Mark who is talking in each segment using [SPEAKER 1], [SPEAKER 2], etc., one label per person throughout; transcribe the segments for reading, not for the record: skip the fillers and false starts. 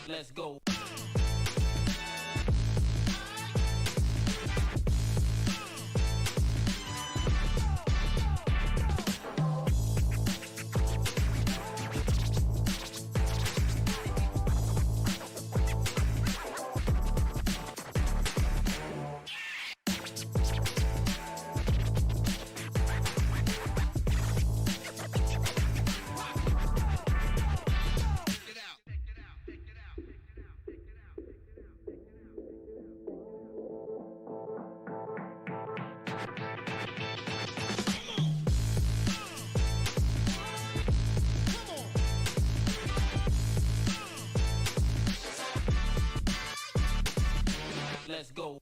[SPEAKER 1] Let's go. Let's go.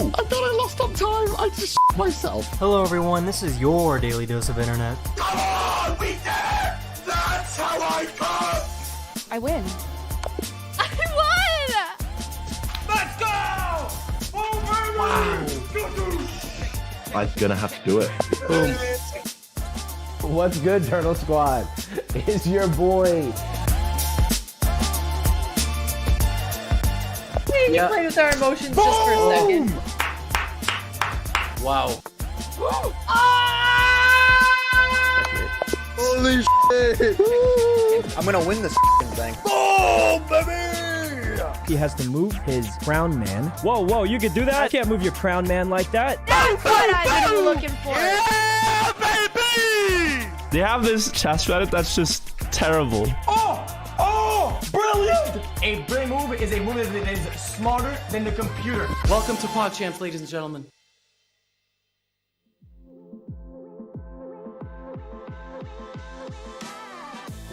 [SPEAKER 2] No! I thought I lost on time. I just myself.
[SPEAKER 3] Hello everyone, this is your Daily Dose of Internet.
[SPEAKER 2] Come on! We did it! That's how I come!
[SPEAKER 4] I win.
[SPEAKER 5] I won!
[SPEAKER 2] Let's go! Oh, baby! Wow. I'm gonna have to do it. Boom.
[SPEAKER 6] What's good, Turtle Squad? It's your boy.
[SPEAKER 4] We need to play with our emotions just for a second.
[SPEAKER 1] Wow.
[SPEAKER 2] Holy shit!
[SPEAKER 7] I'm gonna win this thing.
[SPEAKER 2] Boom, baby!
[SPEAKER 6] He has to move his crown man.
[SPEAKER 8] Whoa, you can do that? You can't move your crown man like that.
[SPEAKER 5] That's what I've been looking for.
[SPEAKER 2] Yeah, baby!
[SPEAKER 8] They have this chess Reddit that's just terrible.
[SPEAKER 6] Oh, brilliant! A brain move is a move that is smarter than the computer.
[SPEAKER 1] Welcome to PogChamps, ladies and gentlemen.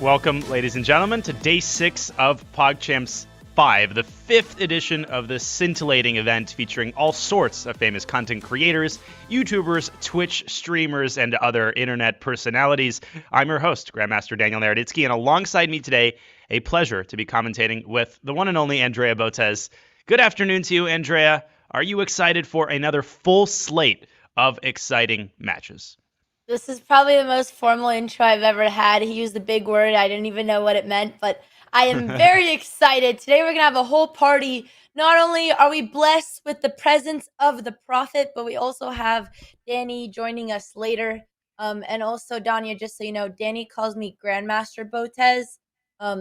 [SPEAKER 9] Welcome, ladies and gentlemen, to day 6 of PogChamps 5, the 5th edition of this scintillating event featuring all sorts of famous content creators, YouTubers, Twitch streamers, and other internet personalities. I'm your host, Grandmaster Daniel Naroditsky, and alongside me today, a pleasure to be commentating with the one and only Andrea Botez. Good afternoon to you, Andrea. Are you excited for another full slate of exciting matches?
[SPEAKER 5] This is probably the most formal intro I've ever had. He used the big word. I didn't even know what it meant, but I am very excited. Today we're going to have a whole party. Not only are we blessed with the presence of the prophet, but we also have Danny joining us later. And also, Danya, just so you know, Danny calls me Grandmaster Botez.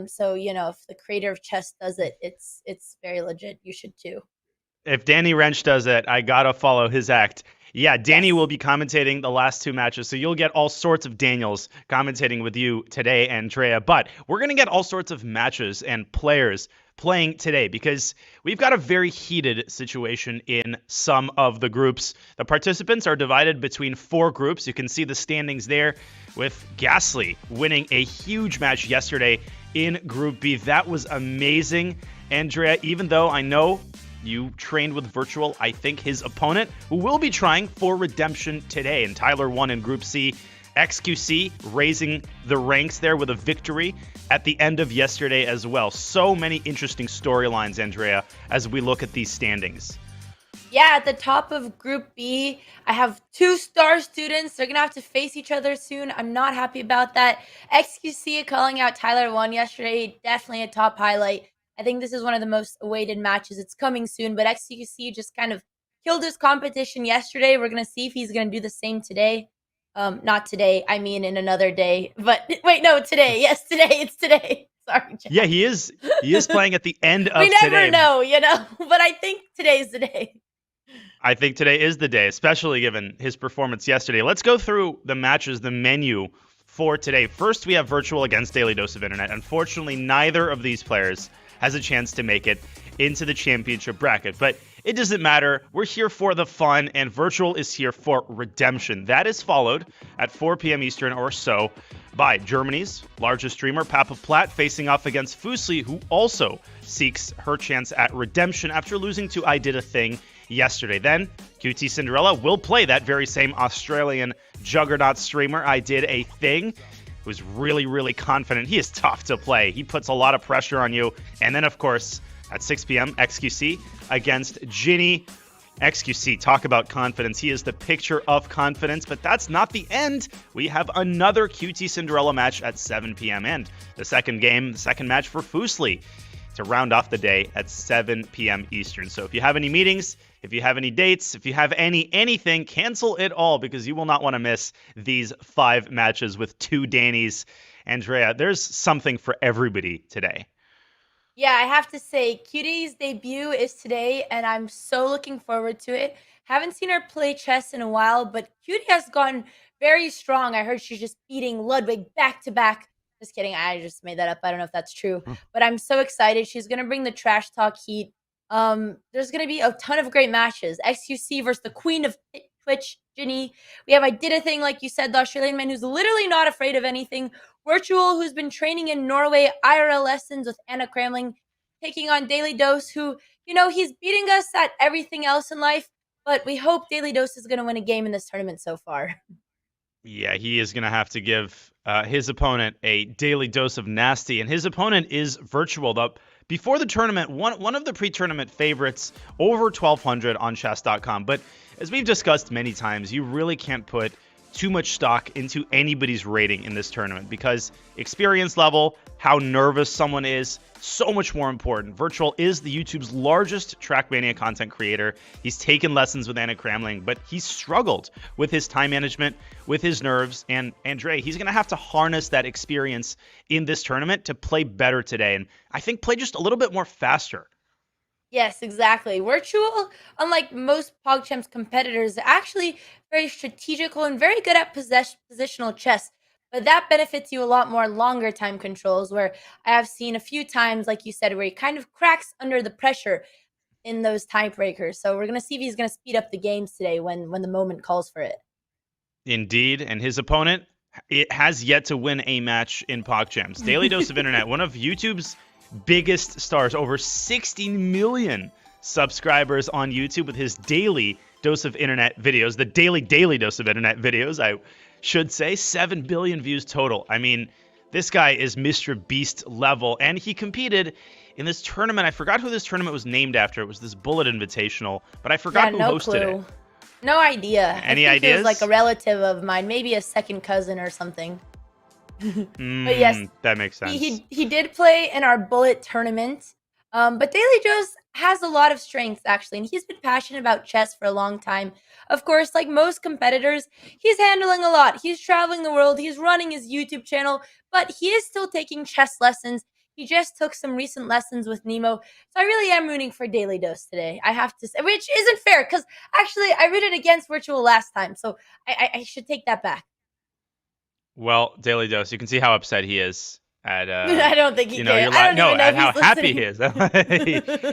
[SPEAKER 5] So, you know, if the creator of chess does it, it's very legit. You should too.
[SPEAKER 9] If Danny Wrench does it, I gotta follow his act. Yeah, Danny will be commentating the last 2 matches, so you'll get all sorts of Daniels commentating with you today, Andrea. But we're going to get all sorts of matches and players playing today because we've got a very heated situation in some of the groups. The participants are divided between 4 groups. You can see the standings there with Ghastly winning a huge match yesterday in Group B. That was amazing, Andrea, even though I know you trained with Wirtual. I think his opponent, who will be trying for redemption today, and Tyler won in Group C. xQc raising the ranks there with a victory at the end of yesterday as well. So many interesting storylines, Andrea, as we look at these standings.
[SPEAKER 5] Yeah, at the top of Group B, I have 2 star students. They're going to have to face each other soon. I'm not happy about that. xQc calling out Tyler 1 yesterday, definitely a top highlight. I think this is one of the most awaited matches. It's coming soon, but xQc just kind of killed his competition yesterday. We're going to see if he's going to do the same today. Not today. I mean in another day. But wait, no, today. Yes, today. It's today. Sorry, Jack.
[SPEAKER 9] Yeah, he is playing at the end of
[SPEAKER 5] today. We never
[SPEAKER 9] today.
[SPEAKER 5] know, you know, but I think today's the day.
[SPEAKER 9] I think today is the day, especially given his performance yesterday. Let's go through the matches, the menu for today. First, we have Wirtual against Daily Dose of Internet. Unfortunately, neither of these players has a chance to make it into the championship bracket. But it doesn't matter. We're here for the fun, and Wirtual is here for redemption. That is followed at 4 p.m. Eastern or so by Germany's largest streamer, Papaplatte, facing off against Fuslie, who also seeks her chance at redemption after losing to I Did a Thing yesterday. Then QTCinderella will play that very same Australian juggernaut streamer, I Did a Thing, who's really confident. He is tough to play. He puts a lot of pressure on you. And then, of course, at 6 p.m., xQc against Jinnytty. xQc, talk about confidence. He is the picture of confidence, but that's not the end. We have another QTCinderella match at 7 p.m. and the second match for Fuslie to round off the day at 7 p.m. Eastern. So if you have any meetings, if you have any dates, if you have anything, cancel it all because you will not want to miss these 5 matches with 2 Dannys. Andrea, there's something for everybody today.
[SPEAKER 5] Yeah, I have to say, Cutie's debut is today, and I'm so looking forward to it. Haven't seen her play chess in a while, but Cutie has gone very strong. I heard she's just beating Ludwig back to back. Just kidding. I just made that up. I don't know if that's true, but I'm so excited. She's going to bring the trash talk heat. There's going to be a ton of great matches. xQc versus the queen of Twitch, Jinny. We have I Did a Thing, like you said, the Australian man who's literally not afraid of anything. Wirtual, who's been training in Norway, IRL lessons with Anna Kramling, taking on Daily Dose, who, you know, he's beating us at everything else in life, but we hope Daily Dose is going to win a game in this tournament so far.
[SPEAKER 9] Yeah, he is going to have to give his opponent a daily dose of nasty, and his opponent is Wirtual. Before the tournament, one of the pre-tournament favorites, over 1,200 on Chess.com. But as we've discussed many times, you really can't put too much stock into anybody's rating in this tournament because experience level, how nervous someone is, so much more important. Wirtual is the YouTube's largest Trackmania content creator. He's taken lessons with Anna Kramling, but he's struggled with his time management, with his nerves, and Andre, he's going to have to harness that experience in this tournament to play better today, and I think play just a little bit more faster.
[SPEAKER 5] Yes, exactly. Wirtual, unlike most PogChamps competitors, is actually very strategical and very good at positional chess. But that benefits you a lot more longer time controls, where I have seen a few times, like you said, where he kind of cracks under the pressure in those tiebreakers. So we're going to see if he's going to speed up the games today when the moment calls for it.
[SPEAKER 9] Indeed, and his opponent has yet to win a match in PogChamps. Daily Dose of Internet, one of YouTube's biggest stars, over 16 million subscribers on YouTube with his daily dose of internet videos, the daily dose of internet videos, I should say, 7 billion views total. I mean, this guy is Mr. Beast level, and he competed in this tournament. I forgot who this tournament was named after. It was this Bullet Invitational, but I forgot who hosted it.
[SPEAKER 5] No idea.
[SPEAKER 9] Any
[SPEAKER 5] I think
[SPEAKER 9] ideas?
[SPEAKER 5] It was like a relative of mine, maybe a second cousin or something. But yes,
[SPEAKER 9] that makes sense.
[SPEAKER 5] He did play in our Bullet tournament. But Daily Dose has a lot of strengths, actually, and he's been passionate about chess for a long time. Of course, like most competitors, he's handling a lot. He's traveling the world. He's running his YouTube channel, but he is still taking chess lessons. He just took some recent lessons with Nemo. So I really am rooting for Daily Dose today, I have to say, which isn't fair because actually I rooted against Wirtual last time, so I should take that back.
[SPEAKER 9] Well, Daily Dose, you can see how upset he is at
[SPEAKER 5] I don't think he cares.
[SPEAKER 9] at how happy he is.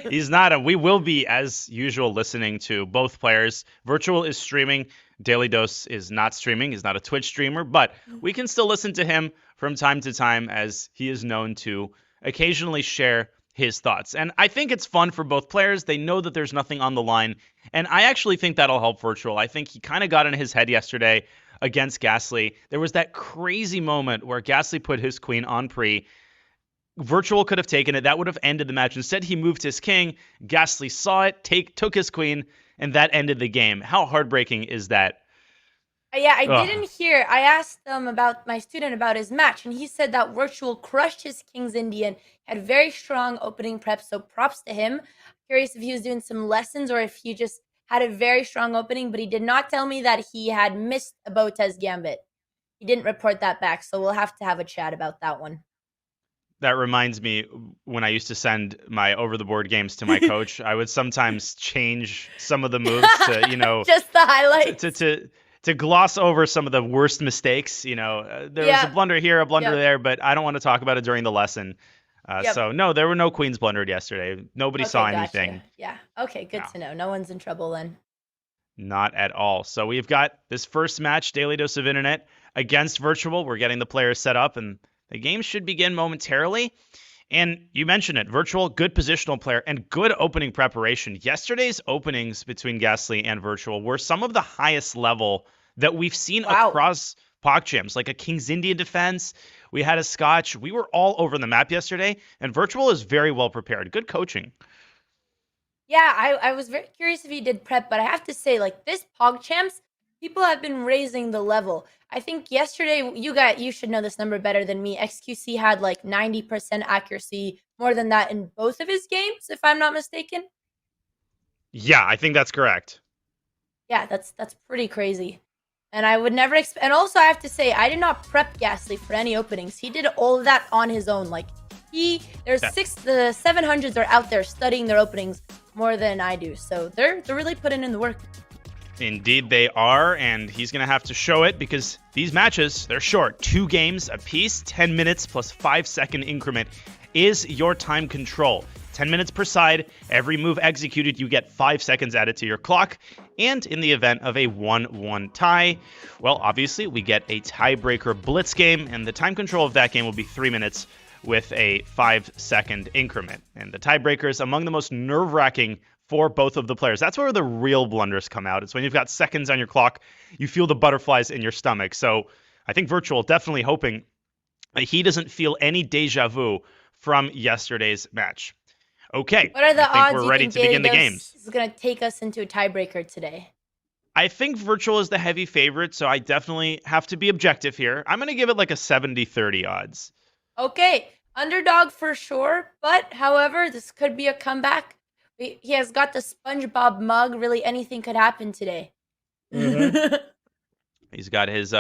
[SPEAKER 9] He's not. And we will be, as usual, listening to both players. Wirtual is streaming. Daily Dose is not streaming. He's not a Twitch streamer, but we can still listen to him from time to time, as he is known to occasionally share his thoughts. And I think it's fun for both players. They know that there's nothing on the line, and I actually think that'll help Wirtual. I think he kind of got in his head yesterday against Gasly. There was that crazy moment where Gasly put his queen on pre. Wirtual could have taken it. That would have ended the match. Instead, he moved his king. Gasly saw it, took his queen, and that ended the game. How heartbreaking is that?
[SPEAKER 5] Yeah, I didn't hear. I asked about my student about his match, and he said that Wirtual crushed his King's Indian, had very strong opening prep, so props to him. Curious if he was doing some lessons or if he just had a very strong opening, but he did not tell me that he had missed a Botez Gambit. He didn't report that back, so we'll have to have a chat about that one.
[SPEAKER 9] That reminds me, when I used to send my over-the-board games to my coach, I would sometimes change some of the moves to,
[SPEAKER 5] just the highlights.
[SPEAKER 9] To gloss over some of the worst mistakes. There was a blunder here, a blunder there, but I don't want to talk about it during the lesson. So, no, there were no queens blundered yesterday. Nobody saw anything.
[SPEAKER 5] Yeah. Okay, good to know. No one's in trouble then.
[SPEAKER 9] Not at all. So we've got this first match, Daily Dose of Internet, against Wirtual. We're getting the players set up, and the game should begin momentarily. And you mentioned it, Wirtual, good positional player and good opening preparation. Yesterday's openings between Gasly and Wirtual were some of the highest level that we've seen across PogChamps, like a King's Indian defense. We had a Scotch. We were all over the map yesterday, and Wirtual is very well prepared. Good coaching.
[SPEAKER 5] Yeah, I was very curious if he did prep, but I have to say, like, this PogChamps, people have been raising the level. I think yesterday, you should know this number better than me. xQc had like 90% accuracy, more than that in both of his games, if I'm not mistaken.
[SPEAKER 9] Yeah, I think that's correct.
[SPEAKER 5] Yeah, that's pretty crazy. And I would never expect. And also, I have to say, I did not prep Gasly for any openings. He did all of that on his own. Like, the 700s are out there studying their openings more than I do. So they're really putting in the work.
[SPEAKER 9] Indeed they are, and he's going to have to show it because these matches, they're short. 2 games apiece, 10 minutes plus 5-second increment is your time control. 10 minutes per side. Every move executed, you get 5 seconds added to your clock. And in the event of a 1-1 tie, well, obviously, we get a tiebreaker blitz game, and the time control of that game will be 3 minutes with a 5-second increment. And the tiebreaker is among the most nerve-wracking for both of the players. That's where the real blunders come out. It's when you've got seconds on your clock, you feel the butterflies in your stomach. So I think Wirtual definitely hoping that he doesn't feel any deja vu from yesterday's match. Okay,
[SPEAKER 5] What are the
[SPEAKER 9] I think
[SPEAKER 5] odds
[SPEAKER 9] we're
[SPEAKER 5] you
[SPEAKER 9] ready
[SPEAKER 5] think
[SPEAKER 9] to begin the
[SPEAKER 5] Daily
[SPEAKER 9] games.
[SPEAKER 5] Dose is going to take us into a tiebreaker today?
[SPEAKER 9] I think Wirtual is the heavy favorite, so I definitely have to be objective here. I'm going to give it like a 70-30 odds.
[SPEAKER 5] Okay, underdog for sure, but however, this could be a comeback. He has got the SpongeBob mug. Really, anything could happen today.
[SPEAKER 9] He's got his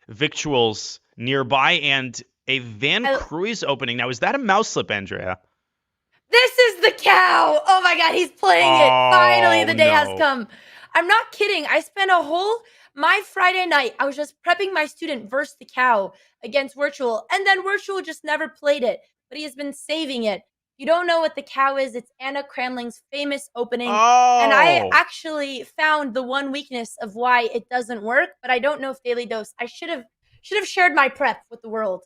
[SPEAKER 9] victuals nearby and a Van Cruy's opening. Now, is that a mouse slip, Andrea?
[SPEAKER 5] This is the cow. Oh my God, he's playing it. Finally, the day has come. I'm not kidding. I spent my Friday night, I was just prepping my student versus the cow against Wirtual, and then Wirtual just never played it, but he has been saving it. You don't know what the cow is. It's Anna Cramling's famous opening. And I actually found the one weakness of why it doesn't work, but I don't know if Daily Dose. I should have shared my prep with the world.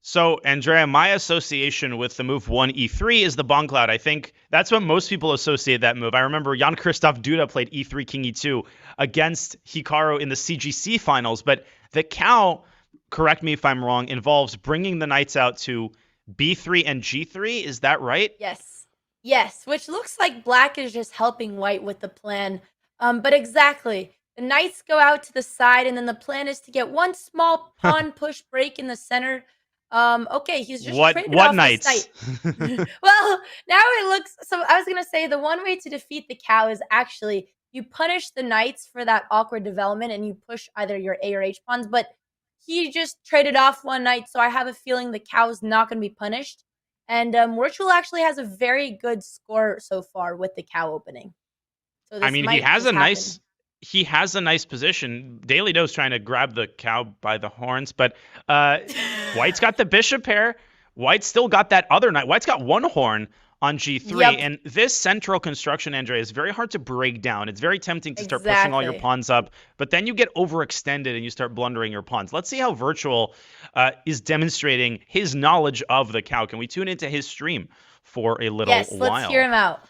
[SPEAKER 9] So, Andrea, my association with the move 1e3 is the Bong Cloud. I think that's what most people associate that move. I remember Jan-Christoph Duda played e3 king e2 against Hikaru in the CGC finals, but the cow, correct me if I'm wrong, involves bringing the knights out to b3 and g3. Is that right?
[SPEAKER 5] Yes, which looks like black is just helping white with the plan. But exactly. The knights go out to the side, and then the plan is to get one small pawn push break in the center. Okay, he's just traded off
[SPEAKER 9] knights?
[SPEAKER 5] His knight. Well, now it looks... So I was going to say the one way to defeat the cow is actually you punish the knights for that awkward development, and you push either your A or H pawns, but he just traded off one knight, so I have a feeling the cow is not going to be punished. And Wirtual actually has a very good score so far with the cow opening. So this
[SPEAKER 9] he has a nice position. Daily Dose trying to grab the cow by the horns, but White's got the bishop pair. White's still got that other knight. White's got one horn on g3, and this central construction, Andrea, is very hard to break down. It's very tempting to start pushing all your pawns up, but then you get overextended and you start blundering your pawns. Let's see how Wirtual is demonstrating his knowledge of the cow. Can we tune into his stream for a little while?
[SPEAKER 5] Yes, let's hear him out.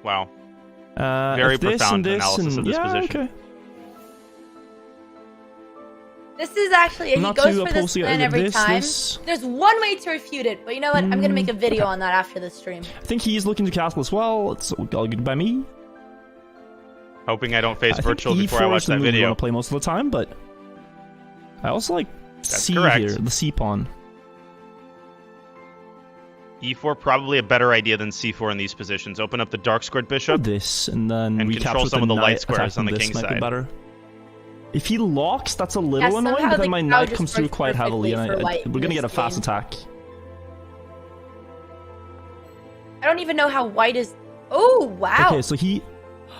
[SPEAKER 9] Wow. Very profound analysis of this position.
[SPEAKER 8] Okay.
[SPEAKER 5] This is actually, he goes for this plan every time.
[SPEAKER 8] This.
[SPEAKER 5] There's one way to refute it, but you know what? I'm going to make a video on that after the stream.
[SPEAKER 8] I think he's looking to castle as well. It's all good by me.
[SPEAKER 9] Hoping I don't face Wirtual before I watch that video.
[SPEAKER 8] I want to play most of the time, but I also like C here, the C pawn.
[SPEAKER 9] E4 probably a better idea than C4 in these positions. Open up the dark squared bishop.
[SPEAKER 8] This, and then
[SPEAKER 9] and
[SPEAKER 8] we
[SPEAKER 9] control some of the light squares on the king
[SPEAKER 8] might
[SPEAKER 9] side.
[SPEAKER 8] Be better. If he locks, that's a little annoying, but then my knight comes through quite heavily, and we're going to get a fast attack.
[SPEAKER 5] I don't even know how white is... Oh, wow.
[SPEAKER 8] Okay, so he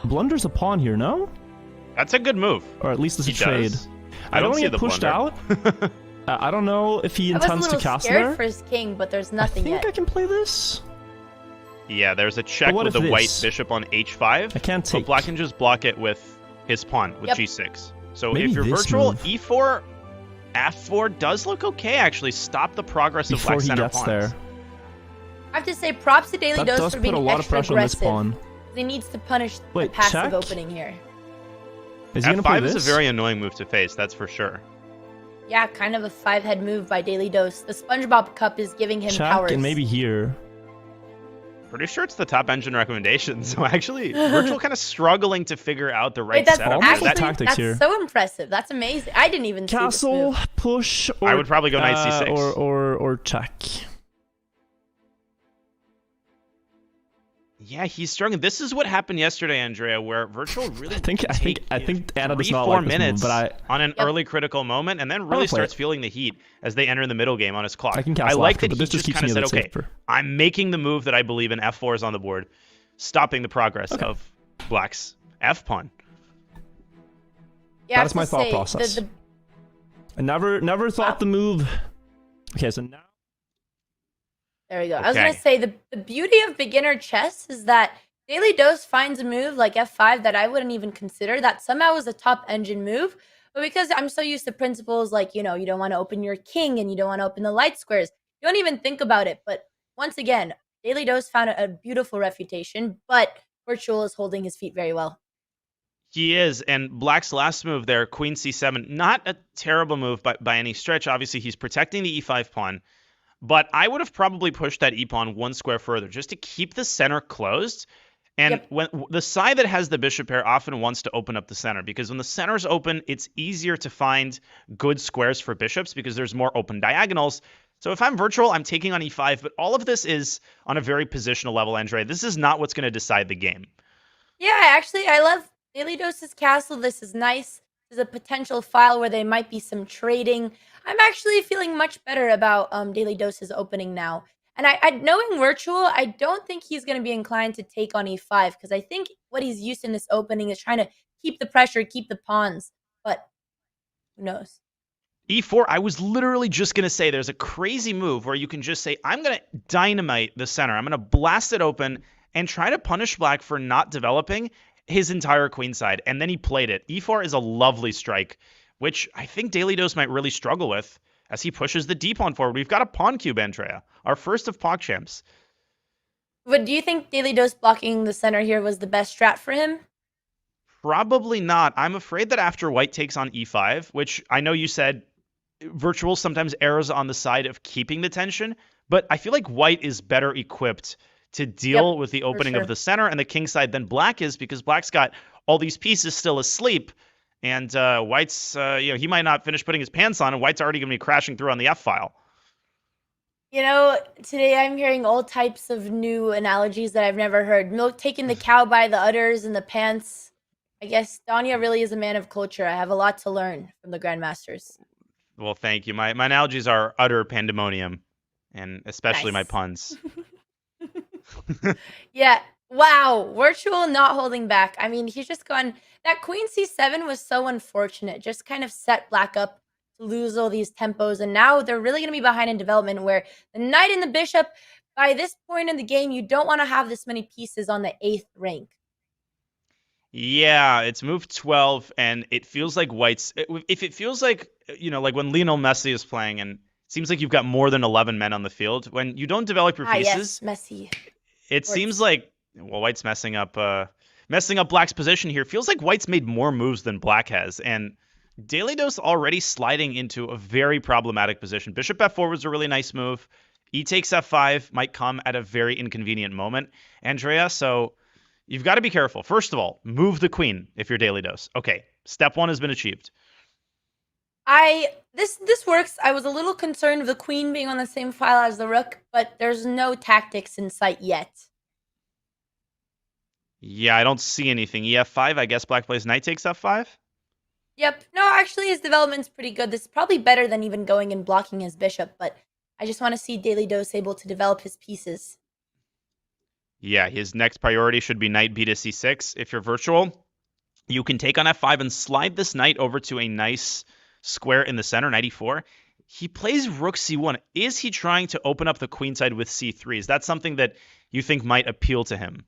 [SPEAKER 8] blunders a pawn here, no?
[SPEAKER 9] That's a good move.
[SPEAKER 8] Or at least it's a trade.
[SPEAKER 9] I don't
[SPEAKER 8] want to get pushed out. I don't know if he intends to castle there.
[SPEAKER 5] I was a little scared for his king, but there's nothing yet.
[SPEAKER 8] I think I can play this.
[SPEAKER 9] Yeah, there's a check with the white bishop on h5.
[SPEAKER 8] I can't take...
[SPEAKER 9] But black can just block it with his pawn, with g6. So
[SPEAKER 8] maybe
[SPEAKER 9] if you're Wirtual,
[SPEAKER 8] move.
[SPEAKER 9] e4, f4 does look okay, actually. Stop the progress of black center pawns.
[SPEAKER 8] There.
[SPEAKER 5] I have to say, props to Daily Dose for being extra aggressive. He needs to punish the passive opening here.
[SPEAKER 8] Is he
[SPEAKER 9] f5 is a very annoying move to face, that's for sure.
[SPEAKER 5] Yeah, kind of a 5-head move by Daily Dose. The SpongeBob Cup is giving him powers.
[SPEAKER 8] And maybe here.
[SPEAKER 9] Pretty sure it's the top engine recommendation. So actually, Wirtual kind of struggling to figure out the right setup.
[SPEAKER 8] That's
[SPEAKER 5] so impressive. That's amazing. I didn't even see this move.
[SPEAKER 8] Push, or
[SPEAKER 9] I would probably go knight c6
[SPEAKER 8] or check.
[SPEAKER 9] Yeah, he's struggling. This is what happened yesterday, Andrea, where Wirtual really
[SPEAKER 8] I think Anna does not
[SPEAKER 9] 4
[SPEAKER 8] like
[SPEAKER 9] minutes
[SPEAKER 8] this move,
[SPEAKER 9] on an early critical moment, and then really starts feeling the heat as they enter the middle game on his clock.
[SPEAKER 8] I like that
[SPEAKER 9] he just kind of said, okay, I'm making the move that I believe in. F4 is on the board, stopping the progress of black's f pawn.
[SPEAKER 5] Yeah,
[SPEAKER 8] that's my thought process. I never thought the move. Okay, so now.
[SPEAKER 5] There we go. I was going to say, the beauty of beginner chess is that Daily Dose finds a move like f5 that I wouldn't even consider. That somehow is a top engine move. But because I'm so used to principles like, you don't want to open your king and you don't want to open the light squares, you don't even think about it. But once again, Daily Dose found a beautiful refutation, but Wirtual is holding his feet very well.
[SPEAKER 9] He is, and Black's last move there, Queen C7, not a terrible move by any stretch. Obviously, he's protecting the E5 pawn, but I would have probably pushed that E-pawn one square further just to keep the center closed. And when the side that has the bishop pair often wants to open up the center, because when the center's open, it's easier to find good squares for bishops because there's more open diagonals. So if I'm Wirtual, I'm taking on E5, but all of this is on a very positional level, Andre. This is not what's going to decide the game.
[SPEAKER 5] Yeah, actually, I love Daily Dose's castle. This is nice. This is a potential file where there might be some trading. I'm actually feeling much better about Daily Dose's opening now. And I knowing Wirtual, I don't think he's going to be inclined to take on E5 because I think what he's used in this opening is trying to keep the pressure, keep the pawns. But who knows?
[SPEAKER 9] E4, I was literally just going to say there's a crazy move where you can just say, I'm going to dynamite the center. I'm going to blast it open and try to punish Black for not developing his entire queenside. And then he played it. E4 is a lovely strike, which I think Daily Dose might really struggle with as he pushes the d-pawn forward. We've got a pawn cube, Andrea. Our first of PogChamps.
[SPEAKER 5] But do you think Daily Dose blocking the center here was the best strat for him?
[SPEAKER 9] Probably not. I'm afraid that after White takes on E5, which I know you said Wirtual sometimes errs on the side of keeping the tension, but I feel like White is better equipped to deal with the opening of the center and the king side than Black is, because Black's got all these pieces still asleep, and White's, he might not finish putting his pants on, and White's already going to be crashing through on the F file.
[SPEAKER 5] Today I'm hearing all types of new analogies that I've never heard. Milk taking the cow by the udders and the pants. I guess Danya really is a man of culture. I have a lot to learn from the Grandmasters.
[SPEAKER 9] Well, thank you. My analogies are utter pandemonium, and especially my puns.
[SPEAKER 5] Yeah. Wow. Wirtual not holding back. I mean, he's just gone. That Queen C7 was so unfortunate. Just kind of set Black up to lose all these tempos. And now they're really going to be behind in development where the knight and the bishop, by this point in the game, you don't want to have this many pieces on the 8th rank.
[SPEAKER 9] Yeah, it's move 12, and it feels like White's... If it feels like, like when Lionel Messi is playing, and it seems like you've got more than 11 men on the field, when you don't develop your pieces...
[SPEAKER 5] Yes, Messi.
[SPEAKER 9] It seems like, White's messing up Black's position here. Feels like White's made more moves than Black has, and Daily Dose already sliding into a very problematic position. Bishop f4 was a really nice move. E takes f5 might come at a very inconvenient moment, Andrea, so you've got to be careful. First of all, move the queen if you're Daily Dose. Okay, step 1 has been achieved.
[SPEAKER 5] This works. I was a little concerned of the queen being on the same file as the rook, but there's no tactics in sight yet.
[SPEAKER 9] Yeah, I don't see anything. EF5, I guess Black plays knight takes f5?
[SPEAKER 5] Yep. No, actually, his development's pretty good. This is probably better than even going and blocking his bishop, but I just want to see Daily Dose able to develop his pieces.
[SPEAKER 9] Yeah, his next priority should be knight b to c6. If you're Wirtual, you can take on f5 and slide this knight over to a nice square in the center, knight e4. He plays rook c1. Is he trying to open up the queenside with c3? Is that something that you think might appeal to him?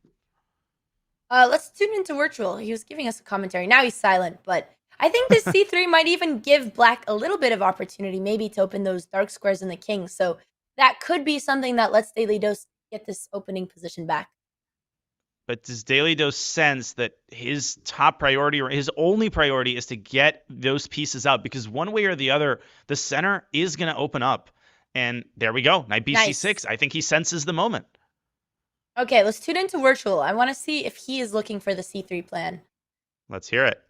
[SPEAKER 5] Let's tune into Wirtual. He was giving us a commentary. Now he's silent, but I think this c3 might even give Black a little bit of opportunity, maybe to open those dark squares in the king. So that could be something that lets Daily Dose get this opening position back.
[SPEAKER 9] But does Daily Dose sense that his top priority or his only priority is to get those pieces out? Because one way or the other, the center is going to open up. And there we go. Knight b6. I think he senses the moment.
[SPEAKER 5] Okay, let's tune into Wirtual. I want to see if he is looking for the c3 plan.
[SPEAKER 9] Let's hear it.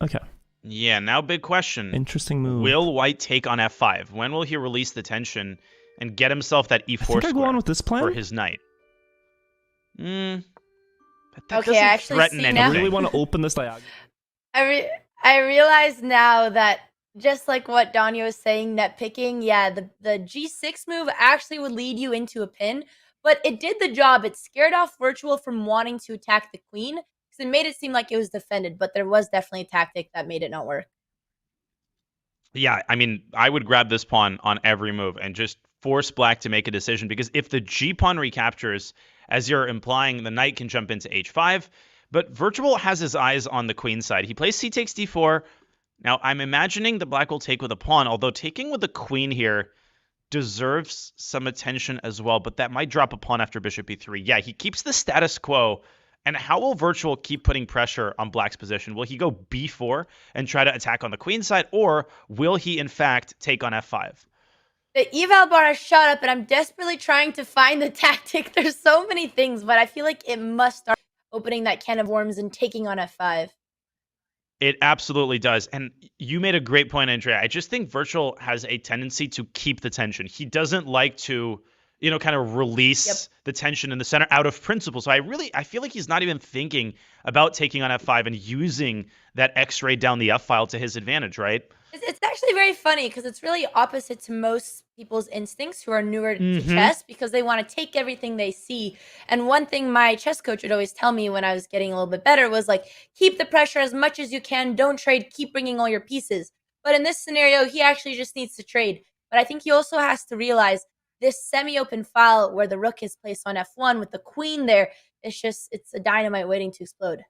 [SPEAKER 8] Okay.
[SPEAKER 9] Yeah, now big question.
[SPEAKER 8] Interesting move.
[SPEAKER 9] Will White take on f5? When will he release the tension and get himself that e4
[SPEAKER 8] I think I go
[SPEAKER 9] square
[SPEAKER 8] on with this plan
[SPEAKER 9] for his knight? But that
[SPEAKER 5] Okay, I
[SPEAKER 9] doesn't
[SPEAKER 5] actually
[SPEAKER 9] threaten
[SPEAKER 5] see
[SPEAKER 9] anything.
[SPEAKER 5] now.
[SPEAKER 8] I really want to open this diagonal.
[SPEAKER 5] I realize now that just like what Danya was saying, net picking, yeah, the G6 move actually would lead you into a pin, but it did the job. It scared off Wirtual from wanting to attack the queen because it made it seem like it was defended, but there was definitely a tactic that made it not work.
[SPEAKER 9] Yeah, I mean, I would grab this pawn on every move and just force black to make a decision, because if the G pawn recaptures, as you're implying, the knight can jump into h5, but Wirtual has his eyes on the queen side. He plays c takes d4. Now, I'm imagining the black will take with a pawn, although taking with the queen here deserves some attention as well, but that might drop a pawn after bishop e3. Yeah, he keeps the status quo. And how will Wirtual keep putting pressure on black's position? Will he go b4 and try to attack on the queen side, or will he, in fact, take on f5?
[SPEAKER 5] The eval bar has shot up, and I'm desperately trying to find the tactic. There's so many things, but I feel like it must start opening that can of worms and taking on f5.
[SPEAKER 9] It absolutely does. And you made a great point, Andrea. I just think Wirtual has a tendency to keep the tension. He doesn't like to, kind of release the tension in the center out of principle. So I feel like he's not even thinking about taking on f5 and using that x-ray down the f-file to his advantage, right?
[SPEAKER 5] It's actually very funny because it's really opposite to most people's instincts who are newer to chess, because they want to take everything they see. And one thing my chess coach would always tell me when I was getting a little bit better was like, keep the pressure as much as you can. Don't trade. Keep bringing all your pieces. But in this scenario, he actually just needs to trade. But I think he also has to realize this semi-open file where the rook is placed on f1 with the queen there, it's a dynamite waiting to explode.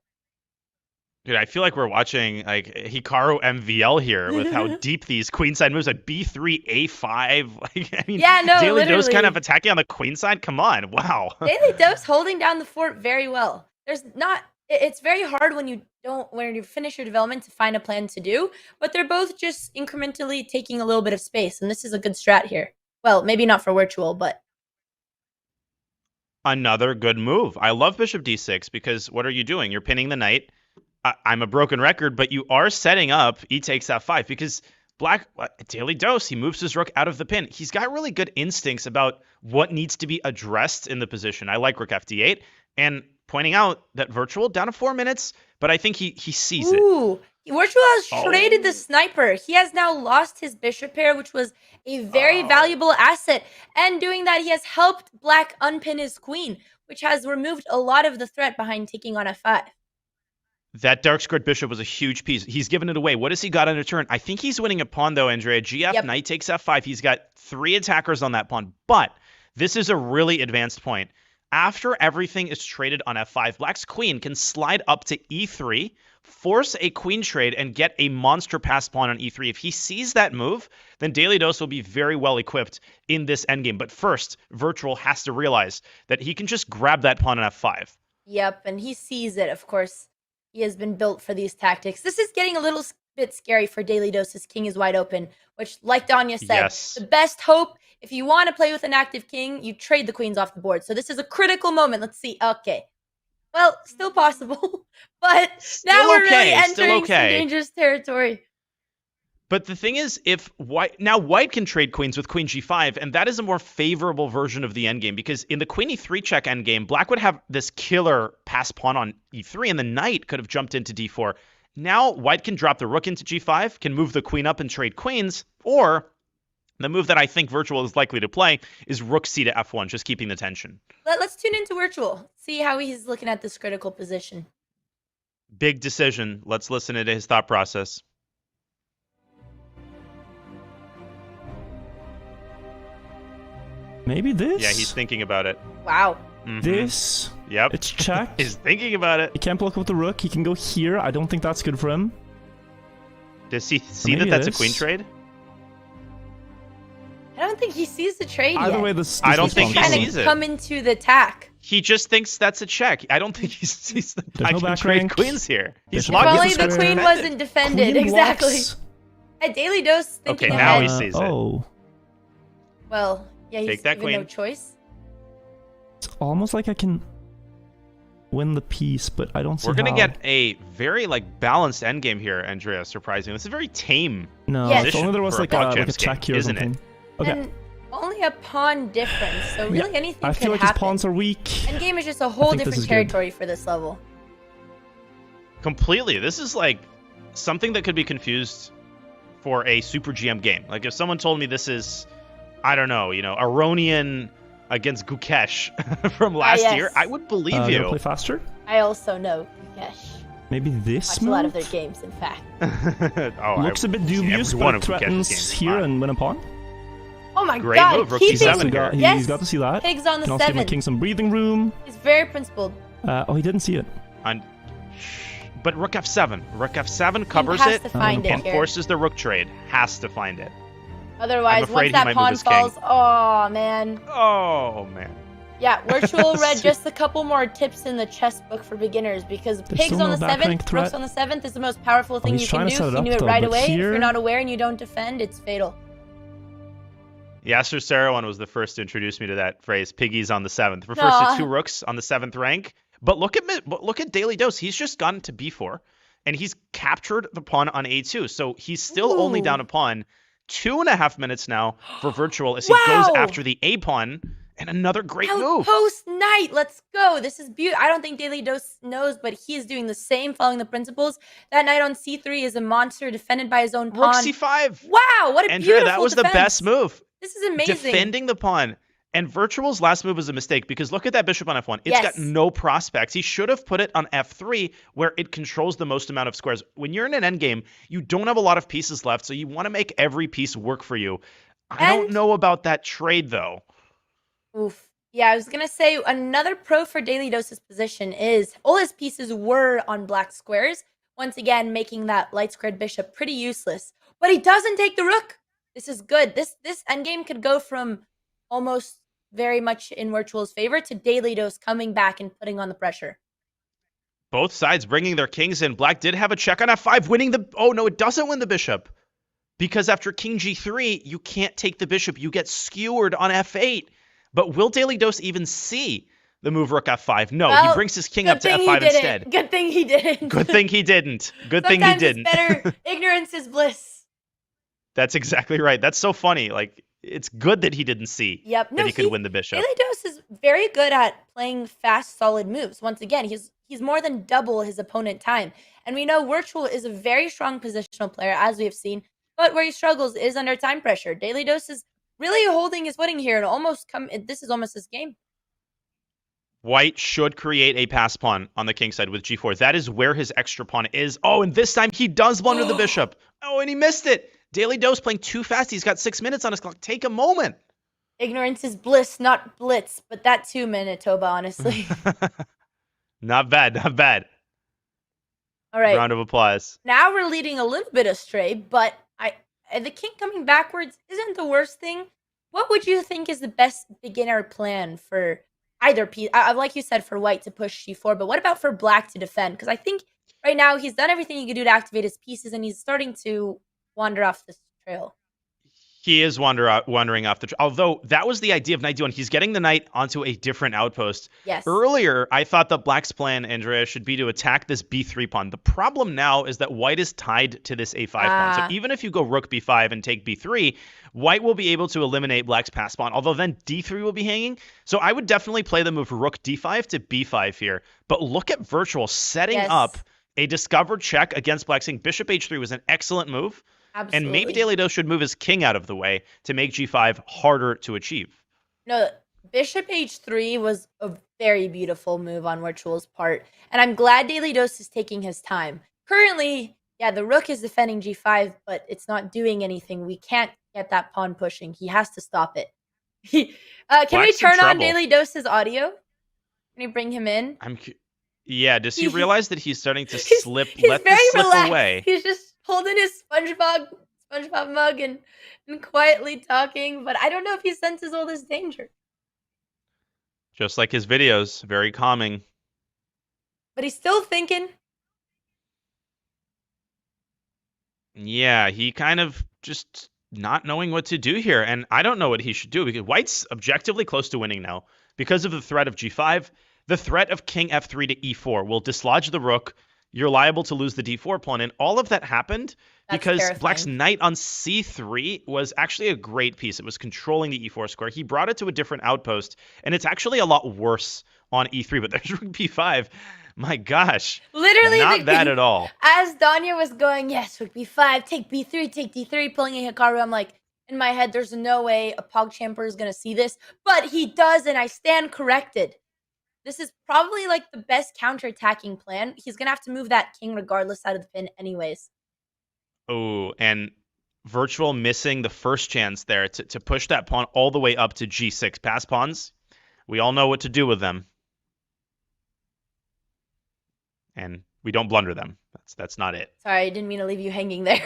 [SPEAKER 9] Dude, I feel like we're watching like Hikaru MVL here with how deep these queenside moves at b3, a5. Daily Dose kind of attacking on the queen side. Come on, wow.
[SPEAKER 5] Daily Dose holding down the fort very well. It's very hard when you finish your development to find a plan to do, but they're both just incrementally taking a little bit of space, and this is a good strat here. Well, maybe not for Wirtual, but
[SPEAKER 9] another good move. I love bishop d6 because what are you doing? You're pinning the knight. I'm a broken record, but you are setting up e takes f5 because black, Daily Dose, he moves his rook out of the pin. He's got really good instincts about what needs to be addressed in the position. I like rook fd8 and pointing out that Wirtual down to 4 minutes, but I think he sees it.
[SPEAKER 5] Wirtual has traded the sniper. He has now lost his bishop pair, which was a very valuable asset. And doing that, he has helped black unpin his queen, which has removed a lot of the threat behind taking on f5.
[SPEAKER 9] That dark squared bishop was a huge piece. He's given it away. What has he got on a turn? I think he's winning a pawn, though, Andrea. GF, knight takes f5. He's got 3 attackers on that pawn. But this is a really advanced point. After everything is traded on f5, black's queen can slide up to e3, force a queen trade, and get a monster pass pawn on e3. If he sees that move, then Daily Dose will be very well equipped in this endgame. But first, Wirtual has to realize that he can just grab that pawn on f5.
[SPEAKER 5] Yep, and he sees it, of course. He has been built for these tactics. This is getting a little bit scary for Daily Dose's king is wide open, which, like Danya said, the best hope, if you want to play with an active king, you trade the queens off the board. So this is a critical moment. Let's see. Okay. Well, still possible, but now we're really entering some dangerous territory.
[SPEAKER 9] But the thing is, if White can trade queens with queen g5, and that is a more favorable version of the endgame, because in the queen e3 check endgame, black would have this killer pass pawn on e3, and the knight could have jumped into d4. Now White can drop the rook into g5, can move the queen up and trade queens, or the move that I think Wirtual is likely to play is rook c to f1, just keeping the tension.
[SPEAKER 5] Let's tune into Wirtual, see how he's looking at this critical position.
[SPEAKER 9] Big decision. Let's listen to his thought process.
[SPEAKER 8] Maybe this?
[SPEAKER 9] Yeah, he's thinking about it.
[SPEAKER 5] Wow.
[SPEAKER 8] This?
[SPEAKER 9] Yep.
[SPEAKER 8] It's checked.
[SPEAKER 9] He's thinking about it.
[SPEAKER 8] He can't block with the rook. He can go here. I don't think that's good for him.
[SPEAKER 9] Does he see that that's a queen trade?
[SPEAKER 5] I don't think he sees the trade
[SPEAKER 8] Either
[SPEAKER 5] yet.
[SPEAKER 8] way, this
[SPEAKER 9] I don't think he sees it.
[SPEAKER 5] Come into the attack.
[SPEAKER 9] He just thinks that's a check. I don't think he sees that I
[SPEAKER 8] no
[SPEAKER 9] can
[SPEAKER 8] back
[SPEAKER 9] trade
[SPEAKER 8] rank.
[SPEAKER 9] queens here. He's
[SPEAKER 5] If only the queen wasn't defended.
[SPEAKER 8] Queen
[SPEAKER 5] exactly.
[SPEAKER 8] blocks.
[SPEAKER 5] At Daily Dose thinking
[SPEAKER 9] Okay, now
[SPEAKER 5] ahead.
[SPEAKER 9] he sees it.
[SPEAKER 8] Oh.
[SPEAKER 5] Well, yeah, he's
[SPEAKER 9] Take that
[SPEAKER 5] given no
[SPEAKER 9] queen.
[SPEAKER 5] choice.
[SPEAKER 8] It's almost like I can... win the piece, but I don't see
[SPEAKER 9] We're going to
[SPEAKER 8] how.
[SPEAKER 9] get a very like balanced endgame here, Andrea, surprisingly. This is a very tame
[SPEAKER 8] No,
[SPEAKER 5] Yes.
[SPEAKER 8] if only there was
[SPEAKER 9] for a
[SPEAKER 8] like a
[SPEAKER 9] PogChamps
[SPEAKER 8] check
[SPEAKER 9] game,
[SPEAKER 8] here or
[SPEAKER 9] isn't it?
[SPEAKER 8] something. Okay.
[SPEAKER 5] And only a pawn difference, so really anything
[SPEAKER 8] I
[SPEAKER 5] could
[SPEAKER 8] feel like
[SPEAKER 5] happen.
[SPEAKER 8] his pawns are weak.
[SPEAKER 5] Endgame is just a whole
[SPEAKER 8] think this
[SPEAKER 5] different
[SPEAKER 8] is good.
[SPEAKER 5] territory for this level.
[SPEAKER 9] Completely. This is like something that could be confused for a Super GM game. Like if someone told me this is, I don't know, Aronian against Gukesh from last
[SPEAKER 5] yes.
[SPEAKER 9] year, I would believe
[SPEAKER 8] Gonna
[SPEAKER 9] you.
[SPEAKER 8] play faster?
[SPEAKER 5] I also know Gukesh.
[SPEAKER 8] Maybe this
[SPEAKER 5] Watched
[SPEAKER 8] move?
[SPEAKER 5] a lot of their games, in fact.
[SPEAKER 8] Looks a bit
[SPEAKER 9] I've seen
[SPEAKER 8] dubious,
[SPEAKER 9] every one
[SPEAKER 8] but
[SPEAKER 9] of Gukesh's
[SPEAKER 8] threatens
[SPEAKER 9] games.
[SPEAKER 8] here and win a pawn.
[SPEAKER 5] Oh my
[SPEAKER 9] Great
[SPEAKER 5] god,
[SPEAKER 9] move, rook
[SPEAKER 5] keeping
[SPEAKER 9] d7
[SPEAKER 8] So
[SPEAKER 9] here.
[SPEAKER 8] he's got to see that.
[SPEAKER 5] pigs on the
[SPEAKER 8] Can also give my
[SPEAKER 5] 7.
[SPEAKER 8] king some breathing room.
[SPEAKER 5] He's very principled.
[SPEAKER 8] Oh, he didn't see it.
[SPEAKER 9] But rook f7. Rook f7 covers
[SPEAKER 5] has
[SPEAKER 9] it
[SPEAKER 5] to find it
[SPEAKER 9] and
[SPEAKER 5] here.
[SPEAKER 9] forces the rook trade. Has to find it.
[SPEAKER 5] Otherwise,
[SPEAKER 9] I'm afraid
[SPEAKER 5] once
[SPEAKER 9] he
[SPEAKER 5] that
[SPEAKER 9] might move
[SPEAKER 5] pawn
[SPEAKER 9] his king.
[SPEAKER 5] falls, oh man.
[SPEAKER 9] Oh, man.
[SPEAKER 5] Yeah, Wirtual read just a couple more tips in the chess book for beginners because pigs
[SPEAKER 8] still
[SPEAKER 5] on
[SPEAKER 8] no
[SPEAKER 5] the
[SPEAKER 8] back
[SPEAKER 5] 7th,
[SPEAKER 8] rank threat.
[SPEAKER 5] rooks on the 7th is the most powerful thing
[SPEAKER 8] he's
[SPEAKER 5] you can
[SPEAKER 8] trying to
[SPEAKER 5] do.
[SPEAKER 8] set
[SPEAKER 5] If
[SPEAKER 8] it
[SPEAKER 5] you knew
[SPEAKER 8] up,
[SPEAKER 5] it
[SPEAKER 8] though,
[SPEAKER 5] right
[SPEAKER 8] but
[SPEAKER 5] away. If
[SPEAKER 8] here-
[SPEAKER 5] you're not aware and you don't defend, it's fatal.
[SPEAKER 9] Yasser Sarawan was the first to introduce me to that phrase, piggies on the 7th. Refers
[SPEAKER 5] Aw.
[SPEAKER 9] to 2 rooks on the 7th rank. But look at Daily Dose. He's just gotten to b4, and he's captured the pawn on a2. So he's still only
[SPEAKER 5] Ooh.
[SPEAKER 9] down a pawn. 2.5 minutes now for Wirtual as he
[SPEAKER 5] Wow.
[SPEAKER 9] goes after the a pawn, and another great move.
[SPEAKER 5] Outpost knight, let's go. This is beautiful. I don't think Daily Dose knows, but he is doing the same, following the principles. That knight on c3 is a monster defended by his own
[SPEAKER 9] Rook
[SPEAKER 5] pawn.
[SPEAKER 9] c5.
[SPEAKER 5] Wow, what a
[SPEAKER 9] Andrea,
[SPEAKER 5] beautiful
[SPEAKER 9] that was
[SPEAKER 5] defense.
[SPEAKER 9] the best move.
[SPEAKER 5] This is amazing.
[SPEAKER 9] Defending the pawn. And Wirtual's last move was a mistake because look at that bishop on f1. It's
[SPEAKER 5] Yes.
[SPEAKER 9] got no prospects. He should have put it on f3 where it controls the most amount of squares. When you're in an endgame, you don't have a lot of pieces left, so you want to make every piece work for you. I don't
[SPEAKER 5] And-
[SPEAKER 9] know about that trade, though.
[SPEAKER 5] Oof. Yeah, I was going to say another pro for Daily Dose's position is all his pieces were on black squares, once again making that light squared bishop pretty useless. But he doesn't take the rook. This is good. This endgame could go from almost very much in Wirtual's favor to Daily Dose coming back and putting on the pressure.
[SPEAKER 9] Both sides bringing their kings in. Black did have a check on f5, winning the... Oh, no, it doesn't win the bishop. Because after king g3, you can't take the bishop. You get skewered on f8. But will Daily Dose even see the move rook f5? No,
[SPEAKER 5] Well,
[SPEAKER 9] he brings his king
[SPEAKER 5] good
[SPEAKER 9] up to
[SPEAKER 5] thing he
[SPEAKER 9] f5
[SPEAKER 5] didn't.
[SPEAKER 9] instead.
[SPEAKER 5] Good thing he didn't.
[SPEAKER 9] Good thing he didn't. Good thing he
[SPEAKER 5] Sometimes
[SPEAKER 9] didn't.
[SPEAKER 5] it's better. Ignorance is bliss.
[SPEAKER 9] That's exactly right. That's so funny. Like, it's good that he didn't see
[SPEAKER 5] Yep.
[SPEAKER 9] that he could win the bishop.
[SPEAKER 5] Daily Dose is very good at playing fast, solid moves. Once again, he's more than double his opponent time. And we know Wirtual is a very strong positional player, as we have seen, but where he struggles is under time pressure. Daily Dose is really holding his footing here and this is almost his game.
[SPEAKER 9] White should create a pass pawn on the king side with g4. That is where his extra pawn is. Oh, and this time he does blunder the bishop. Oh, and he missed it. Daily Dose playing too fast. He's got 6 minutes on his clock. Take a moment.
[SPEAKER 5] Ignorance is bliss, not blitz, but that too, Manitoba, honestly.
[SPEAKER 9] Not bad. Not bad.
[SPEAKER 5] All right.
[SPEAKER 9] Round of applause.
[SPEAKER 5] Now we're leading a little bit astray, but the king coming backwards isn't the worst thing. What would you think is the best beginner plan for either piece? Like you said, for white to push g4, but what about for black to defend? Because I think right now he's done everything he could do to activate his pieces, and he's starting to wander off this trail.
[SPEAKER 9] He is wandering off the... Although, that was the idea of knight d1. He's getting the knight onto a different outpost.
[SPEAKER 5] Yes.
[SPEAKER 9] Earlier, I thought that black's plan, Andrea, should be to attack this b3 pawn. The problem now is that white is tied to this a5 pawn. So even if you go rook b5 and take b3, white will be able to eliminate black's pass pawn, although then d3 will be hanging. So I would definitely play the move rook d5 to b5 here. But look at Wirtual setting up a discovered check against black, saying bishop h3 was an excellent move.
[SPEAKER 5] Absolutely.
[SPEAKER 9] And maybe Daily Dose should move his king out of the way to make g5 harder to achieve.
[SPEAKER 5] No, bishop h3 was a very beautiful move on Wirtual's part. And I'm glad Daily Dose is taking his time. Currently, yeah, the rook is defending g5, but it's not doing anything. We can't get that pawn pushing. He has to stop it. Can we turn on Daily Dose's audio? Can you bring him in?
[SPEAKER 9] Yeah, does he realize that he's starting to slip?
[SPEAKER 5] He's
[SPEAKER 9] Let
[SPEAKER 5] very
[SPEAKER 9] this slip
[SPEAKER 5] relaxed.
[SPEAKER 9] away.
[SPEAKER 5] He's just holding his SpongeBob mug and quietly talking, but I don't know if he senses all this danger.
[SPEAKER 9] Just like his videos, very calming.
[SPEAKER 5] But he's still thinking.
[SPEAKER 9] Yeah, he kind of just not knowing what to do here, and I don't know what he should do because white's objectively close to winning now because of the threat of g5. The threat of king f3 to e4 will dislodge the rook. You're liable to lose the d4 pawn. And all of that happened because
[SPEAKER 5] terrifying.
[SPEAKER 9] Black's knight on c3 was actually a great piece. It was controlling the e4 square. He brought it to a different outpost, and it's actually a lot worse on e3. But there's rook b5. My gosh.
[SPEAKER 5] Literally
[SPEAKER 9] not bad at all.
[SPEAKER 5] As Danya was going, yes, rook b5, take b3, take d3, pulling a Hikaru, I'm like, in my head, there's no way a PogChamper is going to see this. But he does, and I stand corrected. This is probably like the best counterattacking plan. He's going to have to move that king regardless out of the pin anyways.
[SPEAKER 9] Oh, and Wirtual missing the first chance there to push that pawn all the way up to g6. Pass pawns. We all know what to do with them. And we don't blunder them. That's not it.
[SPEAKER 5] Sorry, I didn't mean to leave you hanging there.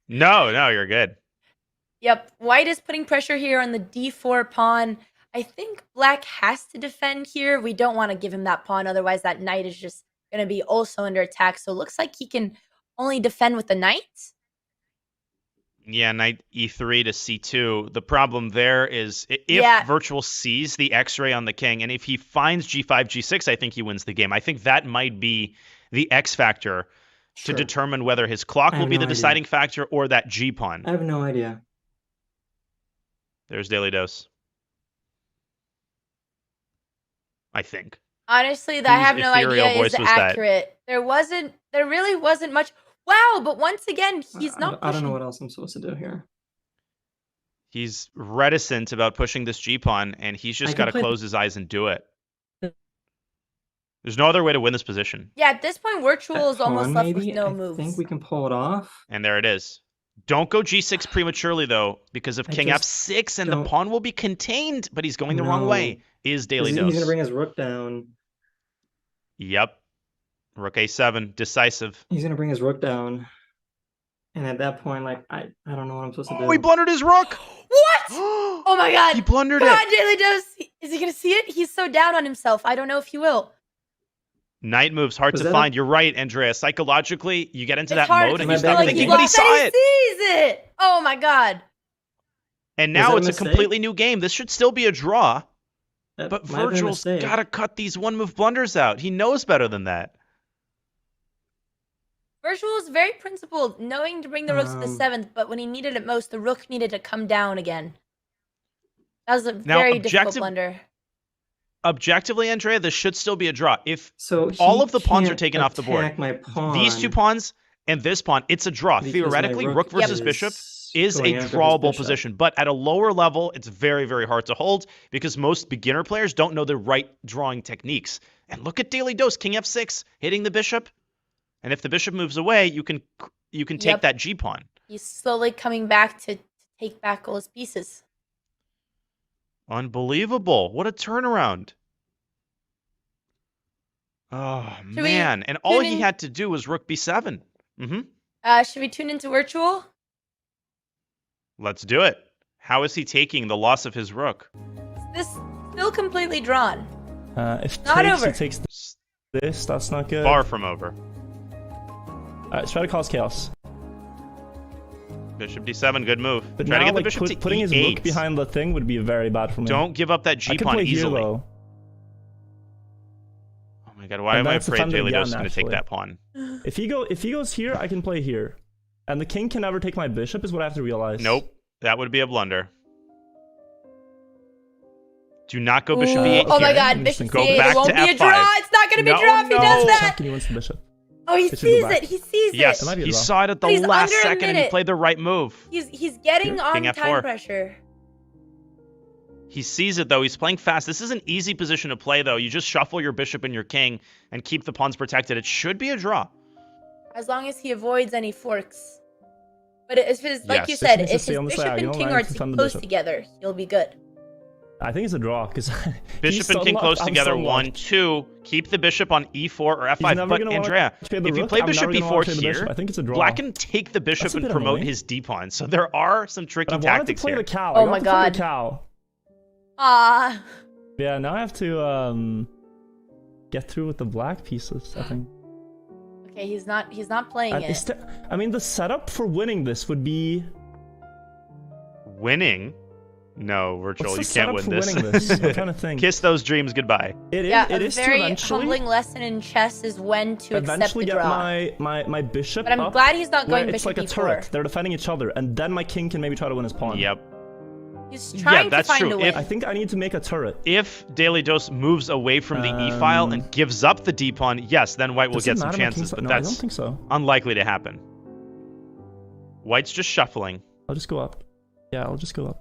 [SPEAKER 9] No, you're good.
[SPEAKER 5] Yep, white is putting pressure here on the d4 pawn. I think black has to defend here. We don't want to give him that pawn. Otherwise, that knight is just going to be also under attack. So it looks like he can only defend with the knight.
[SPEAKER 9] Yeah, knight e3 to c2. The problem there is if Wirtual sees the x-ray on the king, and if he finds g5, g6, I think he wins the game. I think that might be the X factor to determine whether his clock will be the deciding factor or that g pawn.
[SPEAKER 3] I have no idea.
[SPEAKER 9] There's Daily Dose. I think.
[SPEAKER 5] Honestly, I have no idea is accurate. There really wasn't much. Wow, but once again, he's not pushing.
[SPEAKER 3] I don't know what else I'm supposed to do here.
[SPEAKER 9] He's reticent about pushing this g-pawn, and he's just got to close his eyes and do it. There's no other way to win this position.
[SPEAKER 5] Yeah, at this point, Wirtual is almost left with no moves.
[SPEAKER 3] I think we can pull it off.
[SPEAKER 9] And there it is. Don't go g6 prematurely, though, because of king f6, and the pawn will be contained, but he's going the wrong way. Is Daily Dose.
[SPEAKER 3] He's going to bring his rook down.
[SPEAKER 9] Yep. Rook a7, decisive.
[SPEAKER 3] He's going to bring his rook down. And at that point, like, I don't know what I'm supposed to do.
[SPEAKER 9] Oh, he blundered his rook!
[SPEAKER 5] What? Oh my god.
[SPEAKER 9] He blundered
[SPEAKER 5] Come
[SPEAKER 9] it.
[SPEAKER 5] on, Daily Dose. Is he going to see it? He's so down on himself. I don't know if he will.
[SPEAKER 9] Knight moves, hard to find. You're right, Andrea. Psychologically, you get into that mode and you start
[SPEAKER 5] like
[SPEAKER 9] thinking, but he saw it.
[SPEAKER 5] He sees it. Oh my god.
[SPEAKER 9] And now it's a completely new game. This should still be a draw. But Virtual's got to cut these one-move blunders out. He knows better than that.
[SPEAKER 5] Virtual is very principled, knowing to bring the rooks to the 7th, but when he needed it most, the rook needed to come down again. That was a very difficult blunder.
[SPEAKER 9] Objectively, Andrea, this should still be a draw. If all of the pawns are taken off the board, these two pawns and this pawn, it's a draw. Theoretically, rook versus bishop is a drawable position. But at a lower level, it's very, very hard to hold because most beginner players don't know the right drawing techniques. And look at Daily Dose, king f6, hitting the bishop. And if the bishop moves away, you can take that g-pawn.
[SPEAKER 5] He's slowly coming back to take back all his pieces.
[SPEAKER 9] Unbelievable. What a turnaround. Oh, man. And all he had to do was rook b7.
[SPEAKER 5] Should we tune into Wirtual?
[SPEAKER 9] Let's do it. How is he taking the loss of his rook?
[SPEAKER 5] This still completely drawn.
[SPEAKER 8] If he takes this, that's not good.
[SPEAKER 9] Far from over.
[SPEAKER 8] Alright, let's try to cause chaos.
[SPEAKER 9] Bishop d7, good move.
[SPEAKER 8] But
[SPEAKER 9] try
[SPEAKER 8] now,
[SPEAKER 9] to get the bishop to
[SPEAKER 8] putting
[SPEAKER 9] e8.
[SPEAKER 8] his rook behind the thing would be very bad for me.
[SPEAKER 9] Don't give up that g-pawn easily.
[SPEAKER 8] Here, though.
[SPEAKER 9] Oh my god, why am I afraid Daily Dose is going to take that pawn?
[SPEAKER 8] If he goes here, I can play here. And the king can never take my bishop is what I have to realize.
[SPEAKER 9] Nope, that would be a blunder. Do not go bishop e8
[SPEAKER 5] Oh my god, bishop
[SPEAKER 9] go
[SPEAKER 5] e8,
[SPEAKER 9] back
[SPEAKER 5] it won't
[SPEAKER 9] to
[SPEAKER 5] be
[SPEAKER 9] f5.
[SPEAKER 5] a draw. It's not going to be a draw if he does that.
[SPEAKER 8] He wants the bishop.
[SPEAKER 5] Oh, he sees it. He sees it.
[SPEAKER 9] Yes, he saw it at the last second and he played the right move.
[SPEAKER 5] He's getting on time pressure.
[SPEAKER 9] He sees it, though. He's playing fast. This is an easy position to play, though. You just shuffle your bishop and your king and keep the pawns protected. It should be a draw.
[SPEAKER 5] As long as he avoids any forks. But if it's, like you said, if his bishop and king are close together, he'll be good.
[SPEAKER 8] I think it's a draw because
[SPEAKER 9] bishop and king close together. 1, 2. Keep the bishop on e4 or f5. But Andrea, if you play bishop e4 here,
[SPEAKER 8] I think it's a draw.
[SPEAKER 9] Black can take the bishop and promote his d pawn. So there are some tricky tactics here.
[SPEAKER 8] Oh my god.
[SPEAKER 5] Ah.
[SPEAKER 8] Yeah, now I have to get through with the black pieces, I think.
[SPEAKER 5] Okay, he's not playing it.
[SPEAKER 8] I mean, the setup for winning this would be
[SPEAKER 9] winning. No, Virtual,
[SPEAKER 8] What's
[SPEAKER 9] you
[SPEAKER 8] the
[SPEAKER 9] can't win
[SPEAKER 8] setup for
[SPEAKER 9] this.
[SPEAKER 8] winning this? I'm trying to think.
[SPEAKER 9] Kiss those dreams goodbye.
[SPEAKER 8] It
[SPEAKER 5] A
[SPEAKER 8] is
[SPEAKER 5] very
[SPEAKER 8] to eventually,
[SPEAKER 5] humbling lesson in chess is when to accept the
[SPEAKER 8] get
[SPEAKER 5] draw.
[SPEAKER 8] my bishop
[SPEAKER 5] But I'm
[SPEAKER 8] up
[SPEAKER 5] glad he's not
[SPEAKER 8] where
[SPEAKER 5] going
[SPEAKER 8] it's
[SPEAKER 5] bishop
[SPEAKER 8] like a
[SPEAKER 5] e4.
[SPEAKER 8] turret. They're defending each other, and then my king can maybe try to win his pawn.
[SPEAKER 9] Yep.
[SPEAKER 5] He's trying
[SPEAKER 9] that's
[SPEAKER 5] to find
[SPEAKER 9] true.
[SPEAKER 5] a win.
[SPEAKER 8] I think I need to make a turret.
[SPEAKER 9] If Daily Dose moves away from the e file and gives up the d pawn, yes, then White will
[SPEAKER 8] Does it
[SPEAKER 9] get some
[SPEAKER 8] matter my
[SPEAKER 9] chances,
[SPEAKER 8] king's-
[SPEAKER 9] but
[SPEAKER 8] no, I don't
[SPEAKER 9] that's
[SPEAKER 8] think so.
[SPEAKER 9] unlikely to happen. White's just shuffling
[SPEAKER 8] I'll just go up. Yeah, I'll just go up.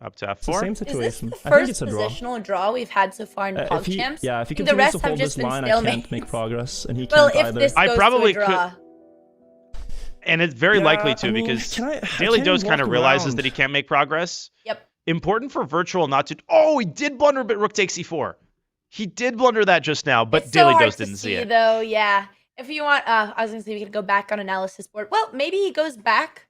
[SPEAKER 9] up to
[SPEAKER 8] It's the
[SPEAKER 9] f4.
[SPEAKER 8] same
[SPEAKER 5] Is this
[SPEAKER 8] situation.
[SPEAKER 5] the
[SPEAKER 8] I think
[SPEAKER 5] first
[SPEAKER 8] it's a draw.
[SPEAKER 5] positional draw we've had so far in
[SPEAKER 8] If he
[SPEAKER 5] PogChamps?
[SPEAKER 8] continues
[SPEAKER 5] the
[SPEAKER 8] to
[SPEAKER 5] rest have
[SPEAKER 8] hold
[SPEAKER 5] just
[SPEAKER 8] this
[SPEAKER 5] been
[SPEAKER 8] line, I
[SPEAKER 5] stalemates.
[SPEAKER 8] can't make progress, and he
[SPEAKER 5] Well,
[SPEAKER 8] can't
[SPEAKER 5] if
[SPEAKER 8] either.
[SPEAKER 5] this
[SPEAKER 9] I
[SPEAKER 5] goes
[SPEAKER 9] probably
[SPEAKER 5] to a draw,
[SPEAKER 9] And it's very
[SPEAKER 8] Yeah,
[SPEAKER 9] likely to
[SPEAKER 8] I mean,
[SPEAKER 9] because
[SPEAKER 8] I
[SPEAKER 9] Daily
[SPEAKER 8] can't
[SPEAKER 9] Dose kind of
[SPEAKER 8] walk
[SPEAKER 9] realizes
[SPEAKER 8] around.
[SPEAKER 9] that he can't make progress.
[SPEAKER 5] Yep.
[SPEAKER 9] Important for Virtual not to... Oh, he did blunder, but Rook takes e4. He did blunder that just now, but
[SPEAKER 5] it's
[SPEAKER 9] Daily
[SPEAKER 5] so hard
[SPEAKER 9] Dose
[SPEAKER 5] to
[SPEAKER 9] didn't
[SPEAKER 5] see,
[SPEAKER 9] see it.
[SPEAKER 5] though. Yeah. If you want, I was gonna say we could go back on analysis board. Well, maybe he goes back,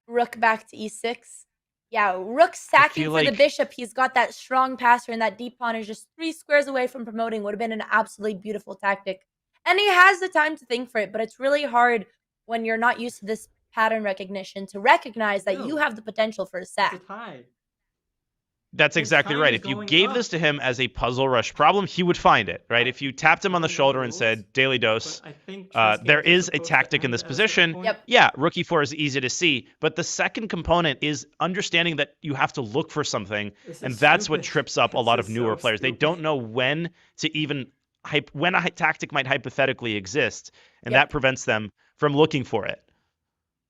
[SPEAKER 5] Rook back to e6. Yeah, Rook sacking
[SPEAKER 9] feel
[SPEAKER 5] for the
[SPEAKER 9] like-
[SPEAKER 5] bishop. He's got that strong passer, and that deep pawn is just 3 squares away from promoting. Would have been an absolutely beautiful tactic, and he has the time to think for it. But it's really hard when you're not used to this pattern recognition to recognize that you have the potential for a sack.
[SPEAKER 3] It's a tie.
[SPEAKER 9] That's
[SPEAKER 3] His
[SPEAKER 9] exactly
[SPEAKER 3] time
[SPEAKER 9] right.
[SPEAKER 3] is
[SPEAKER 9] If you
[SPEAKER 3] going
[SPEAKER 9] gave
[SPEAKER 3] up.
[SPEAKER 9] this to him as a puzzle rush problem, he would find it, right? If you tapped him on the shoulder and said, Daily Dose,
[SPEAKER 3] But I think
[SPEAKER 9] there is a tactic in this position.
[SPEAKER 5] Yep.
[SPEAKER 9] Yeah, Rook e4 is easy to see, but the second component is understanding that you have to look for something,
[SPEAKER 3] This
[SPEAKER 9] and
[SPEAKER 3] is
[SPEAKER 9] that's what
[SPEAKER 3] stupid.
[SPEAKER 9] trips up a lot
[SPEAKER 3] This
[SPEAKER 9] of
[SPEAKER 3] is
[SPEAKER 9] newer
[SPEAKER 3] so
[SPEAKER 9] players. They
[SPEAKER 3] stupid.
[SPEAKER 9] don't know when to even when a tactic might hypothetically exist, and
[SPEAKER 5] Yep.
[SPEAKER 9] that prevents them from looking for it.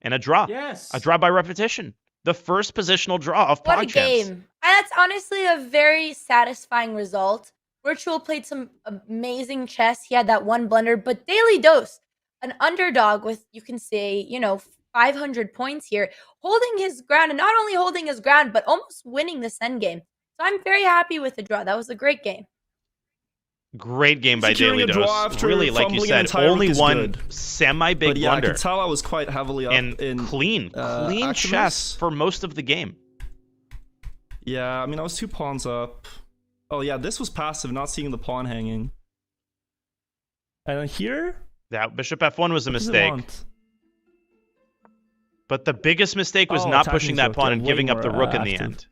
[SPEAKER 9] And a draw.
[SPEAKER 3] Yes.
[SPEAKER 9] A draw by repetition. The first positional draw of
[SPEAKER 5] What a
[SPEAKER 9] PogChamps.
[SPEAKER 5] game. And that's honestly a very satisfying result. Wirtual played some amazing chess. He had that one blunder, but Daily Dose, an underdog with, you can say, 500 points here, holding his ground, and not only holding his ground, but almost winning this endgame. So I'm very happy with the draw. That was a great game.
[SPEAKER 9] Great game by
[SPEAKER 8] Securing
[SPEAKER 9] Daily
[SPEAKER 8] a draw
[SPEAKER 9] Dose.
[SPEAKER 8] after
[SPEAKER 9] Really, like you
[SPEAKER 8] fumbling an
[SPEAKER 9] said,
[SPEAKER 8] entire
[SPEAKER 9] only
[SPEAKER 8] rook is
[SPEAKER 9] one
[SPEAKER 8] good.
[SPEAKER 9] semi-big
[SPEAKER 8] But yeah, I
[SPEAKER 9] blunder.
[SPEAKER 8] could tell I was quite heavily up
[SPEAKER 9] And
[SPEAKER 8] in
[SPEAKER 9] clean
[SPEAKER 8] activeness.
[SPEAKER 9] chess for most of the game.
[SPEAKER 8] Yeah, I mean, I was 2 pawns up. Oh yeah, this was passive, not seeing the pawn hanging. And then here,
[SPEAKER 9] That bishop f1 was a
[SPEAKER 8] what does it
[SPEAKER 9] mistake.
[SPEAKER 8] want?
[SPEAKER 9] But the biggest mistake was
[SPEAKER 8] Oh,
[SPEAKER 9] not
[SPEAKER 8] attacking
[SPEAKER 9] pushing
[SPEAKER 8] his
[SPEAKER 9] that
[SPEAKER 8] rook,
[SPEAKER 9] pawn
[SPEAKER 8] yeah,
[SPEAKER 9] and
[SPEAKER 8] way
[SPEAKER 9] giving up the
[SPEAKER 8] more,
[SPEAKER 9] rook in the
[SPEAKER 8] active.
[SPEAKER 9] end.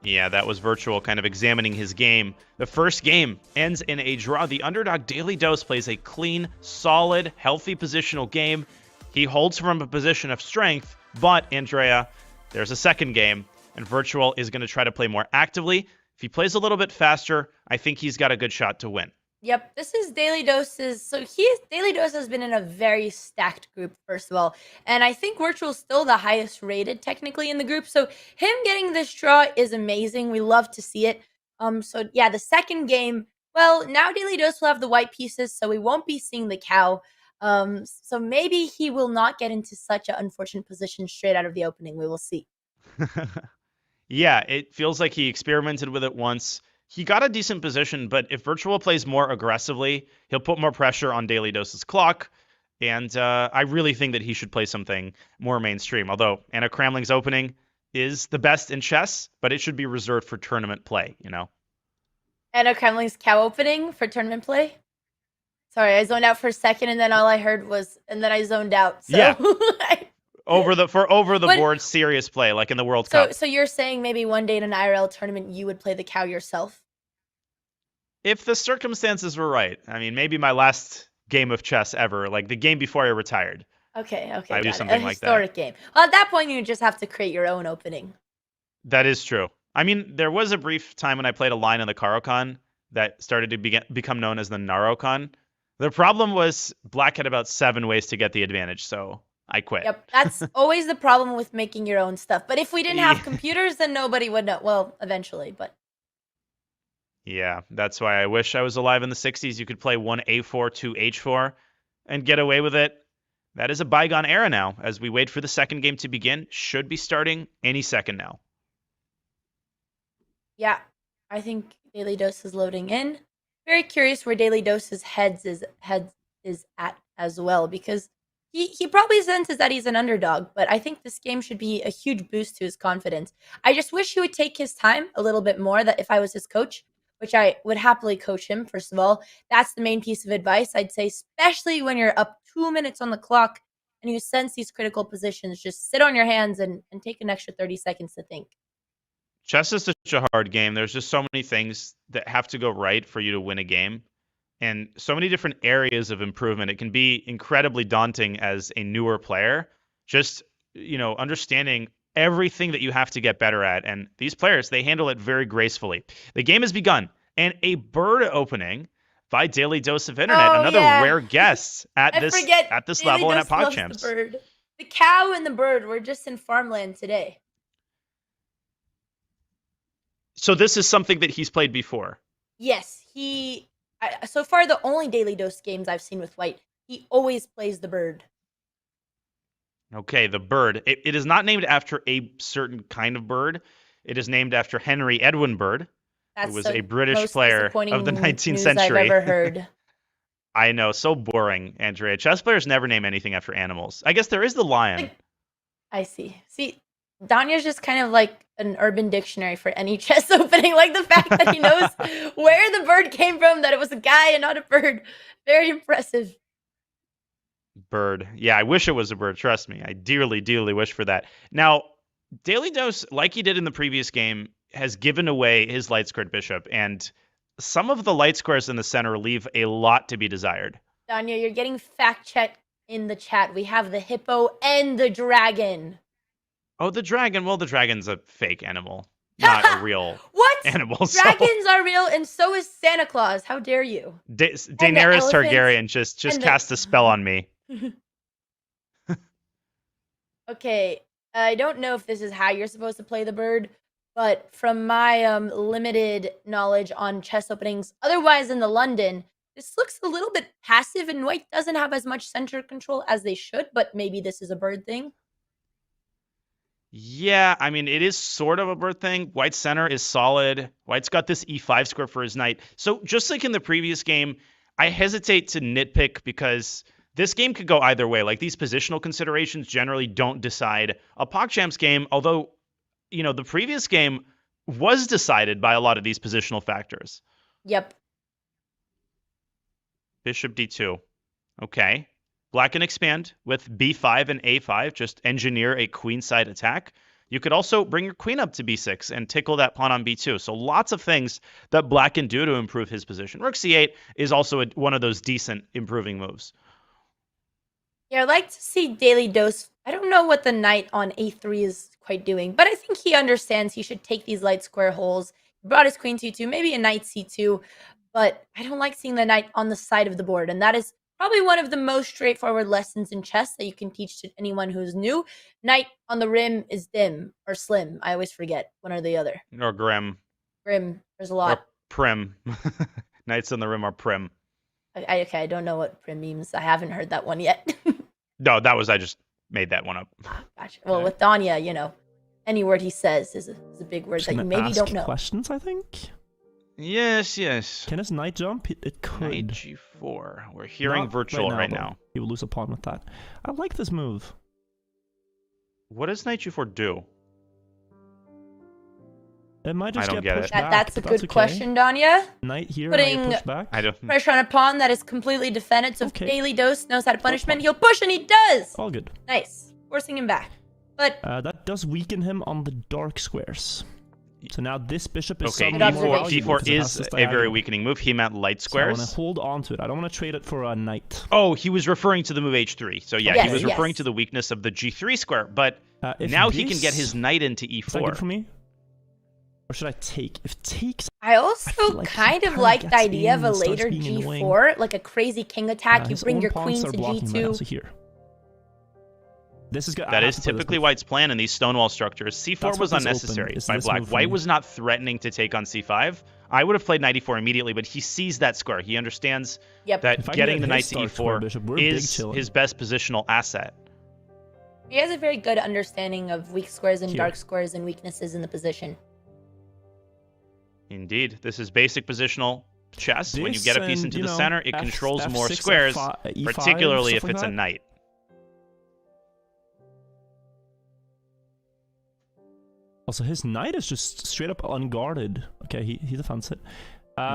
[SPEAKER 9] Yeah, that was Virtual kind of examining his game. The first game ends in a draw. The underdog Daily Dose plays a clean, solid, healthy positional game. He holds from a position of strength, but, Andrea, there's a second game, and Virtual is going to try to play more actively. If he plays a little bit faster, I think he's got a good shot to win.
[SPEAKER 5] Yep, this is Daily Dose's. So Daily Dose has been in a very stacked group, first of all, and I think Wirtual's still the highest rated technically in the group. So him getting this draw is amazing. We love to see it. So yeah, the second game. Well, now Daily Dose will have the white pieces, so we won't be seeing the cow. So maybe he will not get into such an unfortunate position straight out of the opening. We will see.
[SPEAKER 9] Yeah, it feels like he experimented with it once. He got a decent position, but if Virtual plays more aggressively, he'll put more pressure on Daily Dose's clock. And I really think that he should play something more mainstream. Although Anna Kramling's opening is the best in chess, but it should be reserved for tournament play,
[SPEAKER 5] Anna Kremling's cow opening for tournament play. Sorry, I zoned out for a second, and then all I heard was, and then I zoned out. So.
[SPEAKER 9] Yeah. Over the
[SPEAKER 5] But-
[SPEAKER 9] board serious play, like in the World Cup.
[SPEAKER 5] So you're saying maybe one day in an IRL tournament you would play the cow yourself?
[SPEAKER 9] If the circumstances were right. I mean, maybe my last game of chess ever, like the game before I retired.
[SPEAKER 5] Okay,
[SPEAKER 9] I do
[SPEAKER 5] got it.
[SPEAKER 9] something
[SPEAKER 5] A
[SPEAKER 9] like that.
[SPEAKER 5] historic game. Well, at that point, you just have to create your own opening.
[SPEAKER 9] That is true. I mean, there was a brief time when I played a line in the Caro-Kann that started to become known as the Naro-Kann. The problem was Black had about 7 ways to get the advantage, so I quit.
[SPEAKER 5] Yep, that's always the problem with making your own stuff. But if we didn't have
[SPEAKER 9] Yeah.
[SPEAKER 5] computers, then nobody would know. Well, eventually, but
[SPEAKER 9] Yeah, that's why I wish I was alive in the 60s. You could play 1 A4, 2 H4, and get away with it. That is a bygone era now, as we wait for the second game to begin. Should be starting any second now.
[SPEAKER 5] yeah, I think Daily Dose is loading in. Very curious where Daily Dose's heads is at as well, because he probably senses that he's an underdog, but I think this game should be a huge boost to his confidence. I just wish he would take his time a little bit more, that if I was his coach, which I would happily coach him, first of all, that's the main piece of advice I'd say, especially when you're up 2 minutes on the clock. and you sense these critical positions, just sit on your hands and take an extra 30 seconds to think.
[SPEAKER 9] Chess is such a hard game. There's just so many things that have to go right for you to win a game, and so many different areas of improvement. It can be incredibly daunting as a newer player, just, understanding everything that you have to get better at. And these players, they handle it very gracefully. The game has begun, and a bird opening by Daily Dose of Internet, another rare guest at this level and at PogChamps.
[SPEAKER 5] The cow and the bird were just in farmland today.
[SPEAKER 9] So this is something that he's played before.
[SPEAKER 5] Yes, so far the only Daily Dose games I've seen with White, he always plays the bird.
[SPEAKER 9] Okay, the bird. It is not named after a certain kind of bird. It is named after Henry Edwin Bird, who was a British player of the 19th century.
[SPEAKER 5] I've ever heard.
[SPEAKER 9] I know, so boring, Andrea. Chess players never name anything after animals. I guess there is the lion.
[SPEAKER 5] I see. See, Danya's just kind of like an urban dictionary for any chess opening. Like the fact that he knows where the bird came from, that it was a guy and not a bird. Very impressive.
[SPEAKER 9] Bird. Yeah, I wish it was a bird. Trust me. I dearly, dearly wish for that. Now, Daily Dose, like he did in the previous game, has given away his light squared bishop, and some of the light squares in the center leave a lot to be desired.
[SPEAKER 5] Danya, you're getting fact checked in the chat. We have the hippo and the dragon.
[SPEAKER 9] Oh, the dragon. Well, the dragon's a fake animal, not a real animal.
[SPEAKER 5] Dragons are real, and so is Santa Claus. How dare you?
[SPEAKER 9] Daenerys Targaryen just cast a spell on me.
[SPEAKER 5] Okay, I don't know if this is how you're supposed to play the bird, but from my limited knowledge on chess openings, otherwise in the London, this looks a little bit passive, and White doesn't have as much center control as they should, but maybe this is a bird thing.
[SPEAKER 9] Yeah, I mean, it is sort of a bird thing. White's center is solid. White's got this e5 square for his knight. So just like in the previous game, I hesitate to nitpick because this game could go either way. Like, these positional considerations generally don't decide a PogChamps game, although, the previous game was decided by a lot of these positional factors.
[SPEAKER 5] Yep.
[SPEAKER 9] Bishop d2. Okay. Black can expand with b5 and a5, just engineer a queenside attack. You could also bring your queen up to b6 and tickle that pawn on b2. So lots of things that Black can do to improve his position. Rook c8 is also one of those decent improving moves.
[SPEAKER 5] Yeah, I'd like to see Daily Dose. I don't know what the knight on a3 is quite doing, but I think he understands he should take these light square holes. He brought his queen c2, maybe a knight c2, but I don't like seeing the knight on the side of the board, and that is probably one of the most straightforward lessons in chess that you can teach to anyone who's new. Knight on the rim is dim or slim. I always forget one or the other.
[SPEAKER 9] Or grim.
[SPEAKER 5] Grim. There's a lot.
[SPEAKER 9] Or prim. Knights on the rim are prim.
[SPEAKER 5] Okay, I don't know what prim means. I haven't heard that one yet.
[SPEAKER 9] No, I just made that one up.
[SPEAKER 5] Gotcha. Well, with Danya, any word he says is a big word that you maybe don't know.
[SPEAKER 8] Questions, I think.
[SPEAKER 9] Yes.
[SPEAKER 8] Can his knight jump? It could.
[SPEAKER 9] Knight g4. We're hearing Wirtual right now.
[SPEAKER 8] He will lose a pawn with that. I like this move.
[SPEAKER 9] What does knight g4 do?
[SPEAKER 8] It might just get pushed back.
[SPEAKER 5] That's a good question, Danya.
[SPEAKER 8] Knight here,
[SPEAKER 5] putting
[SPEAKER 8] pushed back.
[SPEAKER 5] Pressure on a pawn that is completely defended. So if Daily Dose knows how to punishment, he'll push, and he does.
[SPEAKER 8] All good.
[SPEAKER 5] Nice, forcing him back. But
[SPEAKER 8] that does weaken him on the dark squares. So now this bishop is
[SPEAKER 9] d4 is a very weakening move. He meant light squares.
[SPEAKER 8] So I want to hold on to it. I don't want to trade it for a knight.
[SPEAKER 9] Oh, he was referring to the move h3. So yeah, he was referring to the weakness of the g3 square. But now he can get his knight into e4.
[SPEAKER 8] Is that good for me? Or should I take? If takes,
[SPEAKER 5] I also kind of like the idea of a later g4, like a crazy king attack. You bring your queen to g2.
[SPEAKER 8] Here. This is good.
[SPEAKER 9] That is typically White's plan in these stonewall structures. c4 was unnecessary by Black. White was not threatening to take on c5. I would have played knight e4 immediately, but he sees that square. He understands that getting the knight to e4 is his best positional asset.
[SPEAKER 5] He has a very good understanding of weak squares and dark squares and weaknesses in the position.
[SPEAKER 9] Indeed. This is basic positional chess. When you get a piece into the center, it controls more squares, particularly if it's a knight.
[SPEAKER 8] Also, his knight is just straight up unguarded. Okay, he defends it.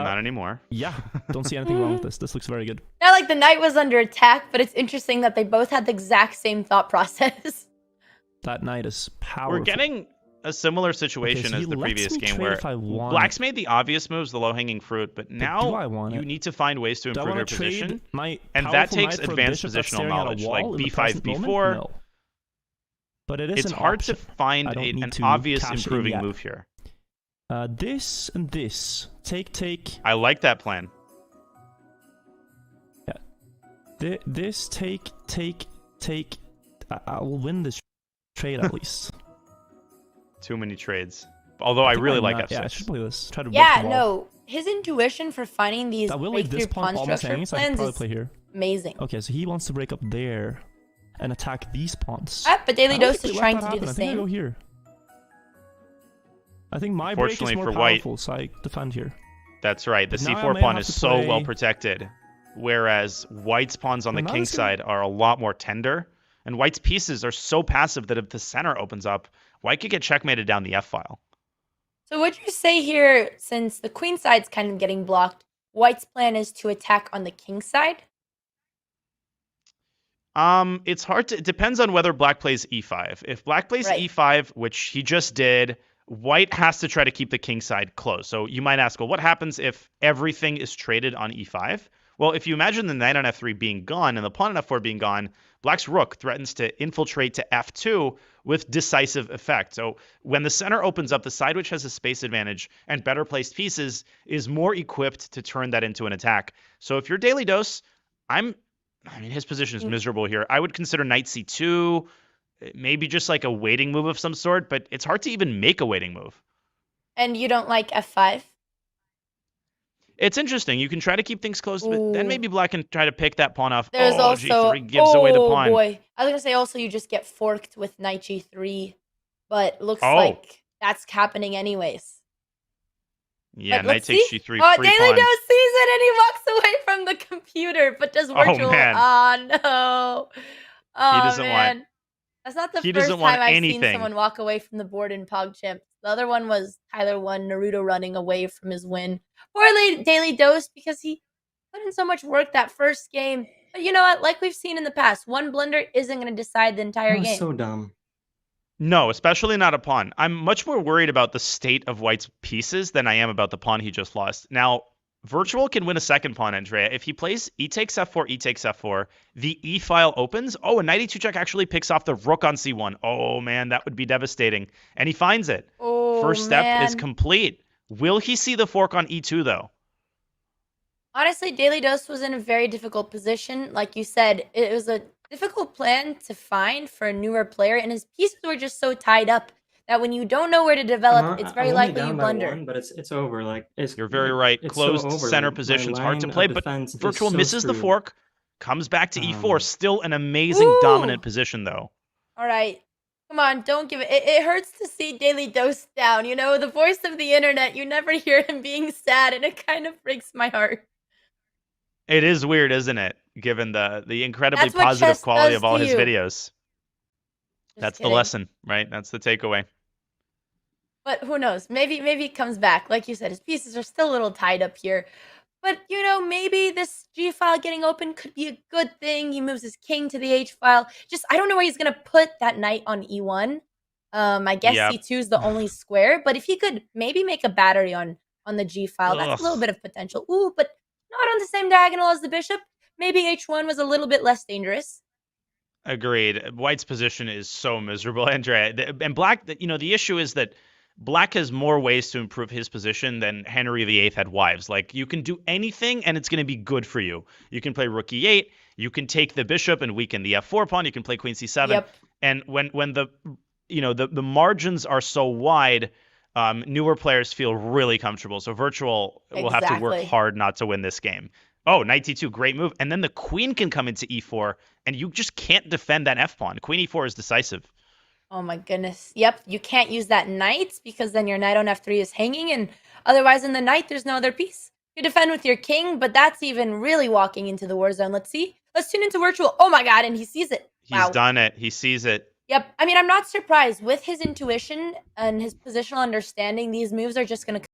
[SPEAKER 9] Not anymore.
[SPEAKER 8] Yeah, don't see anything wrong with this. This looks very good.
[SPEAKER 5] Not like the knight was under attack, but it's interesting that they both had the exact same thought process.
[SPEAKER 8] That knight is powerful.
[SPEAKER 9] We're getting a similar situation
[SPEAKER 8] so
[SPEAKER 9] as
[SPEAKER 8] he
[SPEAKER 9] the
[SPEAKER 8] lets
[SPEAKER 9] previous
[SPEAKER 8] me
[SPEAKER 9] game
[SPEAKER 8] trade
[SPEAKER 9] where
[SPEAKER 8] if I want.
[SPEAKER 9] Black's made the obvious moves, the low-hanging fruit, but
[SPEAKER 8] do I
[SPEAKER 9] now
[SPEAKER 8] want
[SPEAKER 9] you
[SPEAKER 8] it?
[SPEAKER 9] need to find ways to
[SPEAKER 8] Do I
[SPEAKER 9] improve your
[SPEAKER 8] want to trade
[SPEAKER 9] position.
[SPEAKER 8] my
[SPEAKER 9] And that
[SPEAKER 8] powerful
[SPEAKER 9] takes
[SPEAKER 8] knight for a
[SPEAKER 9] advanced
[SPEAKER 8] bishop that's
[SPEAKER 9] positional
[SPEAKER 8] staring at a
[SPEAKER 9] knowledge,
[SPEAKER 8] wall
[SPEAKER 9] like
[SPEAKER 8] in the
[SPEAKER 9] b5,
[SPEAKER 8] present moment?
[SPEAKER 9] b4.
[SPEAKER 8] No. But it is
[SPEAKER 9] It's
[SPEAKER 8] an
[SPEAKER 9] hard
[SPEAKER 8] option.
[SPEAKER 9] to find
[SPEAKER 8] I don't need
[SPEAKER 9] an
[SPEAKER 8] to
[SPEAKER 9] obvious
[SPEAKER 8] cash in
[SPEAKER 9] improving
[SPEAKER 8] yet.
[SPEAKER 9] move here.
[SPEAKER 8] This and this. Take.
[SPEAKER 9] I like that plan.
[SPEAKER 8] This, take. I will win this trade at least.
[SPEAKER 9] Too many trades. Although I really like f6.
[SPEAKER 8] Yeah, I should play this. Try to break
[SPEAKER 5] Yeah,
[SPEAKER 8] the wall.
[SPEAKER 5] no. His intuition for finding these
[SPEAKER 8] I will leave this
[SPEAKER 5] breakthrough
[SPEAKER 8] pawn
[SPEAKER 5] pawn
[SPEAKER 8] almost
[SPEAKER 5] structure
[SPEAKER 8] hanging, so I can
[SPEAKER 5] plans
[SPEAKER 8] probably
[SPEAKER 5] is
[SPEAKER 8] play here.
[SPEAKER 5] amazing.
[SPEAKER 8] Okay, so he wants to break up there and attack these pawns.
[SPEAKER 5] But Daily
[SPEAKER 8] I don't
[SPEAKER 5] Dose
[SPEAKER 8] think
[SPEAKER 5] is
[SPEAKER 8] we
[SPEAKER 5] trying
[SPEAKER 8] let
[SPEAKER 5] to
[SPEAKER 8] that
[SPEAKER 5] do the
[SPEAKER 8] happen. I think I go
[SPEAKER 5] same.
[SPEAKER 8] here. I think my break is
[SPEAKER 9] Fortunately
[SPEAKER 8] more
[SPEAKER 9] for white-
[SPEAKER 8] powerful, so I defend here.
[SPEAKER 9] That's right. The
[SPEAKER 8] But now I
[SPEAKER 9] c4
[SPEAKER 8] may
[SPEAKER 9] pawn
[SPEAKER 8] have
[SPEAKER 9] is
[SPEAKER 8] to
[SPEAKER 9] so
[SPEAKER 8] play-
[SPEAKER 9] well protected, whereas white's pawns on the
[SPEAKER 8] Well, now
[SPEAKER 9] king
[SPEAKER 8] this is gonna-
[SPEAKER 9] side are a lot more tender, and white's pieces are so passive that if the center opens up, white could get checkmated down the f-file.
[SPEAKER 5] So would you say here, since the queen side's kind of getting blocked, white's plan is to attack on the king side?
[SPEAKER 9] It's hard to. It depends on whether black plays e5. If black plays
[SPEAKER 5] Right.
[SPEAKER 9] e5, which he just did, white has to try to keep the king side closed. So you might ask, well, what happens if everything is traded on e5? Well, if you imagine the knight on f3 being gone and the pawn on f4 being gone, black's rook threatens to infiltrate to f2 with decisive effect. So when the center opens up, the side which has a space advantage and better placed pieces is more equipped to turn that into an attack. So if you're Daily Dose, I mean, his position is miserable here. I would consider knight c2, maybe just like a waiting move of some sort, but it's hard to even make a waiting move.
[SPEAKER 5] And you don't like f5?
[SPEAKER 9] It's interesting. You can try to keep things close, but then
[SPEAKER 5] Ooh.
[SPEAKER 9] maybe black can try to pick that pawn off.
[SPEAKER 5] There's also
[SPEAKER 9] g3 gives away the pawn.
[SPEAKER 5] Boy. I was gonna say also you just get forked with knight g3, but looks
[SPEAKER 9] Oh.
[SPEAKER 5] like that's happening anyways.
[SPEAKER 9] Yeah,
[SPEAKER 5] But
[SPEAKER 9] knight
[SPEAKER 5] let's
[SPEAKER 9] takes
[SPEAKER 5] see.
[SPEAKER 9] g3,
[SPEAKER 5] Oh,
[SPEAKER 9] free
[SPEAKER 5] Daily
[SPEAKER 9] pawn.
[SPEAKER 5] Dose sees it and he walks away from the computer, but does Wirtual.
[SPEAKER 9] man.
[SPEAKER 5] Oh no. Oh
[SPEAKER 9] doesn't want-
[SPEAKER 5] man. That's not the
[SPEAKER 9] he
[SPEAKER 5] first
[SPEAKER 9] doesn't want
[SPEAKER 5] time I've
[SPEAKER 9] anything.
[SPEAKER 5] seen someone walk away from the board in PogChamps. The other one was Tyler 1, Naruto running away from his win. Poor Daily Dose because he put in so much work that first game. But you know what? Like we've seen in the past, one blunder isn't going to decide the entire
[SPEAKER 3] That was
[SPEAKER 5] game.
[SPEAKER 3] so dumb.
[SPEAKER 9] No, especially not a pawn. I'm much more worried about the state of white's pieces than I am about the pawn he just lost. Now, Wirtual can win a second pawn, Andrea. If he plays e takes f4, e takes f4, the e file opens. Oh, and knight e2 check actually picks off the rook on c1. Oh, man, that would be devastating. And he finds it.
[SPEAKER 5] Oh,
[SPEAKER 9] First step is
[SPEAKER 5] man.
[SPEAKER 9] complete. Will he see the fork on e2, though?
[SPEAKER 5] Honestly, Daily Dose was in a very difficult position. Like you said, it was a difficult plan to find for a newer player, and his pieces were just so tied up that when you don't know where to develop, it's very
[SPEAKER 3] I'm only
[SPEAKER 5] likely
[SPEAKER 3] down
[SPEAKER 5] you
[SPEAKER 3] by
[SPEAKER 5] blunder.
[SPEAKER 3] one, but it's over. Like
[SPEAKER 9] You're very right.
[SPEAKER 3] It's so
[SPEAKER 9] Closed
[SPEAKER 3] over.
[SPEAKER 9] center
[SPEAKER 3] Like, my
[SPEAKER 9] position's hard to
[SPEAKER 3] line
[SPEAKER 9] play,
[SPEAKER 3] of
[SPEAKER 9] but
[SPEAKER 3] defense is
[SPEAKER 9] Wirtual
[SPEAKER 3] so
[SPEAKER 9] misses the
[SPEAKER 3] screwed.
[SPEAKER 9] fork, comes back to e4. Still an amazing
[SPEAKER 5] Ooh.
[SPEAKER 9] dominant position, though.
[SPEAKER 5] All right. Come on, don't give it. It hurts to see Daily Dose down. You know, the voice of the internet, you never hear him being sad, and it kind of breaks my heart.
[SPEAKER 9] It is weird, isn't it? Given the incredibly
[SPEAKER 5] That's what
[SPEAKER 9] positive
[SPEAKER 5] chess
[SPEAKER 9] quality
[SPEAKER 5] does
[SPEAKER 9] of all
[SPEAKER 5] to
[SPEAKER 9] his
[SPEAKER 5] you.
[SPEAKER 9] videos.
[SPEAKER 5] Just
[SPEAKER 9] That's
[SPEAKER 5] kidding.
[SPEAKER 9] the lesson, right? That's the takeaway.
[SPEAKER 5] But who knows? Maybe he comes back. Like you said, his pieces are still a little tied up here. But, you know, maybe this G file getting open could be a good thing. He moves his king to the H file. Just, I don't know where he's going to put that knight on E1. I guess
[SPEAKER 9] Yep.
[SPEAKER 5] C2 is the only square. But if he could maybe make a battery on the G file, that's a little
[SPEAKER 9] Ugh.
[SPEAKER 5] bit of potential. Ooh, but not on the same diagonal as the bishop. Maybe H1 was a little bit less dangerous.
[SPEAKER 9] Agreed. White's position is so miserable, Andrea. And black, you know, the issue is that black has more ways to improve his position than Henry VIII had wives. Like, you can do anything and it's going to be good for you. You can play rook e8. You can take the bishop and weaken the f4 pawn. You can play queen c7.
[SPEAKER 5] Yep.
[SPEAKER 9] And when the the margins are so wide, newer players feel really comfortable. So Wirtual will have to work
[SPEAKER 5] Exactly.
[SPEAKER 9] hard not to win this game. Oh, knight d2, great move. And then the queen can come into e4, and you just can't defend that f-pawn. Queen e4 is decisive.
[SPEAKER 5] Oh my goodness. Yep, you can't use that knight because then your knight on f3 is hanging, and otherwise in the knight there's no other piece. You defend with your king, but that's even really walking into the war zone. Let's see. Let's tune into Wirtual. Oh my god, and he sees it.
[SPEAKER 9] He's done it. He sees it.
[SPEAKER 5] Yep. I mean, I'm not surprised. With his intuition and his positional understanding, these moves are just going to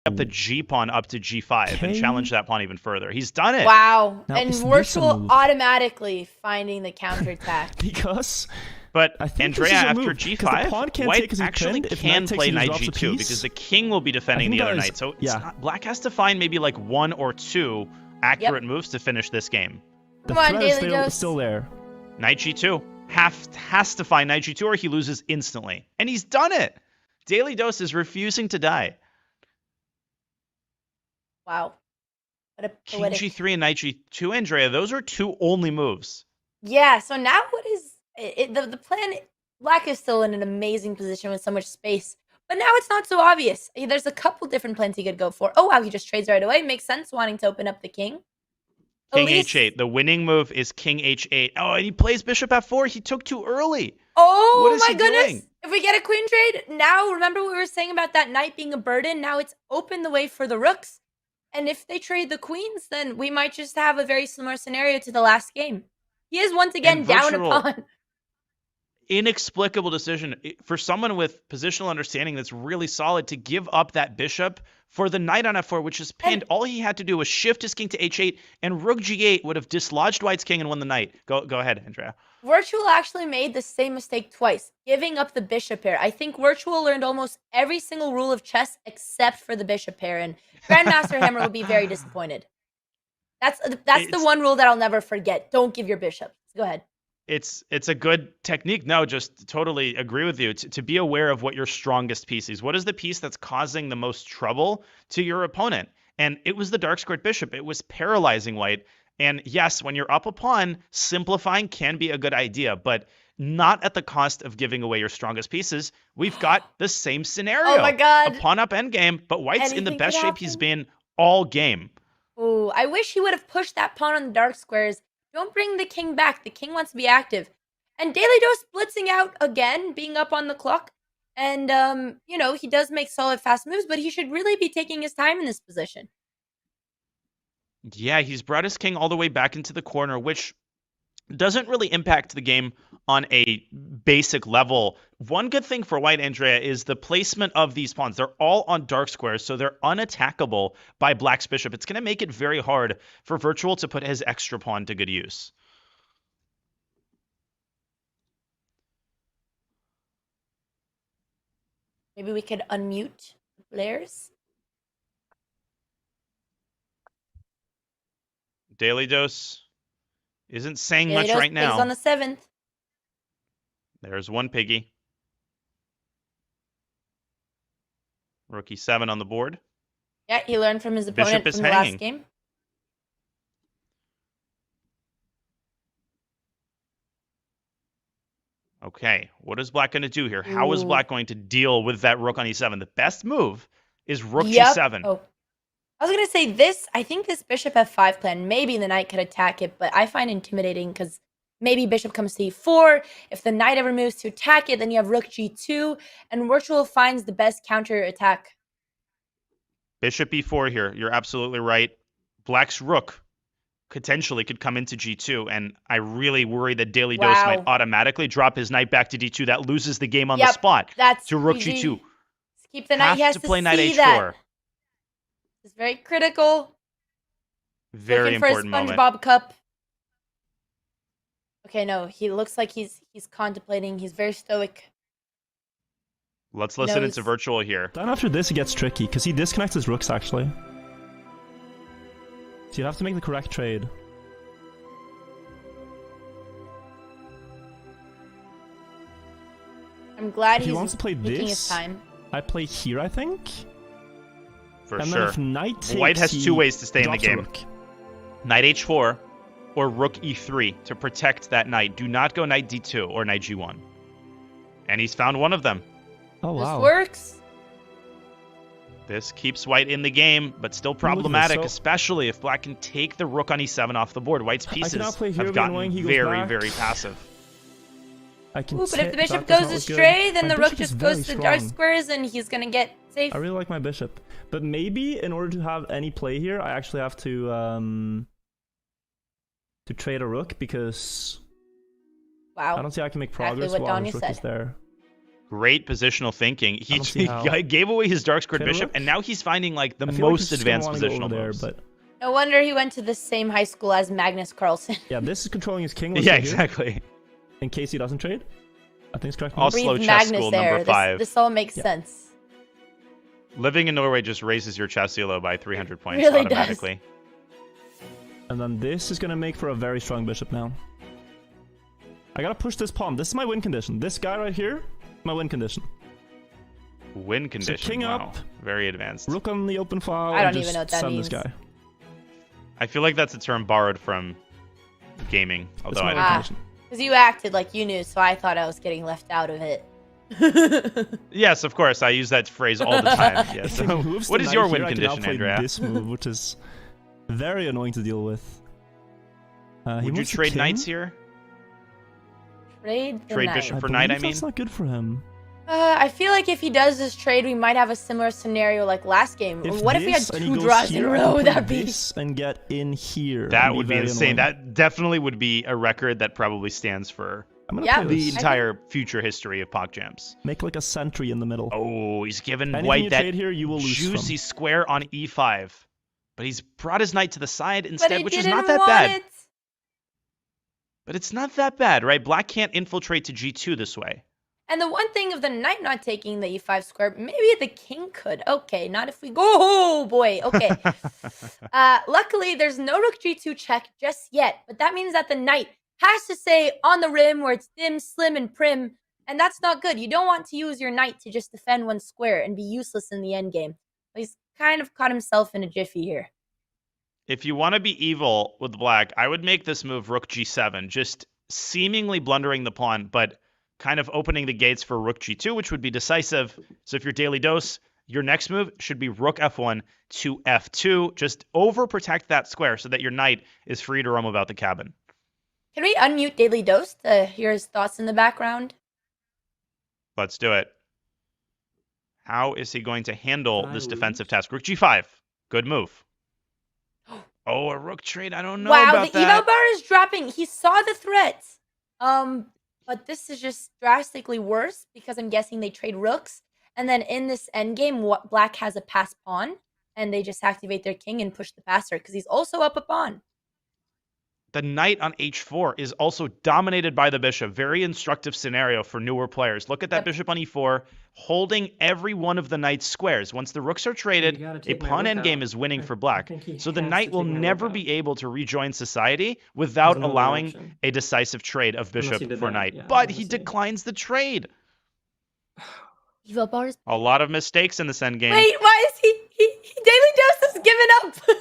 [SPEAKER 9] up the G pawn up to G5 and challenge that pawn even further. He's done it.
[SPEAKER 5] Wow.
[SPEAKER 8] Now,
[SPEAKER 5] and
[SPEAKER 8] is this a
[SPEAKER 5] Wirtual
[SPEAKER 8] move?
[SPEAKER 5] automatically finding the counterattack.
[SPEAKER 8] Because
[SPEAKER 9] But
[SPEAKER 8] I think
[SPEAKER 9] Andrea,
[SPEAKER 8] this is a
[SPEAKER 9] after
[SPEAKER 8] move, 'cause the pawn
[SPEAKER 9] G5,
[SPEAKER 8] can't
[SPEAKER 9] White
[SPEAKER 8] take 'cause he's
[SPEAKER 9] actually
[SPEAKER 8] pinned. If
[SPEAKER 9] can
[SPEAKER 8] knight takes
[SPEAKER 9] play
[SPEAKER 8] it, he
[SPEAKER 9] knight
[SPEAKER 8] drops a
[SPEAKER 9] G2
[SPEAKER 8] piece.
[SPEAKER 9] because the king will be defending
[SPEAKER 8] think
[SPEAKER 9] the other
[SPEAKER 8] that is-
[SPEAKER 9] knight. So
[SPEAKER 8] yeah.
[SPEAKER 9] Black has to find maybe like 1 or 2 accurate moves to finish this game.
[SPEAKER 8] the
[SPEAKER 5] Come on,
[SPEAKER 8] threat is
[SPEAKER 5] Daily
[SPEAKER 8] still,
[SPEAKER 5] Dose.
[SPEAKER 8] still there.
[SPEAKER 9] Knight G2 has to find knight G2 or he loses instantly. And he's done it. Daily Dose is refusing to die.
[SPEAKER 5] Wow. What a
[SPEAKER 9] King
[SPEAKER 5] poetic.
[SPEAKER 9] G3 and knight G2, Andrea, those are 2 only moves.
[SPEAKER 5] Yeah, so now what is the plan? Black is still in an amazing position with so much space, but now it's not so obvious. There's a couple different plans he could go for. Oh, wow, he just trades right away. Makes sense, wanting to open up the king.
[SPEAKER 9] King
[SPEAKER 5] Elise-
[SPEAKER 9] H8. The winning move is King H8. Oh, and he plays Bishop F4. He took too early.
[SPEAKER 5] Oh
[SPEAKER 9] What is
[SPEAKER 5] my
[SPEAKER 9] he
[SPEAKER 5] goodness!
[SPEAKER 9] doing?
[SPEAKER 5] If we get a queen trade, now remember what we were saying about that knight being a burden? Now it's opened the way for the rooks. And if they trade the queens, then we might just have a very similar scenario to the last game. He is once again
[SPEAKER 9] And
[SPEAKER 5] down a
[SPEAKER 9] Virtual-
[SPEAKER 5] pawn.
[SPEAKER 9] Inexplicable decision for someone with positional understanding that's really solid to give up that bishop for the knight on F4, which is pinned. All he had to do was shift his king to H8, and Rook G8 would have dislodged White's king and won the knight. Go ahead, Andrea.
[SPEAKER 5] Wirtual actually made the same mistake twice, giving up the bishop pair. I think Wirtual learned almost every single rule of chess except for the bishop pair, and Grandmaster Hammer will be very disappointed. That's the one rule that I'll never forget. Don't give your bishop. Go ahead.
[SPEAKER 9] It's a good technique. No, just totally agree with you. To be aware of what your strongest piece is. What is the piece that's causing the most trouble to your opponent? And it was the dark squared bishop. It was paralyzing White. And yes, when you're up a pawn, simplifying can be a good idea, but not at the cost of giving away your strongest pieces. We've got the same scenario.
[SPEAKER 5] Oh my God.
[SPEAKER 9] A pawn up endgame, but White's in the
[SPEAKER 5] Anything
[SPEAKER 9] best
[SPEAKER 5] could
[SPEAKER 9] shape he's
[SPEAKER 5] happen.
[SPEAKER 9] been all game.
[SPEAKER 5] Ooh, I wish he would have pushed that pawn on the dark squares. Don't bring the king back. The king wants to be active. And Daily Dose blitzing out again, being up on the clock. And, you know, he does make solid, fast moves, but he should really be taking his time in this position.
[SPEAKER 9] Yeah, he's brought his king all the way back into the corner, which doesn't really impact the game on a basic level. One good thing for White, Andrea, is the placement of these pawns. They're all on dark squares, so they're unattackable by Black's bishop. It's going to make it very hard for Virtual to put his extra pawn to good use.
[SPEAKER 5] Maybe we could unmute the players.
[SPEAKER 9] Daily Dose isn't saying
[SPEAKER 5] Daily
[SPEAKER 9] much
[SPEAKER 5] Dose
[SPEAKER 9] right
[SPEAKER 5] plays
[SPEAKER 9] now.
[SPEAKER 5] on the 7th.
[SPEAKER 9] There's one piggy. Rook E7 on the board.
[SPEAKER 5] Yeah, he learned from his opponent
[SPEAKER 9] Bishop is
[SPEAKER 5] from the
[SPEAKER 9] hanging.
[SPEAKER 5] last game.
[SPEAKER 9] Okay, what is Black going to do here? How is
[SPEAKER 5] Ooh.
[SPEAKER 9] Black going to deal with that rook on E7? The best move is rook
[SPEAKER 5] Yep.
[SPEAKER 9] G7.
[SPEAKER 5] Oh. I was going to say this. I think this bishop F5 plan, maybe the knight could attack it, but I find intimidating because maybe bishop comes to E4. If the knight ever moves to attack it, then you have rook G2, and Wirtual finds the best counter attack.
[SPEAKER 9] Bishop E4 here. You're absolutely right. Black's rook potentially could come into G2, and I really worry that Daily Dose
[SPEAKER 5] Wow.
[SPEAKER 9] might automatically drop his knight back to D2. That loses the game on
[SPEAKER 5] Yep,
[SPEAKER 9] the spot
[SPEAKER 5] That's
[SPEAKER 9] to rook
[SPEAKER 5] GG.
[SPEAKER 9] G2.
[SPEAKER 5] Keep the knight.
[SPEAKER 9] Have
[SPEAKER 5] He has
[SPEAKER 9] to play knight
[SPEAKER 5] see
[SPEAKER 9] H4.
[SPEAKER 5] that. It's very critical.
[SPEAKER 9] Very
[SPEAKER 5] Looking for his
[SPEAKER 9] important moment.
[SPEAKER 5] SpongeBob cup. Okay, no, he looks like he's contemplating. He's very stoic.
[SPEAKER 9] Let's listen
[SPEAKER 5] knows.
[SPEAKER 9] into Virtual here.
[SPEAKER 8] Then after this, it gets tricky, because he disconnects his rooks, actually. So you have to make the correct trade.
[SPEAKER 5] I'm glad
[SPEAKER 8] If he
[SPEAKER 5] he's
[SPEAKER 8] wants to play
[SPEAKER 5] taking his
[SPEAKER 8] this,
[SPEAKER 5] time.
[SPEAKER 8] I play here, I think.
[SPEAKER 9] For
[SPEAKER 8] And
[SPEAKER 9] sure.
[SPEAKER 8] then if knight takes,
[SPEAKER 9] White has
[SPEAKER 8] he
[SPEAKER 9] two ways to stay in the
[SPEAKER 8] drops a
[SPEAKER 9] game.
[SPEAKER 8] rook.
[SPEAKER 9] Knight H4 or rook E3 to protect that knight. Do not go knight D2 or knight G1. And he's found one of them.
[SPEAKER 8] Oh, wow.
[SPEAKER 5] This works.
[SPEAKER 9] This keeps White in the game, but still
[SPEAKER 8] at this,
[SPEAKER 9] problematic,
[SPEAKER 8] so-
[SPEAKER 9] especially if Black can take the rook on E7 off the board. White's
[SPEAKER 8] can
[SPEAKER 9] pieces
[SPEAKER 8] now play here,
[SPEAKER 9] have
[SPEAKER 8] but annoying,
[SPEAKER 9] gotten
[SPEAKER 8] he goes
[SPEAKER 9] very,
[SPEAKER 8] back.
[SPEAKER 9] very passive.
[SPEAKER 8] I can
[SPEAKER 5] Ooh, but
[SPEAKER 8] say
[SPEAKER 5] if the bishop
[SPEAKER 8] that does
[SPEAKER 5] goes
[SPEAKER 8] not look good.
[SPEAKER 5] astray, then
[SPEAKER 8] My
[SPEAKER 5] the rook
[SPEAKER 8] bishop is
[SPEAKER 5] just
[SPEAKER 8] very
[SPEAKER 5] goes to the dark
[SPEAKER 8] strong.
[SPEAKER 5] squares and he's gonna get safe.
[SPEAKER 8] I really like my bishop. But maybe in order to have any play here, I actually have to trade a rook, because
[SPEAKER 5] Wow.
[SPEAKER 8] I don't see how I can make
[SPEAKER 5] Exactly
[SPEAKER 8] progress
[SPEAKER 5] what
[SPEAKER 8] while
[SPEAKER 5] Danya
[SPEAKER 8] his rook
[SPEAKER 5] said.
[SPEAKER 8] is there.
[SPEAKER 9] Great positional thinking. He
[SPEAKER 8] don't see how.
[SPEAKER 9] gave away his dark squared
[SPEAKER 8] Okay,
[SPEAKER 9] bishop,
[SPEAKER 8] rook.
[SPEAKER 9] and now he's finding like the
[SPEAKER 8] I feel like
[SPEAKER 9] most
[SPEAKER 8] he's just gonna
[SPEAKER 9] advanced
[SPEAKER 8] wanna go
[SPEAKER 9] positional
[SPEAKER 8] over there,
[SPEAKER 9] moves.
[SPEAKER 8] but
[SPEAKER 5] No wonder he went to the same high school as Magnus Carlsen.
[SPEAKER 8] yeah, this is controlling his king. Let's
[SPEAKER 9] Yeah,
[SPEAKER 8] go here,
[SPEAKER 9] exactly.
[SPEAKER 8] in case he doesn't trade. I think it's correct.
[SPEAKER 9] Also- Slow
[SPEAKER 5] Breathe
[SPEAKER 9] chess
[SPEAKER 5] Magnus
[SPEAKER 9] school
[SPEAKER 5] there.
[SPEAKER 9] number 5.
[SPEAKER 5] This all makes
[SPEAKER 8] Yeah.
[SPEAKER 5] sense.
[SPEAKER 9] Living in Norway just raises your chess elo by 300 points
[SPEAKER 5] Really does.
[SPEAKER 9] automatically.
[SPEAKER 8] And then this is gonna make for a very strong bishop now. I gotta push this pawn. This is my win condition. This guy right here, my win condition.
[SPEAKER 9] Win condition.
[SPEAKER 8] king
[SPEAKER 9] wow.
[SPEAKER 8] up.
[SPEAKER 9] Very advanced.
[SPEAKER 8] Rook on the open file.
[SPEAKER 5] I
[SPEAKER 8] and
[SPEAKER 5] don't even
[SPEAKER 8] just
[SPEAKER 5] know what that
[SPEAKER 8] send
[SPEAKER 5] means.
[SPEAKER 8] this guy.
[SPEAKER 9] I feel like that's a term borrowed from gaming.
[SPEAKER 8] That's
[SPEAKER 9] Although
[SPEAKER 8] my
[SPEAKER 9] I
[SPEAKER 8] win
[SPEAKER 9] don't know.
[SPEAKER 8] condition.
[SPEAKER 5] Because you acted like you knew, so I thought I was getting left out of it.
[SPEAKER 9] Yes, of course. I use that phrase all the time. Yeah,
[SPEAKER 8] If
[SPEAKER 9] so
[SPEAKER 8] he moves
[SPEAKER 9] what
[SPEAKER 8] the
[SPEAKER 9] is
[SPEAKER 8] knight
[SPEAKER 9] your
[SPEAKER 8] here,
[SPEAKER 9] win
[SPEAKER 8] I can now
[SPEAKER 9] condition,
[SPEAKER 8] play
[SPEAKER 9] Andrea?
[SPEAKER 8] This move, which is very annoying to deal with. He
[SPEAKER 9] Would you
[SPEAKER 8] moves the
[SPEAKER 9] trade
[SPEAKER 8] king.
[SPEAKER 9] knights here?
[SPEAKER 5] Trade the
[SPEAKER 9] Trade
[SPEAKER 5] knight.
[SPEAKER 9] bishop
[SPEAKER 8] I
[SPEAKER 9] for knight, I
[SPEAKER 8] believe
[SPEAKER 9] mean?
[SPEAKER 8] that's not good for him.
[SPEAKER 5] I feel like if he does this trade, we might have a similar scenario like last game. What if we had
[SPEAKER 8] this and he
[SPEAKER 5] 2
[SPEAKER 8] goes
[SPEAKER 5] draws in
[SPEAKER 8] here,
[SPEAKER 5] a
[SPEAKER 8] I can
[SPEAKER 5] row?
[SPEAKER 8] play
[SPEAKER 5] That'd be...
[SPEAKER 8] this and get in here.
[SPEAKER 9] That
[SPEAKER 8] That'd
[SPEAKER 9] would be
[SPEAKER 8] very
[SPEAKER 9] insane.
[SPEAKER 8] annoying.
[SPEAKER 9] That definitely would be a record that probably stands for
[SPEAKER 8] I'm gonna
[SPEAKER 5] Yeah,
[SPEAKER 8] play
[SPEAKER 9] the
[SPEAKER 8] this.
[SPEAKER 9] entire future history of PogChamps.
[SPEAKER 8] Make like a sentry in the middle.
[SPEAKER 9] Oh, he's given
[SPEAKER 8] Anything
[SPEAKER 9] white
[SPEAKER 8] you
[SPEAKER 9] that
[SPEAKER 8] trade here, you will lose
[SPEAKER 9] juicy
[SPEAKER 8] from.
[SPEAKER 9] square on e5. But he's brought his knight to the side
[SPEAKER 5] But
[SPEAKER 9] instead,
[SPEAKER 5] he
[SPEAKER 9] which is
[SPEAKER 5] didn't
[SPEAKER 9] not that
[SPEAKER 5] want
[SPEAKER 9] bad.
[SPEAKER 5] it.
[SPEAKER 9] But it's not that bad, right? Black can't infiltrate to g2 this way.
[SPEAKER 5] And the one thing of the knight not taking the e5 square, maybe the king could. Okay, not if we go. Oh boy. Okay. Luckily, there's no rook g2 check just yet, but that means that the knight has to stay on the rim where it's dim, slim, and prim, and that's not good. You don't want to use your knight to just defend one square and be useless in the endgame. He's kind of caught himself in a jiffy here.
[SPEAKER 9] If you want to be evil with black, I would make this move rook g7, just seemingly blundering the pawn, but kind of opening the gates for rook g2, which would be decisive. So if you're Daily Dose, your next move should be rook f1 to f2. Just overprotect that square so that your knight is free to roam about the cabin.
[SPEAKER 5] Can we unmute Daily Dose to hear his thoughts in the background?
[SPEAKER 9] Let's do it. How is he going to handle this defensive task? Rook g5. Good move. Oh, a rook trade. I don't know
[SPEAKER 5] Wow,
[SPEAKER 9] about
[SPEAKER 5] the
[SPEAKER 9] that.
[SPEAKER 5] eval bar is dropping. He saw the threats. But this is just drastically worse because I'm guessing they trade rooks. And then in this endgame, black has a pass pawn, and they just activate their king and push the passer because he's also up a pawn.
[SPEAKER 9] The knight on h4 is also dominated by the bishop. Very instructive scenario for newer players. Look at that
[SPEAKER 5] Yep.
[SPEAKER 9] bishop on e4, holding every one of the knight's squares. Once the rooks are traded,
[SPEAKER 3] gotta
[SPEAKER 9] a
[SPEAKER 3] take my
[SPEAKER 9] pawn
[SPEAKER 3] rook
[SPEAKER 9] endgame
[SPEAKER 3] out.
[SPEAKER 9] is winning
[SPEAKER 3] I
[SPEAKER 9] for black.
[SPEAKER 3] think he
[SPEAKER 9] So the
[SPEAKER 3] has
[SPEAKER 9] knight
[SPEAKER 3] to
[SPEAKER 9] will
[SPEAKER 3] take my rook
[SPEAKER 9] never
[SPEAKER 3] out.
[SPEAKER 9] be able to rejoin society without
[SPEAKER 3] There's another
[SPEAKER 9] allowing
[SPEAKER 3] option.
[SPEAKER 9] a decisive trade of
[SPEAKER 3] Unless he
[SPEAKER 9] bishop
[SPEAKER 3] did
[SPEAKER 9] for
[SPEAKER 3] that,
[SPEAKER 9] knight.
[SPEAKER 3] yeah,
[SPEAKER 9] But he
[SPEAKER 3] obviously.
[SPEAKER 9] declines the trade.
[SPEAKER 5] Eval bar is...
[SPEAKER 9] A lot of mistakes in this endgame.
[SPEAKER 5] Wait, why is he Daily Dose has given up.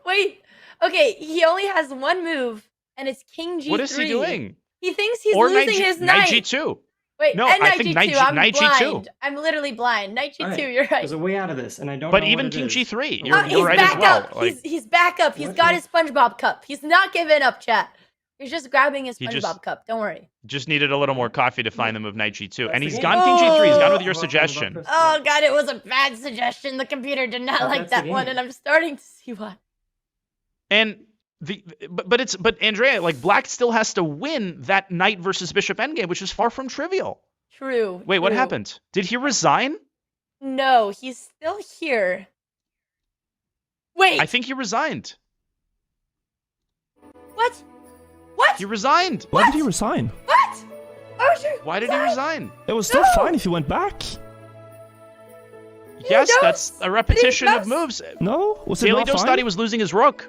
[SPEAKER 5] Wait. Okay, he only has one move, and it's king g3.
[SPEAKER 9] What is he doing?
[SPEAKER 5] He thinks he's
[SPEAKER 9] Or
[SPEAKER 5] losing his knight.
[SPEAKER 9] g2.
[SPEAKER 5] Wait,
[SPEAKER 9] No,
[SPEAKER 5] and
[SPEAKER 9] I
[SPEAKER 5] knight
[SPEAKER 9] think
[SPEAKER 5] g2.
[SPEAKER 9] knight G-
[SPEAKER 5] I'm
[SPEAKER 9] knight G2.
[SPEAKER 5] blind. I'm literally blind. Knight g2,
[SPEAKER 3] All right,
[SPEAKER 5] you're right.
[SPEAKER 3] There's a way out of this, and I don't
[SPEAKER 9] But
[SPEAKER 3] know
[SPEAKER 9] even
[SPEAKER 3] what it
[SPEAKER 9] king
[SPEAKER 3] is.
[SPEAKER 9] g3.
[SPEAKER 3] Oh,
[SPEAKER 9] You're
[SPEAKER 5] He's
[SPEAKER 9] right
[SPEAKER 5] back
[SPEAKER 9] as well.
[SPEAKER 5] up.
[SPEAKER 9] Like,
[SPEAKER 5] He's back up. He's
[SPEAKER 3] What
[SPEAKER 5] got
[SPEAKER 3] is-
[SPEAKER 5] his SpongeBob cup. He's not giving up, chat. He's just grabbing his
[SPEAKER 9] He
[SPEAKER 5] SpongeBob
[SPEAKER 9] just-
[SPEAKER 5] cup. Don't worry.
[SPEAKER 9] just needed a little more coffee to find the move knight g2.
[SPEAKER 3] That's
[SPEAKER 9] And
[SPEAKER 3] the
[SPEAKER 9] he's
[SPEAKER 3] game.
[SPEAKER 9] gone king g3. He's gone with your
[SPEAKER 3] Oh.
[SPEAKER 9] suggestion.
[SPEAKER 5] Oh god, it was a bad suggestion. The computer did not
[SPEAKER 3] But
[SPEAKER 5] like
[SPEAKER 3] that's the
[SPEAKER 5] that one,
[SPEAKER 3] game.
[SPEAKER 5] and I'm starting to see why.
[SPEAKER 9] And but Andrea, like black still has to win that knight versus bishop endgame, which is far from trivial.
[SPEAKER 5] True.
[SPEAKER 9] Wait, what
[SPEAKER 5] true.
[SPEAKER 9] happened? Did he resign?
[SPEAKER 5] No, he's still here. Wait,
[SPEAKER 9] I think he resigned.
[SPEAKER 5] what? What?
[SPEAKER 9] He resigned.
[SPEAKER 8] Why did he resign?
[SPEAKER 5] What? Oh, sure.
[SPEAKER 9] Why did he resign?
[SPEAKER 8] It was still
[SPEAKER 5] No!
[SPEAKER 8] fine if he went back.
[SPEAKER 9] Yes,
[SPEAKER 5] Daily
[SPEAKER 9] that's
[SPEAKER 5] Dose-
[SPEAKER 9] a repetition of
[SPEAKER 5] Daily
[SPEAKER 9] moves.
[SPEAKER 8] No? Was it
[SPEAKER 9] Daily
[SPEAKER 8] not
[SPEAKER 9] Dose
[SPEAKER 8] fine?
[SPEAKER 9] thought he was losing his rook.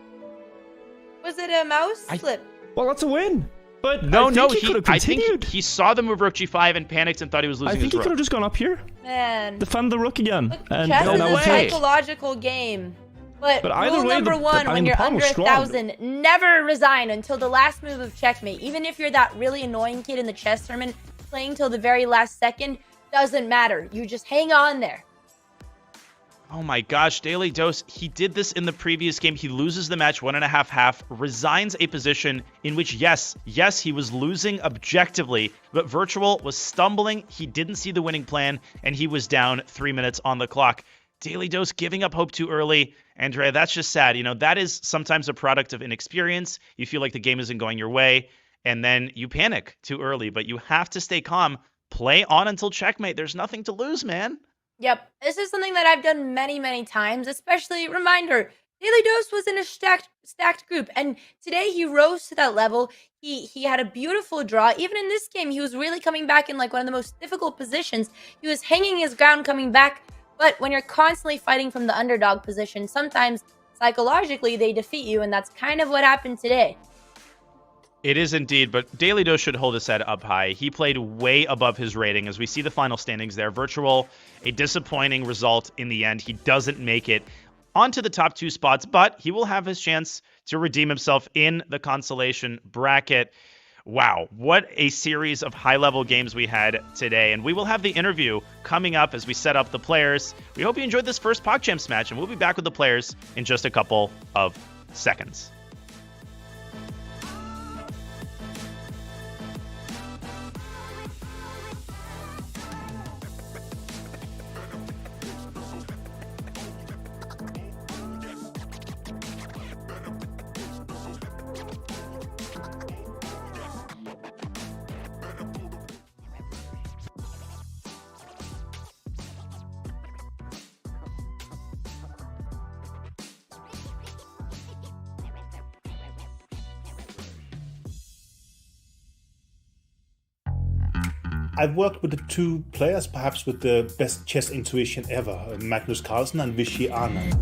[SPEAKER 5] Was it a mouse
[SPEAKER 9] I-
[SPEAKER 5] flip?
[SPEAKER 8] Well, that's a win. But
[SPEAKER 9] No,
[SPEAKER 8] I think
[SPEAKER 9] he
[SPEAKER 8] could have
[SPEAKER 9] I think
[SPEAKER 8] continued.
[SPEAKER 9] he saw the move rook g5 and panicked and thought he was
[SPEAKER 8] I
[SPEAKER 9] losing
[SPEAKER 8] think
[SPEAKER 9] his
[SPEAKER 8] he could
[SPEAKER 9] rook.
[SPEAKER 8] have just gone up here,
[SPEAKER 5] Man.
[SPEAKER 8] defend the rook again,
[SPEAKER 5] Look,
[SPEAKER 8] and
[SPEAKER 5] chess
[SPEAKER 9] no
[SPEAKER 5] is
[SPEAKER 8] that
[SPEAKER 5] a
[SPEAKER 8] would take.
[SPEAKER 5] psychological game. But
[SPEAKER 8] either
[SPEAKER 5] rule
[SPEAKER 8] way,
[SPEAKER 5] number one,
[SPEAKER 8] I
[SPEAKER 5] when
[SPEAKER 8] mean,
[SPEAKER 5] you're
[SPEAKER 8] the pawn
[SPEAKER 5] under
[SPEAKER 8] was strong.
[SPEAKER 5] 1,000, never resign until the last move of checkmate. Even if you're that really annoying kid in the chess tournament playing till the very last second, doesn't matter. You just hang on there.
[SPEAKER 9] Oh my gosh, Daily Dose, he did this in the previous game. He loses the match 1.5-half, resigns a position in which, yes, he was losing objectively, but Wirtual was stumbling. He didn't see the winning plan, and he was down 3 minutes on the clock. Daily Dose giving up hope too early. Andrea, that's just sad. You know, that is sometimes a product of inexperience. You feel like the game isn't going your way, and then you panic too early, but you have to stay calm. play on until checkmate. There's nothing to lose, man.
[SPEAKER 5] Yep, this is something that I've done many, many times, especially, reminder, Daily Dose was in a stacked group, and today he rose to that level. He had a beautiful draw. Even in this game, he was really coming back in like one of the most difficult positions. He was hanging his ground coming back, but when you're constantly fighting from the underdog position, sometimes psychologically they defeat you, and that's kind of what happened today.
[SPEAKER 9] It is indeed, but Daily Dose should hold his head up high. He played way above his rating as we see the final standings there. Wirtual, a disappointing result in the end. He doesn't make it onto the top 2 spots, but he will have his chance to redeem himself in the consolation bracket. Wow, what a series of high-level games we had today, and we will have the interview coming up as we set up the players. We hope you enjoyed this first PogChamps match, and we'll be back with the players in just a couple of seconds.
[SPEAKER 7] I've worked with the 2 players, perhaps with the best chess intuition ever, Magnus Carlsen and Vishy Anand.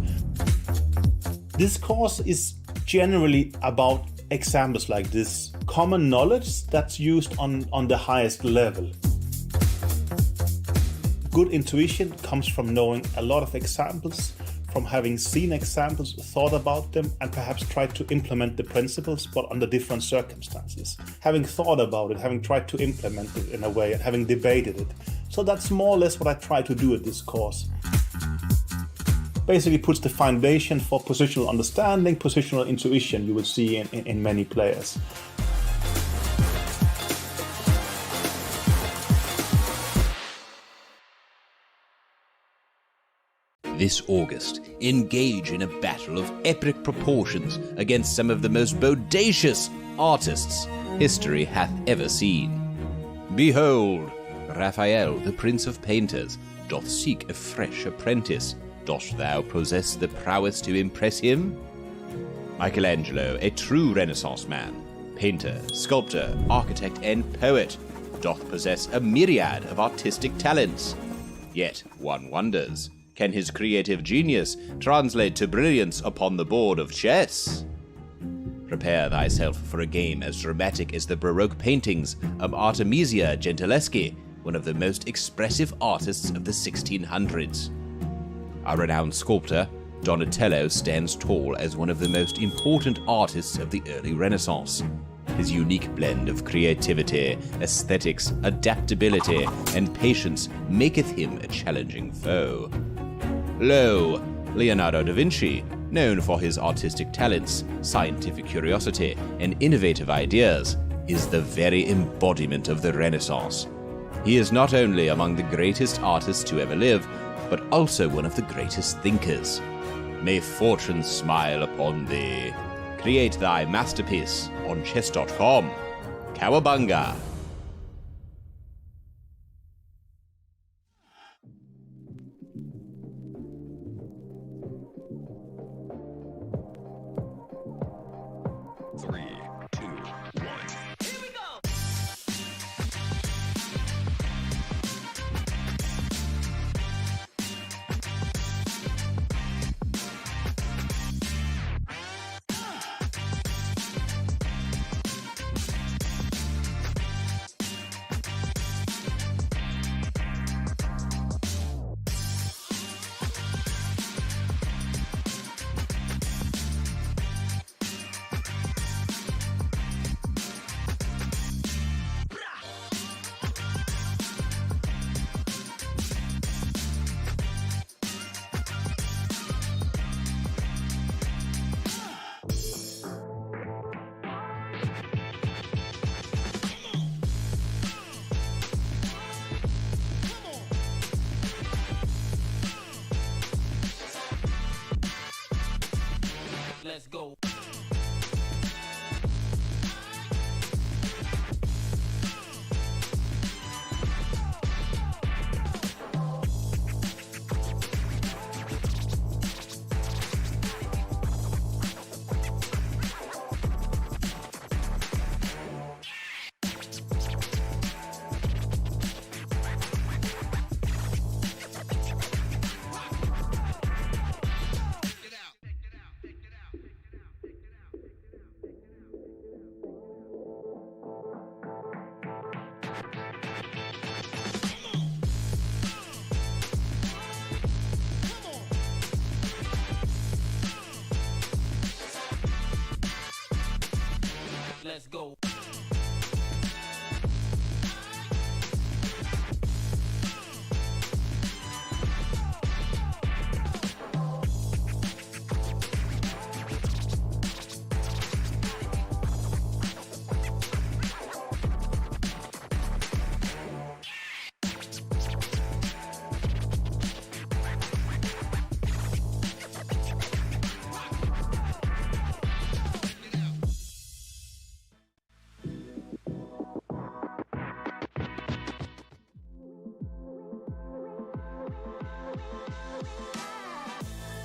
[SPEAKER 7] This course is generally about examples like this, common knowledge that's used on the highest level. Good intuition comes from knowing a lot of examples, from having seen examples, thought about them, and perhaps tried to implement the principles, but under different circumstances. Having thought about it, having tried to implement it in a way, and having debated it. So that's more or less what I try to do at this course. Basically puts the foundation for positional understanding, positional intuition you will see in many players.
[SPEAKER 10] This August, engage in a battle of epic proportions against some of the most bodacious artists history hath ever seen. Behold, Raphael, the Prince of Painters, doth seek a fresh apprentice. Dost thou possess the prowess to impress him? Michelangelo, a true Renaissance man, painter, sculptor, architect, and poet, doth possess a myriad of artistic talents. Yet one wonders, can his creative genius translate to brilliance upon the board of chess? Prepare thyself for a game as dramatic as the Baroque paintings of Artemisia Gentileschi, one of the most expressive artists of the 1600s. A renowned sculptor, Donatello stands tall as one of the most important artists of the early Renaissance. His unique blend of creativity, aesthetics, adaptability, and patience maketh him a challenging foe. Lo, Leonardo da Vinci, known for his artistic talents, scientific curiosity, and innovative ideas, is the very embodiment of the Renaissance. He is not only among the greatest artists to ever live, but also one of the greatest thinkers. May fortune smile upon thee. Create thy masterpiece on Chess.com. Cowabunga!
[SPEAKER 6] Let's go.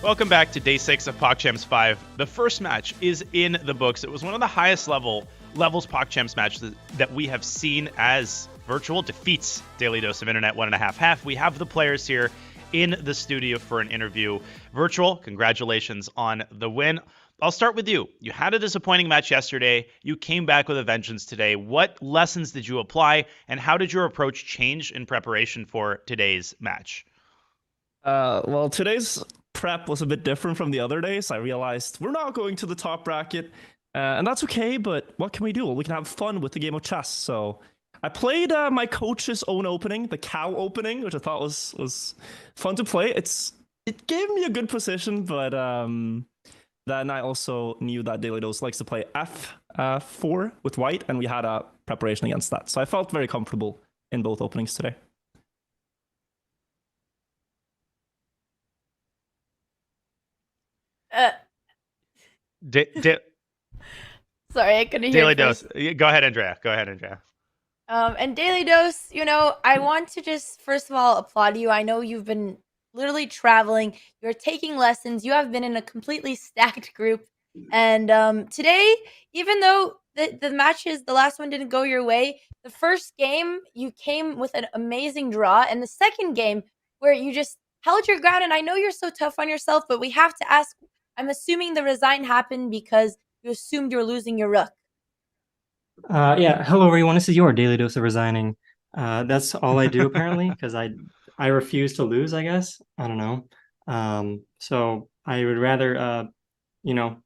[SPEAKER 9] Welcome back to day 6 of PogChamps 5. The first match is in the books. It was one of the highest levels PogChamps matches that we have seen as Wirtual defeats Daily Dose of Internet 1.5. We have the players here in the studio for an interview. Wirtual, congratulations on the win. I'll start with you. You had a disappointing match yesterday. You came back with a vengeance today. What lessons did you apply, and how did your approach change in preparation for today's match?
[SPEAKER 8] Well, today's prep was a bit different from the other days. I realized we're not going to the top bracket, and that's okay, but what can we do? Well, we can have fun with the game of chess. So I played my coach's own opening, the cow opening, which I thought was fun to play. It gave me a good position, but then I also knew that Daily Dose likes to play f4 with white, and we had a preparation against that. So I felt very comfortable in both openings today.
[SPEAKER 5] Sorry, I couldn't hear.
[SPEAKER 9] Daily Dose. Go ahead, Andrea.
[SPEAKER 5] And Daily Dose, I want to just first of all applaud you. I know you've been literally traveling. You're taking lessons. You have been in a completely stacked group. And today, even though the matches, the last one didn't go your way, the first game you came with an amazing draw, and the second game where you just held your ground. And I know you're so tough on yourself, but we have to ask. I'm assuming the resign happened because you assumed you were losing your rook.
[SPEAKER 3] Yeah. Hello, everyone. This is your Daily Dose of Resigning. That's all I do apparently, because I refuse to lose, I guess. I don't know. So I would rather, end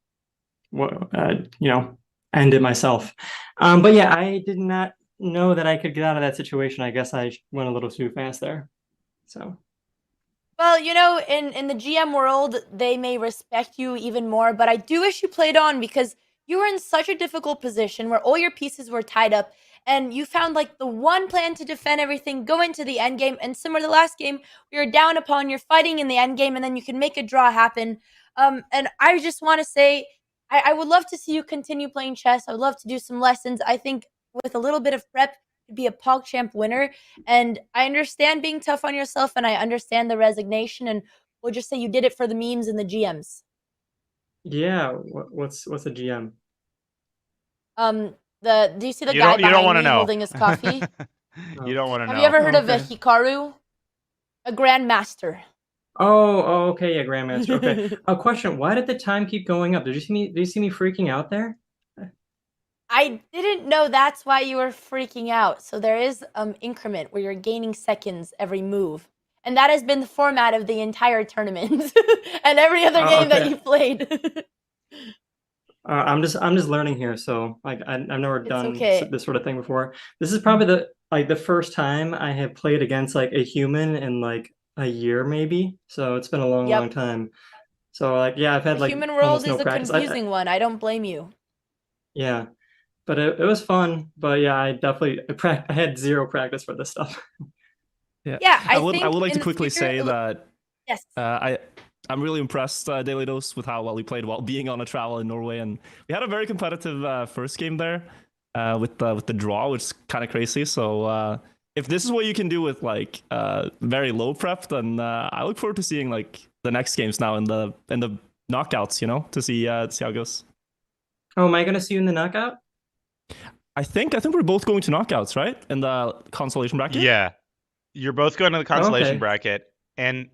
[SPEAKER 3] it myself. But yeah, I did not know that I could get out of that situation. I guess I went a little too fast there. So.
[SPEAKER 5] Well, in the GM world, they may respect you even more, but I do wish you played on because you were in such a difficult position where all your pieces were tied up, and you found like the one plan to defend everything, go into the end game, and similar to the last game, you're down upon, you're fighting in the end game, and then you can make a draw happen. And I just want to say, I would love to see you continue playing chess. I would love to do some lessons. I think with a little bit of prep, be a PogChamp winner, and I understand being tough on yourself, and I understand the resignation, and we'll just say you did it for the memes and the GMs.
[SPEAKER 3] Yeah, what's a GM?
[SPEAKER 5] Do you see the guy behind me holding his coffee?
[SPEAKER 9] You don't want to know.
[SPEAKER 5] Have you ever heard of a Hikaru? A grandmaster.
[SPEAKER 3] Oh, okay, yeah, grandmaster. Okay. A question: why did the time keep going up? Did you see me freaking out there?
[SPEAKER 5] I didn't know that's why you were freaking out. So there is increment where you're gaining seconds every move. And that has been the format of the entire tournament and every other game that you played.
[SPEAKER 3] I'm just learning here, so like I've never done this sort of thing before. This is probably the first time I have played against like a human in like a year maybe. So it's been a long time. So like yeah, I've had
[SPEAKER 5] the
[SPEAKER 3] like
[SPEAKER 5] human world
[SPEAKER 3] no
[SPEAKER 5] is a
[SPEAKER 3] practice.
[SPEAKER 5] confusing one. I don't blame you.
[SPEAKER 3] Yeah. But it was fun. But yeah, I had zero practice for this stuff.
[SPEAKER 5] Yeah,
[SPEAKER 8] I would like to quickly say that
[SPEAKER 5] yes,
[SPEAKER 8] I'm really impressed, Daily Dose, with how well we played while being on a travel in Norway, and we had a very competitive first game there with the draw, which is kind of crazy. So if this is what you can do with like very low prep, then I look forward to seeing like the next games now in the knockouts, to see how it goes.
[SPEAKER 3] Oh, am I gonna see you in the knockout?
[SPEAKER 8] I think we're both going to knockouts, right? In the consolation bracket?
[SPEAKER 9] Yeah. You're both going to the consolation bracket. And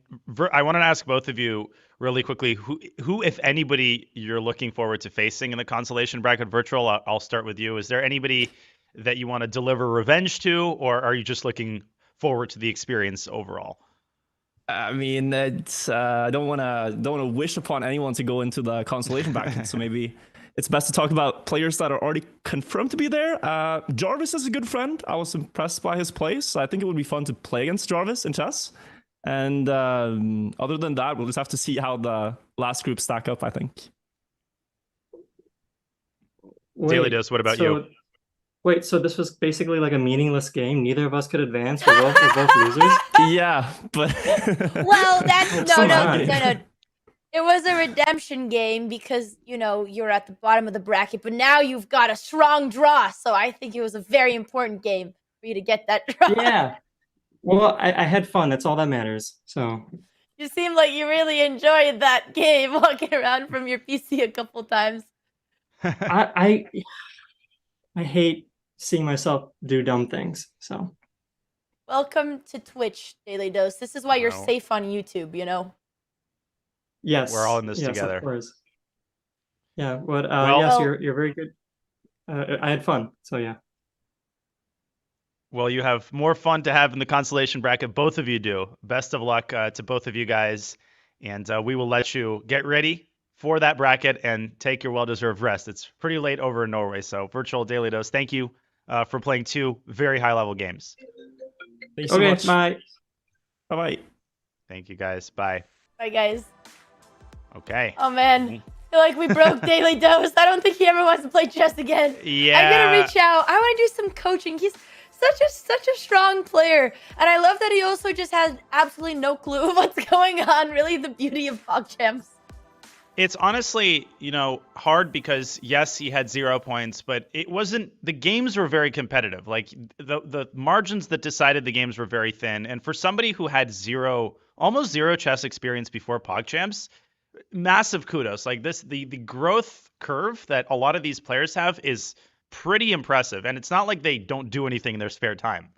[SPEAKER 9] I want to ask both of you really quickly, who, if anybody, you're looking forward to facing in the consolation bracket? Wirtual, I'll start with you. Is there anybody that you want to deliver revenge to, or are you just looking forward to the experience overall?
[SPEAKER 8] I mean, I don't want to wish upon anyone to go into the consolation bracket, so maybe it's best to talk about players that are already confirmed to be there. Jarvis is a good friend. I was impressed by his plays. I think it would be fun to play against Jarvis in chess. And other than that, we'll just have to see how the last group stack up, I think.
[SPEAKER 9] Daily Dose, what about you?
[SPEAKER 3] Wait, so this was basically like a meaningless game? Neither of us could advance? We're both losers?
[SPEAKER 8] Yeah, but...
[SPEAKER 5] Well, that's... No. It was a redemption game because, you're at the bottom of the bracket, but now you've got a strong draw. So I think it was a very important game for you to get that draw.
[SPEAKER 3] Yeah. Well, I had fun. That's all that matters. So
[SPEAKER 5] You seem like you really enjoyed that game, walking around from your PC a couple times.
[SPEAKER 3] I hate seeing myself do dumb things. So
[SPEAKER 5] welcome to Twitch, Daily Dose. This is why you're safe on YouTube, you know?
[SPEAKER 3] Yes.
[SPEAKER 9] We're all in this together.
[SPEAKER 3] Of course. Yeah, but yes, you're very good. I had fun, so yeah.
[SPEAKER 9] Well, you have more fun to have in the consolation bracket. Both of you do. Best of luck to both of you guys. And we will let you get ready for that bracket and take your well-deserved rest. It's pretty late over in Norway. So Virtual Daily Dose, thank you for playing 2 very high-level games.
[SPEAKER 8] Thanks so much.
[SPEAKER 3] Bye.
[SPEAKER 8] Bye-bye.
[SPEAKER 9] Thank you, guys. Bye.
[SPEAKER 5] Bye, guys.
[SPEAKER 9] Okay.
[SPEAKER 5] Oh, man. I feel like we broke Daily Dose. I don't think he ever wants to play chess again.
[SPEAKER 9] Yeah.
[SPEAKER 5] I'm going to reach out. I want to do some coaching. He's such a strong player. And I love that he also just has absolutely no clue of what's going on. Really the beauty of PogChamps.
[SPEAKER 9] It's honestly, hard because, yes, he had 0 points, but it wasn't – the games were very competitive. Like, the margins that decided the games were very thin. And for somebody who had almost zero chess experience before PogChamps, massive kudos. Like, the growth curve that a lot of these players have is pretty impressive. And it's not like they don't do anything in their spare time.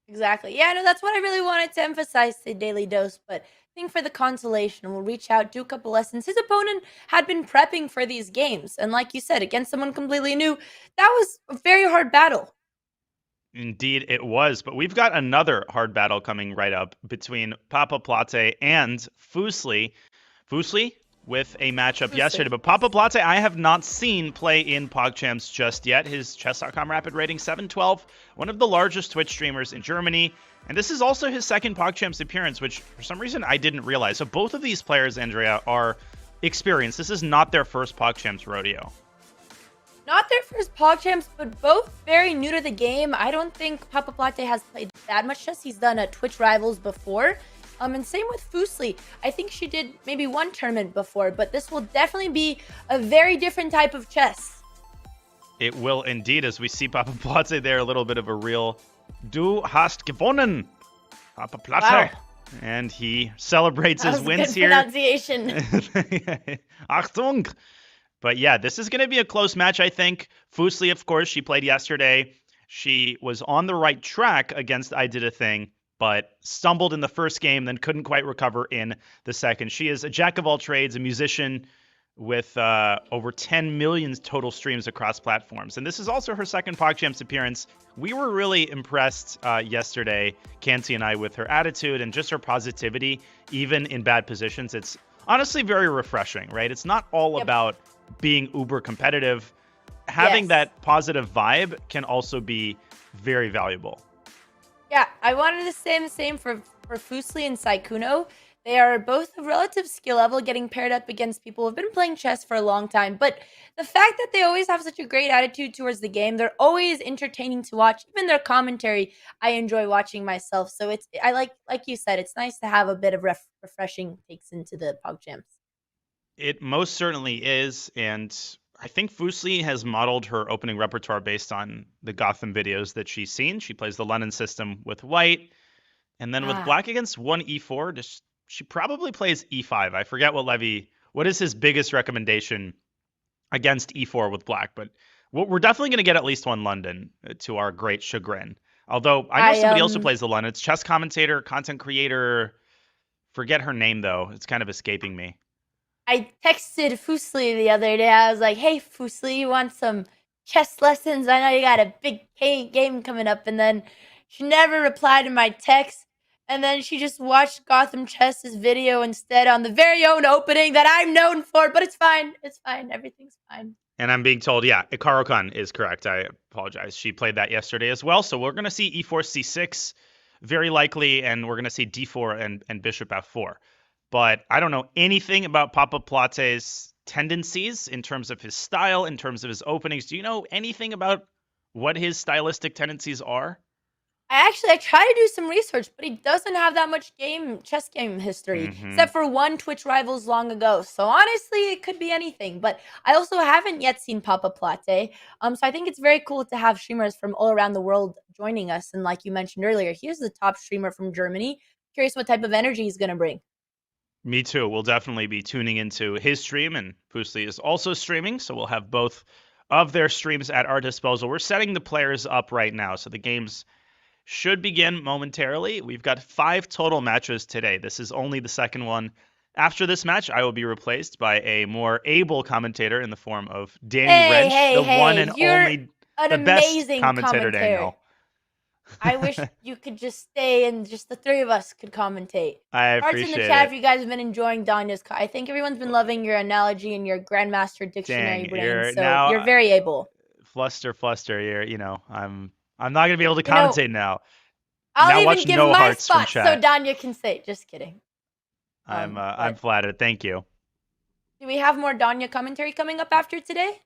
[SPEAKER 5] Exactly. Yeah, no, that's what I really wanted to emphasize to Daily Dose, but I think for the consolation, we'll reach out, do a couple lessons. His opponent had been prepping for these games, and like you said, against someone completely new, that was a very hard battle.
[SPEAKER 9] Indeed, it was, but we've got another hard battle coming right up between Papaplatte and Fuslie. Fuslie with a matchup yesterday, but Papaplatte I have not seen play in PogChamps just yet. His Chess.com rapid rating 712, one of the largest Twitch streamers in Germany, and this is also his second PogChamps appearance, which for some reason I didn't realize. So both of these players, Andrea, are experienced. This is not their first PogChamps rodeo.
[SPEAKER 5] Not their first PogChamps, but both very new to the game. I don't think Papaplatte has played that much chess. He's done a Twitch Rivals before. And same with Fuslie. I think she did maybe 1 tournament before, but this will definitely be a very different type of chess.
[SPEAKER 9] It will indeed, as we see Papaplatte there, a little bit of a real "Du hast gewonnen," Papaplatte.
[SPEAKER 5] Wow.
[SPEAKER 9] And he celebrates his wins
[SPEAKER 5] good
[SPEAKER 9] here.
[SPEAKER 5] Pronunciation.
[SPEAKER 9] Achtung! But yeah, this is going to be a close match, I think. Fuslie, of course, she played yesterday. She was on the right track against I Did a Thing, but stumbled in the first game, then couldn't quite recover in the second. She is a jack of all trades, a musician with over 10 million total streams across platforms. And this is also her second PogChamps appearance. We were really impressed yesterday, Kanti and I, with her attitude and just her positivity, even in bad positions. It's honestly very refreshing, right? It's not all about being uber competitive. Having that positive vibe can also be very valuable.
[SPEAKER 5] Yeah, I wanted to say the same for Fuslie and Saikuno. They are both of relative skill level, getting paired up against people who have been playing chess for a long time. But the fact that they always have such a great attitude towards the game, they're always entertaining to watch. Even their commentary, I enjoy watching myself. So I like you said, it's nice to have a bit of refreshing takes into the PogChamps.
[SPEAKER 9] It most certainly is, and I think Fuslie has modeled her opening repertoire based on the Gotham videos that she's seen. She plays the London system with white, and then with black against 1e4, she probably plays e5. I forget what is his biggest recommendation against e4 with black, but we're definitely going to get at least one London to our great chagrin. Although I know somebody else who plays the London. It's chess commentator, content creator. Forget her name, though. It's kind of escaping me.
[SPEAKER 5] I texted Fuslie the other day. I was like, hey, Fuslie, you want some chess lessons? I know you got a big game coming up. And then she never replied to my text. And then she just watched Gotham Chess's video instead on the very own opening that I'm known for. But it's fine. It's fine. Everything's fine.
[SPEAKER 9] And I'm being told, Ikaru-kun is correct. I apologize. She played that yesterday as well. So we're going to see e4, c6, very likely. And we're going to see d4 and bishop f4. But I don't know anything about Papaplatte's tendencies in terms of his style, in terms of his openings. Do you know anything about what his stylistic tendencies are?
[SPEAKER 5] I tried to do some research, but he doesn't have that much chess game history, except for 1 Twitch Rivals long ago. So honestly, it could be anything. But I also haven't yet seen Papaplatte. So I think it's very cool to have streamers from all around the world joining us. And like you mentioned earlier, here's the top streamer from Germany. Curious what type of energy he's going to bring.
[SPEAKER 9] Me too. We'll definitely be tuning into his stream, and Fuslie is also streaming, so we'll have both of their streams at our disposal. We're setting the players up right now, so the games should begin momentarily. We've got 5 total matches today. This is only the second one. After this match, I will be replaced by a more able commentator in the form of Daniel Wrench, one and only, the best commentator, Daniel.
[SPEAKER 5] I wish you could just stay and just the 3 of us could commentate.
[SPEAKER 9] I appreciate
[SPEAKER 5] Hearts in the chat if you guys have been enjoying Danya's. I think everyone's been loving your analogy and your Grandmaster Dictionary brain. So you're very able.
[SPEAKER 9] Fluster. I'm not gonna be able to commentate now.
[SPEAKER 5] I'll even give my spot so Danya can say. Just kidding.
[SPEAKER 9] I'm flattered. Thank you.
[SPEAKER 5] Do we have more Danya commentary coming up after today?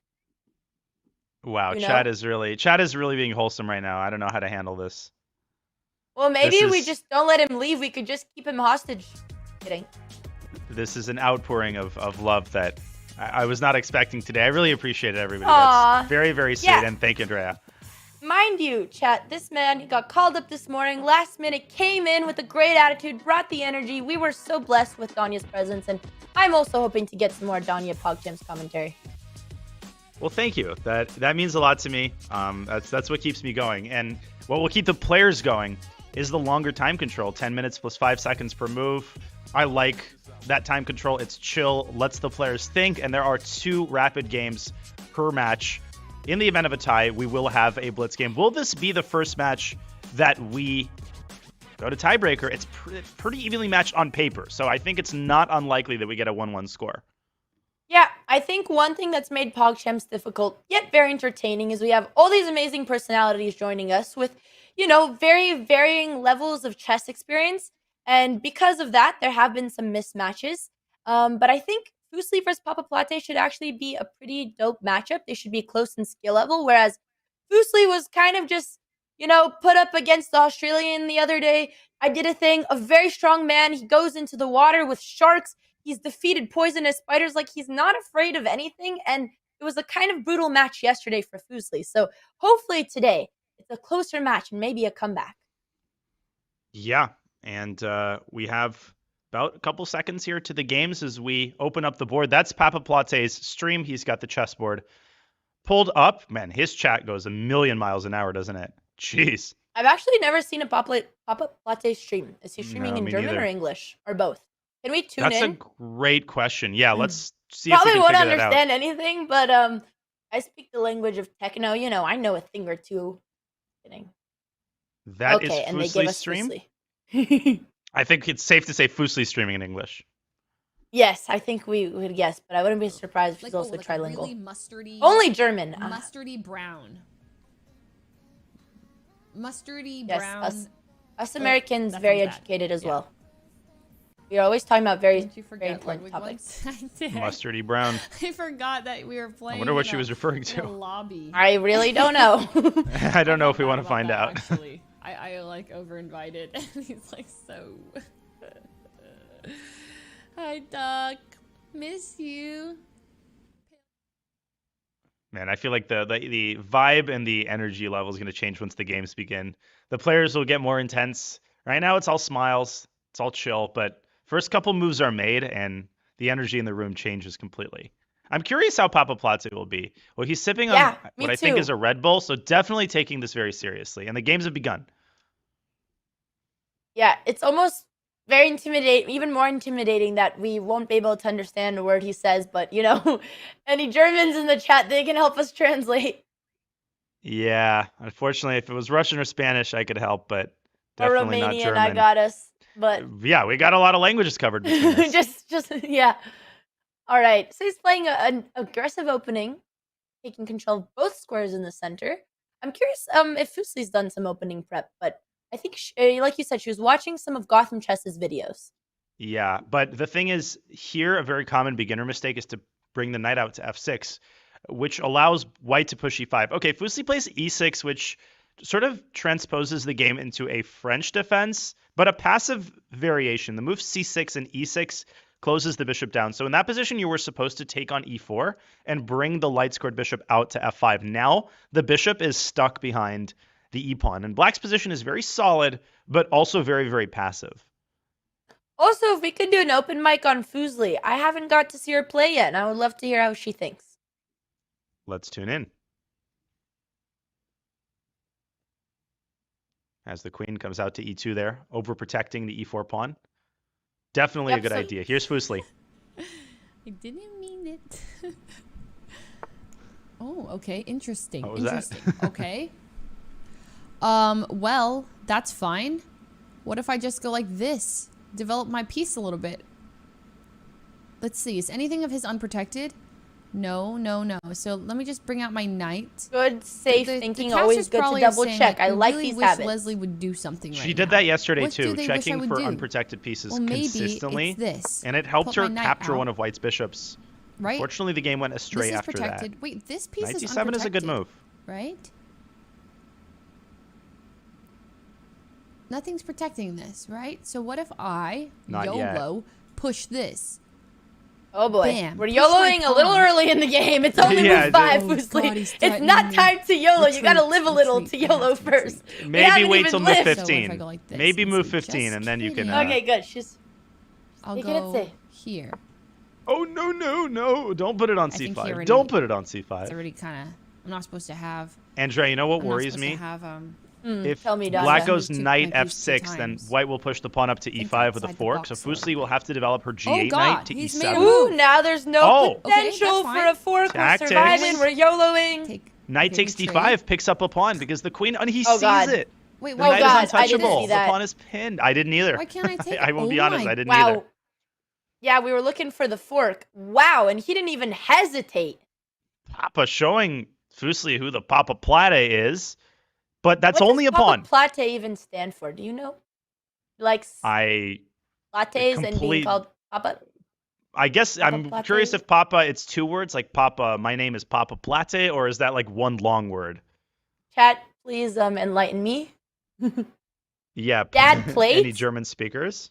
[SPEAKER 9] Wow, chat is really being wholesome right now. I don't know how to handle this.
[SPEAKER 5] Well, maybe we just don't let him leave. We could just keep him hostage. Kidding.
[SPEAKER 9] This is an outpouring of love that I was not expecting today. I really appreciate it, everybody.
[SPEAKER 5] Aww.
[SPEAKER 9] That's very, very sweet. Yeah. And thank you, Andrea.
[SPEAKER 5] Mind you, chat, this man, he got called up this morning, last minute, came in with a great attitude, brought the energy. We were so blessed with Danya's presence, and I'm also hoping to get some more Danya PogChamps commentary.
[SPEAKER 9] Well, thank you. That means a lot to me. That's what keeps me going. And what will keep the players going is the longer time control. 10 minutes plus 5 seconds per move. I like that time control. It's chill, lets the players think, and there are 2 rapid games per match. In the event of a tie, we will have a blitz game. Will this be the first match that we go to tiebreaker? It's pretty evenly matched on paper, so I think it's not unlikely that we get a 1-1 score.
[SPEAKER 5] Yeah, I think one thing that's made PogChamps difficult, yet very entertaining, is we have all these amazing personalities joining us with, very varying levels of chess experience. And because of that, there have been some mismatches. But I think Fuslie versus Papaplatte should actually be a pretty dope matchup. They should be close in skill level, whereas Fuslie was kind of just, put up against the Australian the other day. I did a thing, a very strong man. He goes into the water with sharks. He's defeated poisonous spiders. Like, he's not afraid of anything. And it was a kind of brutal match yesterday for Fuslie. So hopefully today it's a closer match and maybe a comeback.
[SPEAKER 9] Yeah. And we have about a couple seconds here to the games as we open up the board. That's Papaplatte's stream. He's got the chessboard pulled up. Man, his chat goes a million miles an hour, doesn't it? Jeez.
[SPEAKER 5] I've actually never seen a Papaplatte stream. Is he streaming in German or English or both? Can we tune in?
[SPEAKER 9] That's a great question. Yeah, let's see
[SPEAKER 5] Probably
[SPEAKER 9] if we can
[SPEAKER 5] won't
[SPEAKER 9] figure that out.
[SPEAKER 5] understand anything, but I speak the language of techno. I know a thing or two. Kidding.
[SPEAKER 9] That is Fuslie's stream?
[SPEAKER 5] Fuslie.
[SPEAKER 9] I think it's safe to say Fuslie's streaming in English.
[SPEAKER 5] Yes, I think we would guess, but I wouldn't be surprised if he's also trilingual.
[SPEAKER 11] Really mustardy,
[SPEAKER 5] only German.
[SPEAKER 11] Mustardy brown. Mustardy
[SPEAKER 5] yes,
[SPEAKER 11] brown.
[SPEAKER 5] Us Americans, very educated as well. We're always talking about very important topics.
[SPEAKER 9] Mustardy brown.
[SPEAKER 11] I forgot that we were playing.
[SPEAKER 9] I wonder what she was referring to.
[SPEAKER 11] Lobby.
[SPEAKER 5] I really don't know.
[SPEAKER 9] I don't know if we want to find out.
[SPEAKER 11] Actually, I like over invited. He's like so. Hi, Duck. Miss you.
[SPEAKER 9] Man, I feel like the vibe and the energy level is going to change once the games begin. The players will get more intense. Right now, it's all smiles. It's all chill, but first couple moves are made, and the energy in the room changes completely. I'm curious how Papaplatte will be. Well, he's sipping on what I think is a Red Bull, so definitely taking this very seriously. And the games have begun.
[SPEAKER 5] Yeah, it's almost very intimidating, even more intimidating that we won't be able to understand a word he says, but, any Germans in the chat, they can help us translate.
[SPEAKER 9] Yeah, unfortunately, if it was Russian or Spanish, I could help, but definitely not German.
[SPEAKER 5] I got us. But
[SPEAKER 9] yeah, we got a lot of languages covered between us.
[SPEAKER 5] just yeah. All right. So he's playing an aggressive opening, taking control of both squares in the center. I'm curious if Fuslie's done some opening prep, but I think, like you said, she was watching some of Gotham Chess's videos.
[SPEAKER 9] Yeah, but the thing is, here a very common beginner mistake is to bring the knight out to f6, which allows white to push e5. Okay, Fuslie plays e6, which sort of transposes the game into a French defense, but a passive variation. The move c6 and e6 closes the bishop down. So in that position, you were supposed to take on e4 and bring the light-scored bishop out to f5. Now the bishop is stuck behind the e-pawn, and black's position is very solid, but also very, very passive.
[SPEAKER 5] Also, if we could do an open mic on Fuslie, I haven't got to see her play yet, and I would love to hear how she thinks.
[SPEAKER 9] Let's tune in. As the queen comes out to e2 there, overprotecting the e4 pawn. Definitely a good idea. Here's Fuslie.
[SPEAKER 11] I didn't mean it. Oh, okay. Interesting.
[SPEAKER 9] What was that?
[SPEAKER 11] Okay. Well, that's fine. What if I just go like this? Develop my piece a little bit. Let's see. Is anything of his unprotected? No, no, no. So let me just bring out my knight.
[SPEAKER 5] Good, safe thinking. Always good to double check. I like these habits.
[SPEAKER 11] Leslie would do something right
[SPEAKER 9] She did that yesterday too,
[SPEAKER 11] do
[SPEAKER 9] checking for
[SPEAKER 11] do?
[SPEAKER 9] unprotected pieces
[SPEAKER 11] Well, maybe
[SPEAKER 9] consistently.
[SPEAKER 11] it's this.
[SPEAKER 9] And it helped
[SPEAKER 11] Put
[SPEAKER 9] her
[SPEAKER 11] my knight
[SPEAKER 9] capture
[SPEAKER 11] out.
[SPEAKER 9] one of White's bishops.
[SPEAKER 11] Right?
[SPEAKER 9] Unfortunately, the game went astray
[SPEAKER 11] This is
[SPEAKER 9] after
[SPEAKER 11] protected.
[SPEAKER 9] that.
[SPEAKER 11] Wait, this piece
[SPEAKER 9] Knight
[SPEAKER 11] is
[SPEAKER 9] d7
[SPEAKER 11] unprotected.
[SPEAKER 9] is a good move.
[SPEAKER 11] Right? Nothing's protecting this, right? So what if I,
[SPEAKER 9] Not
[SPEAKER 11] YOLO, push this?
[SPEAKER 5] Oh boy,
[SPEAKER 11] Bam.
[SPEAKER 5] we're
[SPEAKER 11] Push
[SPEAKER 5] YOLOing
[SPEAKER 11] my
[SPEAKER 5] a little
[SPEAKER 11] pawn.
[SPEAKER 5] early in the game. It's only
[SPEAKER 9] Yeah,
[SPEAKER 5] move 5,
[SPEAKER 11] Oh, God,
[SPEAKER 5] Fuslie.
[SPEAKER 11] he's
[SPEAKER 5] It's not
[SPEAKER 11] threatening
[SPEAKER 5] time to YOLO. You gotta
[SPEAKER 11] Retreat,
[SPEAKER 5] live a little to
[SPEAKER 11] retreat,
[SPEAKER 5] YOLO
[SPEAKER 11] retreat.
[SPEAKER 5] first. We
[SPEAKER 9] Maybe
[SPEAKER 5] haven't
[SPEAKER 9] wait
[SPEAKER 5] even
[SPEAKER 9] till move
[SPEAKER 5] lived.
[SPEAKER 11] So what if I
[SPEAKER 9] 15.
[SPEAKER 11] go like this?
[SPEAKER 9] Maybe
[SPEAKER 11] Let's
[SPEAKER 9] move
[SPEAKER 11] see,
[SPEAKER 9] 15
[SPEAKER 11] just
[SPEAKER 9] and then you can...
[SPEAKER 11] kidding.
[SPEAKER 5] Okay, good. She's
[SPEAKER 11] I'll
[SPEAKER 5] taking it
[SPEAKER 11] go
[SPEAKER 5] safe.
[SPEAKER 11] here.
[SPEAKER 9] Oh, no, no, no. Don't put it on
[SPEAKER 11] I think he
[SPEAKER 9] c5.
[SPEAKER 11] already-
[SPEAKER 9] Don't put it on
[SPEAKER 11] It's
[SPEAKER 9] c5.
[SPEAKER 11] already kind of... I'm not supposed to have...
[SPEAKER 9] Andrea, you know what
[SPEAKER 11] I'm not
[SPEAKER 9] worries
[SPEAKER 11] supposed
[SPEAKER 9] me?
[SPEAKER 11] to have,
[SPEAKER 9] If
[SPEAKER 5] Tell me,
[SPEAKER 9] Black
[SPEAKER 5] Danja.
[SPEAKER 9] goes
[SPEAKER 11] Moved to
[SPEAKER 9] knight
[SPEAKER 11] my piece two
[SPEAKER 9] f6, then
[SPEAKER 11] times.
[SPEAKER 9] White will push the pawn up to
[SPEAKER 11] Think
[SPEAKER 9] e5 with a
[SPEAKER 11] outside the
[SPEAKER 9] fork. So
[SPEAKER 11] box a little
[SPEAKER 9] Fuslie will have to develop her
[SPEAKER 11] Oh,
[SPEAKER 9] g8
[SPEAKER 11] God,
[SPEAKER 9] knight to
[SPEAKER 11] he's
[SPEAKER 9] e7.
[SPEAKER 11] made a
[SPEAKER 5] Ooh, now there's no
[SPEAKER 9] Oh.
[SPEAKER 5] potential
[SPEAKER 11] Okay, that's
[SPEAKER 5] for
[SPEAKER 11] fine.
[SPEAKER 5] a fork.
[SPEAKER 9] Tactics.
[SPEAKER 5] We're surviving. We're YOLOing.
[SPEAKER 11] Take...
[SPEAKER 9] Knight
[SPEAKER 11] okay,
[SPEAKER 9] takes
[SPEAKER 11] we
[SPEAKER 9] d5,
[SPEAKER 11] trade.
[SPEAKER 9] picks up a pawn because the queen, and he
[SPEAKER 5] Oh,
[SPEAKER 9] sees
[SPEAKER 5] God.
[SPEAKER 9] it.
[SPEAKER 11] Wait,
[SPEAKER 9] The
[SPEAKER 11] wait,
[SPEAKER 9] knight
[SPEAKER 5] God,
[SPEAKER 9] is
[SPEAKER 5] I didn't
[SPEAKER 9] untouchable.
[SPEAKER 5] see
[SPEAKER 9] The
[SPEAKER 5] that.
[SPEAKER 9] pawn is pinned. I didn't either.
[SPEAKER 11] Why can't I take
[SPEAKER 9] I will be
[SPEAKER 11] Oh
[SPEAKER 9] honest,
[SPEAKER 11] my-
[SPEAKER 9] I didn't
[SPEAKER 5] Wow.
[SPEAKER 9] either.
[SPEAKER 5] Yeah, we were looking for the fork. Wow, and he didn't even hesitate.
[SPEAKER 9] Papa showing Fuslie who the Papaplatte is, but that's
[SPEAKER 5] What
[SPEAKER 9] only a
[SPEAKER 5] does
[SPEAKER 9] pawn.
[SPEAKER 5] Papaplatte even stand for? Do you know? Like
[SPEAKER 9] I
[SPEAKER 5] lattes and being
[SPEAKER 9] complete-
[SPEAKER 5] called Papa?
[SPEAKER 9] guess I'm
[SPEAKER 5] Papaplatte?
[SPEAKER 9] curious if Papa, it's two words, like Papa, my name is Papaplatte, or is that like one long word?
[SPEAKER 5] Chat, please enlighten me.
[SPEAKER 9] Yeah.
[SPEAKER 5] Dad plate?
[SPEAKER 9] Any German speakers?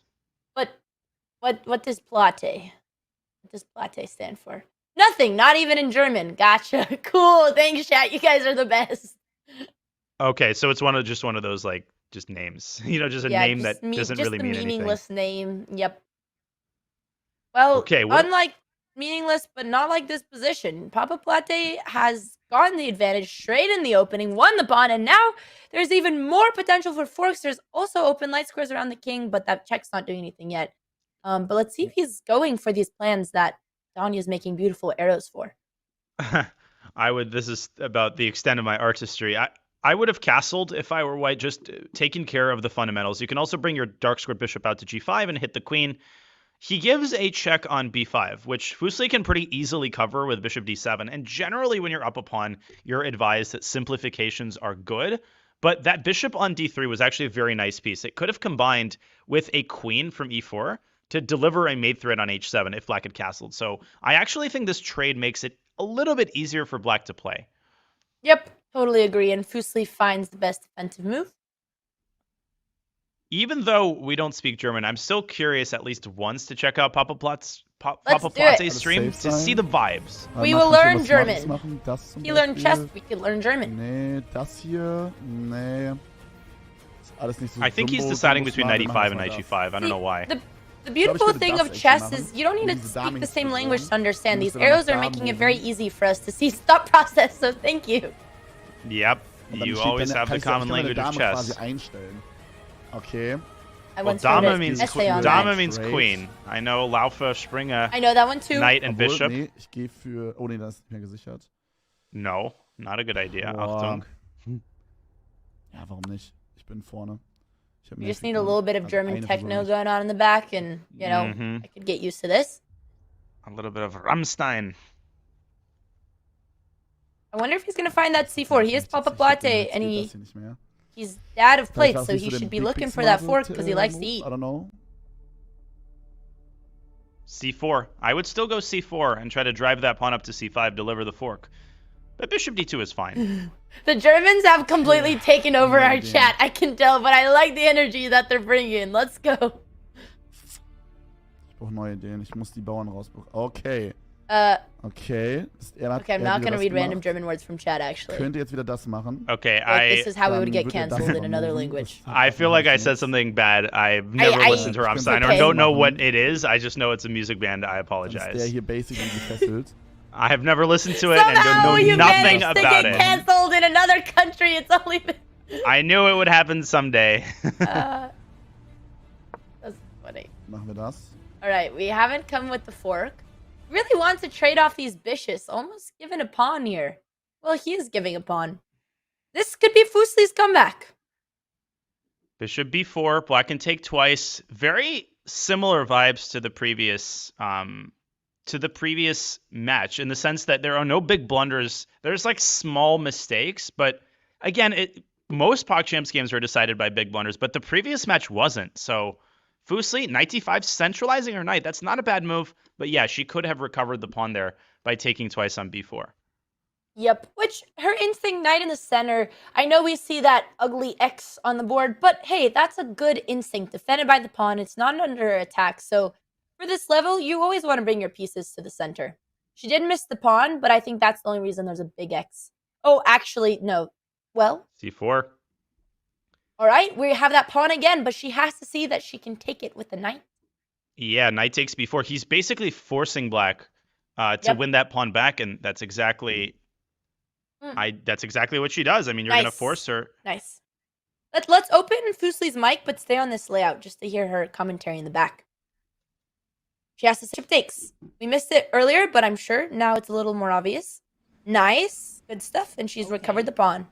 [SPEAKER 5] But what does platte? What does platte stand for? Nothing, not even in German. Gotcha. Cool. Thanks, chat. You guys are the best.
[SPEAKER 9] Okay, so it's just one of those like just names. Just a
[SPEAKER 5] Yeah,
[SPEAKER 9] name
[SPEAKER 5] just
[SPEAKER 9] that doesn't
[SPEAKER 5] just
[SPEAKER 9] really
[SPEAKER 5] the
[SPEAKER 9] mean anything.
[SPEAKER 5] meaningless name. Yep. Well,
[SPEAKER 9] Okay, what-
[SPEAKER 5] unlike meaningless, but not like this position, Papaplatte has gotten the advantage straight in the opening, won the pawn, and now there's even more potential for forks. There's also open light squares around the king, but that check's not doing anything yet. But let's see if he's going for these plans that Danya's making beautiful arrows for.
[SPEAKER 9] This is about the extent of my artistry. I would have castled if I were White, just taking care of the fundamentals. You can also bring your dark squared bishop out to g5 and hit the queen. He gives a check on b5, which Fuslie can pretty easily cover with bishop d7. And generally, when you're up a pawn, you're advised that simplifications are good. But that bishop on d3 was actually a very nice piece. It could have combined with a queen from e4 to deliver a mate threat on h7 if Black had castled. So I actually think this trade makes it a little bit easier for Black to play.
[SPEAKER 5] Yep, totally agree. And Fuslie finds the best defensive move.
[SPEAKER 9] Even though we don't speak German, I'm still curious at least once to check out Papaplatte's
[SPEAKER 5] Let's do it.
[SPEAKER 9] stream to see the vibes.
[SPEAKER 5] We will learn German. He learned chess, we could learn German.
[SPEAKER 2] Nee, das hier, nee. Ist alles nicht so
[SPEAKER 9] I think he's
[SPEAKER 2] jumbo,
[SPEAKER 9] deciding
[SPEAKER 2] jumbo
[SPEAKER 9] between
[SPEAKER 2] smart,
[SPEAKER 9] knight
[SPEAKER 2] wir
[SPEAKER 9] e5
[SPEAKER 2] machen
[SPEAKER 9] and
[SPEAKER 2] das
[SPEAKER 9] knight
[SPEAKER 2] mal
[SPEAKER 9] g5. I don't know why.
[SPEAKER 5] The beautiful
[SPEAKER 2] würde
[SPEAKER 5] thing
[SPEAKER 2] das
[SPEAKER 5] of
[SPEAKER 2] echt
[SPEAKER 5] chess
[SPEAKER 2] machen.
[SPEAKER 5] is you don't need to
[SPEAKER 2] Diese Dame
[SPEAKER 5] speak the
[SPEAKER 2] nicht
[SPEAKER 5] same
[SPEAKER 2] so
[SPEAKER 5] language
[SPEAKER 2] rum.
[SPEAKER 5] to understand.
[SPEAKER 2] Du
[SPEAKER 5] These
[SPEAKER 2] musst dann
[SPEAKER 5] arrows
[SPEAKER 2] nach
[SPEAKER 5] are
[SPEAKER 2] da
[SPEAKER 5] making it
[SPEAKER 2] moven.
[SPEAKER 5] very easy for us to see his thought process, so thank you.
[SPEAKER 9] Yep,
[SPEAKER 2] Und dann
[SPEAKER 9] you
[SPEAKER 2] steht
[SPEAKER 9] always
[SPEAKER 2] dann-
[SPEAKER 9] have
[SPEAKER 2] kann
[SPEAKER 9] the
[SPEAKER 2] ich-
[SPEAKER 9] common
[SPEAKER 2] ich kann meine
[SPEAKER 9] language of
[SPEAKER 2] Dame quasi
[SPEAKER 9] chess.
[SPEAKER 2] einstellen. Okay.
[SPEAKER 5] I
[SPEAKER 9] Well,
[SPEAKER 5] once wrote
[SPEAKER 9] Dame
[SPEAKER 5] an
[SPEAKER 9] means
[SPEAKER 5] essay on
[SPEAKER 9] Dame
[SPEAKER 5] that.
[SPEAKER 9] means
[SPEAKER 2] Trade.
[SPEAKER 9] queen. I know Laufe, Springer,
[SPEAKER 5] I know that one too.
[SPEAKER 9] knight and
[SPEAKER 2] Obwohl,
[SPEAKER 9] bishop.
[SPEAKER 2] nee, ich gehe für... Oh nee, das ist nicht mehr gesichert.
[SPEAKER 9] No, not a good idea.
[SPEAKER 2] Boah.
[SPEAKER 9] Achtung.
[SPEAKER 2] Ja, warum nicht? Ich bin vorne. Ich hab
[SPEAKER 5] We
[SPEAKER 2] mehr
[SPEAKER 5] just need a
[SPEAKER 2] Figuren,
[SPEAKER 5] little bit of
[SPEAKER 2] also
[SPEAKER 5] German
[SPEAKER 2] eine
[SPEAKER 5] techno
[SPEAKER 2] Figur nicht.
[SPEAKER 5] going on in the back, and I could get used to this.
[SPEAKER 9] A little bit of Rammstein.
[SPEAKER 5] I wonder if he's gonna find that c4. He is Papaplatte, and
[SPEAKER 2] Jetzt geht das hier nicht mehr.
[SPEAKER 5] he's dad of
[SPEAKER 2] Vielleicht
[SPEAKER 5] plates,
[SPEAKER 2] war es
[SPEAKER 5] so
[SPEAKER 2] nicht
[SPEAKER 5] he
[SPEAKER 2] so der
[SPEAKER 5] should be
[SPEAKER 2] Big
[SPEAKER 5] looking
[SPEAKER 2] Big
[SPEAKER 5] for that
[SPEAKER 2] Smart,
[SPEAKER 5] fork because he likes to
[SPEAKER 2] move.
[SPEAKER 5] eat.
[SPEAKER 2] I don't know.
[SPEAKER 9] c4. I would still go c4 and try to drive that pawn up to c5, deliver the fork. But bishop d2 is fine.
[SPEAKER 5] The Germans have completely taken over our
[SPEAKER 2] idea.
[SPEAKER 5] chat, I can tell, but I like the energy that they're bringing. Let's go.
[SPEAKER 2] Ich brauche neue Ideen. Ich muss die Bauern rausbekommen. Okay.
[SPEAKER 12] Okay.
[SPEAKER 5] Okay, I'm not gonna read random German words from chat, actually.
[SPEAKER 12] Könnte jetzt wieder das machen.
[SPEAKER 9] Okay,
[SPEAKER 5] This is how we would get canceled in another language.
[SPEAKER 9] I feel like I said something bad. I've never listened to Rammstein or don't know what it is. I just know it's a music band. I apologize.
[SPEAKER 12] Der hier basically gefesselt.
[SPEAKER 9] I have never listened to it and don't know nothing about
[SPEAKER 5] to get
[SPEAKER 9] it.
[SPEAKER 5] Canceled in another country. It's only been...
[SPEAKER 9] I knew it would happen someday.
[SPEAKER 5] That's funny.
[SPEAKER 12] Machen wir das.
[SPEAKER 5] All right, we haven't come with the fork. Really wants to trade off these bishops, almost giving a pawn here. Well, he is giving a pawn. This could be Fuslie's comeback.
[SPEAKER 9] Bishop b4, black can take twice. Very similar vibes to the previous match in the sense that there are no big blunders. There's like small mistakes, but again, most PogChamps games are decided by big blunders, but the previous match wasn't. So Fuslie, knight d5, centralizing her knight. That's not a bad move, but yeah, she could have recovered the pawn there by taking twice on b4.
[SPEAKER 5] Yep, which her instinct knight in the center. I know we see that ugly X on the board, but hey, that's a good instinct. Defended by the pawn, it's not under attack. So for this level, you always want to bring your pieces to the center. She did miss the pawn, but I think that's the only reason there's a big X. Oh, actually, no. Well,
[SPEAKER 9] c4.
[SPEAKER 5] All right, we have that pawn again, but she has to see that she can take it with the knight.
[SPEAKER 9] Yeah, knight takes b4. He's basically forcing black to win that pawn back, and that's exactly that's exactly what she does. I mean, you're gonna force her.
[SPEAKER 5] Nice. Let's open Fuslie's mic, but stay on this layout just to hear her commentary in the back. She has to say bishop takes. We missed it earlier, but I'm sure now it's a little more obvious. Nice, good stuff, and she's recovered the pawn.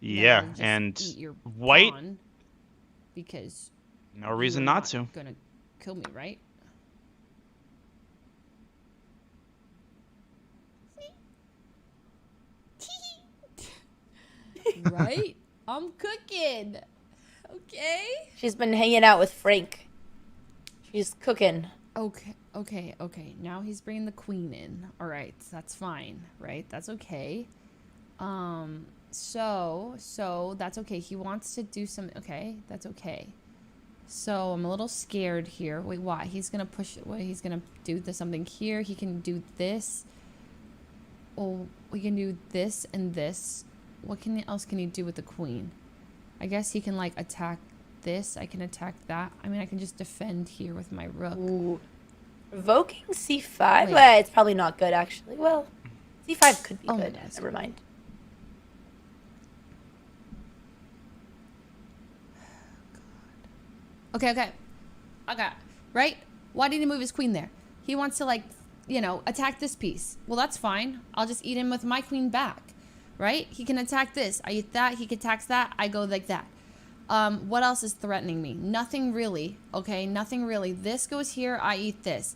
[SPEAKER 9] Yeah, and white,
[SPEAKER 11] because
[SPEAKER 9] no reason not to.
[SPEAKER 11] Gonna kill me, right? Right? I'm cooking. Okay.
[SPEAKER 5] She's been hanging out with Frank. She's cooking.
[SPEAKER 11] Okay. Now he's bringing the queen in. All right, that's fine, right? That's okay. So that's okay. He wants to do some. Okay, that's okay. So I'm a little scared here. Wait, why? He's gonna push it. Wait, he's gonna do something here. He can do this. Oh, we can do this and this. What else can he do with the queen? I guess he can like attack this. I can attack that. I mean, I can just defend here with my rook.
[SPEAKER 5] Ooh. Provoking c5? Well, it's probably not good, actually. Well, c5 could be good. Never mind.
[SPEAKER 11] Okay. Right? Why did he move his queen there? He wants to, like, attack this piece. Well, that's fine. I'll just eat him with my queen back. Right? He can attack this. I eat that. He attacks that. I go like that. What else is threatening me? Nothing really. Okay? Nothing really. This goes here. I eat this.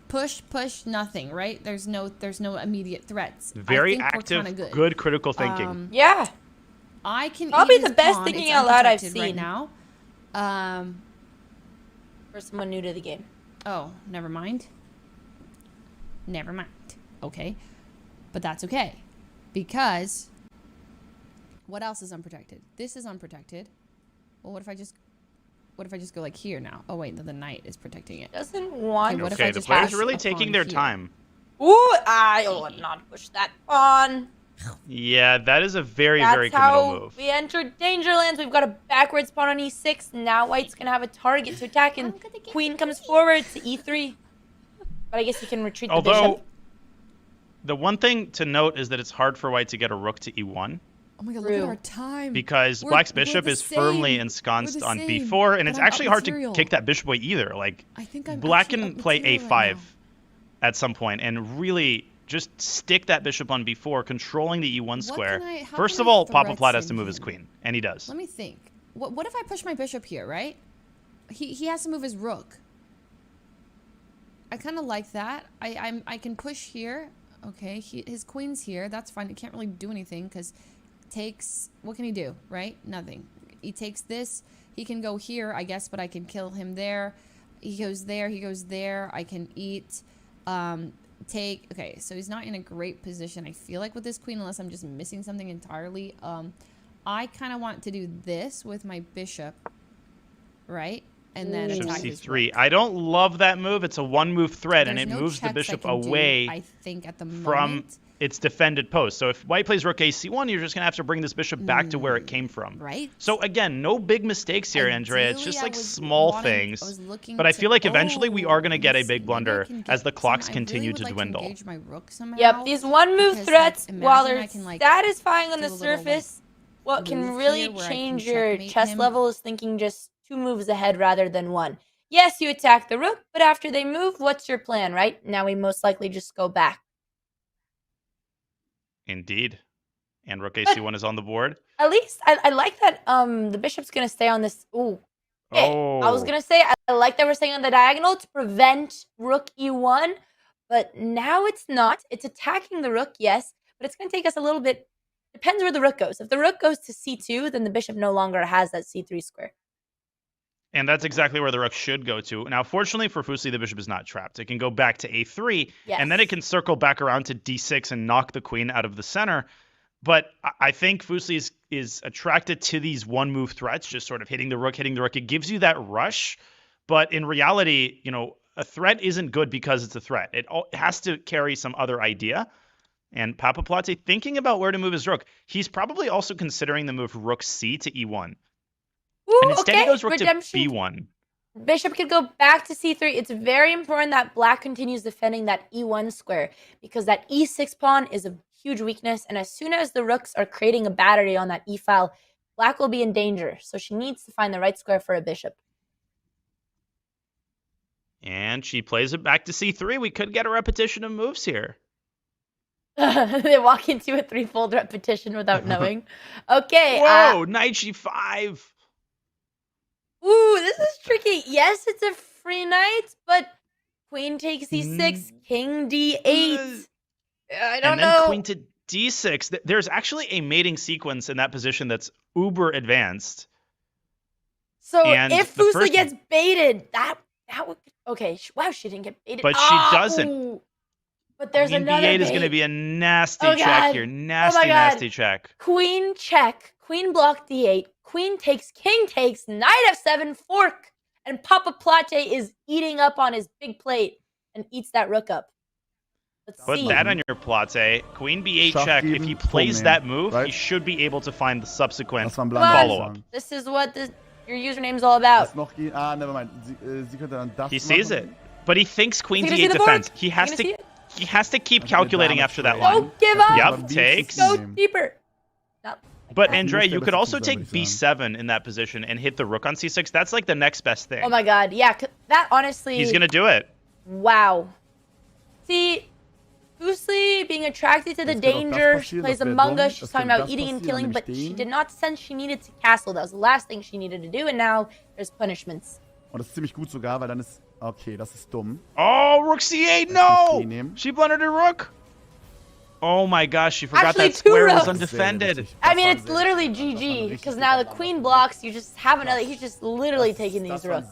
[SPEAKER 11] Push, nothing, right? There's no immediate threats.
[SPEAKER 9] Very active, good critical thinking.
[SPEAKER 5] Yeah.
[SPEAKER 11] I can
[SPEAKER 5] probably
[SPEAKER 11] eat
[SPEAKER 5] the best
[SPEAKER 11] pawn.
[SPEAKER 5] thinking out loud I've seen
[SPEAKER 11] right now.
[SPEAKER 5] For someone new to the game.
[SPEAKER 11] Oh, never mind. Okay. But that's okay. Because what else is unprotected? This is unprotected. Well, what if I just go like here now? Oh wait, the knight is protecting it.
[SPEAKER 5] Doesn't want.
[SPEAKER 9] Okay, the player's really taking their time.
[SPEAKER 5] Ooh, I would not push that pawn.
[SPEAKER 9] Yeah, that is a very committal move.
[SPEAKER 5] We entered Dangerlands. We've got a backwards pawn on e6. Now white's gonna have a target to attack, and queen comes forward to e3. But I guess he can retreat the bishop.
[SPEAKER 9] The one thing to note is that it's hard for white to get a rook to e1.
[SPEAKER 11] Oh my god, look at our time.
[SPEAKER 9] Because black's bishop is firmly ensconced on b4, and it's actually hard to kick that bishop away either. Like, black can play a5 at some point and really just stick that bishop on b4, controlling the e1 square. First of all, Papaplatte has to move his queen, and he does.
[SPEAKER 11] Let me think. What if I push my bishop here, right? He has to move his rook. I kind of like that. I can push here. Okay, his queen's here. That's fine. He can't really do anything because takes. What can he do? Right? Nothing. He takes this. He can go here, I guess, but I can kill him there. He goes there. He goes there. I can eat. Take. Okay, so he's not in a great position. I feel like with this queen, unless I'm just missing something entirely. I kind of want to do this with my bishop, right? and then
[SPEAKER 9] Bishop
[SPEAKER 11] attack his
[SPEAKER 9] c3.
[SPEAKER 11] rook.
[SPEAKER 9] I don't love that move. It's a one-move threat, and
[SPEAKER 11] There's
[SPEAKER 9] it
[SPEAKER 11] no
[SPEAKER 9] moves the
[SPEAKER 11] checks I
[SPEAKER 9] bishop
[SPEAKER 11] can do,
[SPEAKER 9] away
[SPEAKER 11] I think, at the
[SPEAKER 9] from
[SPEAKER 11] moment.
[SPEAKER 9] its defended post. So if white plays rook ac1, you're just going to have to bring this bishop back to where it came from.
[SPEAKER 11] Right.
[SPEAKER 9] So again, no big mistakes here, Andrea. It's
[SPEAKER 11] Ideally,
[SPEAKER 9] just
[SPEAKER 11] I
[SPEAKER 9] like
[SPEAKER 11] was
[SPEAKER 9] small
[SPEAKER 11] wanting-
[SPEAKER 9] things.
[SPEAKER 11] I was looking
[SPEAKER 9] But I
[SPEAKER 11] to-
[SPEAKER 9] feel like eventually we are going to
[SPEAKER 11] Oh,
[SPEAKER 9] get a
[SPEAKER 11] let's see,
[SPEAKER 9] big
[SPEAKER 11] maybe I
[SPEAKER 9] blunder
[SPEAKER 11] can
[SPEAKER 9] as the
[SPEAKER 11] get
[SPEAKER 9] clocks
[SPEAKER 11] some- I
[SPEAKER 9] continue
[SPEAKER 11] really
[SPEAKER 9] to
[SPEAKER 11] would like
[SPEAKER 9] dwindle.
[SPEAKER 11] engage my rook somehow,
[SPEAKER 5] Yep, these one-move
[SPEAKER 11] because,
[SPEAKER 5] threats,
[SPEAKER 11] like,
[SPEAKER 5] while
[SPEAKER 11] imagine
[SPEAKER 5] they're
[SPEAKER 11] I can, like,
[SPEAKER 5] satisfying on the
[SPEAKER 11] do a little,
[SPEAKER 5] surface, what can
[SPEAKER 11] move
[SPEAKER 5] really
[SPEAKER 11] here where I can
[SPEAKER 5] change your
[SPEAKER 11] checkmate
[SPEAKER 5] chess
[SPEAKER 11] him.
[SPEAKER 5] level is thinking just 2 moves ahead rather than 1. Yes, you attack the rook, but after they move, what's your plan, right? Now we most likely just go back.
[SPEAKER 9] Indeed. And rook ac1 is on the board.
[SPEAKER 5] At least I like that the bishop's going to stay on this. Ooh. Okay, I was
[SPEAKER 9] Oh.
[SPEAKER 5] going to say I like that we're staying on the diagonal to prevent rook e1, but now it's not. It's attacking the rook, yes, but it's going to take us a little bit. Depends where the rook goes. If the rook goes to c2, then the bishop no longer has that c3 square.
[SPEAKER 9] And that's exactly where the rook should go to. Now, fortunately for Fuslie, the bishop is not trapped. It can go back to a3, and then it can circle back around to d6 and knock the queen out of the center. But I think Fuslie is attracted to these one-move threats, just sort of hitting the rook. It gives you that rush. But in reality, you know, a threat isn't good because it's a threat. It has to carry some other idea. And Papaplatte, thinking about where to move his rook, he's probably also considering the move rook c to e1.
[SPEAKER 5] Ooh,
[SPEAKER 9] And instead
[SPEAKER 5] okay,
[SPEAKER 9] he goes rook
[SPEAKER 5] redemption.
[SPEAKER 9] to b1.
[SPEAKER 5] Bishop could go back to c3. It's very important that black continues defending that e1 square because that e6 pawn is a huge weakness. And as soon as the rooks are creating a battery on that e-file, black will be in danger. So she needs to find the right square for a bishop.
[SPEAKER 9] And she plays it back to c3. We could get a repetition of moves here.
[SPEAKER 5] They walk into a 3-fold repetition without knowing. Okay.
[SPEAKER 9] Whoa, knight g5.
[SPEAKER 5] Ooh, this is tricky. Yes, it's a free knight, but queen takes e6, king d8. I don't
[SPEAKER 9] and then
[SPEAKER 5] know.
[SPEAKER 9] queen to d6. There's actually a mating sequence in that position that's uber advanced.
[SPEAKER 5] So
[SPEAKER 9] and
[SPEAKER 5] if
[SPEAKER 9] the
[SPEAKER 5] Fuslie
[SPEAKER 9] first-
[SPEAKER 5] gets baited, that would... Okay, wow, she didn't get baited.
[SPEAKER 9] But she doesn't.
[SPEAKER 5] Ooh. But there's
[SPEAKER 9] Queen
[SPEAKER 5] another
[SPEAKER 9] b8 is
[SPEAKER 5] bait.
[SPEAKER 9] going to be a nasty
[SPEAKER 5] Oh,
[SPEAKER 9] check
[SPEAKER 5] God.
[SPEAKER 9] here.
[SPEAKER 5] Oh,
[SPEAKER 9] Nasty,
[SPEAKER 5] my God.
[SPEAKER 9] nasty check.
[SPEAKER 5] Queen check. Queen block d8. Queen takes, king takes, knight f7, fork. And Papaplatte is eating up on his big plate and eats that rook up. Let's
[SPEAKER 9] Put
[SPEAKER 5] see.
[SPEAKER 9] that on your plate. Queen b8 check. If he plays that move, he should be able to find the subsequent follow-up.
[SPEAKER 5] This is what your username's all about.
[SPEAKER 12] never mind. Sie könnte dann das
[SPEAKER 9] He sees it. But he thinks queen
[SPEAKER 5] Is he gonna
[SPEAKER 9] d8
[SPEAKER 5] see the board?
[SPEAKER 9] defense. He has
[SPEAKER 5] You gonna see
[SPEAKER 9] to
[SPEAKER 5] it?
[SPEAKER 9] he has to keep calculating after that line.
[SPEAKER 5] Don't give up.
[SPEAKER 9] Yep, takes.
[SPEAKER 5] Go deeper.
[SPEAKER 9] But Andrea, you could also take b7 in that position and hit the rook on c6. That's like the next best thing.
[SPEAKER 5] Oh my god, yeah, that honestly...
[SPEAKER 9] He's going to do it.
[SPEAKER 5] Wow. See, Fuslie being attracted to the danger, she plays Among Us, she's talking about eating and killing, but she did not sense she needed to castle. That was the last thing she needed to do, and now there's punishments.
[SPEAKER 12] Und das ist ziemlich gut sogar, weil dann ist... Okay, das ist dumm.
[SPEAKER 9] Oh, rook c8, no! She blundered her rook. Oh my gosh, she forgot
[SPEAKER 5] Actually,
[SPEAKER 9] that square
[SPEAKER 5] two
[SPEAKER 9] was
[SPEAKER 5] rooks.
[SPEAKER 9] undefended.
[SPEAKER 5] I mean, it's literally GG, because now the queen blocks, you just have another, he's just literally taking these rooks.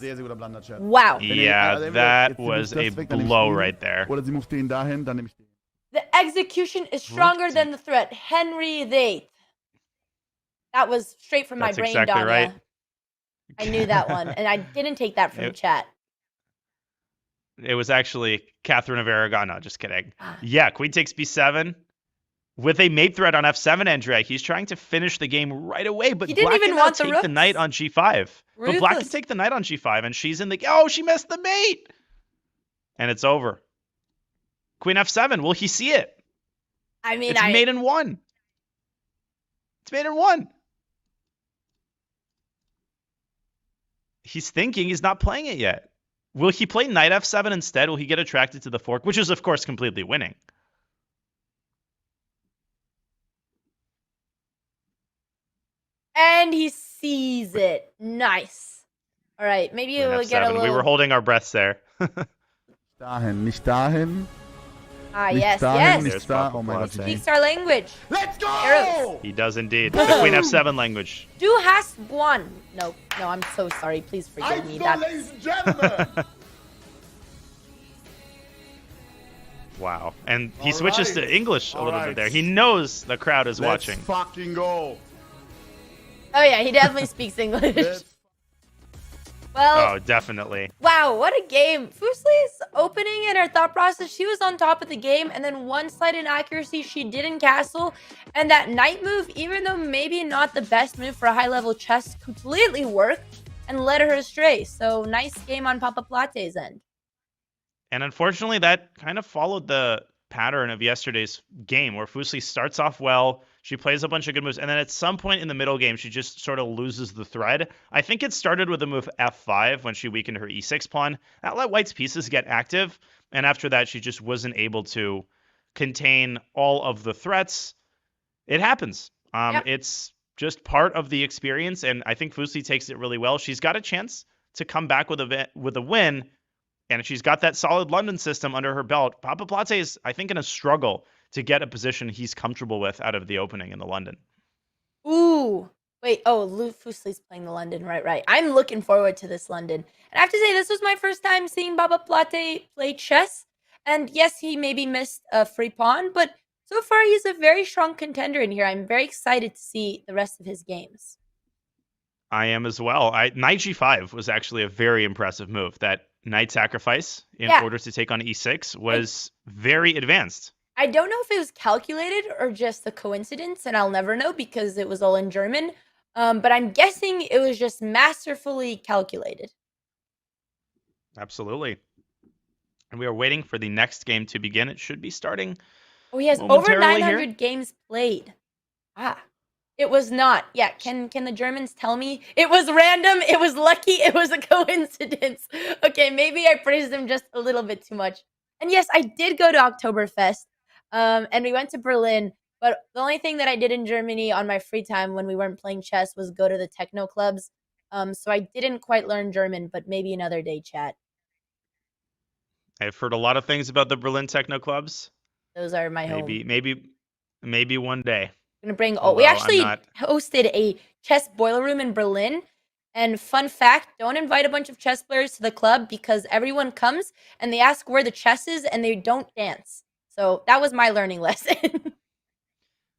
[SPEAKER 5] Wow.
[SPEAKER 9] Yeah, that was a blow right there.
[SPEAKER 12] Oder sie moves den dahin, dann nehme ich den.
[SPEAKER 5] The execution is stronger than the threat. Henry VIII. That was straight from my
[SPEAKER 9] That's
[SPEAKER 5] brain,
[SPEAKER 9] exactly
[SPEAKER 5] Danya.
[SPEAKER 9] right.
[SPEAKER 5] I knew that one, and I didn't take that from chat.
[SPEAKER 9] It was actually Catherine of Aragon. No, just kidding. Yeah, queen takes b7 with a mate threat on f7, Andrea. He's trying to finish the game right away, but
[SPEAKER 5] He didn't
[SPEAKER 9] black
[SPEAKER 5] even
[SPEAKER 9] can now
[SPEAKER 5] want the
[SPEAKER 9] take the
[SPEAKER 5] rooks.
[SPEAKER 9] knight on g5. But black can
[SPEAKER 5] Ruthless.
[SPEAKER 9] take the knight on g5, and she's in the... Oh, she missed the mate! And it's over. Queen f7. Will he see it?
[SPEAKER 5] I mean,
[SPEAKER 9] It's mate in one. It's mate in one. He's thinking. He's not playing it yet. Will he play knight f7 instead? Will he get attracted to the fork? Which is, of course, completely winning.
[SPEAKER 5] And he sees it. Nice. All right, maybe
[SPEAKER 9] Queen
[SPEAKER 5] we'll get a
[SPEAKER 9] f7.
[SPEAKER 5] little...
[SPEAKER 9] We were holding our breaths there.
[SPEAKER 12] Dahin, nicht dahin.
[SPEAKER 5] Ah,
[SPEAKER 12] Nicht
[SPEAKER 5] yes,
[SPEAKER 12] dahin,
[SPEAKER 5] yes.
[SPEAKER 12] nicht
[SPEAKER 9] There's
[SPEAKER 12] da. Oh mein Gott.
[SPEAKER 5] Speaks our language.
[SPEAKER 12] Let's go!
[SPEAKER 5] Arrows.
[SPEAKER 9] He does indeed. The queen f7 language.
[SPEAKER 5] Du hast won. No, I'm so sorry. Please forgive me.
[SPEAKER 12] ladies and gentlemen.
[SPEAKER 9] Wow. And he
[SPEAKER 12] All
[SPEAKER 9] switches
[SPEAKER 12] right.
[SPEAKER 9] to English a
[SPEAKER 12] All
[SPEAKER 9] little
[SPEAKER 12] right.
[SPEAKER 9] bit there. He knows the crowd is
[SPEAKER 12] Let's
[SPEAKER 9] watching.
[SPEAKER 12] fucking go.
[SPEAKER 5] Oh yeah, he definitely speaks English. Well,
[SPEAKER 9] Oh, definitely.
[SPEAKER 5] wow, what a game. Fuslie's opening and her thought process, she was on top of the game, and then one slight inaccuracy, she didn't castle. And that knight move, even though maybe not the best move for high-level chess, completely worked and led her astray. So nice game on Papaplatte's end.
[SPEAKER 9] And unfortunately, that kind of followed the pattern of yesterday's game, where Fuslie starts off well, she plays a bunch of good moves, and then at some point in the middle game, she just sort of loses the thread. I think it started with the move f5 when she weakened her e6 pawn. That let White's pieces get active, and after that, she just wasn't able to contain all of the threats. It happens. It's just part of the experience, and I think Fuslie takes it really well. She's got a chance to come back with a win, and she's got that solid London system under her belt. Papaplatte is, I think, in a struggle to get a position he's comfortable with out of the opening in the London.
[SPEAKER 5] Ooh. Wait, oh, Fuslie's playing the London, right. I'm looking forward to this London. And I have to say, this was my first time seeing Papaplatte play chess. And yes, he maybe missed a free pawn, but so far he's a very strong contender in here. I'm very excited to see the rest of his games.
[SPEAKER 9] I am as well. Knight g5 was actually a very impressive move. That knight sacrifice in order to take on e6 was very advanced.
[SPEAKER 5] I don't know if it was calculated or just a coincidence, and I'll never know because it was all in German. But I'm guessing it was just masterfully calculated.
[SPEAKER 9] Absolutely. And we are waiting for the next game to begin. It should be starting.
[SPEAKER 5] Oh, he has over 900 games played. It was not. Yeah, can the Germans tell me? It was random, it was lucky, it was a coincidence. Okay, maybe I praised him just a little bit too much. And yes, I did go to Oktoberfest, and we went to Berlin, but the only thing that I did in Germany on my free time when we weren't playing chess was go to the techno clubs. So I didn't quite learn German, but maybe another day, chat.
[SPEAKER 9] I've heard a lot of things about the Berlin techno clubs.
[SPEAKER 5] Those are my home.
[SPEAKER 9] Maybe one day.
[SPEAKER 5] Gonna bring we actually hosted a chess boiler room in Berlin, and fun fact, don't invite a bunch of chess players to the club because everyone comes and they ask where the chess is and they don't dance. So that was my learning lesson.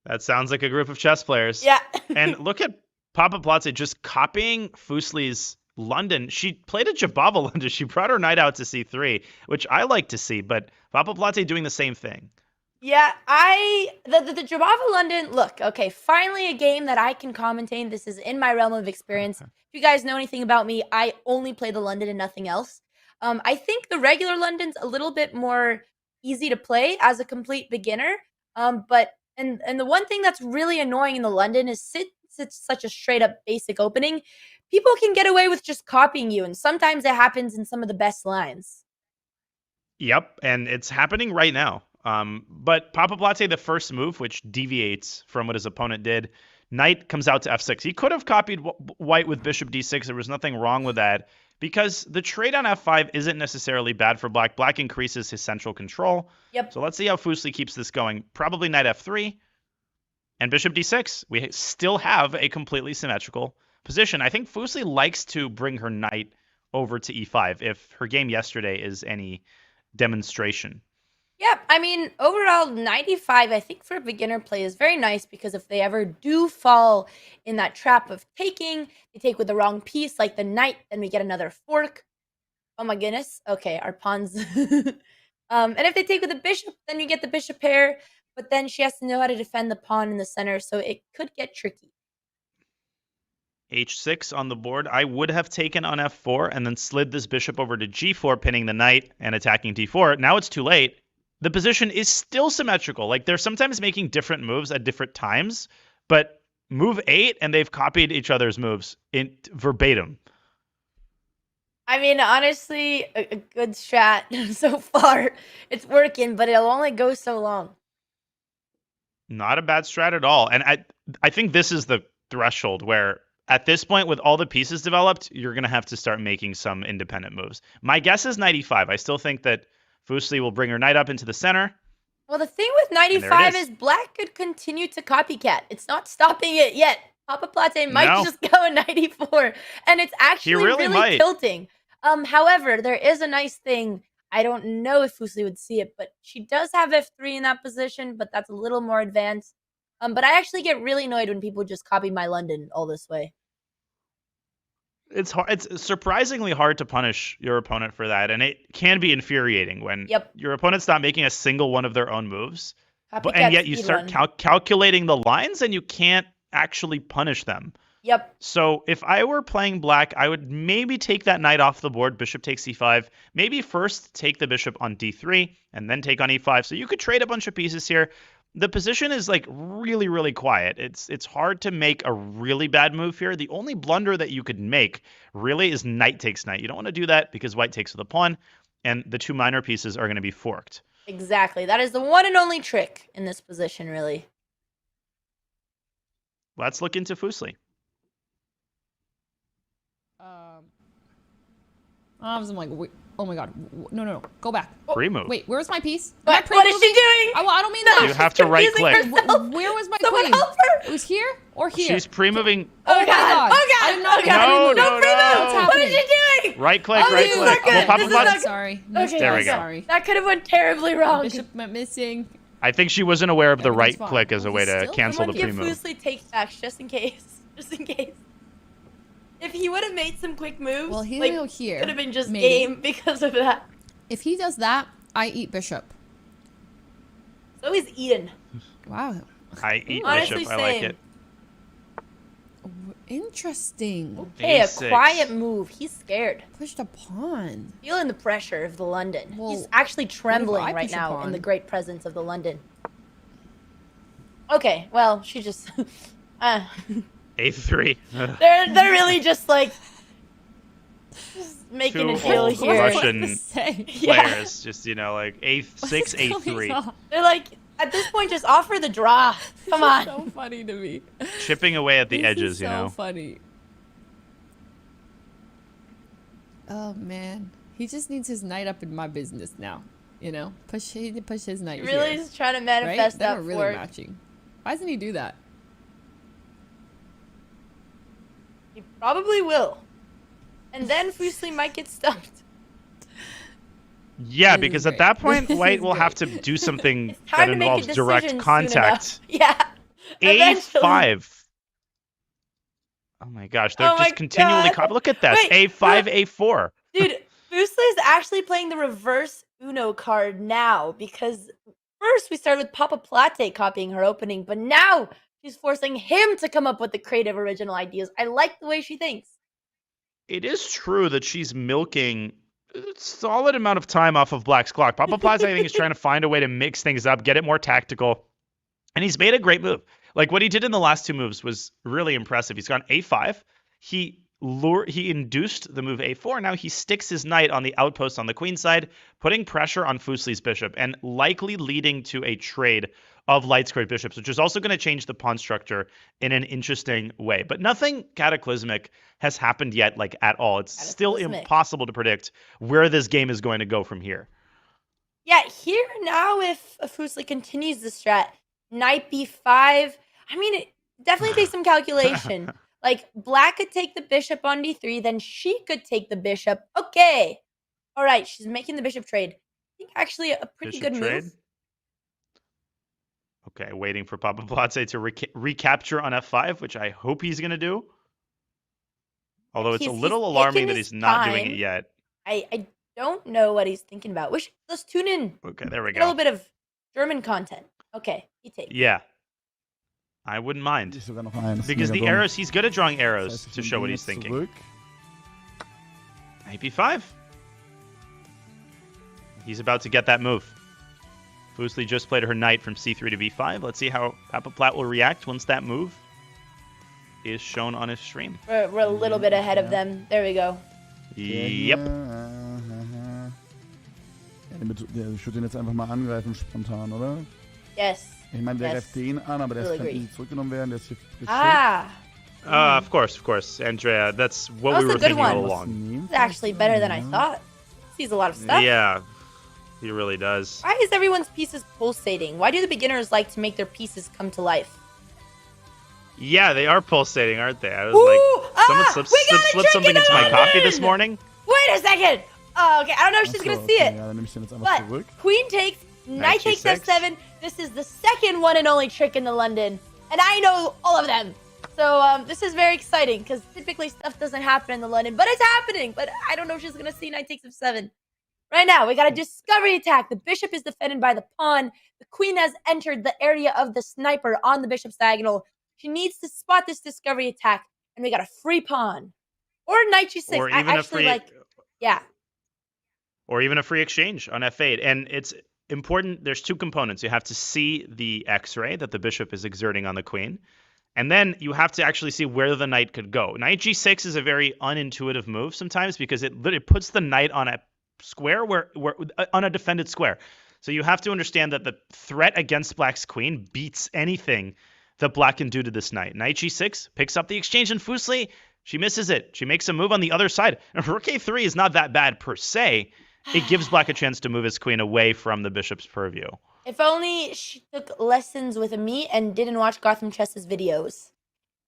[SPEAKER 9] That sounds like a group of chess players.
[SPEAKER 5] Yeah.
[SPEAKER 9] And look at Papaplatte just copying Fuslie's London. She played a Jabava London. She brought her knight out to c3, which I like to see, but Papaplatte doing the same thing.
[SPEAKER 5] Yeah, the Jabava London, look, okay, finally a game that I can commentate. This is in my realm of experience. If you guys know anything about me, I only play the London and nothing else. I think the regular London's a little bit more easy to play as a complete beginner. But the one thing that's really annoying in the London is since it's such a straight up basic opening, people can get away with just copying you, and sometimes it happens in some of the best lines.
[SPEAKER 9] Yep, and it's happening right now. But Papaplatte, the first move, which deviates from what his opponent did, knight comes out to f6. He could have copied white with bishop d6. There was nothing wrong with that because the trade on f5 isn't necessarily bad for black. Black increases his central control.
[SPEAKER 5] Yep.
[SPEAKER 9] So let's see how Fuslie keeps this going. Probably knight f3 and bishop d6. We still have a completely symmetrical position. I think Fuslie likes to bring her knight over to e5 if her game yesterday is any demonstration.
[SPEAKER 5] Yep, I mean, overall, 95, I think for a beginner play is very nice because if they ever do fall in that trap of taking, they take with the wrong piece, like the knight, then we get another fork. Oh my goodness. Okay, our pawns. And if they take with the bishop, then you get the bishop pair, but then she has to know how to defend the pawn in the center, so it could get tricky.
[SPEAKER 9] h6 on the board. I would have taken on f4 and then slid this bishop over to g4, pinning the knight and attacking d4. Now it's too late. The position is still symmetrical. Like, they're sometimes making different moves at different times, but move 8 and they've copied each other's moves in verbatim.
[SPEAKER 5] I mean, honestly, a good strat so far. It's working, but it'll only go so long.
[SPEAKER 9] Not a bad strat at all. And I think this is the threshold where at this point, with all the pieces developed, you're going to have to start making some independent moves. My guess is 95. I still think that Fuslie will bring her knight up into the center.
[SPEAKER 5] Well, the thing with 95 is black could continue to copycat. It's not stopping it yet. Papaplatte might just go a 94, and it's actually really tilting. However, there is a nice thing. I don't know if Fuslie would see it, but she does have f3 in that position, but that's a little more advanced. But I actually get really annoyed when people just copy my London all this way.
[SPEAKER 9] It's hard. It's surprisingly hard to punish your opponent for that, and it can be infuriating when your opponent's not making a single one of their own moves, and yet you start calculating the lines, and you can't actually punish them.
[SPEAKER 5] Yep.
[SPEAKER 9] So if I were playing black, I would maybe take that knight off the board. Bishop takes c5. Maybe first take the bishop on d3, and then take on e5. So you could trade a bunch of pieces here. The position is like really, really quiet. It's hard to make a really bad move here. The only blunder that you could make really is knight takes knight. You don't want to do that because white takes with a pawn, and the two minor pieces are going to be forked.
[SPEAKER 5] Exactly. That is the one and only trick in this position, really.
[SPEAKER 9] Let's look into Fuslie.
[SPEAKER 11] I'm like, wait, oh my god, no, go back.
[SPEAKER 9] Free move.
[SPEAKER 11] Wait, where's my piece?
[SPEAKER 5] What is she doing?
[SPEAKER 11] I don't mean that.
[SPEAKER 9] You have to right click.
[SPEAKER 11] Where was my queen?
[SPEAKER 5] Help her.
[SPEAKER 11] It was here or here?
[SPEAKER 9] She's pre-moving.
[SPEAKER 11] Oh my god!
[SPEAKER 5] Oh god!
[SPEAKER 9] No.
[SPEAKER 5] What is she doing?
[SPEAKER 9] Right click, right click.
[SPEAKER 5] Well,
[SPEAKER 11] Papaplatte. Sorry.
[SPEAKER 5] Okay,
[SPEAKER 9] there we go.
[SPEAKER 11] Sorry.
[SPEAKER 5] That could have went terribly wrong.
[SPEAKER 11] Bishop went missing.
[SPEAKER 9] I think she wasn't aware of the right
[SPEAKER 11] fine.
[SPEAKER 9] click as a way to cancel the pre-move.
[SPEAKER 5] Fuslie takes backs just in case. Just in case. If he would have made some quick moves,
[SPEAKER 11] well, he'll
[SPEAKER 5] like,
[SPEAKER 11] go here.
[SPEAKER 5] could have been just
[SPEAKER 11] maybe.
[SPEAKER 5] game because of that.
[SPEAKER 11] If he does that, I eat bishop.
[SPEAKER 5] So is Eden.
[SPEAKER 11] Wow.
[SPEAKER 9] I eat
[SPEAKER 5] Honestly,
[SPEAKER 9] bishop. I like it.
[SPEAKER 11] Interesting.
[SPEAKER 5] Okay,
[SPEAKER 9] A6.
[SPEAKER 5] a quiet move. He's scared.
[SPEAKER 11] Pushed a pawn.
[SPEAKER 5] Feeling the pressure of the London.
[SPEAKER 11] Well,
[SPEAKER 5] he's actually trembling
[SPEAKER 11] I
[SPEAKER 5] right
[SPEAKER 11] push a
[SPEAKER 5] now
[SPEAKER 11] pawn?
[SPEAKER 5] in the great presence of the London. Okay, well, she just...
[SPEAKER 9] A3.
[SPEAKER 5] they're really just like... making
[SPEAKER 9] Two
[SPEAKER 5] a deal
[SPEAKER 9] old
[SPEAKER 5] here.
[SPEAKER 9] Russian players, just, you know, like A6, A3.
[SPEAKER 5] They're like, at this point, just offer the draw. Come on.
[SPEAKER 11] So funny to me.
[SPEAKER 9] Chipping away at the edges,
[SPEAKER 11] is
[SPEAKER 9] you know.
[SPEAKER 11] so funny. Oh man, he just needs his knight up in my business now. You know, push his knight.
[SPEAKER 5] He really
[SPEAKER 11] here.
[SPEAKER 5] is trying to manifest
[SPEAKER 11] right?
[SPEAKER 5] that
[SPEAKER 11] They're really matching. Why doesn't he do that?
[SPEAKER 5] He probably will. And then Fuslie might get stumped.
[SPEAKER 9] Yeah, because at that point, white will have to do something that involves direct contact.
[SPEAKER 5] Yeah.
[SPEAKER 9] A5. Oh my gosh, they're just continually... Look at this. Wait, A5, A4.
[SPEAKER 5] Dude, Fuslie is actually playing the reverse Uno card now because first we started with Papaplatte copying her opening, but now she's forcing him to come up with the creative original ideas. I like the way she thinks.
[SPEAKER 9] It is true that she's milking a solid amount of time off of Black's clock. Papaplatte, I think, is trying to find a way to mix things up, get it more tactical. And he's made a great move. Like, what he did in the last two moves was really impressive. He's gone A5. He induced the move A4. Now he sticks his knight on the outpost on the queen side, putting pressure on Fuslie's bishop and likely leading to a trade of light squared bishops, which is also going to change the pawn structure in an interesting way. But nothing cataclysmic has happened yet, like, at all. It's still impossible to predict where this game is going to go from here.
[SPEAKER 5] Yeah, here now, if Fuslie continues the strat, knight b5, I mean, it definitely takes some calculation. Like, Black could take the bishop on d3, then she could take the bishop. Okay. All right, she's making the bishop trade. I think actually a pretty good move.
[SPEAKER 9] Okay, waiting for Papaplatte to recapture on f5, which I hope he's going to do. Although it's a little alarming that he's not doing it yet.
[SPEAKER 5] I don't know what he's thinking about. Let's tune in.
[SPEAKER 9] Okay, there we go.
[SPEAKER 5] Get a little bit of German content. Okay, he takes.
[SPEAKER 9] Yeah. I wouldn't mind. Because the arrows, he's good at drawing arrows to show what he's thinking. Knight b5. He's about to get that move. Fuslie just played her knight from c3 to b5. Let's see how Papaplatte will react once that move is shown on his stream.
[SPEAKER 5] We're a little bit ahead of them. There we go.
[SPEAKER 9] Yep.
[SPEAKER 12] Der should ihn jetzt einfach mal angreifen spontan, oder?
[SPEAKER 5] Yes.
[SPEAKER 12] Ich meine, der greift den an, aber der kann nicht zurückgenommen werden. Der ist hier
[SPEAKER 9] Of course, Andrea. That's what we were thinking all along.
[SPEAKER 5] It's actually better than I thought. Sees a lot of stuff.
[SPEAKER 9] Yeah, he really does.
[SPEAKER 5] Why is everyone's pieces pulsating? Why do the beginners like to make their pieces come to life?
[SPEAKER 9] Yeah, they are pulsating, aren't they? I was like, someone slipped something into my coffee this morning.
[SPEAKER 5] Wait a second. Oh, okay. I don't know if she's gonna see it. But queen takes, knight takes f7. This is the second one and only trick in the London, and I know all of them. So this is very exciting because typically stuff doesn't happen in the London, but it's happening. But I don't know if she's gonna see knight takes f7. Right now, we got a discovery attack. The bishop is defended by the pawn. The queen has entered the area of the sniper on the bishop's diagonal. She needs to spot this discovery attack, and we got a free pawn. Or knight g6.
[SPEAKER 9] Or even a free,
[SPEAKER 5] yeah.
[SPEAKER 9] Or even a free exchange on f8. And it's important. There's two components. You have to see the X-ray that the bishop is exerting on the queen. And then you have to actually see where the knight could go. Knight g6 is a very unintuitive move sometimes because it literally puts the knight on a square on a defended square. So you have to understand that the threat against black's queen beats anything that black can do to this knight. Knight g6 picks up the exchange, and Fuslie, she misses it. She makes a move on the other side. And rook a3 is not that bad per se. It gives black a chance to move his queen away from the bishop's purview.
[SPEAKER 5] If only she took lessons with me and didn't watch Gotham Chess's videos.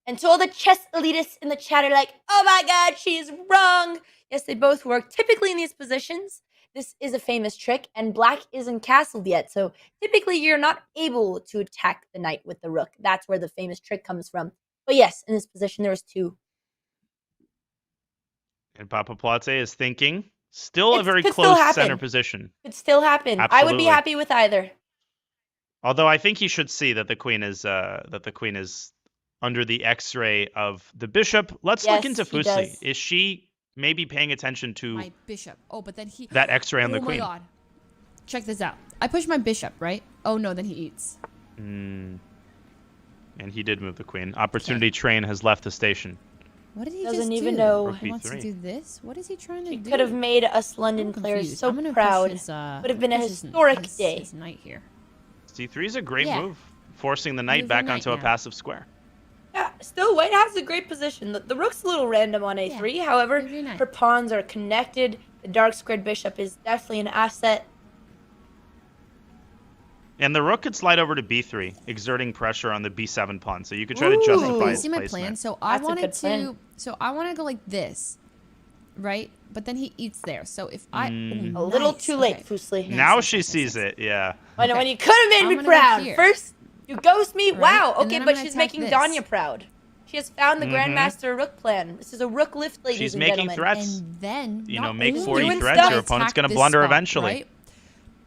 [SPEAKER 5] And to all the chess elitists in the chat are like, oh my god, she's wrong. Yes, they both work. Typically in these positions, this is a famous trick, and black isn't castled yet. So typically you're not able to attack the knight with the rook. That's where the famous trick comes from. But yes, in this position, there was two.
[SPEAKER 9] And Papaplatte is thinking, still a very close center position.
[SPEAKER 5] Could still happen.
[SPEAKER 9] Absolutely.
[SPEAKER 5] I would be happy with either.
[SPEAKER 9] Although I think he should see that the queen is under the X-ray of the bishop. Let's look into Fuslie. Is she maybe paying attention to
[SPEAKER 11] my bishop? Oh, but then
[SPEAKER 9] that X-ray on the queen.
[SPEAKER 11] Oh my god! Check this out. I push my bishop, right? Oh no, then he eats.
[SPEAKER 9] And he did move the queen. Opportunity train has left the station.
[SPEAKER 11] What did he
[SPEAKER 5] Doesn't
[SPEAKER 11] just
[SPEAKER 5] even
[SPEAKER 11] do?
[SPEAKER 5] know.
[SPEAKER 11] He wants to do this? What is he trying to do?
[SPEAKER 5] Could have made us London players so proud. Would have been a historic day.
[SPEAKER 11] His knight here.
[SPEAKER 9] C3 is a great move, forcing the knight back onto a passive square.
[SPEAKER 5] Yeah, still white has a great position. The rook's a little random on a3.
[SPEAKER 11] Yeah,
[SPEAKER 5] however, her pawns are connected. The dark squared bishop is definitely an asset.
[SPEAKER 9] And the rook could slide over to b3, exerting pressure on the b7 pawn. So you could try to justify
[SPEAKER 11] you
[SPEAKER 9] its
[SPEAKER 11] see my
[SPEAKER 9] placement.
[SPEAKER 11] plan? So I wanted to. So I want to go like this, right? But then he eats there. So if I
[SPEAKER 5] a little too late, Fuslie.
[SPEAKER 9] Now she sees it. Yeah.
[SPEAKER 5] When you could have made me proud. First, you ghost me.
[SPEAKER 11] Right?
[SPEAKER 5] Wow.
[SPEAKER 11] And
[SPEAKER 5] Okay,
[SPEAKER 11] then
[SPEAKER 5] but
[SPEAKER 11] I'm
[SPEAKER 5] she's
[SPEAKER 11] gonna attack
[SPEAKER 5] making
[SPEAKER 11] this.
[SPEAKER 5] Danya proud. She has found the Grandmaster Rook plan. This is a rook lift, ladies
[SPEAKER 9] She's
[SPEAKER 5] and
[SPEAKER 9] making
[SPEAKER 5] gentlemen.
[SPEAKER 9] threats.
[SPEAKER 11] And then
[SPEAKER 9] Make
[SPEAKER 11] only
[SPEAKER 9] 40
[SPEAKER 11] do
[SPEAKER 9] threats.
[SPEAKER 11] I
[SPEAKER 9] Your opponent's
[SPEAKER 11] attack
[SPEAKER 9] going to
[SPEAKER 11] this
[SPEAKER 9] blunder
[SPEAKER 11] spot,
[SPEAKER 9] eventually.
[SPEAKER 11] Right?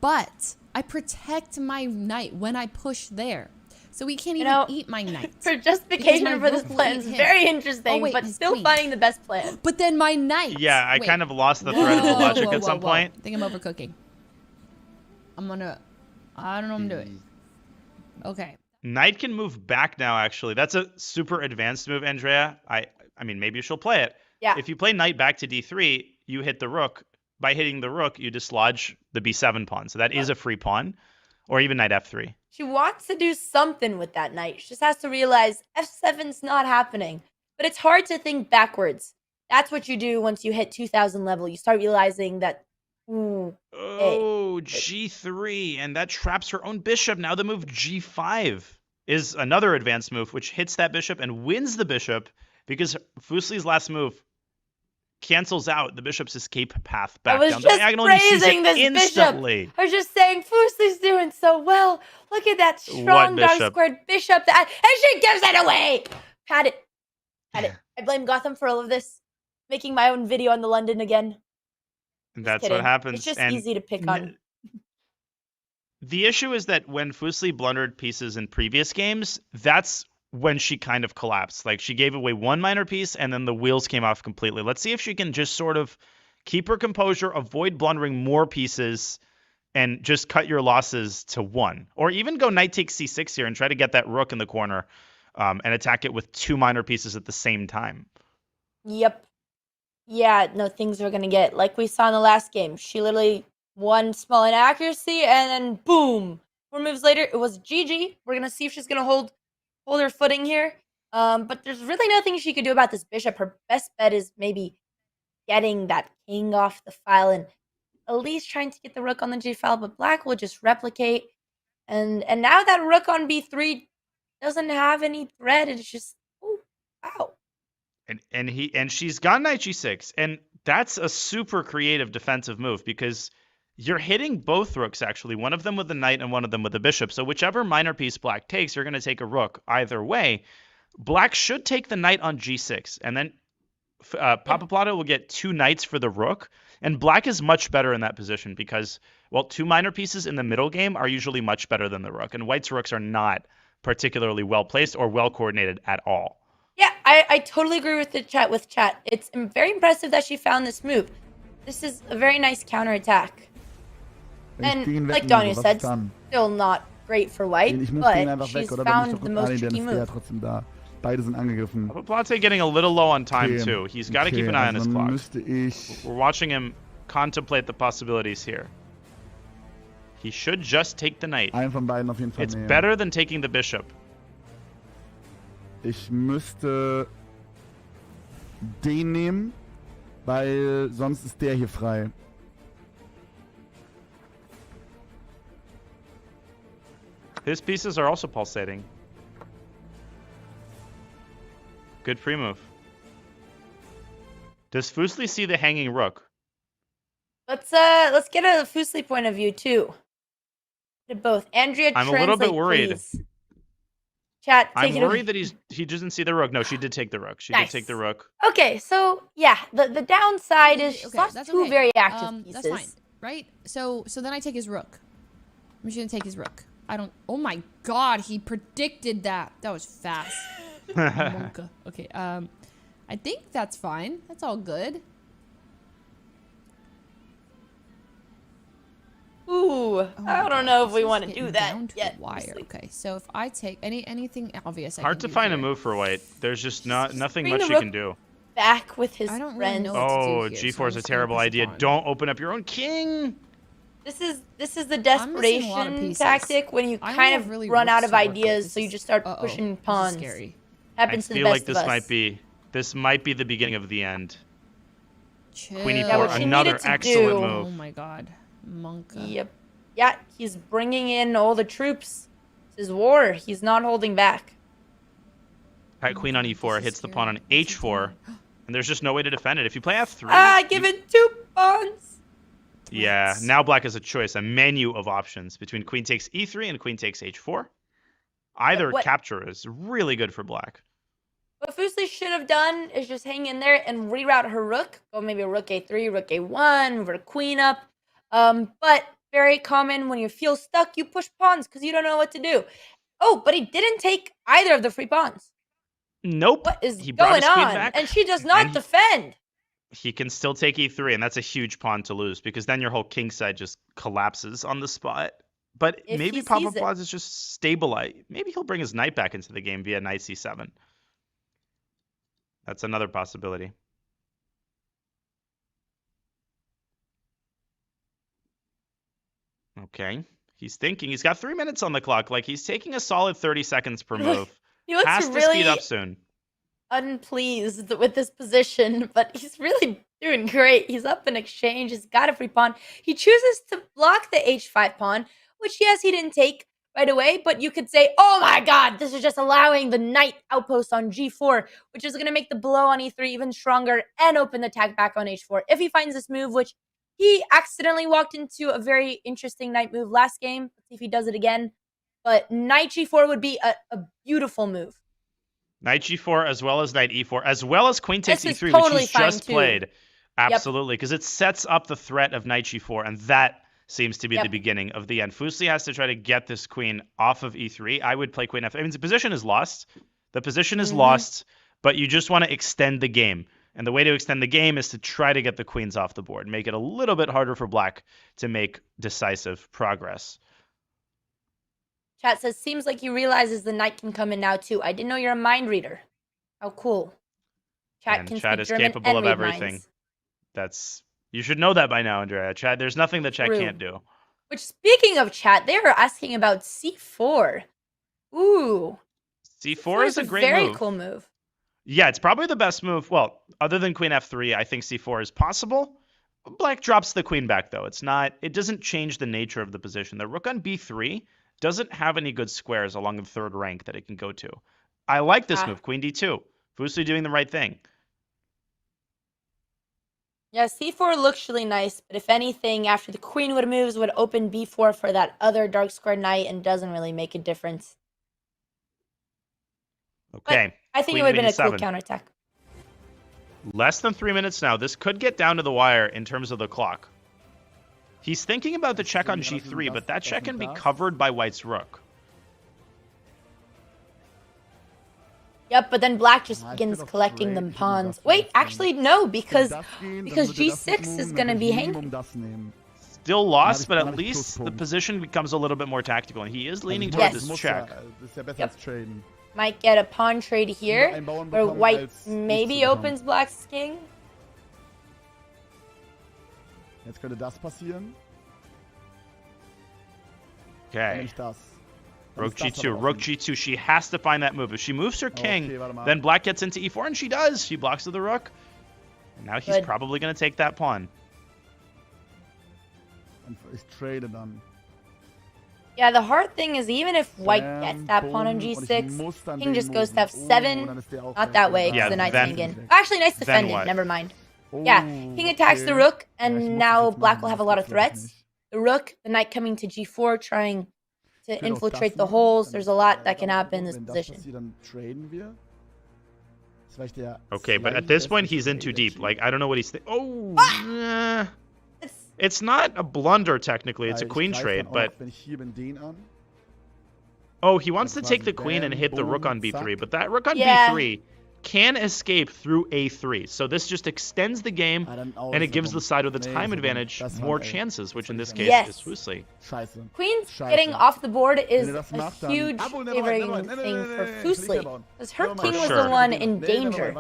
[SPEAKER 11] But I protect my knight when I push there. So he can't even eat my knight.
[SPEAKER 5] Her justification for this plan is very interesting, but still finding the best plan.
[SPEAKER 11] But then my knight.
[SPEAKER 9] Yeah, I kind of lost the thread of the logic at some point.
[SPEAKER 11] I think I'm overcooking. I don't know what I'm doing. Okay.
[SPEAKER 9] Knight can move back now, actually. That's a super advanced move, Andrea. I mean, maybe she'll play it.
[SPEAKER 5] Yeah.
[SPEAKER 9] If you play knight back to d3, you hit the rook. By hitting the rook, you dislodge the b7 pawn. So that is a free pawn. Or even knight f3.
[SPEAKER 5] She wants to do something with that knight. She just has to realize f7's not happening. But it's hard to think backwards. That's what you do once you hit 2000 level. You start realizing that,
[SPEAKER 9] g3. And that traps her own bishop. Now the move g5 is another advanced move, which hits that bishop and wins the bishop because Fuslie's last move cancels out the bishop's escape path back down the diagonal.
[SPEAKER 5] I was just praising this bishop. I was just saying, Fuslie's doing so well. Look at that strong dark squared bishop. And she gives it away. Had it. I blame Gotham for all of this. Making my own video on the London again.
[SPEAKER 9] That's what happens.
[SPEAKER 5] It's just easy to pick on.
[SPEAKER 9] The issue is that when Fuslie blundered pieces in previous games, that's when she kind of collapsed. Like, she gave away one minor piece and then the wheels came off completely. Let's see if she can just sort of keep her composure, avoid blundering more pieces, and just cut your losses to one. Or even go knight takes c6 here and try to get that rook in the corner and attack it with two minor pieces at the same time.
[SPEAKER 5] Yep. Yeah, no, things are going to get, like we saw in the last game. She literally one small inaccuracy and then boom. 4 moves later, it was GG. We're going to see if she's going to hold her footing here. But there's really nothing she could do about this bishop. Her best bet is maybe getting that king off the file and at least trying to get the rook on the g file. But black will just replicate. And now that rook on b3 doesn't have any threat. It's just, oh, wow.
[SPEAKER 9] And she's got knight g6. And that's a super creative defensive move because you're hitting both rooks, actually. One of them with the knight and one of them with the bishop. So whichever minor piece black takes, you're going to take a rook either way. Black should take the knight on g6, and then Papaplatte will get 2 knights for the rook, and Black is much better in that position because, well, 2 minor pieces in the middle game are usually much better than the rook, and White's rooks are not particularly well placed or well coordinated at all.
[SPEAKER 5] Yeah, I totally agree with the chat. It's very impressive that she found this move. This is a very nice counterattack. And like Danya said, still not great for White, but she's found the most tricky move.
[SPEAKER 12] Beide sind angegriffen.
[SPEAKER 9] Papaplatte getting a little low on time too. He's got to keep an eye on his clock. We're watching him contemplate the possibilities here. He should just take the knight.
[SPEAKER 12] Einen von beiden auf jeden Fall
[SPEAKER 9] It's better than taking the bishop.
[SPEAKER 12] Ich müsste den nehmen, weil sonst ist der hier frei.
[SPEAKER 9] His pieces are also pulsating. Good free move. Does Fuslie see the hanging rook?
[SPEAKER 5] Let's get a Fuslie point of view too. To both. Andrea,
[SPEAKER 9] I'm a little bit worried.
[SPEAKER 5] Please. Chat,
[SPEAKER 9] I'm worried that he doesn't see the rook. No, she did take the rook. She did take the rook.
[SPEAKER 5] Okay, so yeah, the downside is she's lost two very active pieces.
[SPEAKER 11] That's fine, right? So then I take his rook. I'm just gonna take his rook. I don't. Oh my god, he predicted that. That was fast. Okay. I think that's fine. That's all good.
[SPEAKER 5] Ooh, I don't know if we want to do that yet.
[SPEAKER 11] Wire. Okay, so if I take anything obvious,
[SPEAKER 9] hard to find a move for White. There's just nothing much you can do.
[SPEAKER 5] Back with his
[SPEAKER 11] friend.
[SPEAKER 5] friends.
[SPEAKER 9] Oh, G4 is a terrible idea. Don't open up your own king.
[SPEAKER 5] This is the desperation tactic when you kind of run out of ideas, so you just start pushing pawns.
[SPEAKER 11] Scary.
[SPEAKER 5] Happens to the best of us.
[SPEAKER 9] I feel like this might be the beginning of the end.
[SPEAKER 11] Chill.
[SPEAKER 9] Queen E4, another excellent move.
[SPEAKER 11] Oh my god. Monka.
[SPEAKER 5] Yep. Yeah, he's bringing in all the troops. This is war. He's not holding back.
[SPEAKER 9] At Queen on E4 hits the pawn on H4, and there's just no way to defend it. If you play F3...
[SPEAKER 5] give it 2 pawns!
[SPEAKER 9] Yeah, now Black has a choice, a menu of options between Queen takes E3 and Queen takes H4. Either capture is really good for Black.
[SPEAKER 5] What Fuslie should have done is just hang in there and reroute her rook. Go maybe rook A3, rook A1, move her queen up. But very common when you feel stuck, you push pawns because you don't know what to do. Oh, but he didn't take either of the free pawns.
[SPEAKER 9] Nope.
[SPEAKER 5] What is going on? And she does not defend.
[SPEAKER 9] He can still take E3, and that's a huge pawn to lose because then your whole king side just collapses on the spot. But maybe Papaplatte is just stabilized. Maybe he'll bring his knight back into the game via knight C7. That's another possibility. Okay. He's thinking. He's got 3 minutes on the clock. Like, he's taking a solid 30 seconds per move.
[SPEAKER 5] He looks
[SPEAKER 9] Has to
[SPEAKER 5] really
[SPEAKER 9] speed up soon.
[SPEAKER 5] Unpleased with this position, but he's really doing great. He's up in exchange. He's got a free pawn. He chooses to block the H5 pawn, which, yes, he didn't take right away, but you could say, oh my god, this is just allowing the knight outpost on G4, which is going to make the blow on E3 even stronger and open the attack back on H4. If he finds this move, which he accidentally walked into a very interesting knight move last game. Let's see if he does it again. But knight G4 would be a beautiful move.
[SPEAKER 9] Knight G4 as well as knight E4, as well as queen takes E3,
[SPEAKER 5] totally
[SPEAKER 9] which he's just played. Absolutely, because it sets up the threat of knight G4, and that seems to be the beginning of the end. Fuslie has to try to get this queen off of E3. I would play queen F. I mean, the position is lost. The position is lost, but you just want to extend the game. And the way to extend the game is to try to get the queens off the board, make it a little bit harder for Black to make decisive progress.
[SPEAKER 5] Chat says, seems like he realizes the knight can come in now too. I didn't know you're a mind reader. How cool. Chat is
[SPEAKER 9] capable of everything.
[SPEAKER 5] Minds.
[SPEAKER 9] You should know that by now, Andrea. Chat, there's nothing that chat can't do.
[SPEAKER 5] Which, speaking of chat, they are asking about C4. Ooh.
[SPEAKER 9] C4 is a great
[SPEAKER 5] very cool move.
[SPEAKER 9] Yeah, it's probably the best move. Well, other than queen F3, I think C4 is possible. Black drops the queen back, though. It doesn't change the nature of the position. The rook on B3 doesn't have any good squares along the third rank that it can go to. I like this move, queen D2. Fuslie doing the right thing.
[SPEAKER 5] Yeah, C4 looks really nice, but if anything, after the queen would open B4 for that other dark square knight and doesn't really make a difference.
[SPEAKER 9] Okay.
[SPEAKER 5] I think
[SPEAKER 9] Queen
[SPEAKER 5] it would have
[SPEAKER 9] of
[SPEAKER 5] been a cool
[SPEAKER 9] e7.
[SPEAKER 5] counterattack.
[SPEAKER 9] Less than 3 minutes now. This could get down to the wire in terms of the clock. He's thinking about the check on g3, but that check can be covered by white's rook.
[SPEAKER 5] Yep, but then black just begins collecting them pawns. Wait, actually no, because g6 is going to be hanging.
[SPEAKER 9] Still lost, but at least the position becomes a little bit more tactical, and he is leaning toward this check.
[SPEAKER 5] Yep. Might get a pawn trade here, where white maybe opens black's king.
[SPEAKER 12] Jetzt könnte das passieren.
[SPEAKER 9] Okay. Rook g2, rook g2. She has to find that move. If she moves her king, then black gets into e4, and she does. She blocks to the rook. And now he's probably going to take that pawn.
[SPEAKER 12] Ich trade dann.
[SPEAKER 5] Yeah, the hard thing is even if white gets that pawn on g6, king just goes to f7. Not that way, because the knight's hanging. Actually, nice defending. Never mind. Yeah, king attacks the rook, and now black will have a lot of threats. The rook, the knight coming to g4, trying to infiltrate the holes. There's a lot that can happen in this position.
[SPEAKER 9] Okay, but at this point, he's in too deep. Like, I don't know what he's thinking. Oh! It's not a blunder, technically. It's a queen trade, but... Oh, he wants to take the queen and hit the rook on b3, but that rook on b3 can escape through a3. So this just extends the game, and it gives the side with a time advantage more chances, which in this case is Fuslie.
[SPEAKER 5] Queen's getting off the board is a huge favoring thing for Fuslie, because her king was the one in danger.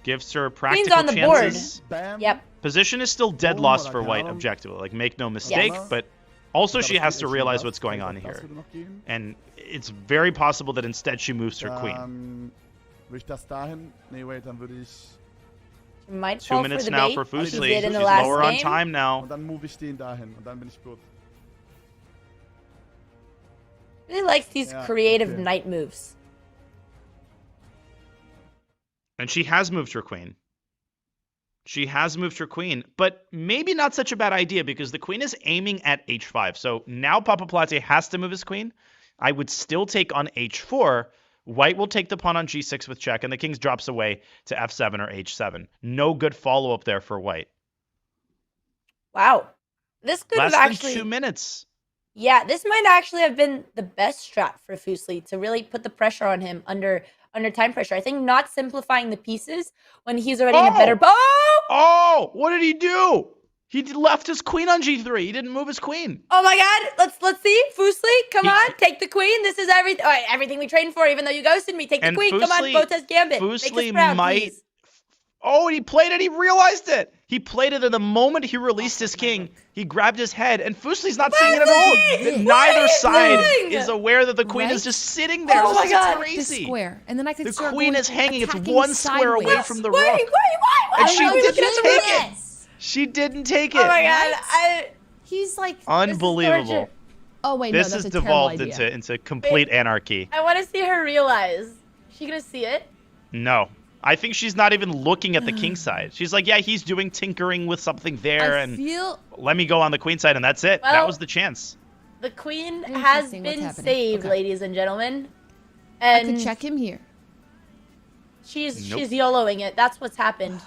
[SPEAKER 9] Gives her practical
[SPEAKER 5] Queen's on the
[SPEAKER 9] chances.
[SPEAKER 5] board. Yep.
[SPEAKER 9] Position is still dead lost for white, objectively. Like, make no mistake, but also she has to realize what's going on here. And it's very possible that instead she moves her queen.
[SPEAKER 5] Might
[SPEAKER 9] 2 minutes now for Fuslie. She's lower on time now.
[SPEAKER 5] Really likes these creative knight moves.
[SPEAKER 9] And she has moved her queen. She has moved her queen, but maybe not such a bad idea because the queen is aiming at h5. So now Papaplatte has to move his queen. I would still take on h4. White will take the pawn on g6 with check, and the king drops away to f7 or h7. No good follow-up there for white.
[SPEAKER 5] Wow. This could have actually...
[SPEAKER 9] Less than 2 minutes.
[SPEAKER 5] Yeah, this might actually have been the best strat for Fuslie to really put the pressure on him under time pressure. I think not simplifying the pieces when he's already in a better...
[SPEAKER 9] Oh, what did he do? He left his queen on g3. He didn't move his queen.
[SPEAKER 5] Oh my god, let's see. Fuslie, come on, take the queen. This is everything we trained for, even though you ghosted me. Take the queen, come on, Botez Gambit.
[SPEAKER 9] Fuslie might... Oh, and he played it. He realized it. He played it at the moment he released his king. He grabbed his head, and Fuslie's not seeing it at all. Neither side is aware that the queen is just sitting there.
[SPEAKER 5] Oh my god,
[SPEAKER 11] crazy. Square, and then I could.
[SPEAKER 9] The queen is hanging. It's one square away from the rook.
[SPEAKER 5] Wait,
[SPEAKER 9] and she didn't take it. She didn't take it.
[SPEAKER 5] Oh my god,
[SPEAKER 11] he's like
[SPEAKER 9] unbelievable.
[SPEAKER 11] Oh wait,
[SPEAKER 9] this has devolved into complete anarchy.
[SPEAKER 5] I want to see her realize. Is she gonna see it?
[SPEAKER 9] No. I think she's not even looking at the king side. She's like, yeah, he's doing tinkering with something there, and let me go on the queen side, and that's it.
[SPEAKER 5] Well,
[SPEAKER 9] that was the chance.
[SPEAKER 5] The queen has been saved, ladies and gentlemen. And
[SPEAKER 11] I could check him here.
[SPEAKER 5] She's YOLOing it. That's what's happened.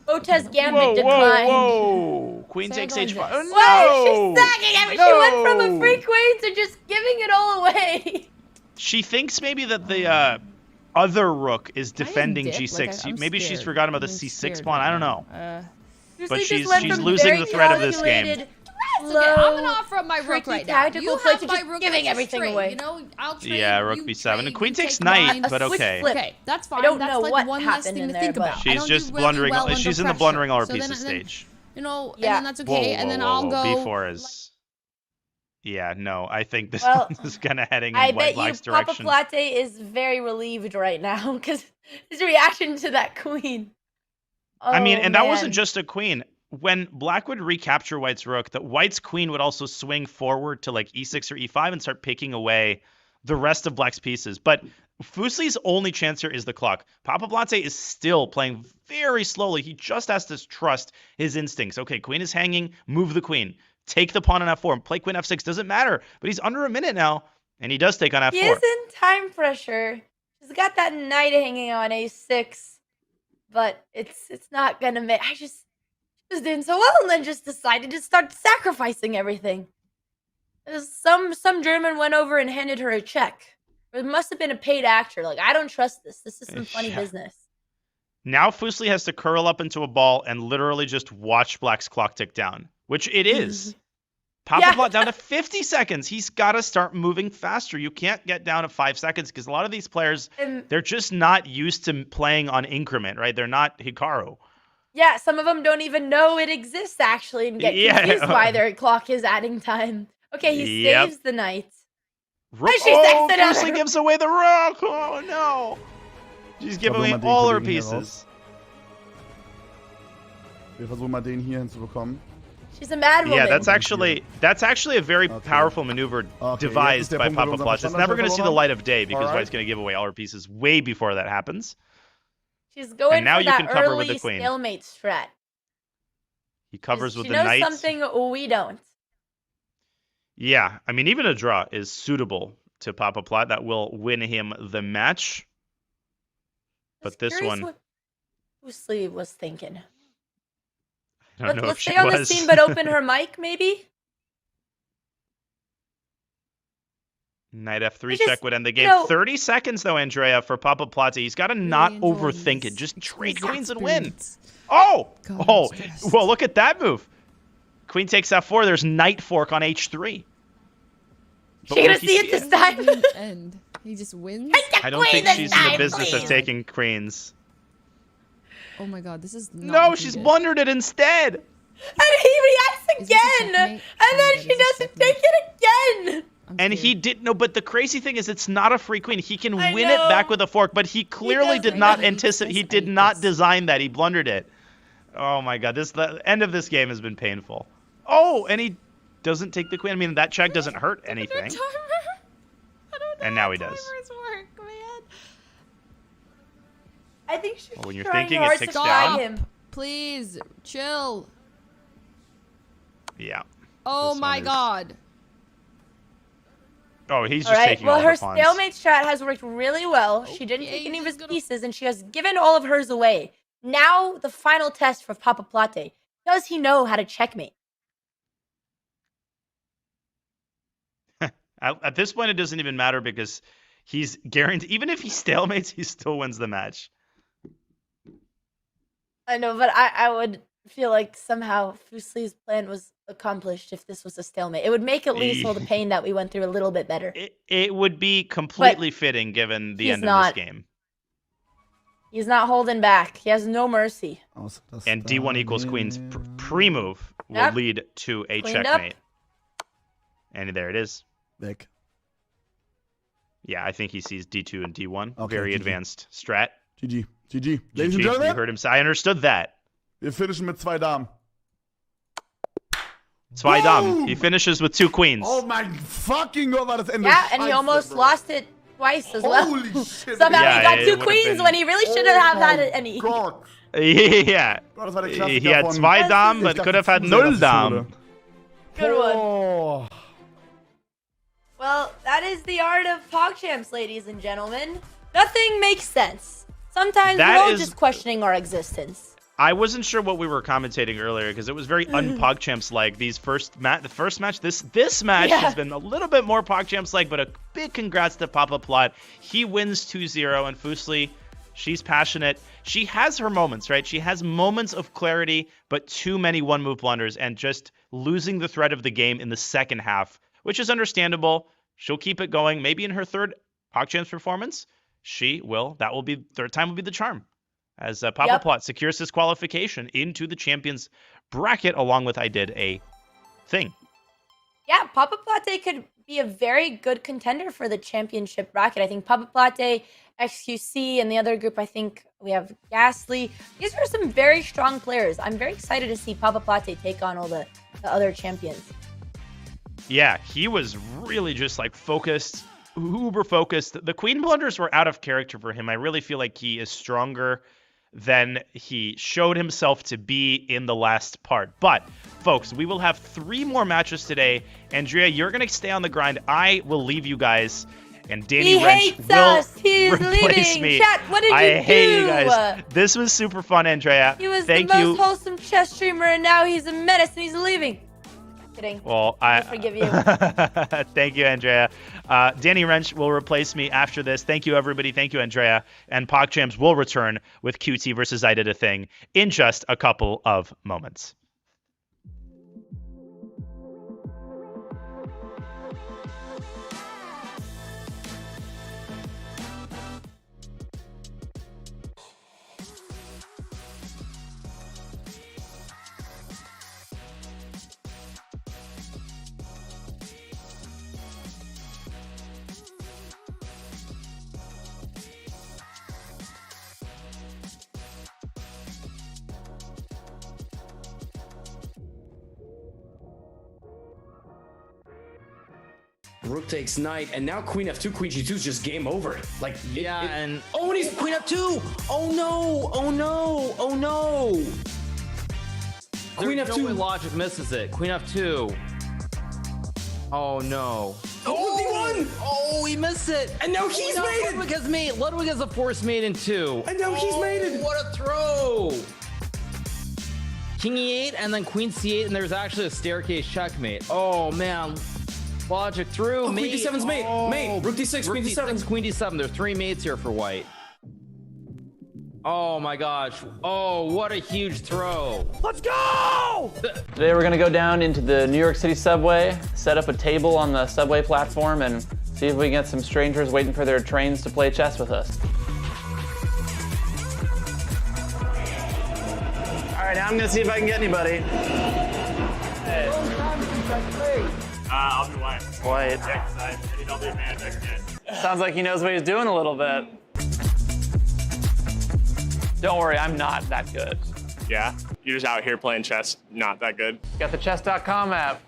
[SPEAKER 5] Botez Gambit declined.
[SPEAKER 9] Whoa. Queen takes h5.
[SPEAKER 5] Oh, no! She's sagging everything. She went from a free queen to just giving it all away.
[SPEAKER 9] She thinks maybe that the other rook is defending g6.
[SPEAKER 11] Like,
[SPEAKER 9] maybe she's forgotten about the c6 pawn. I don't know. But she's
[SPEAKER 5] losing
[SPEAKER 9] the thread of this game.
[SPEAKER 11] Okay, I'm gonna offer up my rook right now. You have my rook
[SPEAKER 5] giving everything away.
[SPEAKER 11] You know, I'll trade.
[SPEAKER 9] Yeah, rook b7. The queen takes knight, but okay.
[SPEAKER 11] Okay, that's fine.
[SPEAKER 5] I don't
[SPEAKER 11] that's
[SPEAKER 5] know
[SPEAKER 11] like
[SPEAKER 5] what
[SPEAKER 11] one less thing
[SPEAKER 5] happened
[SPEAKER 11] to think about.
[SPEAKER 9] She's just blundering. She's in the blundering all her pieces stage.
[SPEAKER 11] You know, and then that's okay. And then I'll go.
[SPEAKER 9] b4 is. Yeah, no, I think this is kind of heading in white black's direction.
[SPEAKER 5] Papaplatte is very relieved right now because his reaction to that queen. Oh,
[SPEAKER 9] I mean, and that wasn't just a queen. When black would recapture white's rook, that white's queen would also swing forward to like e6 or e5 and start picking away the rest of black's pieces. But Fuslie's only chance here is the clock. Papaplatte is still playing very slowly. He just has to trust his instincts. Okay, queen is hanging, move the queen. Take the pawn on f4. Play queen f6. Doesn't matter. But he's under a minute now, and he does take on f4.
[SPEAKER 5] He is in time pressure. He's got that knight hanging on a6, but it's not gonna make. I just doing so well, and then just decided to start sacrificing everything. Some German went over and handed her a check. It must have been a paid actor. Like, I don't trust this. This is some funny business.
[SPEAKER 9] Now Fuslie has to curl up into a ball and literally just watch Black's clock tick down, which it is. Papaplatte down to 50 seconds. He's got to start moving faster. You can't get down to 5 seconds because a lot of these players, they're just not used to playing on increment, right? They're not Hikaru.
[SPEAKER 5] Yeah, some of them don't even know it exists, actually, and get confused why their clock is adding time. Okay, he saves the knight.
[SPEAKER 9] Fuslie gives away the rook. Oh, no. She's giving away all her pieces.
[SPEAKER 12] Wir versuchen mal den hier hinzubekommen.
[SPEAKER 5] She's a mad woman.
[SPEAKER 9] Yeah, that's actually a very powerful maneuver devised by Papaplatte. It's never going to see the light of day because White's going to give away all her pieces way before that happens.
[SPEAKER 5] She's going
[SPEAKER 9] now
[SPEAKER 5] for
[SPEAKER 9] you
[SPEAKER 5] that
[SPEAKER 9] can cover
[SPEAKER 5] early
[SPEAKER 9] with the queen.
[SPEAKER 5] stalemate strat.
[SPEAKER 9] He covers with the
[SPEAKER 5] knight.
[SPEAKER 9] knight.
[SPEAKER 5] She knows something we don't.
[SPEAKER 9] Yeah, I mean, even a draw is suitable to Papaplatte. That will win him the match. But this one...
[SPEAKER 5] what Fuslie was thinking.
[SPEAKER 9] I don't know
[SPEAKER 5] Let's
[SPEAKER 9] if she
[SPEAKER 5] stay on the
[SPEAKER 9] was.
[SPEAKER 5] scene, but open her mic, maybe?
[SPEAKER 9] Knight F3 check would end the game. 30 seconds, though, Andrea, for Papaplatte. He's got to not overthink it. Just trade queens and win. Oh! Well, look at that move. Queen takes F4. There's knight fork on H3.
[SPEAKER 5] She's going to see it this time.
[SPEAKER 11] And he just wins?
[SPEAKER 9] I don't think she's in the business of taking queens.
[SPEAKER 11] Oh my god, this is not
[SPEAKER 9] No, she's blundered it instead.
[SPEAKER 5] And he reacts again. And then she doesn't take it again.
[SPEAKER 9] And he did no, but the crazy thing is it's not a free queen. He can win it back with a fork, but he clearly did not anticipate. He did not design that. He blundered it. Oh my god, the end of this game has been painful. Oh, and he doesn't take the queen. I mean, that check doesn't hurt anything. And now he does.
[SPEAKER 5] I think she's
[SPEAKER 9] when you're
[SPEAKER 5] trying
[SPEAKER 9] thinking,
[SPEAKER 5] hard
[SPEAKER 9] it ticks
[SPEAKER 5] to
[SPEAKER 9] down.
[SPEAKER 5] him.
[SPEAKER 11] Please, chill.
[SPEAKER 9] Yeah.
[SPEAKER 11] Oh my god.
[SPEAKER 9] Oh, he's just taking all
[SPEAKER 5] her
[SPEAKER 9] the pawns.
[SPEAKER 5] stalemate strat has worked really well. She didn't take any of his pieces, and she has given all of hers away. Now, the final test for Papaplatte. Does he know how to checkmate?
[SPEAKER 9] At this point, it doesn't even matter because he's guaranteed. Even if he stalemates, he still wins the match.
[SPEAKER 5] I know, but I would feel like somehow Fuslie's plan was accomplished if this was a stalemate. It would make at least all the pain that we went through a little bit better.
[SPEAKER 9] It would be completely fitting given the end of this game.
[SPEAKER 5] He's not holding back. He has no mercy.
[SPEAKER 9] And D1 equals queen's pre-move will lead to a checkmate. And there it is.
[SPEAKER 12] Weg.
[SPEAKER 9] Yeah, I think he sees D2 and D1. Okay, very advanced strat.
[SPEAKER 12] GG. GG. Ladies and gentlemen.
[SPEAKER 9] You heard him say. I understood that.
[SPEAKER 12] Wir finishen mit 2 Damen.
[SPEAKER 9] 2 Damen. He finishes with 2 queens.
[SPEAKER 12] Oh my fucking god, war das Ende.
[SPEAKER 5] Yeah, and he almost lost it twice as well.
[SPEAKER 12] Holy shit.
[SPEAKER 5] Somehow he got 2 queens when he really shouldn't have had any.
[SPEAKER 12] God.
[SPEAKER 9] Yeah. He had 2 Damen, but could have had 0 Damen.
[SPEAKER 5] Good one. Well, that is the art of PogChamps, ladies and gentlemen. Nothing makes sense. Sometimes we're all just questioning our existence.
[SPEAKER 9] I wasn't sure what we were commentating earlier because it was very un-PogChamps-like. The first match, this match has been a little bit more PogChamps-like, but a big congrats to Papaplatte. He wins 2-0, and Fuslie, she's passionate. She has her moments, right? She has moments of clarity, but too many one-move blunders and just losing the thread of the game in the second half, which is understandable. She'll keep it going. Maybe in her third PogChamps performance, third time will be the charm. As Papaplatte secures his qualification into the champions bracket, along with I did a thing.
[SPEAKER 5] Yeah, Papaplatte could be a very good contender for the championship bracket. I think Papaplatte, xQc, and the other group, I think we have Ghastly. These are some very strong players. I'm very excited to see Papaplatte take on all the other champions.
[SPEAKER 9] Yeah, he was really just like focused, uber focused. The queen blunders were out of character for him. I really feel like he is stronger than he showed himself to be in the last part. But, folks, we will have 3 more matches today. Andrea, you're going to stay on the grind. I will leave you guys. and Danny
[SPEAKER 5] He
[SPEAKER 9] Wrench
[SPEAKER 5] hates
[SPEAKER 9] will
[SPEAKER 5] us. He's
[SPEAKER 9] replace
[SPEAKER 5] leaving.
[SPEAKER 9] me.
[SPEAKER 5] Chat, what did
[SPEAKER 9] I
[SPEAKER 5] you
[SPEAKER 9] hate
[SPEAKER 5] do?
[SPEAKER 9] you guys. This was super fun, Andrea.
[SPEAKER 5] He was
[SPEAKER 9] Thank
[SPEAKER 5] the
[SPEAKER 9] you.
[SPEAKER 5] most wholesome chess streamer, and now he's a menace, and he's leaving. Kidding.
[SPEAKER 9] Well,
[SPEAKER 5] I forgive you.
[SPEAKER 9] Thank you, Andrea. Danny Wrench will replace me after this. Thank you, everybody. Thank you, Andrea. And PogChamps will return with QT versus I Did a Thing in just a couple of moments.
[SPEAKER 13] Rook takes knight, and now queen f2, queen g2 is just game over. Like,
[SPEAKER 6] and
[SPEAKER 13] oh, and he's queen f2. Oh no! Oh no! Oh no! Queen
[SPEAKER 6] there's
[SPEAKER 13] f2.
[SPEAKER 6] no way logic misses it. Queen f2. Oh no.
[SPEAKER 13] Oh, he won!
[SPEAKER 6] Oh, he missed it.
[SPEAKER 13] And now he's mated.
[SPEAKER 6] Ludwig has mate. Ludwig has a forced mate in 2.
[SPEAKER 13] And now he's mated.
[SPEAKER 6] What a throw! King e8 and then queen c8, and there's actually a staircase checkmate. Oh man. Logic through.
[SPEAKER 13] Oh, queen d7's mate. Mate. Rook d6, queen d7.
[SPEAKER 6] Queen d7. There are 3 mates here for white. Oh my gosh. Oh, what a huge throw.
[SPEAKER 13] Let's go!
[SPEAKER 14] Today we're gonna go down into the New York City subway, set up a table on the subway platform, and see if we can get some strangers waiting for their trains to play chess with us. All right, now I'm gonna see if I can get anybody. Hey.
[SPEAKER 15] I'll be white.
[SPEAKER 14] White.
[SPEAKER 15] Yeah, 'cause I need all the advantage I can get.
[SPEAKER 14] Sounds like he knows what he's doing a little bit. Don't worry, I'm not that good.
[SPEAKER 15] Yeah? You're just out here playing chess, not that good.
[SPEAKER 14] Got the Chess.com app.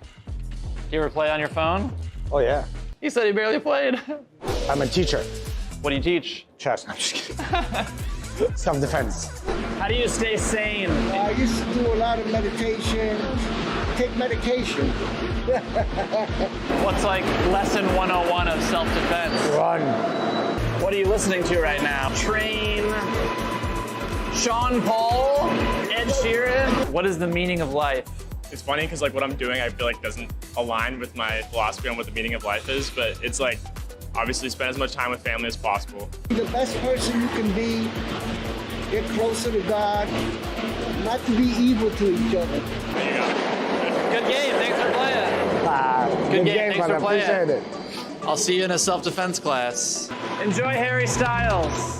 [SPEAKER 14] You ever play on your phone?
[SPEAKER 16] Oh, yeah.
[SPEAKER 14] He said he barely played.
[SPEAKER 16] I'm a teacher.
[SPEAKER 14] What do you teach?
[SPEAKER 16] Chess. I'm just kidding. Self-defense.
[SPEAKER 14] How do you stay sane?
[SPEAKER 16] I used to do a lot of meditation, take medication.
[SPEAKER 14] What's like lesson 101 of self-defense?
[SPEAKER 16] Run.
[SPEAKER 14] What are you listening to right now? Train, Sean Paul, Ed Sheeran. What is the meaning of life?
[SPEAKER 15] It's funny because like what I'm doing, I feel like doesn't align with my philosophy on what the meaning of life is, but it's like obviously spend as much time with family as possible.
[SPEAKER 16] The best person you can be, get closer to God, not to be evil to each other.
[SPEAKER 15] There you go.
[SPEAKER 14] Good game, thanks for playing.
[SPEAKER 16] Good
[SPEAKER 14] game, thanks
[SPEAKER 16] man.
[SPEAKER 14] for playing.
[SPEAKER 16] I appreciate it.
[SPEAKER 14] I'll see you in a self-defense class. Enjoy Harry Styles.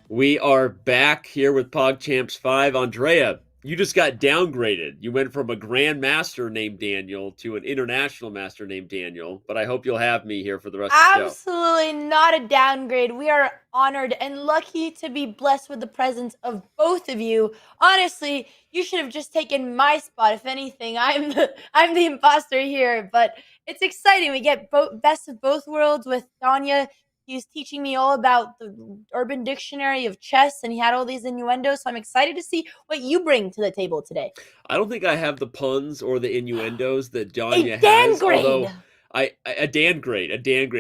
[SPEAKER 17] We are back here with PogChamps 5. Andrea, you just got downgraded. You went from a grandmaster named Daniel to an international master named Daniel, but I hope you'll have me here for the rest of the show.
[SPEAKER 5] Absolutely not a downgrade. We are honored and lucky to be blessed with the presence of both of you. Honestly, you should have just taken my spot. If anything, I'm the imposter here, but it's exciting. We get best of both worlds with Danya. He was teaching me all about the Urban Dictionary of chess, and he had all these innuendos. So I'm excited to see what you bring to the table today.
[SPEAKER 17] I don't think I have the puns or the innuendos that Danya has. Although a downgrade. I did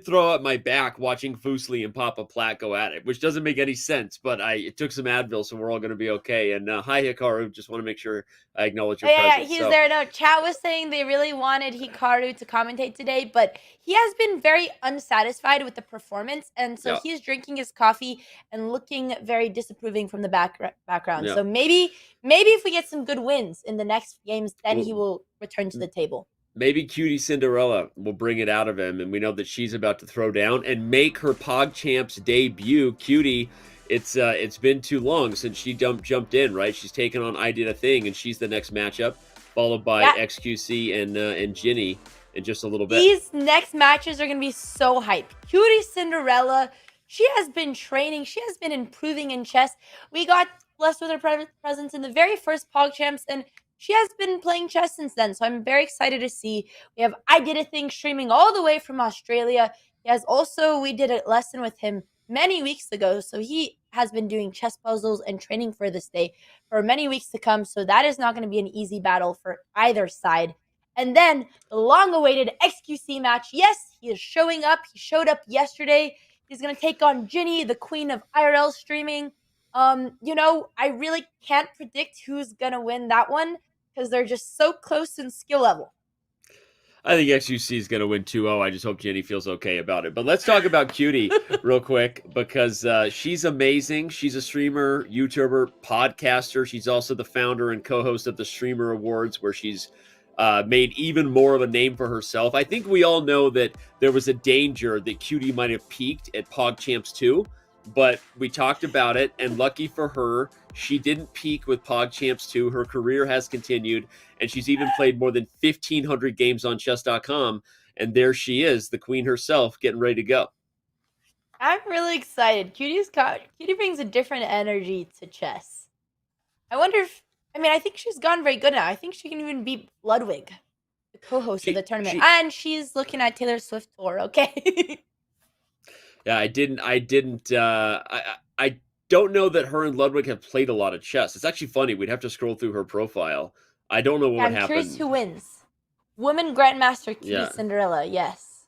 [SPEAKER 17] throw out my back watching Fuslie and Papaplatte go at it, which doesn't make any sense. But it took some Advil, so we're all going to be okay. And hi Hikaru, just want to make sure I acknowledge your presence.
[SPEAKER 5] Yeah, he's there. No, chat was saying they really wanted Hikaru to commentate today, but he has been very unsatisfied with the performance, and so he's drinking his coffee and looking very disapproving from the background. So maybe if we get some good wins in the next games, then he will return to the table.
[SPEAKER 17] Maybe QTCinderella will bring it out of him, and we know that she's about to throw down and make her PogChamps debut. Cutie, it's been too long since she jumped in, right? She's taken on I Did a Thing, and she's the next matchup, followed by xQc and Jinny in just a little bit.
[SPEAKER 5] These next matches are going to be so hype. QTCinderella, she has been training. She has been improving in chess. We got blessed with her presence in the very first PogChamps, and she has been playing chess since then, so I'm very excited to see. We have I Did a Thing streaming all the way from Australia. We did a lesson with him many weeks ago, so he has been doing chess puzzles and training for this day for many weeks to come, so that is not going to be an easy battle for either side. And then the long-awaited xQc match. Yes, he is showing up. He showed up yesterday. He's going to take on Jinny, the queen of IRL streaming. I really can't predict who's going to win that one because they're just so close in skill level.
[SPEAKER 17] I think xQc is going to win 2-0. I just hope Jinny feels okay about it. But let's talk about Cutie real quick because she's amazing. She's a streamer, YouTuber, podcaster. She's also the founder and co-host of the Streamer Awards, where she's made even more of a name for herself. I think we all know that there was a danger that Cutie might have peaked at PogChamps 2. But we talked about it, and lucky for her, she didn't peak with PogChamps 2. Her career has continued, and she's even played more than 1,500 games on Chess.com, and there she is, the queen herself, getting ready to go.
[SPEAKER 5] I'm really excited. Cutie brings a different energy to chess. I think she's gotten very good now. I think she can even beat Ludwig, the co-host of the tournament, and she's looking at Taylor Swift tour, okay?
[SPEAKER 17] Yeah, I don't know that her and Ludwig have played a lot of chess. It's actually funny. We'd have to scroll through her profile. I don't know what would happen.
[SPEAKER 5] I'm curious who wins. Woman Grandmaster QTCinderella, yes.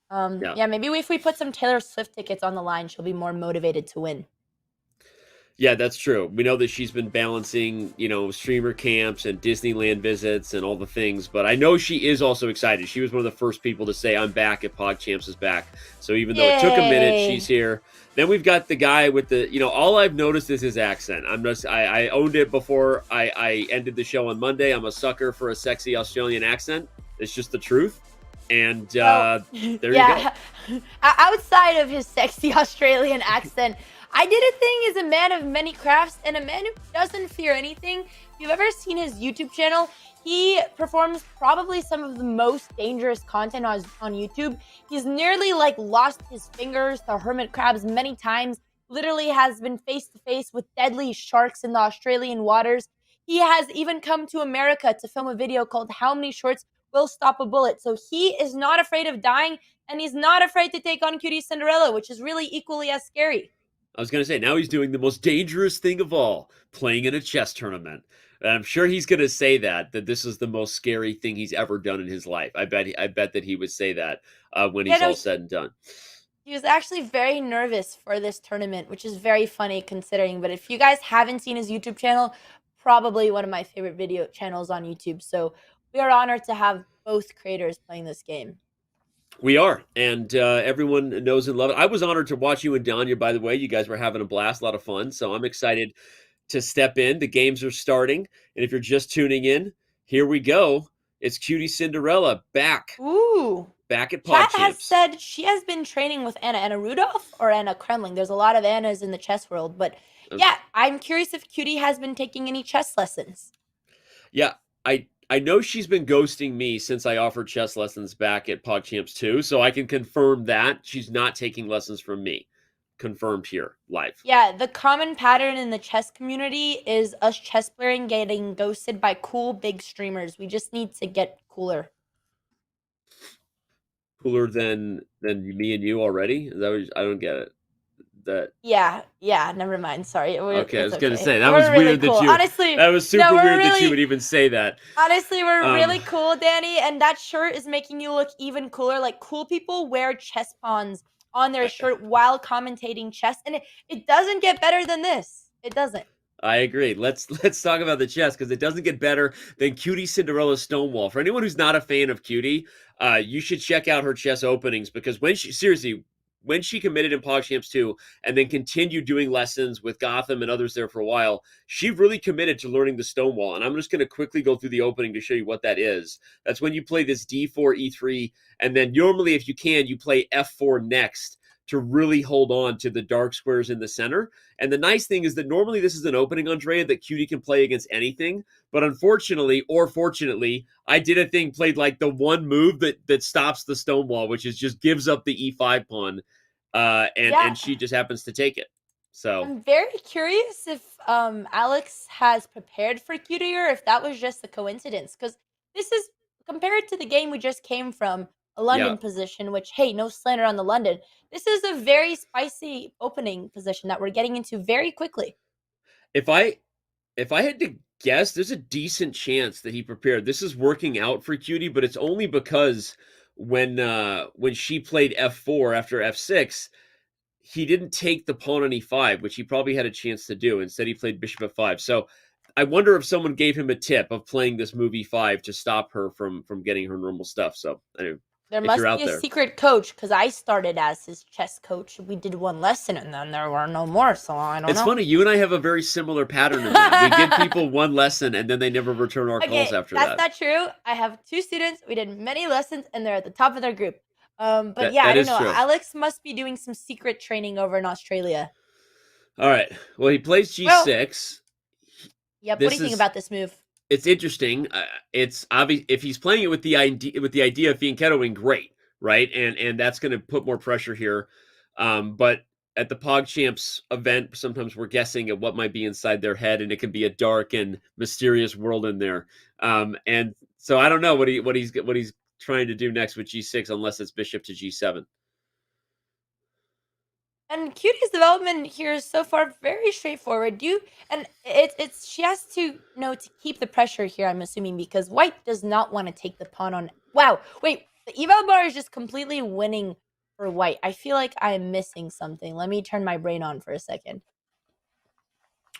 [SPEAKER 5] Maybe if we put some Taylor Swift tickets on the line, she'll be more motivated to win.
[SPEAKER 17] Yeah, that's true. We know that she's been balancing, streamer camps and Disneyland visits and all the things, but I know she is also excited. She was one of the first people to say, I'm back at PogChamps is back. So even though it took a minute, she's here. Then we've got the guy with the, all I've noticed is his accent. I owned it before I ended the show on Monday. I'm a sucker for a sexy Australian accent. It's just the truth. And there you go.
[SPEAKER 5] Outside of his sexy Australian accent, I Did a Thing is a man of many crafts and a man who doesn't fear anything. If you've ever seen his YouTube channel, he performs probably some of the most dangerous content on YouTube. He's nearly lost his fingers to hermit crabs many times, literally has been face to face with deadly sharks in the Australian waters. He has even come to America to film a video called How Many Shorts Will Stop a Bullet. So he is not afraid of dying, and he's not afraid to take on QTCinderella, which is really equally as scary.
[SPEAKER 17] I was going to say, now he's doing the most dangerous thing of all, playing in a chess tournament. And I'm sure he's going to say that this is the most scary thing he's ever done in his life. I bet that he would say that when he's all said and done.
[SPEAKER 5] He was actually very nervous for this tournament, which is very funny considering. But if you guys haven't seen his YouTube channel, probably one of my favorite video channels on YouTube. So we are honored to have both creators playing this game.
[SPEAKER 17] We are, and everyone knows and loves it. I was honored to watch you and Danya, by the way. You guys were having a blast, a lot of fun. So I'm excited to step in. The games are starting. And if you're just tuning in, here we go. It's QTCinderella back.
[SPEAKER 5] Ooh.
[SPEAKER 17] back at
[SPEAKER 5] Chat has
[SPEAKER 17] PogChamps.
[SPEAKER 5] said she has been training with Anna Rudolph or Anna Kremling. There's a lot of Annas in the chess world, but yeah, I'm curious if Cutie has been taking any chess lessons.
[SPEAKER 17] Yeah, I know she's been ghosting me since I offered chess lessons back at PogChamps 2, so I can confirm that she's not taking lessons from me. Confirmed here, live.
[SPEAKER 5] Yeah, the common pattern in the chess community is us chess playing getting ghosted by cool big streamers. We just need to get cooler.
[SPEAKER 17] Cooler than me and you already? Is that what I don't get it.
[SPEAKER 5] Yeah, never mind. Sorry.
[SPEAKER 17] Okay, I was gonna
[SPEAKER 5] okay.
[SPEAKER 17] say that
[SPEAKER 5] We're
[SPEAKER 17] was
[SPEAKER 5] really
[SPEAKER 17] weird
[SPEAKER 5] cool.
[SPEAKER 17] that you.
[SPEAKER 5] Honestly,
[SPEAKER 17] that was super weird
[SPEAKER 5] really,
[SPEAKER 17] that you would even say that.
[SPEAKER 5] Honestly, we're really cool, Danny, and that shirt is making you look even cooler. Like cool people wear chess pawns on their shirt while commentating chess, and it doesn't get better than this. It doesn't.
[SPEAKER 17] I agree. Let's talk about the chess because it doesn't get better than QTCinderella Stonewall. For anyone who's not a fan of Cutie, you should check out her chess openings because when she committed in PogChamps 2 and then continued doing lessons with Gotham and others there for a while, she really committed to learning the Stonewall. And I'm just going to quickly go through the opening to show you what that is. That's when you play this D4, E3, and then normally, if you can, you play F4 next to really hold on to the dark squares in the center. And the nice thing is that normally this is an opening, Andrea, that Cutie can play against anything. But unfortunately, or fortunately, I did a thing, played like the one move that stops the Stonewall, which is just gives up the E5 pawn. And she just happens to take it. So
[SPEAKER 5] I'm very curious if Alex has prepared for Cutie or if that was just a coincidence. Because this is, compared to the game we just came from, a London position, which, hey, no slander on the London. This is a very spicy opening position that we're getting into very quickly.
[SPEAKER 17] If I had to guess, there's a decent chance that he prepared. This is working out for Cutie, but it's only because when she played F4 after F6, he didn't take the pawn on E5, which he probably had a chance to do. Instead, he played bishop F5. So I wonder if someone gave him a tip of playing this move E5 to stop her from getting her normal stuff. So anyway.
[SPEAKER 5] There must be a secret coach because I started as his chess coach. We did one lesson and then there were no more, so I don't know.
[SPEAKER 17] It's funny. You and I have a very similar pattern in that. We give people one lesson and then they never return our calls after that.
[SPEAKER 5] That's not true. I have 2 students. We did many lessons and they're at the top of their group. But
[SPEAKER 17] that
[SPEAKER 5] I don't know.
[SPEAKER 17] True.
[SPEAKER 5] Alex must be doing some secret training over in Australia.
[SPEAKER 17] All right. Well, he plays G6.
[SPEAKER 5] Yep. What do you think about this move?
[SPEAKER 17] It's interesting. It's obvious if he's playing it with the idea of fianchettoing, great, right? And that's going to put more pressure here. But at the PogChamps event, sometimes we're guessing at what might be inside their head, and it can be a dark and mysterious world in there. And so I don't know what he's trying to do next with G6, unless it's bishop to G7.
[SPEAKER 5] And Cutie's development here is so far very straightforward. She has to know to keep the pressure here, I'm assuming, because White does not want to take the pawn on. Wow, wait, the eval bar is just completely winning for White. I feel like I am missing something. Let me turn my brain on for a second.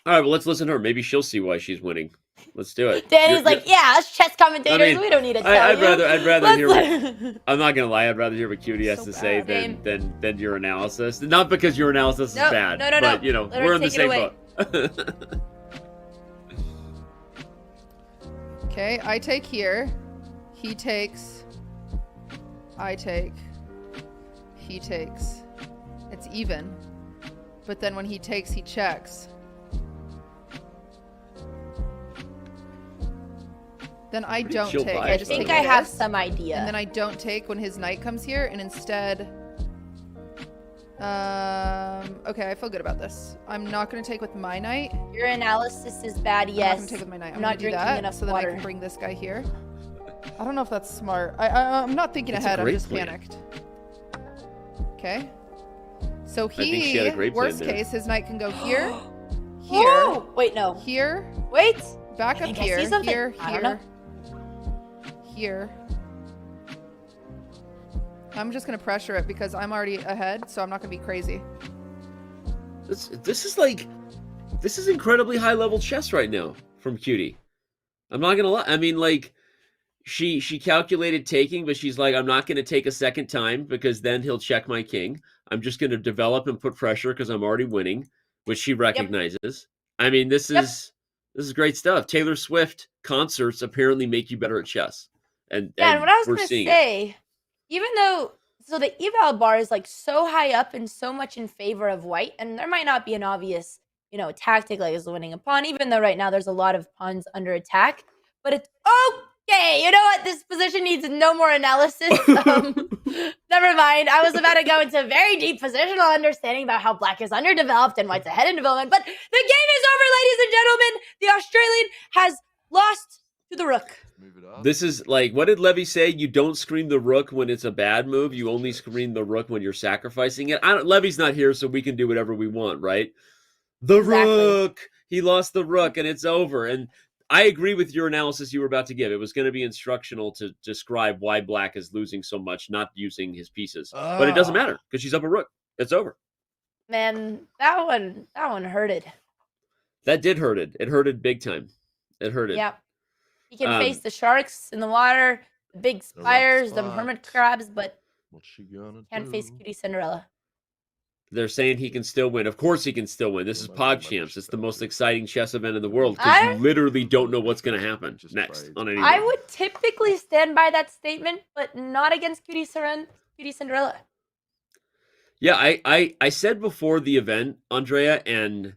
[SPEAKER 17] All right, well, let's listen to her. Maybe she'll see why she's winning. Let's do it.
[SPEAKER 5] Danny's yeah, us chess commentators, we don't need to tell
[SPEAKER 17] I'd
[SPEAKER 5] you.
[SPEAKER 17] rather hear what, I'm not gonna lie, I'd rather hear what Cutie has to say than your analysis. Not because your analysis is bad, but you know, we're in the same boat.
[SPEAKER 4] Okay, I take here. He takes. I take. He takes. It's even. But then when he takes, he checks. Then I don't take.
[SPEAKER 5] I think I have some idea.
[SPEAKER 4] And then I don't take when his knight comes here, and instead... okay, I feel good about this. I'm not going to take with my knight.
[SPEAKER 5] Your analysis is bad, yes.
[SPEAKER 4] I'm not going to take with my knight. I'm not drinking enough so water. Then I can bring this guy here. I don't know if that's smart. I'm not thinking ahead. I'm just panicked. Okay. So worst case, his knight can go here. Here.
[SPEAKER 5] Oh, wait, no.
[SPEAKER 4] Here.
[SPEAKER 5] Wait.
[SPEAKER 4] Back up here. Here. I'm just gonna pressure it because I'm already ahead, so I'm not gonna be crazy.
[SPEAKER 17] This is incredibly high level chess right now from Cutie. I'm not gonna lie. I mean, like, she calculated taking, but she's like, I'm not gonna take a second time because then he'll check my king. I'm just gonna develop and put pressure because I'm already winning, which she recognizes. Yep. I mean, this is great stuff. Taylor Swift concerts apparently make you better at chess. And
[SPEAKER 5] what I was going to say, even though, so the eval bar is like so high up and so much in favor of white, and there might not be an obvious, you know, tactic like is winning a pawn, even though right now there's a lot of pawns under attack, but it's okay. You know what? This position needs no more analysis. Never mind. I was about to go into very deep positional understanding about how black is underdeveloped and white's ahead in development, but the game is over, ladies and gentlemen. The Australian has lost to the rook.
[SPEAKER 17] This is like, what did Levy say? You don't screen the rook when it's a bad move. You only screen the rook when you're sacrificing it. Levy's not here, so we can do whatever we want, right? The rook! He lost the rook, and it's over. And I agree with your analysis you were about to give. It was going to be instructional to describe why black is losing so much, not using his pieces. But it doesn't matter, because she's up a rook. It's over.
[SPEAKER 5] Man, that one hurted.
[SPEAKER 17] That did hurt it. It hurted big time. It hurted.
[SPEAKER 5] Yep. He can face the sharks in the water, the big spires, the hermit crabs, but can't face QTCinderella.
[SPEAKER 17] They're saying he can still win. Of course he can still win. This is PogChamps. It's the most exciting chess event in the world because you literally don't know what's going to happen next on any.
[SPEAKER 5] I would typically stand by that statement, but not against QTCinderella.
[SPEAKER 17] Yeah, I said before the event, Andrea, and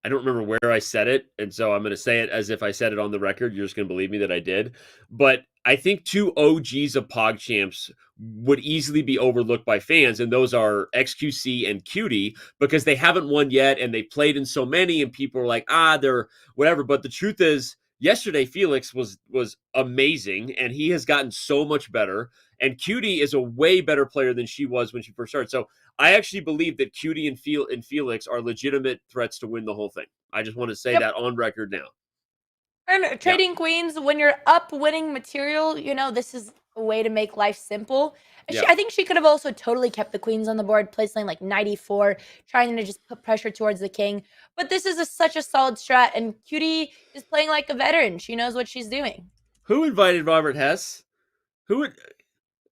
[SPEAKER 17] I don't remember where I said it, and so I'm going to say it as if I said it on the record. You're just going to believe me that I did. But I think two OGs of PogChamps would easily be overlooked by fans, and those are xQc and QT, because they haven't won yet, and they played in so many, and people are like, they're whatever. But the truth is, yesterday Felix was amazing, and he has gotten so much better, and QT is a way better player than she was when she first started. So I actually believe that QT and Felix are legitimate threats to win the whole thing. I just want to say that on record now.
[SPEAKER 5] And trading queens, when you're up winning material, you know, this is a way to make life simple. And I think she could have also totally kept the queens on the board, placing like 94, trying to just put pressure towards the king. But this is such a solid strat, and QT is playing like a veteran. She knows what she's doing.
[SPEAKER 17] Who invited Robert Hess?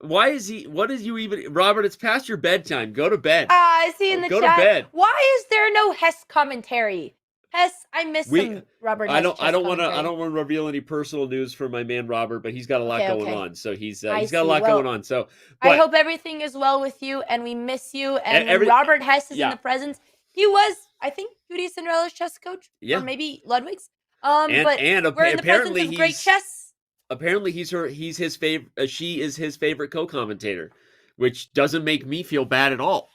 [SPEAKER 17] Why is he? What is you even? Robert, it's past your bedtime. Go to bed.
[SPEAKER 5] I see in the
[SPEAKER 17] chat.
[SPEAKER 5] Go to bed. Why is there no Hess commentary? Hess, I miss some Robert Hess.
[SPEAKER 17] I don't want to reveal any personal news for my man Robert, but he's got a lot going on. So he's got a lot going on. So
[SPEAKER 5] I hope everything is well with you, and we miss you. And when Robert Hess is in the presence, he was, I think, QTCinderella's chess coach, or maybe Ludwig's. But we're in the presence of great chess.
[SPEAKER 17] Apparently, he's his favorite. She is his favorite co-commentator, which doesn't make me feel bad at all.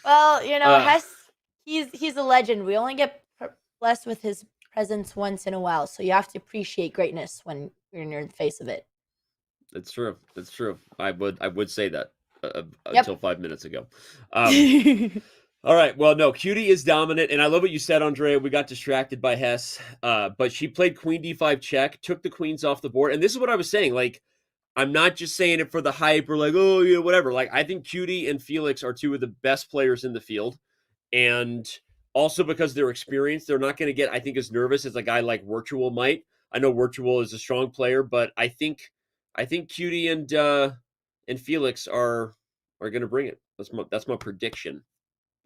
[SPEAKER 5] Well, you know, Hess. He's a legend. We only get blessed with his presence once in a while, so you have to appreciate greatness when you're in the face of it.
[SPEAKER 17] It's true. It's true. I would say that until 5 minutes ago. All right. Well, no, QT is dominant, and I love what you said, Andrea. We got distracted by Hess, but she played queen d5 check, took the queens off the board, and this is what I was saying. Like, I'm not just saying it for the hype or like, oh, yeah, whatever. Like, I think QT and Felix are two of the best players in the field. And also because they're experienced, they're not going to get, I think, as nervous as a guy like Wirtual might. I know Wirtual is a strong player, but I think QT and Felix are going to bring it. That's my prediction.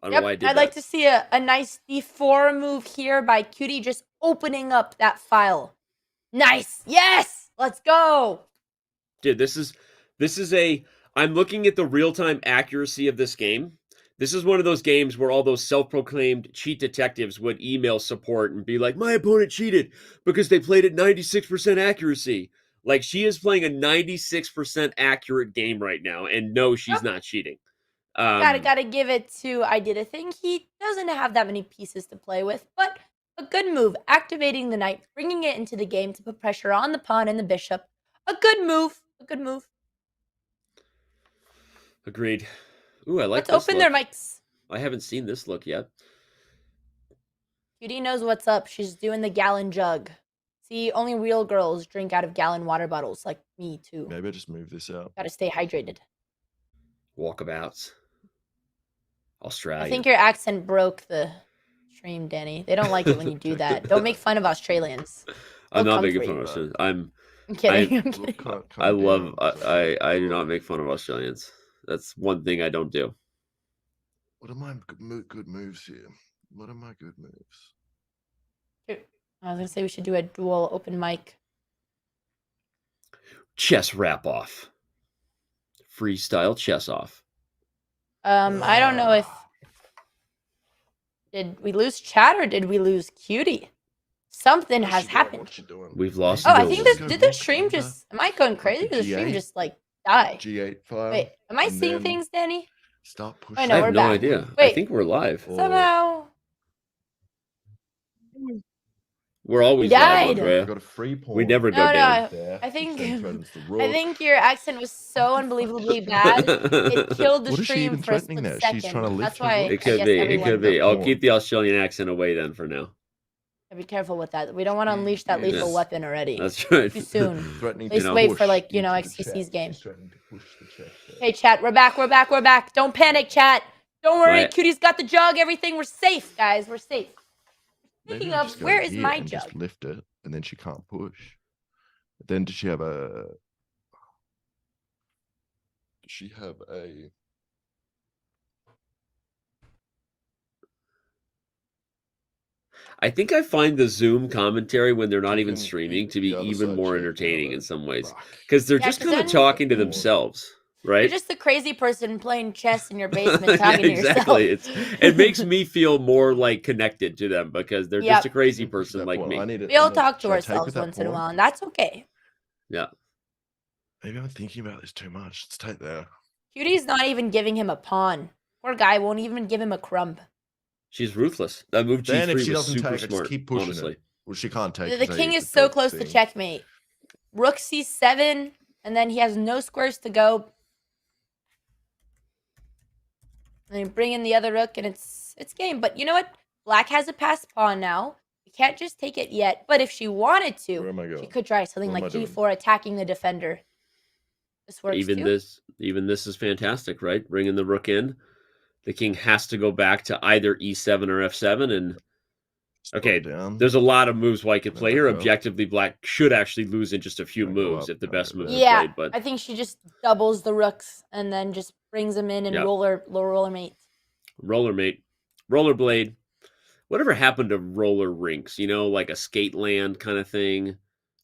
[SPEAKER 17] I don't know why I did
[SPEAKER 5] I'd like to see a nice d4 move here by QT, just opening up that file. Nice. Yes. Let's go.
[SPEAKER 17] Dude, this is I'm looking at the real-time accuracy of this game. This is one of those games where all those self-proclaimed cheat detectives would email support and be like, my opponent cheated because they played at 96% accuracy. Like, she is playing a 96% accurate game right now, and no, she's not cheating.
[SPEAKER 5] Gotta give it to I Did a Thing. He doesn't have that many pieces to play with, but a good move. Activating the knight, bringing it into the game to put pressure on the pawn and the bishop. A good move. A good move.
[SPEAKER 17] Agreed. Ooh, I like
[SPEAKER 5] Let's open their mics.
[SPEAKER 17] I haven't seen this look yet.
[SPEAKER 5] QT knows what's up. She's doing the gallon jug. See, only real girls drink out of gallon water bottles, like me too.
[SPEAKER 2] Maybe I just move this out.
[SPEAKER 5] Gotta stay hydrated.
[SPEAKER 17] Walkabouts. Australia.
[SPEAKER 5] I think your accent broke the stream, Danny. They don't like it when you do that. Don't make fun of Australians.
[SPEAKER 17] I'm not making fun of Australians. I'm
[SPEAKER 5] kidding. I'm kidding.
[SPEAKER 17] I do not make fun of Australians. That's one thing I don't do.
[SPEAKER 2] What are my good moves here? What are my good moves?
[SPEAKER 5] I was going to say we should do a dual open mic.
[SPEAKER 17] Chess wrap off. freestyle chess off.
[SPEAKER 5] I don't know if did we lose chat or did we lose Cutie? Something has happened.
[SPEAKER 17] We've lost.
[SPEAKER 5] Oh, I think did the stream just? Am I going crazy? Did the stream just like die?
[SPEAKER 2] G8 file.
[SPEAKER 5] Wait, am I seeing things, Danny?
[SPEAKER 2] Start pushing.
[SPEAKER 5] Wait, no,
[SPEAKER 17] I
[SPEAKER 5] we're
[SPEAKER 17] have no
[SPEAKER 5] back.
[SPEAKER 17] idea.
[SPEAKER 5] Wait,
[SPEAKER 17] I think we're live.
[SPEAKER 5] somehow.
[SPEAKER 17] We're always
[SPEAKER 5] We
[SPEAKER 17] live,
[SPEAKER 5] died.
[SPEAKER 17] Andrea.
[SPEAKER 2] Got a free point.
[SPEAKER 17] We never go
[SPEAKER 5] No,
[SPEAKER 17] down.
[SPEAKER 5] no. I think
[SPEAKER 2] Threatens the rook.
[SPEAKER 5] I think your accent was so unbelievably bad. It killed the
[SPEAKER 2] What is she
[SPEAKER 5] stream
[SPEAKER 2] even
[SPEAKER 5] for a
[SPEAKER 2] threatening
[SPEAKER 5] split
[SPEAKER 2] there? She's
[SPEAKER 5] second.
[SPEAKER 2] trying to lift
[SPEAKER 5] That's
[SPEAKER 2] her
[SPEAKER 5] why
[SPEAKER 2] rook?
[SPEAKER 17] It could
[SPEAKER 5] I
[SPEAKER 17] be.
[SPEAKER 5] guess
[SPEAKER 17] It could
[SPEAKER 5] everyone.
[SPEAKER 17] be. I'll keep the Australian accent away then for now.
[SPEAKER 5] Be careful with that. We don't want to unleash that lethal
[SPEAKER 17] Yes.
[SPEAKER 5] weapon already.
[SPEAKER 17] That's right.
[SPEAKER 5] Too soon.
[SPEAKER 2] Threatening
[SPEAKER 5] At least
[SPEAKER 2] to
[SPEAKER 5] wait
[SPEAKER 2] push
[SPEAKER 5] for like
[SPEAKER 2] into the
[SPEAKER 5] xQc's
[SPEAKER 2] check.
[SPEAKER 5] game.
[SPEAKER 2] She's threatening to push the check there.
[SPEAKER 5] Hey chat, we're back. We're back. We're back. Don't panic, chat. Don't worry.
[SPEAKER 17] Right.
[SPEAKER 5] Cutie's got the jug. Everything. We're safe, guys. We're safe.
[SPEAKER 2] Maybe
[SPEAKER 5] Speaking
[SPEAKER 2] I
[SPEAKER 5] of,
[SPEAKER 2] just go
[SPEAKER 5] where is
[SPEAKER 2] here
[SPEAKER 5] my
[SPEAKER 2] and
[SPEAKER 5] jug?
[SPEAKER 2] Just lift it, and then she can't push. Then does she have a? Does she have a?
[SPEAKER 17] I think I find the Zoom commentary when they're not even
[SPEAKER 2] can
[SPEAKER 17] streaming
[SPEAKER 2] eat
[SPEAKER 17] to be
[SPEAKER 2] the other
[SPEAKER 17] even
[SPEAKER 2] side
[SPEAKER 17] more
[SPEAKER 2] check,
[SPEAKER 17] entertaining
[SPEAKER 2] the
[SPEAKER 17] in some ways
[SPEAKER 2] rock.
[SPEAKER 17] because they're
[SPEAKER 5] Yeah,
[SPEAKER 17] just
[SPEAKER 5] 'cause
[SPEAKER 17] kind of
[SPEAKER 5] then-
[SPEAKER 17] talking to themselves, right?
[SPEAKER 5] You're just the crazy person playing chess in your basement talking to
[SPEAKER 17] exactly.
[SPEAKER 5] yourself.
[SPEAKER 17] It makes me feel more like connected to them because they're just a
[SPEAKER 5] Yep.
[SPEAKER 17] crazy
[SPEAKER 2] Push
[SPEAKER 17] person
[SPEAKER 2] that
[SPEAKER 17] like
[SPEAKER 2] pawn.
[SPEAKER 17] me.
[SPEAKER 2] I need it.
[SPEAKER 5] We all
[SPEAKER 2] I
[SPEAKER 5] talk to
[SPEAKER 2] should I take
[SPEAKER 5] ourselves
[SPEAKER 2] with that
[SPEAKER 5] once in a
[SPEAKER 2] pawn?
[SPEAKER 5] while, and that's okay.
[SPEAKER 17] Yeah.
[SPEAKER 2] Maybe I'm thinking about this too much. Let's take that.
[SPEAKER 5] Cutie's not even giving him a pawn. Poor guy won't even give him a crumb.
[SPEAKER 17] She's ruthless. That move
[SPEAKER 2] Then if
[SPEAKER 17] G3
[SPEAKER 2] she
[SPEAKER 17] was
[SPEAKER 2] doesn't
[SPEAKER 17] super
[SPEAKER 2] take it,
[SPEAKER 17] smart,
[SPEAKER 2] just keep pushing
[SPEAKER 17] honestly.
[SPEAKER 2] it. Well, she can't take
[SPEAKER 5] The
[SPEAKER 2] it.
[SPEAKER 5] king is so close to checkmate. Rook C7, and then he has no squares to go. And you bring in the other rook, and it's game. But you know what? Black has a passed pawn now. You can't just take it yet. But if she wanted
[SPEAKER 2] Where am I
[SPEAKER 5] to,
[SPEAKER 2] going?
[SPEAKER 5] she could try something
[SPEAKER 2] What am
[SPEAKER 5] like
[SPEAKER 2] I doing?
[SPEAKER 5] D4, attacking the defender. This works
[SPEAKER 17] Even
[SPEAKER 5] too.
[SPEAKER 17] this is fantastic, right? Bringing the rook in. The king has to go back to either E7 or F7 and okay,
[SPEAKER 2] down.
[SPEAKER 17] there's a lot of moves White could play here.
[SPEAKER 2] back up.
[SPEAKER 17] Objectively, Black should actually lose in just a few
[SPEAKER 2] Go
[SPEAKER 17] moves
[SPEAKER 2] up,
[SPEAKER 17] if the
[SPEAKER 2] and
[SPEAKER 17] best
[SPEAKER 2] then
[SPEAKER 17] moves
[SPEAKER 2] back.
[SPEAKER 17] are
[SPEAKER 5] Yeah,
[SPEAKER 17] played. But
[SPEAKER 5] I think she just doubles the rooks and then just brings them in and
[SPEAKER 17] Yeah.
[SPEAKER 5] roller mate.
[SPEAKER 17] rollerblade, whatever happened to roller rinks? You know, like a skate land kind of thing,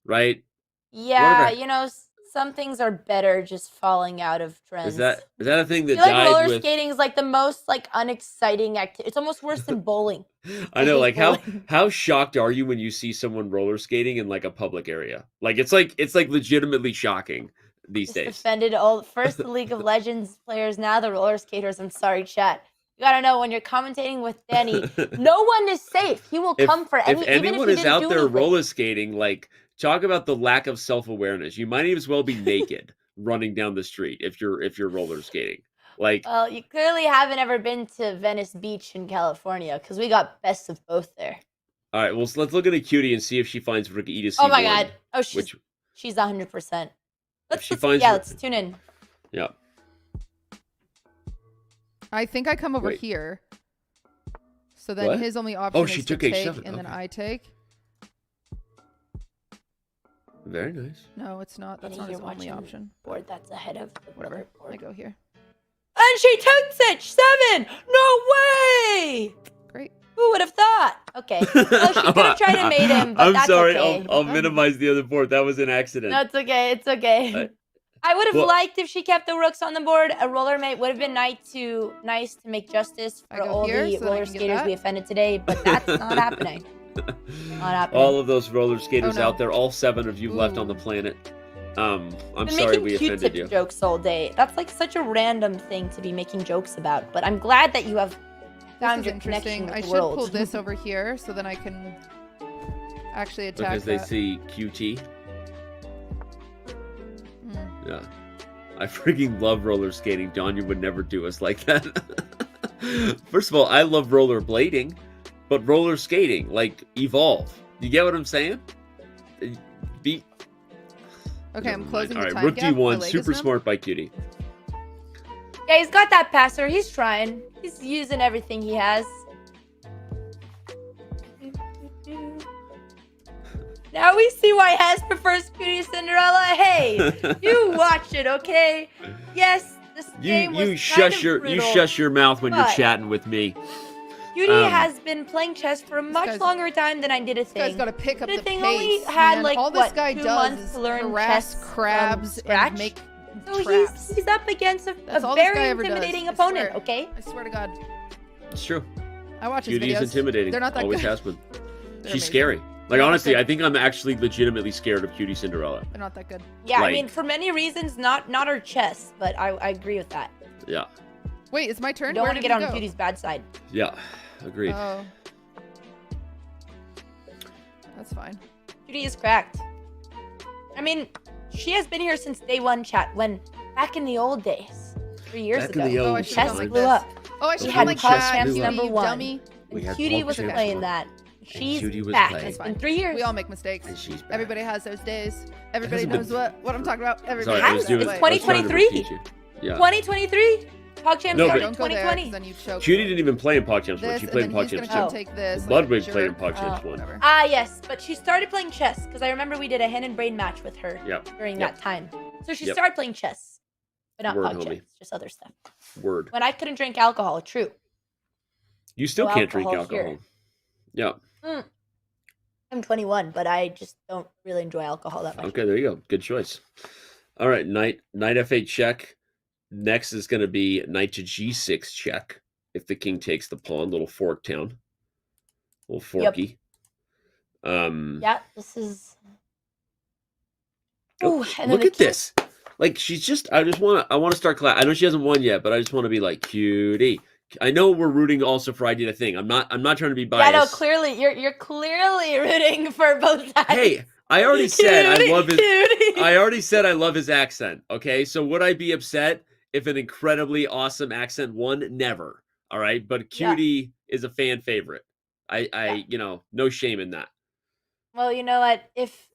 [SPEAKER 17] right?
[SPEAKER 5] Yeah,
[SPEAKER 17] Whatever.
[SPEAKER 5] you know, some things are better just falling out of trends.
[SPEAKER 17] Is that a thing
[SPEAKER 5] I
[SPEAKER 17] that
[SPEAKER 5] feel like
[SPEAKER 17] died
[SPEAKER 5] roller
[SPEAKER 17] with?
[SPEAKER 5] skating is like the most like unexciting activity. It's almost worse than bowling.
[SPEAKER 17] I know,
[SPEAKER 5] hate
[SPEAKER 17] like how
[SPEAKER 5] bowling.
[SPEAKER 17] how shocked are you when you see someone roller skating in like a public area? Like it's like legitimately shocking these
[SPEAKER 5] Just
[SPEAKER 17] days.
[SPEAKER 5] offended all first the League of Legends players, now the roller skaters. I'm sorry, chat. You gotta know when you're commentating with Danny, no one is safe. He will come for any.
[SPEAKER 17] If
[SPEAKER 5] even
[SPEAKER 17] anyone
[SPEAKER 5] if he
[SPEAKER 17] is
[SPEAKER 5] didn't
[SPEAKER 17] out
[SPEAKER 5] do
[SPEAKER 17] there
[SPEAKER 5] anything.
[SPEAKER 17] roller skating, like talk about the lack of self-awareness. You might as well be naked running down the street if you're roller skating. Like
[SPEAKER 5] Well, you clearly haven't ever been to Venice Beach in California because we got best of both there.
[SPEAKER 17] all right, well let's look at a cutie and see if she finds rook e to c1.
[SPEAKER 5] Oh my god. Oh, she's
[SPEAKER 17] which
[SPEAKER 5] she's 100%.
[SPEAKER 17] finds
[SPEAKER 5] Yeah,
[SPEAKER 17] her-
[SPEAKER 5] let's tune in.
[SPEAKER 17] yeah.
[SPEAKER 4] I think I come over
[SPEAKER 17] Wait.
[SPEAKER 4] here. So then
[SPEAKER 17] What?
[SPEAKER 4] his only option
[SPEAKER 17] Oh,
[SPEAKER 4] is
[SPEAKER 17] she
[SPEAKER 4] to
[SPEAKER 17] took
[SPEAKER 4] take,
[SPEAKER 17] H7,
[SPEAKER 4] and then
[SPEAKER 17] okay.
[SPEAKER 4] I take.
[SPEAKER 17] Very nice.
[SPEAKER 4] No, it's not. That's
[SPEAKER 5] Danny,
[SPEAKER 4] not his
[SPEAKER 5] you're
[SPEAKER 4] only
[SPEAKER 5] watching
[SPEAKER 4] option.
[SPEAKER 5] Board that's ahead of the
[SPEAKER 4] Whatever.
[SPEAKER 5] other board.
[SPEAKER 4] I go here.
[SPEAKER 5] And she takes it! 7! No way!
[SPEAKER 4] Great.
[SPEAKER 5] Who would have thought? Okay. Well, she could have tried to mate him, but
[SPEAKER 17] I'm
[SPEAKER 5] that's
[SPEAKER 17] sorry.
[SPEAKER 5] okay.
[SPEAKER 17] I'll minimize the other board. That was an accident.
[SPEAKER 5] That's okay. It's okay. I would have
[SPEAKER 17] Well-
[SPEAKER 5] liked if she kept the rooks on the board. A roller mate would have been nice to make justice
[SPEAKER 4] I
[SPEAKER 5] for
[SPEAKER 4] go
[SPEAKER 5] all
[SPEAKER 4] here
[SPEAKER 5] the
[SPEAKER 4] so that I
[SPEAKER 5] roller
[SPEAKER 4] can get
[SPEAKER 5] skaters
[SPEAKER 4] that.
[SPEAKER 5] we offended today, but that's not happening. Not happening.
[SPEAKER 17] All of those roller skaters
[SPEAKER 4] Oh, no.
[SPEAKER 17] out there, all 7 of you left on the
[SPEAKER 4] Ooh.
[SPEAKER 17] planet. I'm
[SPEAKER 5] Been
[SPEAKER 17] sorry
[SPEAKER 5] making
[SPEAKER 17] we offended
[SPEAKER 5] Q-tip
[SPEAKER 17] you.
[SPEAKER 5] jokes all day. That's like such a random thing to be making jokes about. But I'm glad that you have found
[SPEAKER 4] This
[SPEAKER 5] your
[SPEAKER 4] is
[SPEAKER 5] connection
[SPEAKER 4] interesting.
[SPEAKER 5] with
[SPEAKER 4] I
[SPEAKER 5] the
[SPEAKER 4] should
[SPEAKER 5] world.
[SPEAKER 4] pull this over here so then I can actually attack
[SPEAKER 17] Because they
[SPEAKER 4] that.
[SPEAKER 17] see QT.
[SPEAKER 4] Hmm.
[SPEAKER 17] Yeah. I freaking love roller skating. Danya would never do us like that. First of all, I love roller blading, but roller skating, like, evolve. You get what I'm saying? Be.
[SPEAKER 4] Okay, I'm
[SPEAKER 17] Never
[SPEAKER 4] closing
[SPEAKER 17] mind.
[SPEAKER 4] the
[SPEAKER 17] All
[SPEAKER 4] time
[SPEAKER 17] right, rook
[SPEAKER 4] gap. My
[SPEAKER 17] D1,
[SPEAKER 4] leg is
[SPEAKER 17] super
[SPEAKER 4] numb.
[SPEAKER 17] smart by QT.
[SPEAKER 5] Yeah, he's got that passer. He's trying. He's using everything he has. Now we see why Hess prefers QTCinderella. Hey, you watch it, okay? Yes, this game was
[SPEAKER 17] You shush your mouth when you're
[SPEAKER 5] but-
[SPEAKER 17] chatting with me.
[SPEAKER 5] Cutie has been playing chess for a much
[SPEAKER 4] guy's-
[SPEAKER 5] longer time than I did a thing.
[SPEAKER 4] This guy's got to pick up
[SPEAKER 5] The
[SPEAKER 4] the
[SPEAKER 5] thing
[SPEAKER 4] pace.
[SPEAKER 5] only had
[SPEAKER 4] man.
[SPEAKER 5] like
[SPEAKER 4] all this
[SPEAKER 5] what,
[SPEAKER 4] guy
[SPEAKER 5] 2
[SPEAKER 4] does
[SPEAKER 5] months
[SPEAKER 4] is
[SPEAKER 5] to learn
[SPEAKER 4] harass
[SPEAKER 5] chess from
[SPEAKER 4] crabs
[SPEAKER 5] scratch?
[SPEAKER 4] and make
[SPEAKER 5] So
[SPEAKER 4] traps.
[SPEAKER 5] he's up against a
[SPEAKER 4] That's all this
[SPEAKER 5] very
[SPEAKER 4] guy ever
[SPEAKER 5] intimidating
[SPEAKER 4] does.
[SPEAKER 5] opponent, okay?
[SPEAKER 4] I swear to God.
[SPEAKER 17] It's true.
[SPEAKER 4] I watch his
[SPEAKER 17] Cutie
[SPEAKER 4] videos.
[SPEAKER 17] is intimidating.
[SPEAKER 4] They're not that
[SPEAKER 17] Always
[SPEAKER 4] good.
[SPEAKER 17] has been.
[SPEAKER 4] They're
[SPEAKER 17] She's
[SPEAKER 4] amazing.
[SPEAKER 17] scary. Like, honestly, I think I'm actually legitimately scared of QTCinderella.
[SPEAKER 4] They're not that good.
[SPEAKER 5] Yeah,
[SPEAKER 17] Like-
[SPEAKER 5] I mean, for many reasons, not her chess, but I agree with that.
[SPEAKER 17] Yeah.
[SPEAKER 4] Wait, it's my turn?
[SPEAKER 5] You don't
[SPEAKER 4] Where
[SPEAKER 5] want to
[SPEAKER 4] did
[SPEAKER 5] get
[SPEAKER 4] he
[SPEAKER 5] on
[SPEAKER 4] go?
[SPEAKER 5] Cutie's bad side.
[SPEAKER 17] Yeah. Agreed.
[SPEAKER 4] Oh. That's fine.
[SPEAKER 5] Cutie is cracked. I mean, she has been here since day one, chat. When back in the old days, 3 years
[SPEAKER 17] Back in
[SPEAKER 5] ago,
[SPEAKER 17] the old
[SPEAKER 5] chess
[SPEAKER 17] times.
[SPEAKER 5] blew up.
[SPEAKER 4] Oh, I
[SPEAKER 5] We
[SPEAKER 4] should
[SPEAKER 5] had
[SPEAKER 4] like
[SPEAKER 5] PogChamps
[SPEAKER 4] that.
[SPEAKER 5] number
[SPEAKER 4] You
[SPEAKER 5] 1.
[SPEAKER 4] dummy.
[SPEAKER 17] We
[SPEAKER 5] And
[SPEAKER 17] had
[SPEAKER 5] Cutie was
[SPEAKER 17] PogChamps
[SPEAKER 5] playing
[SPEAKER 17] one.
[SPEAKER 5] that. She's
[SPEAKER 17] Cutie was
[SPEAKER 5] back.
[SPEAKER 17] playing.
[SPEAKER 5] It's been 3 years.
[SPEAKER 4] We all make mistakes.
[SPEAKER 17] And she's back.
[SPEAKER 4] Everybody has those days. Everybody
[SPEAKER 17] hasn't
[SPEAKER 4] knows what I'm talking about. Everybody
[SPEAKER 17] Sorry, I
[SPEAKER 4] has
[SPEAKER 17] was doing.
[SPEAKER 4] that
[SPEAKER 5] It's
[SPEAKER 4] way.
[SPEAKER 17] I was trying to
[SPEAKER 5] 2023.
[SPEAKER 17] repeat you. Yeah.
[SPEAKER 5] 2023. PogChamps
[SPEAKER 17] No,
[SPEAKER 5] started
[SPEAKER 17] but-
[SPEAKER 5] in
[SPEAKER 4] Don't go there,
[SPEAKER 5] 2020.
[SPEAKER 4] 'cause then you choke.
[SPEAKER 17] Cutie didn't even play in PogChamps 1.
[SPEAKER 4] This,
[SPEAKER 17] She
[SPEAKER 4] and
[SPEAKER 17] played in
[SPEAKER 4] then he's gonna
[SPEAKER 17] PogChamps
[SPEAKER 4] come
[SPEAKER 17] 2.
[SPEAKER 4] take this.
[SPEAKER 17] Ludwig
[SPEAKER 4] like,
[SPEAKER 17] played in
[SPEAKER 4] jerk.
[SPEAKER 17] PogChamps
[SPEAKER 4] Oh,
[SPEAKER 17] 1.
[SPEAKER 4] whatever.
[SPEAKER 5] Ah, yes, but she started playing chess because I remember we did a hand and brain match with her
[SPEAKER 17] Yep.
[SPEAKER 5] during
[SPEAKER 17] Yep.
[SPEAKER 5] that time. So she
[SPEAKER 17] Yep.
[SPEAKER 5] started playing chess, but not
[SPEAKER 17] Word,
[SPEAKER 5] PogChamps,
[SPEAKER 17] homie.
[SPEAKER 5] just other stuff.
[SPEAKER 17] Word.
[SPEAKER 5] When I couldn't drink alcohol, true.
[SPEAKER 17] You still
[SPEAKER 5] No
[SPEAKER 17] can't drink
[SPEAKER 5] alcohol
[SPEAKER 17] alcohol.
[SPEAKER 5] here.
[SPEAKER 17] Yeah.
[SPEAKER 5] I'm 21, but I just don't really enjoy alcohol that much.
[SPEAKER 17] Okay, there you go. Good choice. All right, knight f8 check. Next is going to be knight to g6 check. If the king takes the pawn, little fork town, little forky.
[SPEAKER 5] Yeah, this is.
[SPEAKER 17] Oh,
[SPEAKER 5] Ooh, and then
[SPEAKER 17] look
[SPEAKER 5] the
[SPEAKER 17] at
[SPEAKER 5] king-
[SPEAKER 17] this. Like she's just. I want to start class. I know she hasn't won yet, but I just want to be like Cutie. I know we're rooting also for idea thing. I'm not trying to be biased.
[SPEAKER 5] Yeah, no, clearly you're clearly rooting for both sides.
[SPEAKER 17] Hey, I already said I love his.
[SPEAKER 5] Cutie.
[SPEAKER 17] I already said I love his accent. Okay, so would I be upset if an incredibly awesome accent won? Never. All right, but Cutie is a fan favorite. You know, no shame in that.
[SPEAKER 5] Well, you know what? If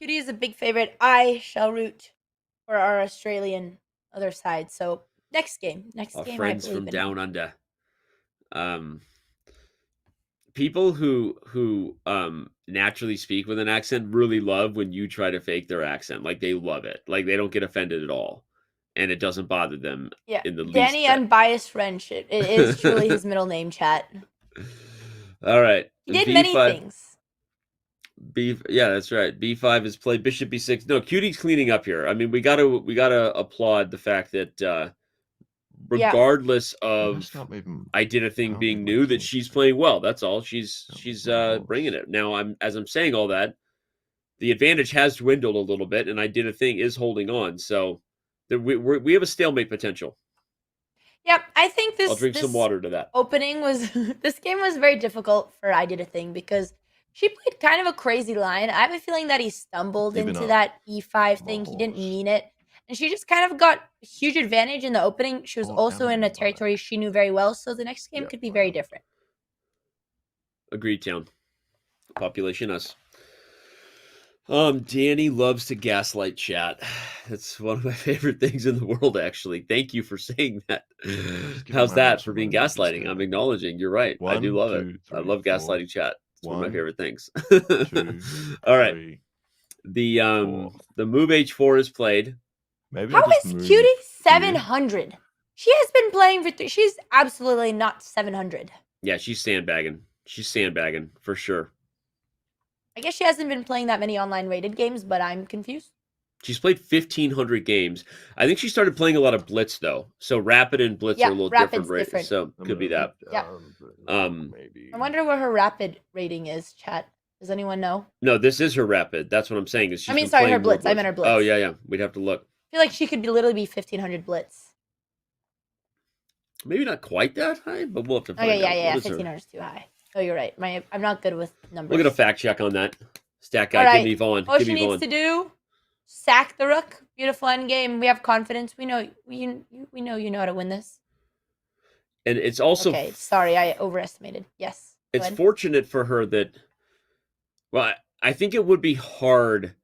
[SPEAKER 5] Cutie is a big favorite, I shall root for our Australian other side. So next game,
[SPEAKER 17] Our
[SPEAKER 5] I
[SPEAKER 17] friends
[SPEAKER 5] believe
[SPEAKER 17] from
[SPEAKER 5] in.
[SPEAKER 17] down under. People who naturally speak with an accent really love when you try to fake their accent. Like they love it. Like they don't get offended at all, and it doesn't bother them
[SPEAKER 5] Yeah,
[SPEAKER 17] in the least.
[SPEAKER 5] Danny
[SPEAKER 17] bit.
[SPEAKER 5] Unbiased French. It is truly his middle name, chat.
[SPEAKER 17] All right.
[SPEAKER 5] He did many
[SPEAKER 17] B5
[SPEAKER 5] things.
[SPEAKER 17] Yeah, that's right. B5 is played. Bishop B6. No, Cutie's cleaning up here. I mean, we gotta applaud the fact that regardless of I did a thing being new, that she's playing well. That's all. She's bringing it. Now, as I'm saying all that, the advantage has dwindled a little bit, and I did a thing is holding on. So we have a stalemate potential.
[SPEAKER 5] Yep, I think this.
[SPEAKER 17] I'll drink some water to that.
[SPEAKER 5] Opening was this game was very difficult for I Did a Thing because she played kind of a crazy line. I have a feeling that he stumbled into that E5 thing. He didn't mean it. And she just kind of got a huge advantage in the opening. She was also in a territory she knew very well, so the next game could be very different.
[SPEAKER 17] Agreed, Town. Population us. Danny loves to gaslight chat. That's one of my favorite things in the world, actually. Thank you for saying that. How's that for being gaslighting? I'm acknowledging. You're right. I do love it. I love gaslighting chat. It's one of my favorite things. All right. The move H4 is played.
[SPEAKER 2] Maybe
[SPEAKER 5] How is Cutie 700? She has been playing for she's absolutely not 700.
[SPEAKER 17] Yeah, she's sandbagging. She's sandbagging for sure.
[SPEAKER 5] I guess she hasn't been playing that many online rated games, but I'm confused.
[SPEAKER 17] She's played 1,500 games. I think she started playing a lot of Blitz, though. So Rapid and Blitz are a little different, right? So could be that.
[SPEAKER 5] Yeah. I wonder what her Rapid rating is, chat. Does anyone know?
[SPEAKER 17] No, this is her Rapid. That's what I'm saying. Is
[SPEAKER 5] I mean, sorry, her Blitz. I meant her Blitz.
[SPEAKER 17] Oh, yeah. We'd have to look.
[SPEAKER 5] I feel like she could literally be 1,500 Blitz.
[SPEAKER 17] Maybe not quite that high, but we'll have to find
[SPEAKER 5] Okay,
[SPEAKER 17] out.
[SPEAKER 5] yeah.
[SPEAKER 17] What is her-
[SPEAKER 5] 1,500 is too high. Oh, you're right. I'm not good with numbers.
[SPEAKER 17] We'll get a fact check on that. Stat guy,
[SPEAKER 5] All right.
[SPEAKER 17] give me Vaughn.
[SPEAKER 5] All
[SPEAKER 17] Give
[SPEAKER 5] she
[SPEAKER 17] me
[SPEAKER 5] needs
[SPEAKER 17] Vaughn.
[SPEAKER 5] to do, sack the rook. Beautiful end game. We have confidence. We know you know how to win this.
[SPEAKER 17] And it's also
[SPEAKER 5] Okay, sorry, I overestimated. Yes. go
[SPEAKER 17] it's
[SPEAKER 5] ahead.
[SPEAKER 17] fortunate for her that, well, I think it would be hard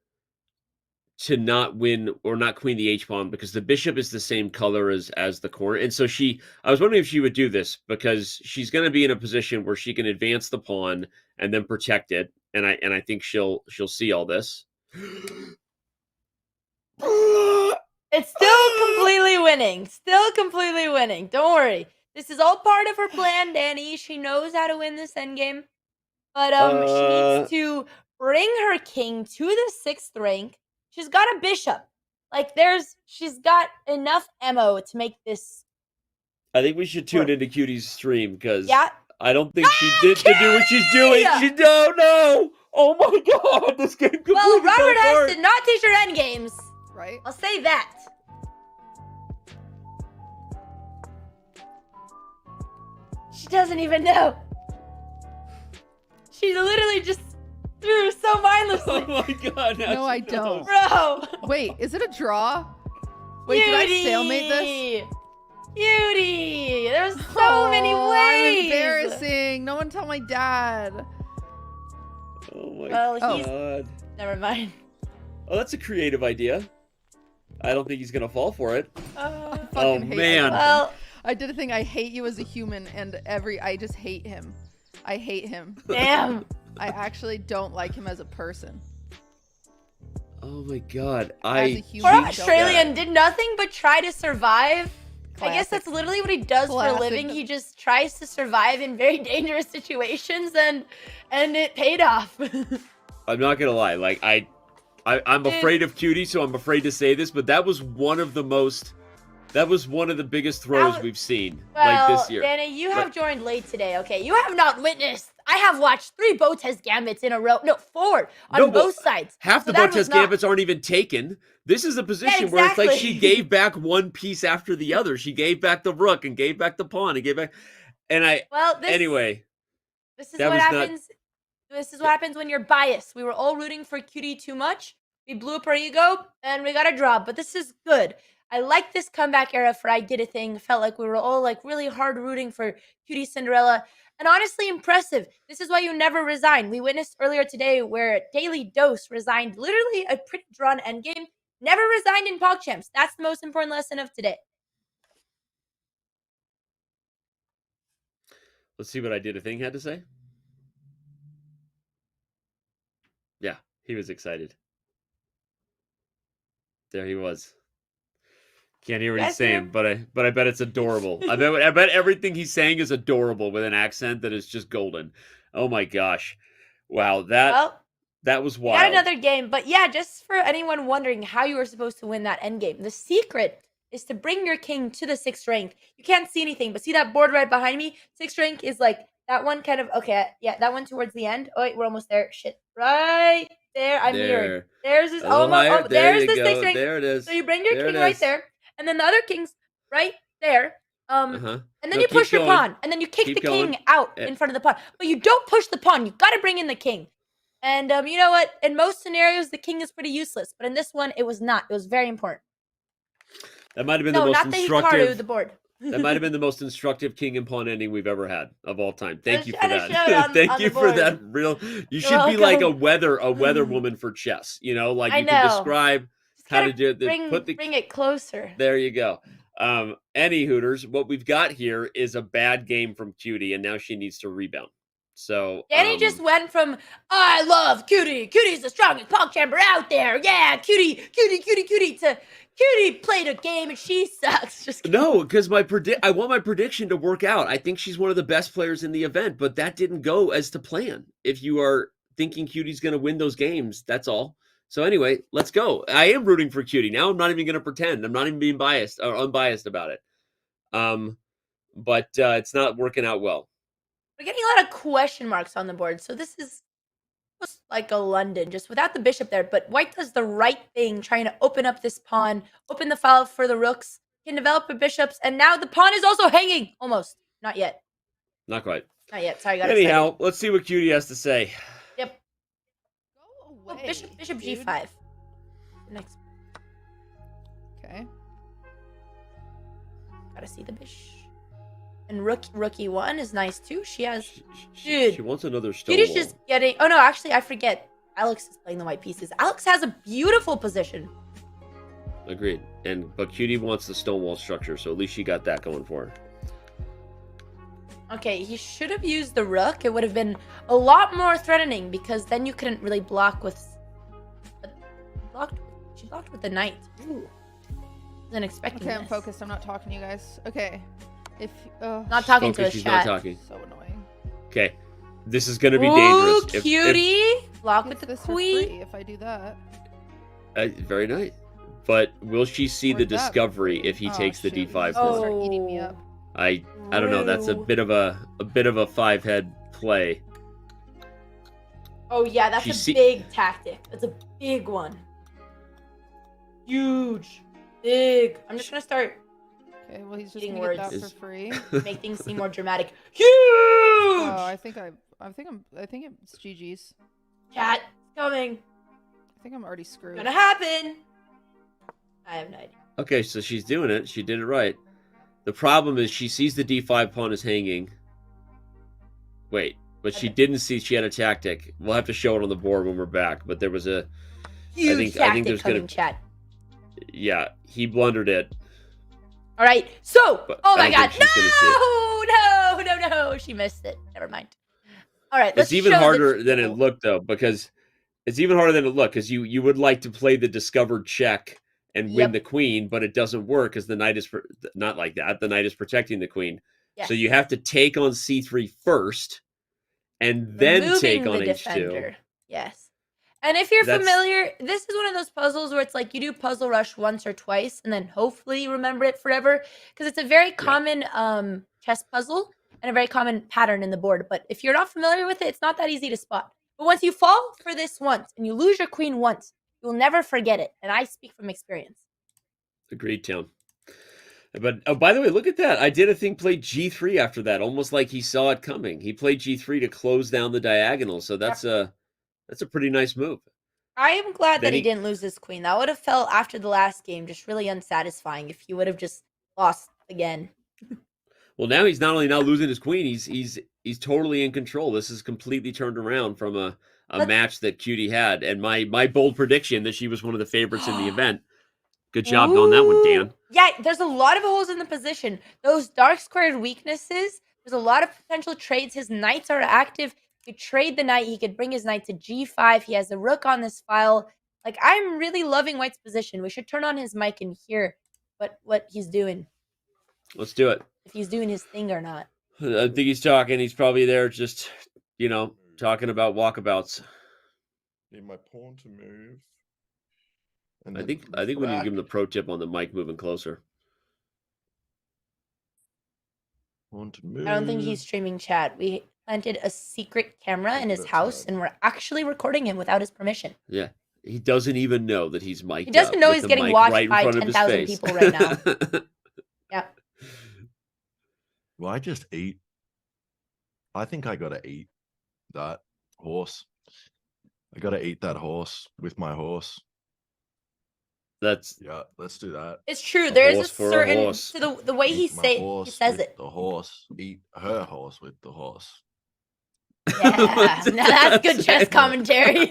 [SPEAKER 17] to not win or not queen the H-pawn because the bishop is the same color as the corner. And so I was wondering if she would do this because she's going to be in a position where she can advance the pawn and then protect it. And I think she'll see all this.
[SPEAKER 5] It's still completely winning. Still completely winning. Don't worry. This is all part of her plan, Danny. She knows how to win this endgame. But she needs to bring her king to the 6th rank. She's got a bishop. Like, she's got enough ammo to make this.
[SPEAKER 17] I think we should tune into Cutie's stream because
[SPEAKER 5] Yeah.
[SPEAKER 17] I don't think she did to do what she's doing. She don't know. Oh my god, this game completely
[SPEAKER 5] Well, Robert
[SPEAKER 17] fell apart.
[SPEAKER 5] has to not teach her endgames.
[SPEAKER 4] Right.
[SPEAKER 5] I'll say that. She doesn't even know. She literally just threw so mindlessly.
[SPEAKER 17] Oh my god.
[SPEAKER 4] No, I don't.
[SPEAKER 5] Bro.
[SPEAKER 4] Wait, is it a draw? Wait, did I stalemate this?
[SPEAKER 5] Cutie! There's so many
[SPEAKER 4] I'm
[SPEAKER 5] ways.
[SPEAKER 4] embarrassing. No one tell my dad.
[SPEAKER 17] Oh my
[SPEAKER 5] Well,
[SPEAKER 17] god.
[SPEAKER 5] Never mind.
[SPEAKER 17] Oh, that's a creative idea. I don't think he's gonna fall for it.
[SPEAKER 4] I
[SPEAKER 17] Oh
[SPEAKER 4] fucking hate
[SPEAKER 17] man.
[SPEAKER 4] him.
[SPEAKER 5] Well,
[SPEAKER 4] I did a thing. I hate you as a human, and I just hate him. I hate him.
[SPEAKER 5] damn.
[SPEAKER 4] I actually don't like him as a person.
[SPEAKER 17] Oh my god.
[SPEAKER 4] As a
[SPEAKER 5] Poor
[SPEAKER 4] human, I don't
[SPEAKER 5] Australian did nothing but try to survive. I guess
[SPEAKER 4] Classic.
[SPEAKER 5] that's literally what he does for a
[SPEAKER 4] Classic.
[SPEAKER 5] living. He just tries to survive in very dangerous situations, and it paid off.
[SPEAKER 17] I'm not gonna lie, like I'm afraid of Cutie, so I'm afraid to say this, but that was one of the biggest throws we've seen like this year.
[SPEAKER 5] Danny, you have joined late today, okay? You have not witnessed. I have watched 3 Botez Gambits in a row. No, 4 on both sides.
[SPEAKER 17] Half
[SPEAKER 5] So
[SPEAKER 17] the
[SPEAKER 5] that was
[SPEAKER 17] Botez
[SPEAKER 5] not-
[SPEAKER 17] Gambits aren't even taken. This is a position where it's like
[SPEAKER 5] exactly.
[SPEAKER 17] she gave back one piece after the other. She gave back the rook and gave back the pawn and gave back. And anyway.
[SPEAKER 5] This is
[SPEAKER 17] that
[SPEAKER 5] what
[SPEAKER 17] was not-
[SPEAKER 5] happens. This is what happens when you're biased. We were all rooting for Cutie too much. We blew up our ego and we got a draw. But this is good. I like this comeback era for I Did a Thing. Felt like we were all like really hard rooting for QTCinderella. And honestly impressive. This is why you never resign. We witnessed earlier today where Daily Dose resigned literally a pretty drawn endgame. Never resigned in PogChamps. That's the most important lesson of today.
[SPEAKER 17] Let's see what I Did a Thing had to say. Yeah, he was excited. There he was. Can't hear what he's saying, but I bet it's adorable. I bet everything he's saying is adorable with an accent that is just golden. Oh my gosh. Wow, that was wild.
[SPEAKER 5] Got another game, but yeah, just for anyone wondering how you were supposed to win that endgame, the secret is to bring your king to the 6th rank. You can't see anything, but see that board right behind me? 6th rank is like that one kind of, okay, yeah, that one towards the end. Oh wait, we're almost there. Shit, right there. I'm mirroring. There's this,
[SPEAKER 17] There
[SPEAKER 5] there's
[SPEAKER 17] you
[SPEAKER 5] the
[SPEAKER 17] go.
[SPEAKER 5] 6th rank.
[SPEAKER 17] There it is.
[SPEAKER 5] So you bring your
[SPEAKER 17] There
[SPEAKER 5] king
[SPEAKER 17] it
[SPEAKER 5] right
[SPEAKER 17] is.
[SPEAKER 5] there, and then the other king's right there. And then
[SPEAKER 17] No,
[SPEAKER 5] you
[SPEAKER 17] keep
[SPEAKER 5] push your
[SPEAKER 17] going.
[SPEAKER 5] pawn, and then you kick
[SPEAKER 17] Keep
[SPEAKER 5] the
[SPEAKER 17] going.
[SPEAKER 5] king out in front of the pawn. But you don't push the pawn. You got to bring in the king. And you know what? In most scenarios, the king is pretty useless. But in this one, it was not. It was very important.
[SPEAKER 17] That might have been
[SPEAKER 5] No,
[SPEAKER 17] the most
[SPEAKER 5] not the Hikaru,
[SPEAKER 17] instructive.
[SPEAKER 5] the board.
[SPEAKER 17] That might have been the most instructive king and pawn ending we've ever had of all time. Thank you for
[SPEAKER 5] Had a
[SPEAKER 17] that.
[SPEAKER 5] shout on
[SPEAKER 17] Thank
[SPEAKER 5] the
[SPEAKER 17] you for
[SPEAKER 5] board.
[SPEAKER 17] that. Real. You
[SPEAKER 5] You're
[SPEAKER 17] should be like a
[SPEAKER 5] welcome.
[SPEAKER 17] weather woman for chess. You know, like
[SPEAKER 5] I
[SPEAKER 17] you can
[SPEAKER 5] know.
[SPEAKER 17] describe how to do it.
[SPEAKER 5] Bring it closer.
[SPEAKER 17] There you go. Any Hooters, what we've got here is a bad game from Cutie, and now she needs to rebound. So
[SPEAKER 5] Danny just went from I love Cutie. Cutie's the strongest PogChamper out there. Yeah, Cutie, to Cutie played a game and she sucks. Just kidding.
[SPEAKER 17] No, because I want my prediction to work out. I think she's one of the best players in the event, but that didn't go as to plan. If you are thinking Cutie's going to win those games, that's all. So anyway, let's go. I am rooting for Cutie. Now I'm not even going to pretend. I'm not even being biased or unbiased about it. But it's not working out well.
[SPEAKER 5] We're getting a lot of question marks on the board. So this is just like a London, just without the bishop there. But white does the right thing, trying to open up this pawn, open the file for the rooks, can develop the bishops, and now the pawn is also hanging. Almost. Not yet.
[SPEAKER 17] Not quite.
[SPEAKER 5] Not yet. Sorry, got
[SPEAKER 17] Anyhow,
[SPEAKER 5] excited.
[SPEAKER 17] let's see what Cutie has to say.
[SPEAKER 5] Yep.
[SPEAKER 4] Go away,
[SPEAKER 5] Bishop
[SPEAKER 4] dude.
[SPEAKER 5] G5. Next.
[SPEAKER 4] Okay.
[SPEAKER 5] Gotta see the bishop. And rookie 1 is nice too. She has, dude.
[SPEAKER 17] She wants another stone
[SPEAKER 5] Cutie's
[SPEAKER 17] wall.
[SPEAKER 5] just getting. Oh no, actually, I forget. Alex is playing the white pieces. Alex has a beautiful position.
[SPEAKER 17] Agreed. But Cutie wants the stone wall structure, so at least she got that going for her.
[SPEAKER 5] Okay, he should have used the rook. It would have been a lot more threatening because then you couldn't really block with. She blocked with the knight. Ooh. Wasn't expecting
[SPEAKER 4] Okay,
[SPEAKER 5] this.
[SPEAKER 4] I'm focused. I'm not talking to you guys. Okay. If
[SPEAKER 5] Not talking to
[SPEAKER 17] Focus,
[SPEAKER 5] his
[SPEAKER 17] she's
[SPEAKER 5] chat.
[SPEAKER 17] not talking.
[SPEAKER 4] So annoying.
[SPEAKER 17] Okay. This is going to be
[SPEAKER 5] Ooh,
[SPEAKER 17] dangerous.
[SPEAKER 5] cutie. Block with the
[SPEAKER 4] This for
[SPEAKER 5] queen.
[SPEAKER 4] free if I do that.
[SPEAKER 17] Very nice. But will she see the discovery if he takes the d5 pawn?
[SPEAKER 4] Start eating me up.
[SPEAKER 17] I don't know. That's a bit of a five-head play.
[SPEAKER 5] Oh yeah, that's a big tactic. That's a big one. Huge. Big. I'm just gonna start.
[SPEAKER 4] Okay, well he's just gonna get that for free.
[SPEAKER 5] Make things seem more dramatic. Huge.
[SPEAKER 4] Oh, I think it's GG's.
[SPEAKER 5] Chat, it's coming.
[SPEAKER 4] I think I'm already screwed.
[SPEAKER 5] Gonna happen. I have no idea.
[SPEAKER 17] Okay, so she's doing it. She did it right. The problem is she sees the d5 pawn is hanging. Wait, but she didn't see she had a tactic. We'll have to show it on the board when we're back. But there was a
[SPEAKER 5] huge
[SPEAKER 17] I think there's
[SPEAKER 5] coming, chat.
[SPEAKER 17] Yeah, he blundered it.
[SPEAKER 5] All right, so oh my god, no, she missed it. Never mind. All right, let's
[SPEAKER 17] it's even harder than it looked though, because it's even harder than it looked because you would like to play the discovered check and win the queen, but it doesn't work because the knight is not like that. The knight is protecting the queen, so you have to take on c3 first, and then take on h2.
[SPEAKER 5] Yes. And if you're familiar, this is one of those puzzles where it's like you do puzzle rush once or twice and then hopefully you remember it forever because it's a very common chess puzzle and a very common pattern in the board. But if you're not familiar with it, it's not that easy to spot. But once you fall for this once and you lose your queen once, you'll never forget it. And I speak from experience.
[SPEAKER 17] Agreed, Town. But oh, by the way, look at that. I did a thing, played g3 after that, almost like he saw it coming. He played g3 to close down the diagonal. So that's a pretty nice move.
[SPEAKER 5] I am glad that he didn't lose his queen. That would have felt after the last game just really unsatisfying if he would have just lost again.
[SPEAKER 17] Well, now he's not only not losing his queen, he's totally in control. This is completely turned around from a match that Cutie had. And my bold prediction that she was one of the favorites in the event. Good job on that one, Dan.
[SPEAKER 5] Yeah, there's a lot of holes in the position. Those dark squared weaknesses, there's a lot of potential trades. His knights are active. He could trade the knight. He could bring his knight to g5. He has a rook on this file. Like, I'm really loving White's position. We should turn on his mic and hear what he's doing.
[SPEAKER 17] Let's do it.
[SPEAKER 5] If he's doing his thing or not.
[SPEAKER 17] I think he's talking. He's probably there just, talking about walkabouts.
[SPEAKER 2] Need my pawn to move.
[SPEAKER 17] I think we need to give him the pro tip on the mic moving closer.
[SPEAKER 2] Pawn to move.
[SPEAKER 5] I don't think he's streaming chat. We planted a secret camera in his house, and we're actually recording him without his permission.
[SPEAKER 17] Yeah. He doesn't even know that he's mic'd.
[SPEAKER 5] He doesn't know he's getting watched by 10,000 people right now. Yeah.
[SPEAKER 2] Well, I just ate. I think I gotta eat that horse. I gotta eat that horse with my horse.
[SPEAKER 17] Yeah,
[SPEAKER 2] let's do that.
[SPEAKER 5] It's true. There is a certain to the way he says it.
[SPEAKER 2] The horse. Eat her horse with the horse.
[SPEAKER 5] Yeah, now that's good chess commentary.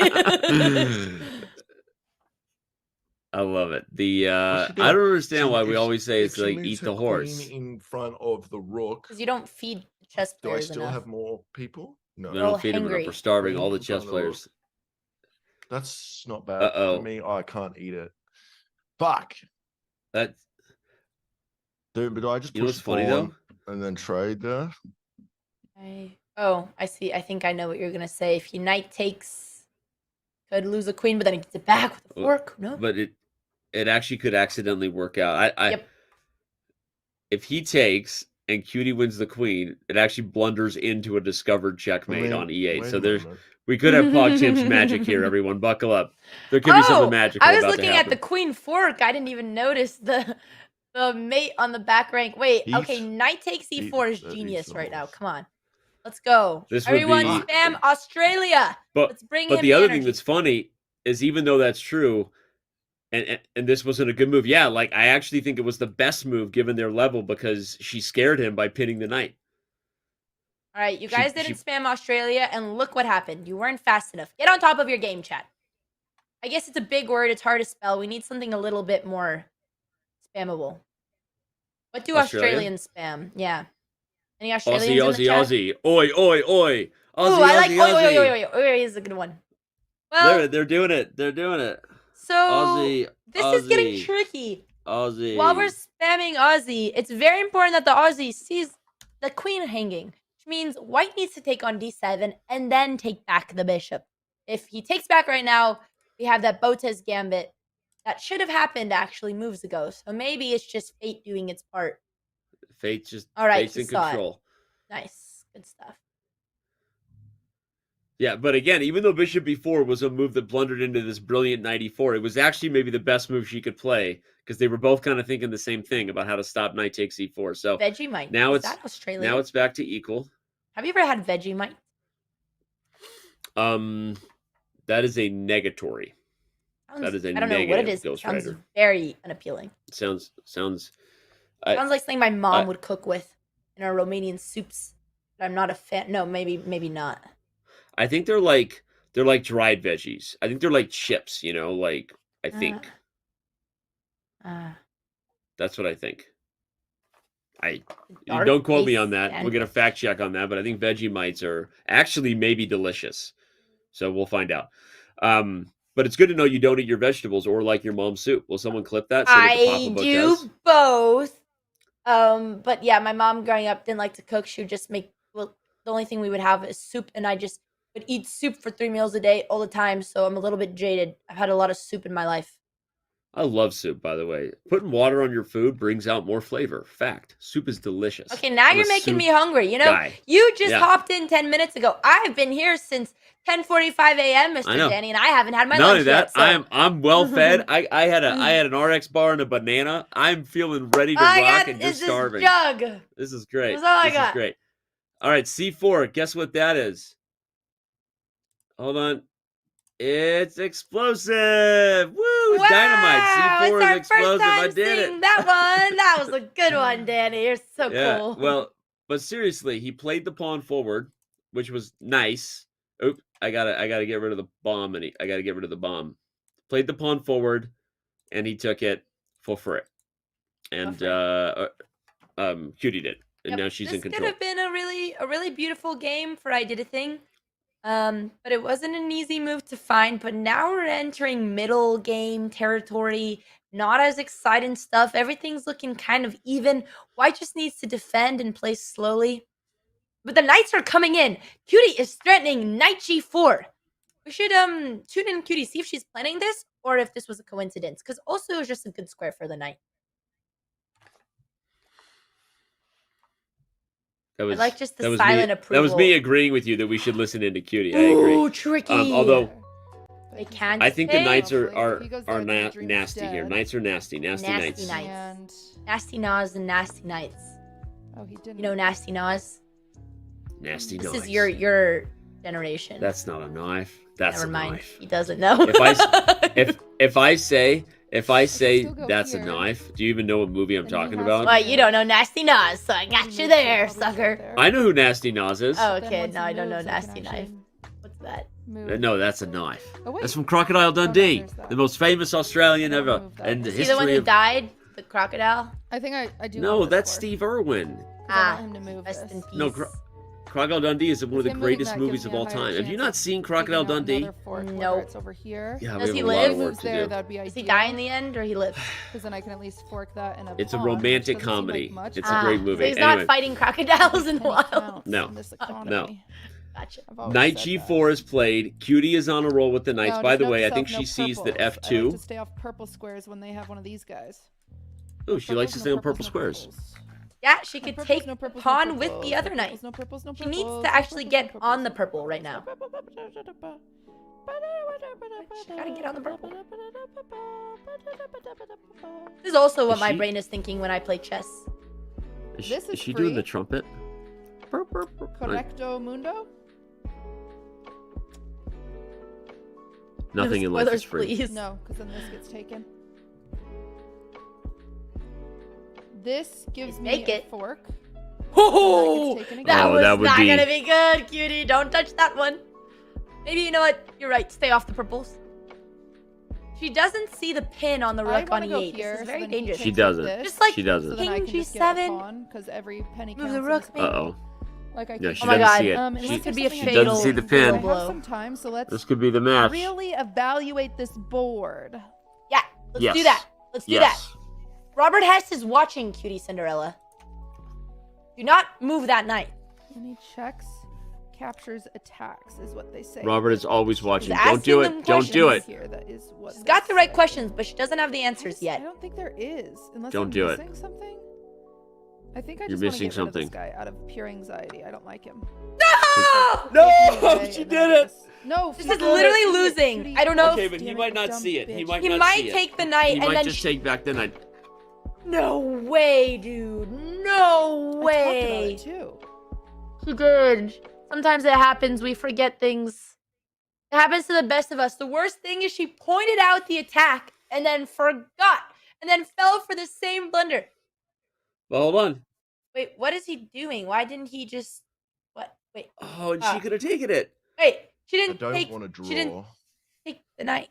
[SPEAKER 17] I love it. I don't understand why we always say it's like eat the horse
[SPEAKER 2] in front of the rook.
[SPEAKER 5] Because you don't feed chess players.
[SPEAKER 2] Do I still have more people? No,
[SPEAKER 17] we don't feed them enough. We're starving all the chess players.
[SPEAKER 2] That's not bad for me. I can't eat it. Fuck.
[SPEAKER 17] That's
[SPEAKER 2] dude. But I just
[SPEAKER 17] push funny though,
[SPEAKER 2] and then trade there.
[SPEAKER 5] I see. I think I know what you're gonna say. If he knight takes, could lose a queen, but then he gets it back with a fork. No,
[SPEAKER 17] but it actually could accidentally work out. If he takes and Cutie wins the queen, it actually blunders into a discovered checkmate on e8. So we could have PogChamps magic here. Everyone, buckle up. There could be something magical.
[SPEAKER 5] I was looking at the queen fork. I didn't even notice the mate on the back rank. Wait, okay, knight takes e4 is genius right now. Come on, let's go. Everyone, spam Australia. Let's bring him.
[SPEAKER 17] But the other thing that's funny is even though that's true, and this wasn't a good move. Yeah, like I actually think it was the best move given their level because she scared him by pinning the knight.
[SPEAKER 5] All right, you guys didn't spam Australia, and look what happened. You weren't fast enough. Get on top of your game, chat. I guess it's a big word. It's hard to spell. We need something a little bit more spammable. What do Australians spam? Yeah. Any Australians in the chat?
[SPEAKER 17] Aussie. Oi, oi, oi.
[SPEAKER 5] Aussie, I like oi is a good one. Well,
[SPEAKER 17] they're doing it. They're doing it.
[SPEAKER 5] So this is getting tricky.
[SPEAKER 17] Aussie.
[SPEAKER 5] While we're spamming Aussie, it's very important that the Aussie sees the queen hanging. Means White needs to take on d7 and then take back the bishop. If he takes back right now, we have that Botez gambit that should have happened actually moves ago. So maybe it's just fate doing its part.
[SPEAKER 17] Fate's just
[SPEAKER 5] All right,
[SPEAKER 17] fate's in control.
[SPEAKER 5] Nice. Good stuff.
[SPEAKER 17] Yeah, but again, even though bishop b4 was a move that blundered into this brilliant knight e4, it was actually maybe the best move she could play because they were both kind of thinking the same thing about how to stop knight takes e4. So
[SPEAKER 5] Vegemite.
[SPEAKER 17] Now
[SPEAKER 5] Is
[SPEAKER 17] it's
[SPEAKER 5] that Australian?
[SPEAKER 17] now it's back to equal.
[SPEAKER 5] Have you ever had Vegemite?
[SPEAKER 17] That is a negatory. That is a
[SPEAKER 5] I don't know what it is. It sounds very unappealing.
[SPEAKER 17] Sounds
[SPEAKER 5] Sounds like something my mom would cook with in our Romanian soups. But I'm not a fan. No, maybe not.
[SPEAKER 17] I think they're like dried veggies. I think they're like chips, you know, like I think. That's what I think. You don't quote me on that. We'll get a fact check on that, but I think Vegemites are actually maybe delicious. So we'll find out. But it's good to know you don't eat your vegetables or like your mom's soup. Will someone clip that?
[SPEAKER 5] I do both. But yeah, my mom growing up didn't like to cook. She would just make, well, the only thing we would have is soup, and I just would eat soup for 3 meals a day all the time. So I'm a little bit jaded. I've had a lot of soup in my life.
[SPEAKER 17] I love soup, by the way. Putting water on your food brings out more flavor. Fact. Soup is delicious.
[SPEAKER 5] Okay, now you're making me hungry. You know, you just hopped in 10 minutes ago. I've been here since 10:45 a.m., Mr. Danny, and I haven't had my lunch yet.
[SPEAKER 17] I'm well fed. I had an RX bar and a banana. I'm feeling ready to rock and just starving.
[SPEAKER 5] Jug.
[SPEAKER 17] This is great.
[SPEAKER 5] That's all I got.
[SPEAKER 17] This is great. All right, C4. Guess what that is? Hold on. It's explosive. Woo! It's dynamite. C4 is explosive. I did it.
[SPEAKER 5] That one. That was a good one, Danny. You're so cool.
[SPEAKER 17] Well, but seriously, he played the pawn forward, which was nice. Oop, I gotta get rid of the bomb, and I gotta get rid of the bomb. Played the pawn forward, and he took it for free. And Cutie did, and now she's in control.
[SPEAKER 5] This could have been a really beautiful game for I Did a Thing. But it wasn't an easy move to find. But now we're entering middle game territory. Not as exciting stuff. Everything's looking kind of even. White just needs to defend and play slowly. But the knights are coming in. Cutie is threatening knight g4. We should tune in Cutie, see if she's planning this or if this was a coincidence. Because also it was just a good square for the knight. I like just the silent approval.
[SPEAKER 17] That was me agreeing with you that we should listen into Cutie. I agree.
[SPEAKER 5] Ooh, tricky.
[SPEAKER 17] Although
[SPEAKER 5] they can't.
[SPEAKER 17] I think the knights are nasty here. Knights are nasty. Nasty knights.
[SPEAKER 5] Nasty Nas and nasty knights.
[SPEAKER 4] Oh, he didn't.
[SPEAKER 5] You know nasty Nas?
[SPEAKER 17] Nasty
[SPEAKER 5] This
[SPEAKER 17] knives.
[SPEAKER 5] is your generation.
[SPEAKER 17] That's not a knife. That's
[SPEAKER 5] Never
[SPEAKER 17] a
[SPEAKER 5] mind.
[SPEAKER 17] knife.
[SPEAKER 5] He doesn't know.
[SPEAKER 17] If I say that's a knife, do you even know what movie I'm talking about?
[SPEAKER 5] Well, you don't know Nasty Nas, so I got you there, sucker.
[SPEAKER 17] I know who Nasty Nas is.
[SPEAKER 5] Oh, okay. No, I don't know Nasty Knife. What's that?
[SPEAKER 17] No, that's a knife. That's from Crocodile Dundee, the most famous Australian ever in the
[SPEAKER 5] Is he the one
[SPEAKER 17] history
[SPEAKER 5] who
[SPEAKER 17] of.
[SPEAKER 5] died? The crocodile?
[SPEAKER 4] I think I do.
[SPEAKER 17] No, that's Steve Irwin.
[SPEAKER 5] Ah, rest in peace.
[SPEAKER 17] No, Crocodile Dundee is one of the greatest movies of all time. Have you not seen Crocodile Dundee?
[SPEAKER 5] No.
[SPEAKER 4] It's over here.
[SPEAKER 17] Yeah,
[SPEAKER 5] Does
[SPEAKER 17] we
[SPEAKER 5] he
[SPEAKER 17] have a lot of
[SPEAKER 5] live?
[SPEAKER 17] work to do.
[SPEAKER 5] Does he die in the end, or he live?
[SPEAKER 4] Because then I can at least fork that in a
[SPEAKER 17] It's a
[SPEAKER 4] pond, which
[SPEAKER 17] romantic
[SPEAKER 4] doesn't seem
[SPEAKER 17] comedy.
[SPEAKER 4] like much,
[SPEAKER 17] It's
[SPEAKER 4] but
[SPEAKER 17] a great movie.
[SPEAKER 5] So he's
[SPEAKER 17] Anyway.
[SPEAKER 5] not fighting crocodiles in the wild.
[SPEAKER 17] No.
[SPEAKER 4] in this
[SPEAKER 17] No.
[SPEAKER 4] economy.
[SPEAKER 5] Gotcha.
[SPEAKER 17] Knight G4 is played. Cutie is on a roll with the knights.
[SPEAKER 4] No,
[SPEAKER 17] By
[SPEAKER 4] just
[SPEAKER 17] the
[SPEAKER 4] note
[SPEAKER 17] way, I
[SPEAKER 4] to
[SPEAKER 17] think
[SPEAKER 4] self,
[SPEAKER 17] she
[SPEAKER 4] no
[SPEAKER 17] sees that
[SPEAKER 4] purples. I like to
[SPEAKER 17] F2.
[SPEAKER 4] stay off purple squares when they have one of these guys.
[SPEAKER 17] Oh, she likes to stay on purple squares.
[SPEAKER 5] Yeah, she could take the pawn with the other knight. She needs to actually get on the purple right now. She gotta get on the purple. This is also what my brain is thinking when I play chess.
[SPEAKER 4] This
[SPEAKER 17] Is she
[SPEAKER 4] free.
[SPEAKER 17] doing the trumpet?
[SPEAKER 4] Correcto mundo?
[SPEAKER 17] Nothing in life is free.
[SPEAKER 5] Please.
[SPEAKER 4] No, because then this gets taken. This gives me
[SPEAKER 5] Make
[SPEAKER 4] a
[SPEAKER 5] it.
[SPEAKER 4] fork.
[SPEAKER 5] Oh, that was
[SPEAKER 17] that would
[SPEAKER 5] not
[SPEAKER 17] be-
[SPEAKER 5] gonna be good, Cutie. Don't touch that one. Maybe you know what? You're right. Stay off the purples. She doesn't see the pin on the rook on e8. This is very dangerous.
[SPEAKER 17] She doesn't.
[SPEAKER 5] Just like
[SPEAKER 17] She doesn't.
[SPEAKER 4] So then I
[SPEAKER 5] King
[SPEAKER 4] can just get a
[SPEAKER 5] G7.
[SPEAKER 4] pawn, because every penny
[SPEAKER 5] Move
[SPEAKER 4] counts
[SPEAKER 5] the
[SPEAKER 4] in
[SPEAKER 5] rook,
[SPEAKER 4] this
[SPEAKER 5] maybe.
[SPEAKER 17] Uh-oh.
[SPEAKER 4] Like I
[SPEAKER 17] Yeah,
[SPEAKER 4] can
[SPEAKER 17] she
[SPEAKER 5] Oh my
[SPEAKER 17] doesn't
[SPEAKER 5] God.
[SPEAKER 17] see it.
[SPEAKER 4] unless
[SPEAKER 5] This
[SPEAKER 4] there's
[SPEAKER 5] could be a
[SPEAKER 4] something I
[SPEAKER 17] She doesn't
[SPEAKER 5] fatal
[SPEAKER 17] see the
[SPEAKER 4] do.
[SPEAKER 17] pin.
[SPEAKER 4] I
[SPEAKER 5] blow.
[SPEAKER 4] have some time, so let's
[SPEAKER 17] This could be the match.
[SPEAKER 4] really evaluate this board.
[SPEAKER 5] Yeah, let's
[SPEAKER 17] Yes.
[SPEAKER 5] do that. Let's do that.
[SPEAKER 17] Yes.
[SPEAKER 5] Robert Hess is watching QTCinderella. Do not move that knight.
[SPEAKER 4] And he checks. captures attacks, is what they say.
[SPEAKER 17] Robert is always watching.
[SPEAKER 5] She's
[SPEAKER 17] Don't do
[SPEAKER 5] asking
[SPEAKER 17] it.
[SPEAKER 5] them
[SPEAKER 17] Don't do it.
[SPEAKER 4] Here, that is what
[SPEAKER 5] She's
[SPEAKER 4] they
[SPEAKER 5] got the right
[SPEAKER 4] say.
[SPEAKER 5] questions, but she doesn't have the answers
[SPEAKER 4] I
[SPEAKER 5] yet.
[SPEAKER 4] don't think there is, unless
[SPEAKER 17] Don't
[SPEAKER 4] I'm
[SPEAKER 17] do it.
[SPEAKER 4] missing something. I think I
[SPEAKER 17] You're
[SPEAKER 4] just want to
[SPEAKER 17] missing
[SPEAKER 4] get rid of this
[SPEAKER 17] something.
[SPEAKER 4] guy out of pure anxiety. I don't like him.
[SPEAKER 5] No!
[SPEAKER 17] No, she did it.
[SPEAKER 4] No,
[SPEAKER 5] This is literally losing. I don't know.
[SPEAKER 17] Okay,
[SPEAKER 5] if
[SPEAKER 17] but he might not see it. He might
[SPEAKER 5] he
[SPEAKER 17] not
[SPEAKER 5] might
[SPEAKER 17] see it.
[SPEAKER 5] take the knight
[SPEAKER 17] He
[SPEAKER 5] and
[SPEAKER 17] might
[SPEAKER 5] then
[SPEAKER 17] just take back the knight.
[SPEAKER 5] No way, dude. No way.
[SPEAKER 4] I talked about it too.
[SPEAKER 5] He did. Sometimes it happens. We forget things. It happens to the best of us. The worst thing is she pointed out the attack and then forgot and then fell for the same blunder.
[SPEAKER 17] Well, hold on.
[SPEAKER 5] Wait, what is he doing? Why didn't he just... What? Wait.
[SPEAKER 17] Oh, and she could have taken it.
[SPEAKER 5] Wait. She
[SPEAKER 2] I
[SPEAKER 5] didn't
[SPEAKER 2] don't
[SPEAKER 5] take...
[SPEAKER 2] want to draw.
[SPEAKER 5] She didn't take the knight.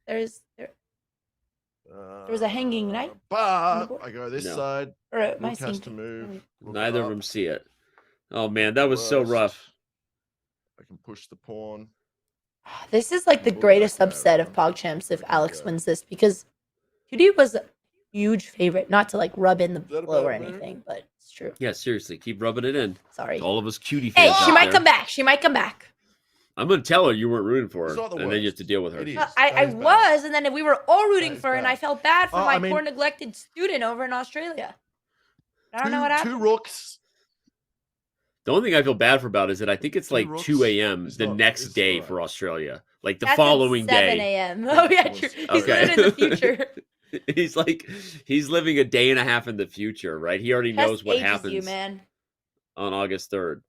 [SPEAKER 5] There was a hanging knight.
[SPEAKER 2] But I go this
[SPEAKER 17] No.
[SPEAKER 2] side.
[SPEAKER 5] Or am I
[SPEAKER 2] Rook has
[SPEAKER 5] seeing...
[SPEAKER 2] to move. Rook
[SPEAKER 17] Neither of
[SPEAKER 2] up.
[SPEAKER 17] them see it. Oh man, that was so
[SPEAKER 2] Worst.
[SPEAKER 17] rough.
[SPEAKER 2] I can push the pawn.
[SPEAKER 5] This is like the greatest upset of PogChamps if Alex wins this, because QT was a huge favorite. Not to like rub in the blow or anything, but it's true.
[SPEAKER 17] Yeah, seriously, keep rubbing it in.
[SPEAKER 5] Sorry.
[SPEAKER 17] All of us cutie
[SPEAKER 5] Hey,
[SPEAKER 17] fans.
[SPEAKER 5] she
[SPEAKER 17] out
[SPEAKER 5] might
[SPEAKER 17] there.
[SPEAKER 5] come back. She might come back.
[SPEAKER 17] I'm gonna tell her you weren't rooting for
[SPEAKER 2] It's
[SPEAKER 17] her,
[SPEAKER 2] not the
[SPEAKER 17] and then you have
[SPEAKER 2] worst.
[SPEAKER 17] to deal with her.
[SPEAKER 2] It is.
[SPEAKER 5] I
[SPEAKER 2] That is bad.
[SPEAKER 5] was, and then we were all rooting
[SPEAKER 2] is
[SPEAKER 5] for her, and
[SPEAKER 2] bad.
[SPEAKER 5] I felt bad for my
[SPEAKER 2] I mean-
[SPEAKER 5] poor neglected student over in Australia. I don't know what happened.
[SPEAKER 2] Two rooks.
[SPEAKER 17] The only thing I feel bad for about is that I think it's like
[SPEAKER 2] rooks
[SPEAKER 17] 2 a.m.
[SPEAKER 2] is
[SPEAKER 17] the
[SPEAKER 2] not-
[SPEAKER 17] next
[SPEAKER 2] is
[SPEAKER 17] day
[SPEAKER 2] alright.
[SPEAKER 17] for Australia, like the
[SPEAKER 5] That's at
[SPEAKER 17] following
[SPEAKER 5] 7
[SPEAKER 17] day.
[SPEAKER 5] a.m. Oh yeah, true. He's
[SPEAKER 17] Okay.
[SPEAKER 5] living in the future.
[SPEAKER 17] he's living a day and a half in the future, right? He already knows
[SPEAKER 5] Chess
[SPEAKER 17] what
[SPEAKER 5] ages
[SPEAKER 17] happens
[SPEAKER 5] you, man.
[SPEAKER 17] on August 3rd.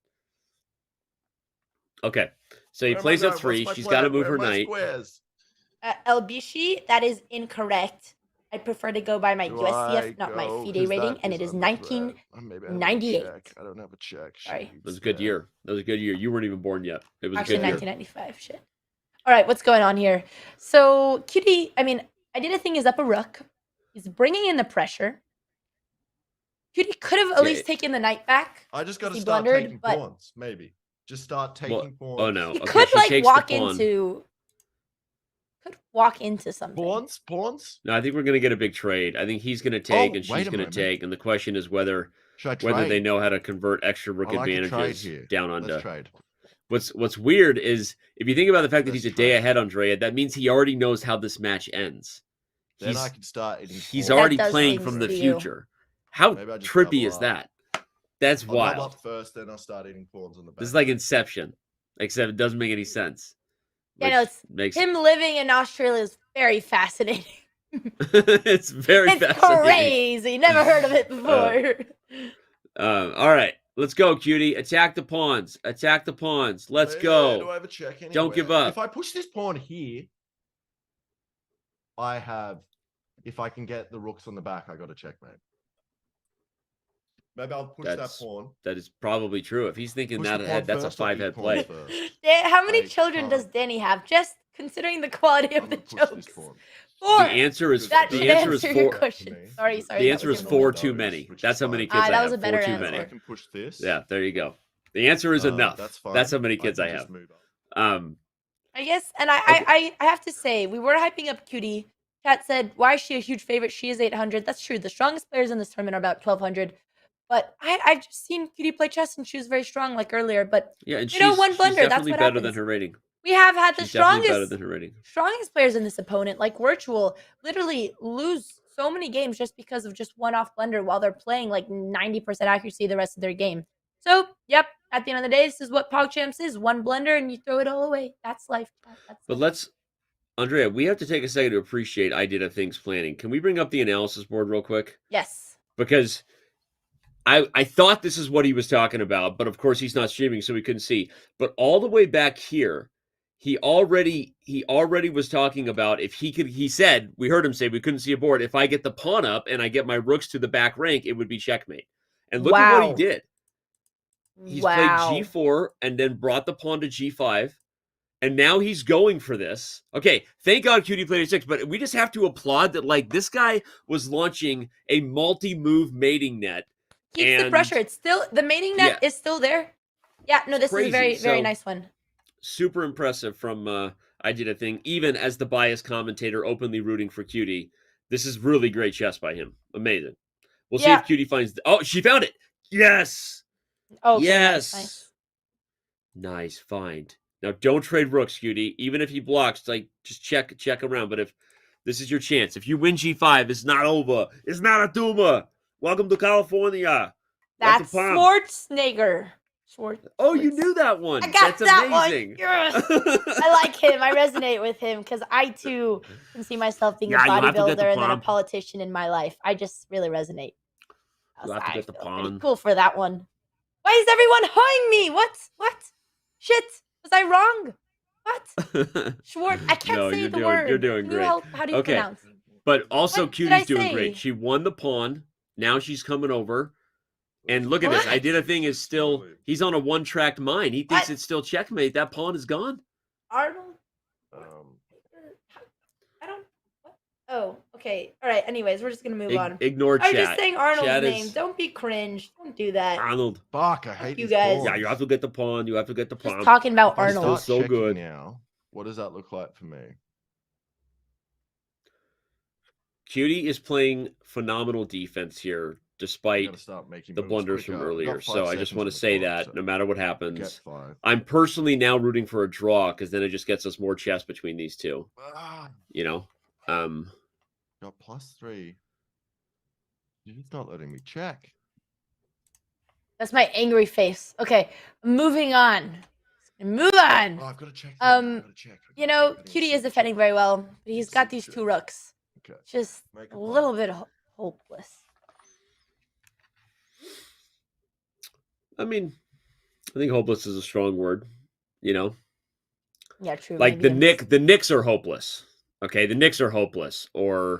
[SPEAKER 17] Okay, so he
[SPEAKER 2] Where am I
[SPEAKER 17] plays
[SPEAKER 2] going?
[SPEAKER 17] at 3.
[SPEAKER 2] What's my
[SPEAKER 17] She's
[SPEAKER 2] plan?
[SPEAKER 17] got to move
[SPEAKER 2] Where
[SPEAKER 17] her
[SPEAKER 2] are my
[SPEAKER 17] knight.
[SPEAKER 2] squares?
[SPEAKER 5] Elbishi, that is incorrect. I prefer to go by my
[SPEAKER 2] Do
[SPEAKER 5] USCF,
[SPEAKER 2] I
[SPEAKER 5] not my
[SPEAKER 2] go?
[SPEAKER 5] FIDE
[SPEAKER 2] 'Cause
[SPEAKER 5] rating,
[SPEAKER 2] that
[SPEAKER 5] and
[SPEAKER 2] is
[SPEAKER 5] it is
[SPEAKER 2] under threat.
[SPEAKER 5] 1998.
[SPEAKER 2] Maybe I don't have a check. I don't have a check.
[SPEAKER 5] Sorry.
[SPEAKER 17] It was a good year. That was a good year. You weren't even born yet. It was
[SPEAKER 5] Actually,
[SPEAKER 17] a good year.
[SPEAKER 5] 1995. Shit. All right, what's going on here? So, QT, I mean, I did a thing is up a rook. He's bringing in the pressure. QT could have at least taken the knight back.
[SPEAKER 2] I just got to
[SPEAKER 5] He
[SPEAKER 2] start
[SPEAKER 5] blundered,
[SPEAKER 2] taking
[SPEAKER 5] but-
[SPEAKER 2] pawns. Maybe just start taking
[SPEAKER 17] Well,
[SPEAKER 2] pawns.
[SPEAKER 17] oh no.
[SPEAKER 5] He
[SPEAKER 17] Okay,
[SPEAKER 5] could
[SPEAKER 17] she
[SPEAKER 5] like
[SPEAKER 17] takes the
[SPEAKER 5] walk
[SPEAKER 17] pawn.
[SPEAKER 5] into. Could walk into something.
[SPEAKER 2] Pawns.
[SPEAKER 17] No, I think we're gonna get a big trade. I think he's gonna take
[SPEAKER 2] Oh,
[SPEAKER 17] and
[SPEAKER 2] wait
[SPEAKER 17] she's
[SPEAKER 2] a
[SPEAKER 17] gonna
[SPEAKER 2] moment.
[SPEAKER 17] take, and the question is whether
[SPEAKER 2] Should I
[SPEAKER 17] they
[SPEAKER 2] trade?
[SPEAKER 17] know how to convert extra rook
[SPEAKER 2] I like a trade
[SPEAKER 17] advantages
[SPEAKER 2] here.
[SPEAKER 17] down
[SPEAKER 2] Let's
[SPEAKER 17] onto.
[SPEAKER 2] trade.
[SPEAKER 17] What's weird is if you think about the fact that
[SPEAKER 2] Let's
[SPEAKER 17] he's a day
[SPEAKER 2] trade.
[SPEAKER 17] ahead, Andrea, that means he already knows how this match ends.
[SPEAKER 2] Then I can start eating
[SPEAKER 17] He's
[SPEAKER 2] pawns.
[SPEAKER 17] already
[SPEAKER 5] That does
[SPEAKER 17] playing
[SPEAKER 5] things
[SPEAKER 17] from the
[SPEAKER 5] to you.
[SPEAKER 17] future. How
[SPEAKER 2] Maybe I just
[SPEAKER 17] trippy
[SPEAKER 2] double
[SPEAKER 17] is
[SPEAKER 2] up.
[SPEAKER 17] that? That's
[SPEAKER 2] I'll double
[SPEAKER 17] wild.
[SPEAKER 2] up first, then I'll start eating pawns on the back.
[SPEAKER 17] This is like Inception, except it doesn't make any sense.
[SPEAKER 5] Yeah, no,
[SPEAKER 17] which
[SPEAKER 5] it's
[SPEAKER 17] makes
[SPEAKER 5] him living in Australia is very fascinating.
[SPEAKER 17] it's very
[SPEAKER 5] It's
[SPEAKER 17] fascinating.
[SPEAKER 5] crazy. Never heard of it before.
[SPEAKER 17] All right, let's go, cutie. Attack the pawns. Attack the pawns. Let's
[SPEAKER 2] Do
[SPEAKER 17] go.
[SPEAKER 2] I have a check anywhere?
[SPEAKER 17] Don't give up.
[SPEAKER 2] If I push this pawn here, I have. If I can get the rooks on the back, I got a checkmate. Maybe I'll push
[SPEAKER 17] That's-
[SPEAKER 2] that pawn.
[SPEAKER 17] That is probably true. If he's thinking
[SPEAKER 2] Push
[SPEAKER 17] that
[SPEAKER 2] the
[SPEAKER 17] ahead,
[SPEAKER 2] pawn
[SPEAKER 17] that's a
[SPEAKER 2] first or eat
[SPEAKER 17] 5-head
[SPEAKER 2] pawns
[SPEAKER 17] play.
[SPEAKER 2] first?
[SPEAKER 5] How many
[SPEAKER 2] I
[SPEAKER 5] children does
[SPEAKER 2] can't.
[SPEAKER 5] Danny have? Just considering the quality of
[SPEAKER 2] I'm
[SPEAKER 5] the
[SPEAKER 2] gonna push this
[SPEAKER 5] jokes.
[SPEAKER 2] pawn.
[SPEAKER 5] 4.
[SPEAKER 17] The answer is
[SPEAKER 5] That
[SPEAKER 17] the
[SPEAKER 5] should
[SPEAKER 17] answer is
[SPEAKER 5] answer your
[SPEAKER 17] 4.
[SPEAKER 5] question. Sorry.
[SPEAKER 17] The
[SPEAKER 5] that
[SPEAKER 17] answer
[SPEAKER 5] was
[SPEAKER 17] is
[SPEAKER 5] your
[SPEAKER 17] 4
[SPEAKER 5] fault.
[SPEAKER 17] too many.
[SPEAKER 2] which is
[SPEAKER 17] That's how many
[SPEAKER 2] fine.
[SPEAKER 17] kids I
[SPEAKER 5] that
[SPEAKER 17] have.
[SPEAKER 5] was a
[SPEAKER 17] 4
[SPEAKER 5] better
[SPEAKER 17] too
[SPEAKER 5] answer.
[SPEAKER 17] many.
[SPEAKER 2] I can push this.
[SPEAKER 17] Yeah, there you go. The answer is enough.
[SPEAKER 2] That's fine.
[SPEAKER 17] That's how many kids I
[SPEAKER 2] can
[SPEAKER 17] have.
[SPEAKER 2] just move up.
[SPEAKER 5] I guess, and I have to say, we were hyping up QT. Chat said, why is she a huge favorite? She is 800. That's true. The strongest players in this tournament are about 1200. But I've just seen QT play chess, and she was very strong, like earlier. But
[SPEAKER 17] Yeah, and
[SPEAKER 5] you know, one
[SPEAKER 17] she's
[SPEAKER 5] blunder. That's
[SPEAKER 17] definitely
[SPEAKER 5] what
[SPEAKER 17] better
[SPEAKER 5] happens.
[SPEAKER 17] than her rating.
[SPEAKER 5] We have had the
[SPEAKER 17] She's definitely better
[SPEAKER 5] strongest
[SPEAKER 17] than her rating.
[SPEAKER 5] players in this opponent, like Wirtual, literally lose so many games just because of just one-off blunder while they're playing like 90% accuracy the rest of their game. So, yep, at the end of the day, this is what PogChamps is. One blunder and you throw it all away. That's life.
[SPEAKER 17] But let's, Andrea, we have to take a second to appreciate I Did a Things planning. Can we bring up the analysis board real quick?
[SPEAKER 5] Yes.
[SPEAKER 17] Because I thought this is what he was talking about, but of course he's not streaming, so we couldn't see. But all the way back here, he already was talking about if he could. He said, we heard him say, we couldn't see a board. If I get the pawn up and I get my rooks to the back rank, it would be checkmate. And look at what he did. He's played G4 and then brought the pawn to G5. And now he's going for this. Okay, thank God QT played a 6, but we just have to applaud that, like, this guy was launching a multi-move mating net.
[SPEAKER 5] Keeps the pressure. It's still, the mating net is still there. Yeah, no, this is a very, very
[SPEAKER 17] So,
[SPEAKER 5] nice one.
[SPEAKER 17] Super impressive from I Did a Thing, even as the biased commentator openly rooting for QT. This is really great chess by him. Amazing. We'll see if QT finds... Oh, she found it! Yes!
[SPEAKER 5] Oh, okay,
[SPEAKER 17] yes!
[SPEAKER 5] nice.
[SPEAKER 17] Nice find. Now don't trade rooks, QT. Even if he blocks, like just check around. But if this is your chance, if you win G5, it's not over. It's not a Duma. Welcome to California.
[SPEAKER 5] That's Schwarzenegger.
[SPEAKER 17] Oh, you knew that one.
[SPEAKER 5] I got
[SPEAKER 17] That's
[SPEAKER 5] that
[SPEAKER 17] amazing.
[SPEAKER 5] one. Yes. I like him. I resonate with him because I too can see myself being a bodybuilder and then a politician in my life. I just really resonate.
[SPEAKER 17] You have to get the pawn.
[SPEAKER 5] Cool for that one. Why is everyone hoeing me? What? Shit. Was I wrong? What? Schwartz. I can't say the word.
[SPEAKER 17] You're doing great.
[SPEAKER 5] How do you pronounce?
[SPEAKER 17] But also,
[SPEAKER 5] What did
[SPEAKER 17] QT's
[SPEAKER 5] I
[SPEAKER 17] doing
[SPEAKER 5] say?
[SPEAKER 17] great. She won the pawn. Now she's coming over. And look at this. I did a thing is still. He's on a one-tracked mind. He thinks it's still checkmate. That pawn is gone.
[SPEAKER 5] Arnold? I don't. What? Oh, okay. All right. Anyways, we're just gonna move on.
[SPEAKER 17] Ignore
[SPEAKER 5] I
[SPEAKER 17] chat.
[SPEAKER 5] was just saying Arnold's
[SPEAKER 17] Chat
[SPEAKER 5] name.
[SPEAKER 17] is
[SPEAKER 5] Don't be cringe. Don't do that.
[SPEAKER 17] Arnold.
[SPEAKER 2] Fuck, I hate
[SPEAKER 5] you
[SPEAKER 2] these
[SPEAKER 5] guys.
[SPEAKER 2] balls.
[SPEAKER 17] Yeah, you have to get the pawn. You have to get the pawn.
[SPEAKER 5] Just talking about
[SPEAKER 2] If I
[SPEAKER 5] Arnold.
[SPEAKER 2] start
[SPEAKER 17] So
[SPEAKER 2] checking
[SPEAKER 17] good.
[SPEAKER 2] now. What does that look like for me?
[SPEAKER 17] QT is playing phenomenal defense here,
[SPEAKER 2] I
[SPEAKER 17] despite
[SPEAKER 2] gotta start making
[SPEAKER 17] the
[SPEAKER 2] moves
[SPEAKER 17] blunders
[SPEAKER 2] quicker.
[SPEAKER 17] from
[SPEAKER 2] I've
[SPEAKER 17] earlier.
[SPEAKER 2] got 5
[SPEAKER 17] So I just
[SPEAKER 2] seconds
[SPEAKER 17] want
[SPEAKER 2] on
[SPEAKER 17] to
[SPEAKER 2] the
[SPEAKER 17] say
[SPEAKER 2] clock,
[SPEAKER 17] that
[SPEAKER 2] so
[SPEAKER 17] no matter what
[SPEAKER 2] get
[SPEAKER 17] happens,
[SPEAKER 2] 5.
[SPEAKER 17] I'm personally now rooting for a draw because then it just gets us more chess between these two. You know,
[SPEAKER 2] Got +3. You're just not letting me check.
[SPEAKER 5] That's my angry face. Okay, moving on. Move on.
[SPEAKER 2] Oh, I've got to check.
[SPEAKER 5] You know, QT is defending very well, but he's got these 2 rooks.
[SPEAKER 2] Okay.
[SPEAKER 5] Just a little bit hopeless.
[SPEAKER 17] I mean, I think hopeless is a strong word. You know,
[SPEAKER 5] Yeah, true.
[SPEAKER 17] like
[SPEAKER 5] maybe
[SPEAKER 17] the Knicks are hopeless. Okay, the Knicks are hopeless. Or,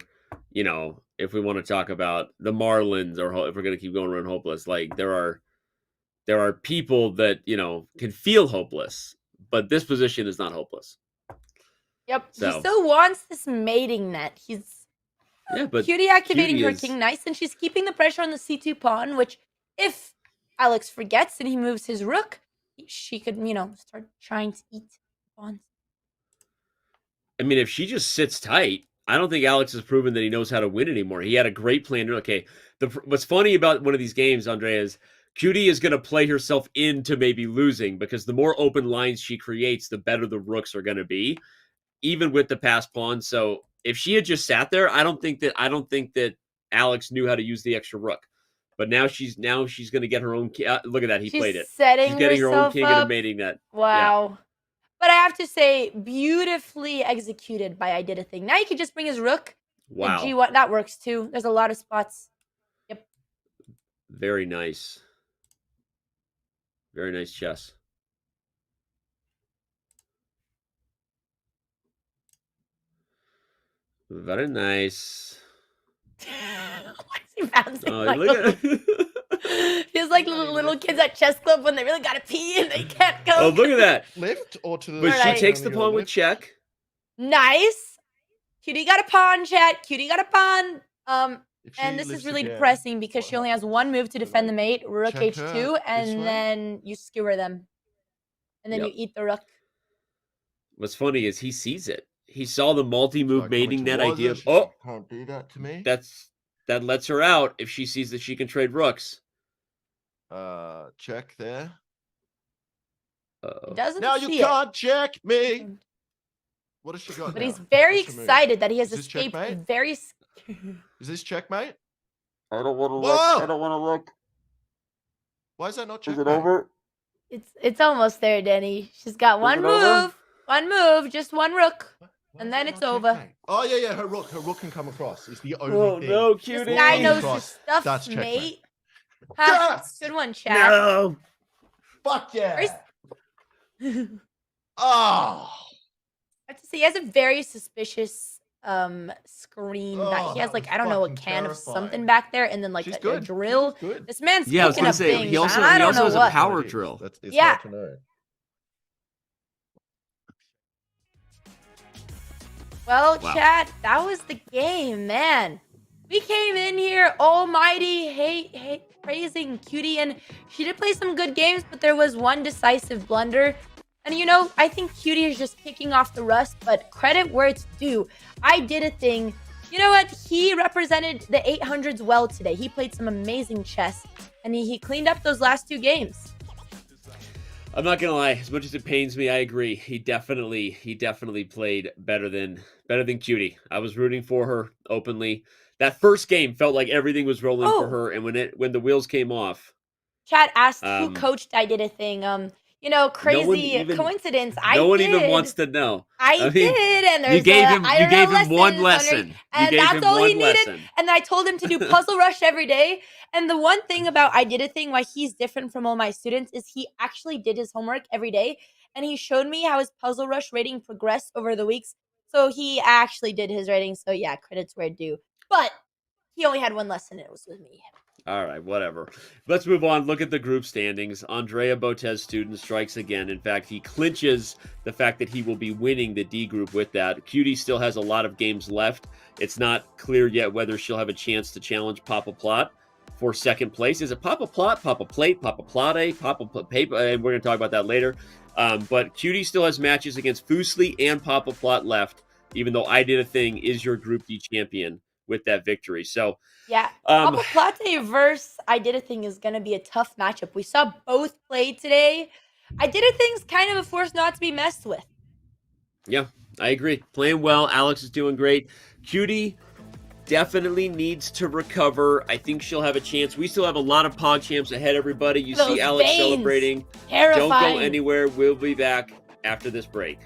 [SPEAKER 17] you know, if we want to talk about the Marlins, or if we're gonna keep going around hopeless, like there are people that, you know, can feel hopeless, but this position is not hopeless.
[SPEAKER 5] Yep.
[SPEAKER 17] So-
[SPEAKER 5] He still wants this mating net. He's
[SPEAKER 17] Yeah, but
[SPEAKER 5] QT activating
[SPEAKER 17] QT
[SPEAKER 5] her
[SPEAKER 17] is-
[SPEAKER 5] king nice, and she's keeping the pressure on the C2 pawn, which if Alex forgets and he moves his rook, she could, you know, start trying to eat pawns.
[SPEAKER 17] I mean, if she just sits tight, I don't think Alex has proven that he knows how to win anymore. He had a great plan. Okay, what's funny about one of these games, Andre, is QT is going to play herself into maybe losing because the more open lines she creates, the better the rooks are going to be, even with the passed pawn. So if she had just sat there, I don't think that Alex knew how to use the extra rook. But now she's going to get her own. Look at that, he played it.
[SPEAKER 5] Setting
[SPEAKER 17] She's getting her own
[SPEAKER 5] herself
[SPEAKER 17] king and a
[SPEAKER 5] up.
[SPEAKER 17] mating net.
[SPEAKER 5] Wow.
[SPEAKER 17] Yeah.
[SPEAKER 5] But I have to say, beautifully executed by I Did a Thing. Now you can just bring his rook. to
[SPEAKER 17] Wow.
[SPEAKER 5] G1. That works too. There's a lot of spots. Yep.
[SPEAKER 17] Very nice. Very nice chess. Very nice.
[SPEAKER 5] Why is he bouncing?
[SPEAKER 17] Oh,
[SPEAKER 5] like
[SPEAKER 17] look at
[SPEAKER 5] Feels like little kids at chess club when they really gotta pee and they can't go.
[SPEAKER 17] Oh, look at that.
[SPEAKER 2] Lift or to the
[SPEAKER 17] But
[SPEAKER 5] Alright.
[SPEAKER 17] she takes the pawn with check.
[SPEAKER 5] Nice. QT got a pawn, chat. QT got a pawn.
[SPEAKER 2] If she
[SPEAKER 5] And this is
[SPEAKER 2] lifts
[SPEAKER 5] really
[SPEAKER 2] again,
[SPEAKER 5] depressing because she only has 1 move to defend the mate, rook
[SPEAKER 2] Check her
[SPEAKER 5] h2,
[SPEAKER 2] this way.
[SPEAKER 5] and then you skewer them. And then
[SPEAKER 17] Yep.
[SPEAKER 5] you eat the rook.
[SPEAKER 17] What's funny is he sees it. He saw the multi-move mating net
[SPEAKER 2] towards
[SPEAKER 17] idea.
[SPEAKER 2] her, she
[SPEAKER 17] Oh,
[SPEAKER 2] can't do that to me.
[SPEAKER 17] that lets her out if she sees that she can trade rooks.
[SPEAKER 2] Check there.
[SPEAKER 5] He doesn't
[SPEAKER 2] Now
[SPEAKER 5] see
[SPEAKER 2] you can't check me. What has she got?
[SPEAKER 5] But
[SPEAKER 2] now?
[SPEAKER 5] he's very
[SPEAKER 2] What's her move?
[SPEAKER 5] excited that he has
[SPEAKER 2] Is this
[SPEAKER 5] escaped
[SPEAKER 2] checkmate?
[SPEAKER 5] very.
[SPEAKER 2] Is this checkmate?
[SPEAKER 17] I don't want to
[SPEAKER 2] look. Whoa! I
[SPEAKER 17] don't want to look.
[SPEAKER 2] Why is that not
[SPEAKER 17] Is
[SPEAKER 2] checkmate?
[SPEAKER 17] it over?
[SPEAKER 5] It's almost there, Denny. She's got one
[SPEAKER 17] it over?
[SPEAKER 5] move. One move, just one rook. And then it's over.
[SPEAKER 2] Oh yeah, her rook can come across. It's the only
[SPEAKER 17] Oh
[SPEAKER 2] thing.
[SPEAKER 17] no,
[SPEAKER 5] This
[SPEAKER 17] cutie.
[SPEAKER 5] guy knows his
[SPEAKER 2] Cross.
[SPEAKER 5] stuff,
[SPEAKER 2] That's checkmate.
[SPEAKER 5] mate. Huh?
[SPEAKER 2] Yes!
[SPEAKER 5] Good one, chat.
[SPEAKER 17] No.
[SPEAKER 2] Fuck yeah.
[SPEAKER 5] Where's-
[SPEAKER 2] Oh.
[SPEAKER 5] I have to say, he has a very suspicious screen that he has,
[SPEAKER 2] that
[SPEAKER 5] like,
[SPEAKER 2] was
[SPEAKER 5] I don't know, a
[SPEAKER 2] fucking
[SPEAKER 5] can of
[SPEAKER 2] terrifying.
[SPEAKER 5] something back there, and then like
[SPEAKER 2] She's
[SPEAKER 5] a
[SPEAKER 2] good.
[SPEAKER 5] drill.
[SPEAKER 2] She's good.
[SPEAKER 5] This man's
[SPEAKER 17] Yeah, I was
[SPEAKER 5] picking
[SPEAKER 17] gonna
[SPEAKER 5] up
[SPEAKER 17] say
[SPEAKER 5] things.
[SPEAKER 17] he also
[SPEAKER 5] and I don't know
[SPEAKER 17] has
[SPEAKER 5] what.
[SPEAKER 17] a power drill.
[SPEAKER 2] It's
[SPEAKER 5] Yeah.
[SPEAKER 2] hard to know.
[SPEAKER 5] Well,
[SPEAKER 17] Wow.
[SPEAKER 5] chat, that was the game, man. We came in here almighty praising QT, and she did play some good games, but there was one decisive blunder. And you know, I think QT is just kicking off the rust, but credit where it's due. I Did a Thing. You know what? He represented the 800s well today. He played some amazing chess, and he cleaned up those last 2 games.
[SPEAKER 17] I'm not gonna lie. As much as it pains me, I agree. He definitely played better than Cutie. I was rooting for her openly. That first game felt like everything was rolling for her, and when the wheels came off.
[SPEAKER 5] Chat asked who coached I Did a Thing. You know, crazy coincidence.
[SPEAKER 17] No one even wants to know.
[SPEAKER 5] I did, and there's
[SPEAKER 17] you gave him one lesson,
[SPEAKER 5] and that's all he needed. And I told him to do Puzzle Rush every day. And the one thing about I Did a Thing, why he's different from all my students, is he actually did his homework every day, and he showed me how his Puzzle Rush rating progressed over the weeks. So he actually did his rating. So yeah, credit's where due. But he only had one lesson, and it was with me.
[SPEAKER 17] All right, whatever. Let's move on. Look at the group standings. Andrea Botez student strikes again. In fact, he clinches the fact that he will be winning the D group with that. Cutie still has a lot of games left. It's not clear yet whether she'll have a chance to challenge Papaplatte for second place. Is it Papaplatte, Papaplate, Papaplatte, Papapape? And we're going to talk about that later. But Cutie still has matches against Fuslie and Papaplatte left, even though I Did a Thing is your Group D champion with that victory. So
[SPEAKER 5] yeah, Papaplatte versus I Did a Thing is going to be a tough matchup. We saw both play today. I Did a Thing's kind of a force not to be messed with.
[SPEAKER 17] Yeah, I agree. Playing well. Alex is doing great. Cutie definitely needs to recover. I think she'll have a chance. We still have a lot of PogChamps ahead, everybody. You see Alex celebrating.
[SPEAKER 5] Terrifying.
[SPEAKER 17] Don't go anywhere. We'll be back after this break.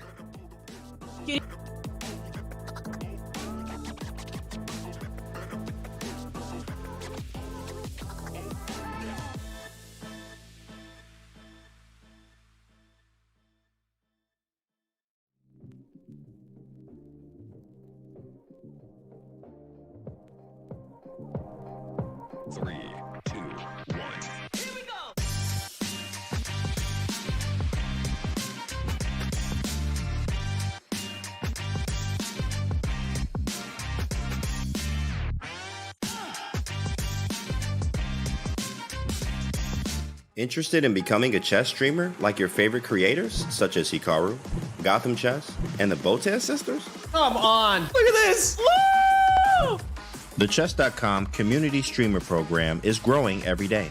[SPEAKER 18] Interested in becoming a chess streamer like your favorite creators, such as Hikaru, Gotham Chess, and the Botez sisters?
[SPEAKER 6] Come on! Look at this! Woo!
[SPEAKER 18] The Chess.com community streamer program is growing every day.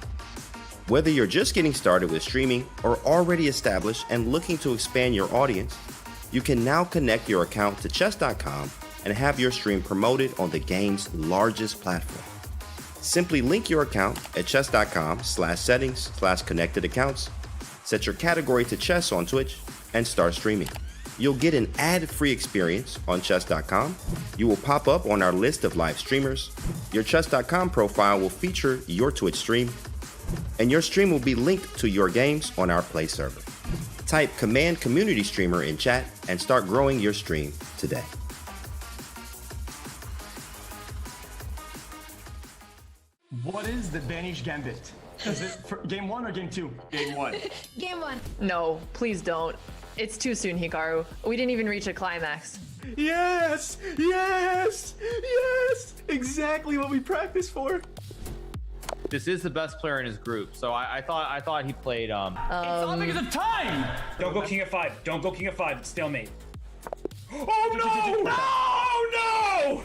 [SPEAKER 18] Whether you're just getting started with streaming or already established and looking to expand your audience, you can now connect your account to Chess.com and have your stream promoted on the game's largest platform. Simply link your account at chess.com/settings/connected accounts, set your category to chess on Twitch, and start streaming. You'll get an ad-free experience on chess.com. You will pop up on our list of live streamers. Your chess.com profile will feature your Twitch stream, and your stream will be linked to your games on our Play server. Type Command Community Streamer in chat and start growing your stream today.
[SPEAKER 19] What is the Banish Gambit? Is it for game 1 or game 2? Game 1.
[SPEAKER 20] Game 1. No, please don't. It's too soon, Hikaru. We didn't even reach a climax.
[SPEAKER 19] Yes! Yes! Yes! Exactly what we practiced for.
[SPEAKER 6] This is the best player in his group, so I thought he played
[SPEAKER 19] It's all because of time! Don't go king f5. Don't go king f5. It's stalemate. Oh no! No!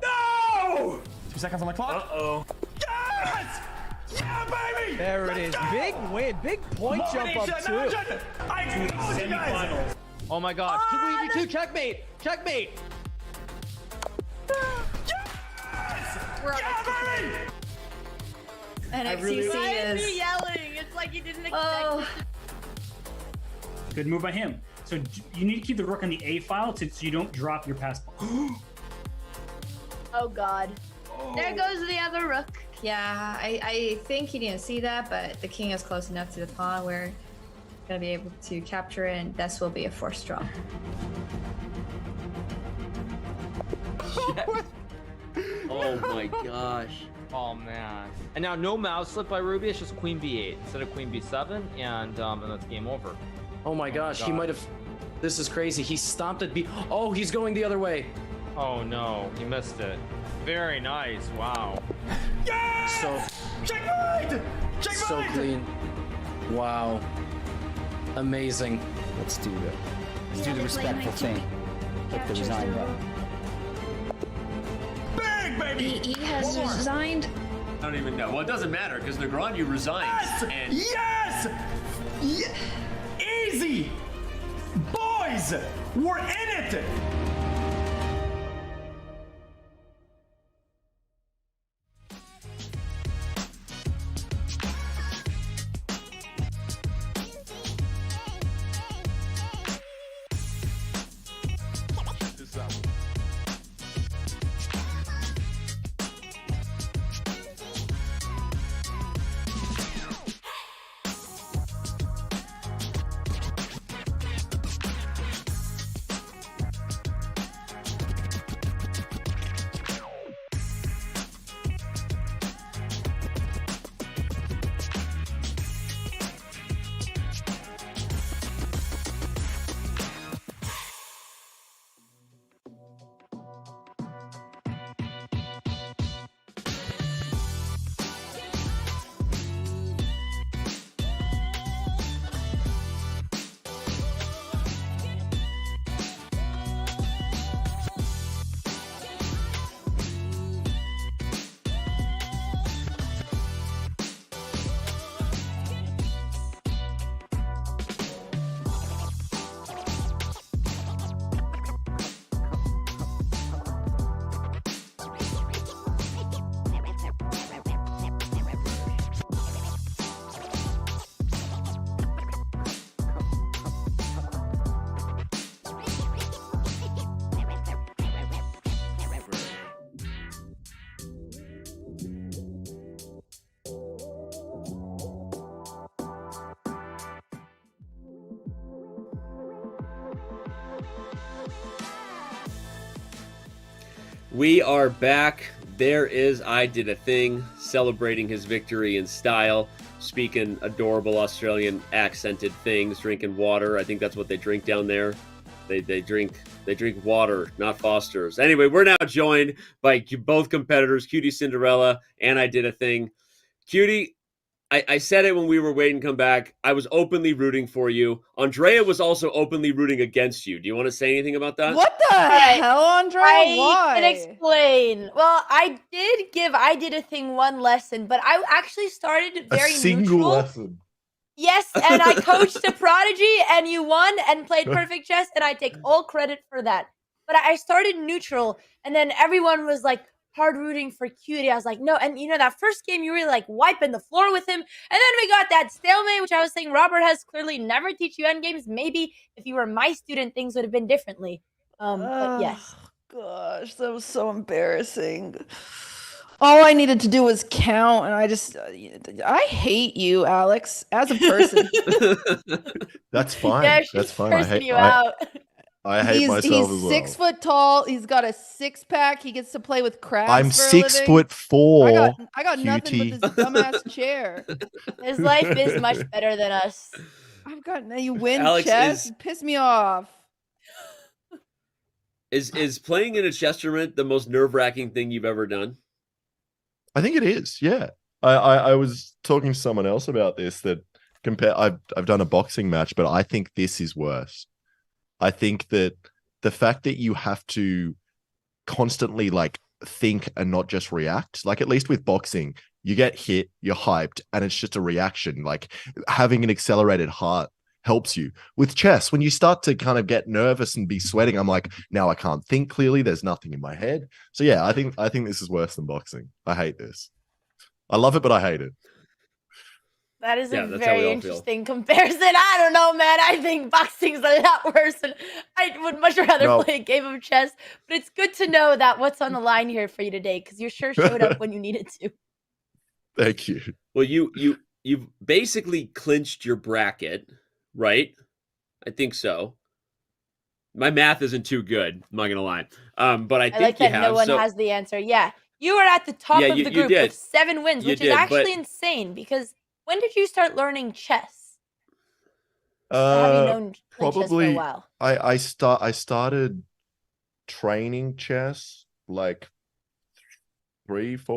[SPEAKER 19] No! No! 2 seconds on the clock. Uh-oh. Yes! Yeah, baby!
[SPEAKER 6] There it is. Big win. Big point jump up, too.
[SPEAKER 19] Semifinals.
[SPEAKER 6] Oh my gosh. 2v2 checkmate. Checkmate.
[SPEAKER 20] Yes! We're on
[SPEAKER 5] And
[SPEAKER 20] xQc
[SPEAKER 5] Why
[SPEAKER 20] is...
[SPEAKER 5] is he yelling? It's like he didn't expect it.
[SPEAKER 19] Good move by him. So you need to keep the rook on the A file so you don't drop your pass ball.
[SPEAKER 5] Oh god. There goes the other rook.
[SPEAKER 20] Yeah, I think he didn't see that, but the king is close enough to the pawn where he's gonna be able to capture it, and this will be a forced draw.
[SPEAKER 17] Oh my gosh.
[SPEAKER 6] Oh man. And now no mouse slip by Ruby. It's just queen b8 instead of queen b7, and that's game over.
[SPEAKER 13] Oh my gosh, he might have... This is crazy. He stomped at b... Oh, he's going the other way.
[SPEAKER 6] Oh no, he missed it. Very nice. Wow.
[SPEAKER 19] Yes!
[SPEAKER 13] So...
[SPEAKER 19] Checkmate! Checkmate!
[SPEAKER 13] So clean. Wow. Amazing.
[SPEAKER 21] Let's do the respectful thing. Hit the resign button.
[SPEAKER 19] Big baby!
[SPEAKER 20] He has resigned.
[SPEAKER 17] I don't even know. Well, it doesn't matter because Negreanu resigned.
[SPEAKER 19] Yes! Yes! Easy! Boys, we're in it!
[SPEAKER 17] We are back. There is I Did a Thing, celebrating his victory in style, speaking adorable Australian accented things, drinking water. I think that's what they drink down there. They drink water, not Foster's. Anyway, we're now joined by both competitors, QTCinderella and I Did a Thing. Cutie, I said it when we were waiting to come back. I was openly rooting for you. Andrea was also openly rooting against you. Do you want to say anything about that?
[SPEAKER 4] What the hell, Andrea?
[SPEAKER 5] I can explain. Well, I did a thing one lesson, but I actually started very neutral.
[SPEAKER 2] Lesson.
[SPEAKER 5] Yes, and I coached a prodigy, and you won and played perfect chess, and I take all credit for that. But I started neutral, and then everyone was like hard rooting for Cutie. I was like, no, and that first game you were like wiping the floor with him, and then we got that stalemate, which I was saying Robert has clearly never teach you endgames. Maybe if you were my student, things would have been differently. But yes.
[SPEAKER 4] Gosh, that was so embarrassing. All I needed to do was count, and I hate you, Alex, as a person.
[SPEAKER 2] That's fine.
[SPEAKER 5] Yeah,
[SPEAKER 2] That's fine. I hate myself as well.
[SPEAKER 4] He's 6 foot tall. He's got a 6-pack. He gets to play with crabs.
[SPEAKER 2] I'm
[SPEAKER 4] for a living.
[SPEAKER 2] 6'4".
[SPEAKER 4] I got nothing but this dumbass chair.
[SPEAKER 5] His life is much better than us.
[SPEAKER 4] You win
[SPEAKER 17] Alex
[SPEAKER 4] chess. You piss me off.
[SPEAKER 17] Is playing in a chess tournament the most nerve-wracking thing you've ever done?
[SPEAKER 2] I think it is. Yeah. I was talking to someone else about this that I've done a boxing match, but I think this is worse. I think that the fact that you have to constantly think and not just react, at least with boxing, you get hit, you're hyped, and it's just a reaction. Having an accelerated heart helps you. With chess, when you start to kind of get nervous and be sweating, I'm like, now I can't think clearly. There's nothing in my head. So yeah, I think this is worse than boxing. I hate this. I love it, but I hate it.
[SPEAKER 5] That is a very interesting comparison. I don't know, man. I think boxing's a lot worse, and I would much rather play a game of chess. But it's good to know that what's on the line here for you today, because you sure showed up when you needed to.
[SPEAKER 2] Thank you.
[SPEAKER 17] Well, you've basically clinched your bracket, right? I think so. My math isn't too good. I'm not gonna lie, but I think
[SPEAKER 5] like that no one has the answer. Yeah, you are at the top of the group with 7 wins, which is actually insane because. When did you start learning chess? Have you known
[SPEAKER 2] probably
[SPEAKER 5] chess for a while?
[SPEAKER 2] I started training chess 3-4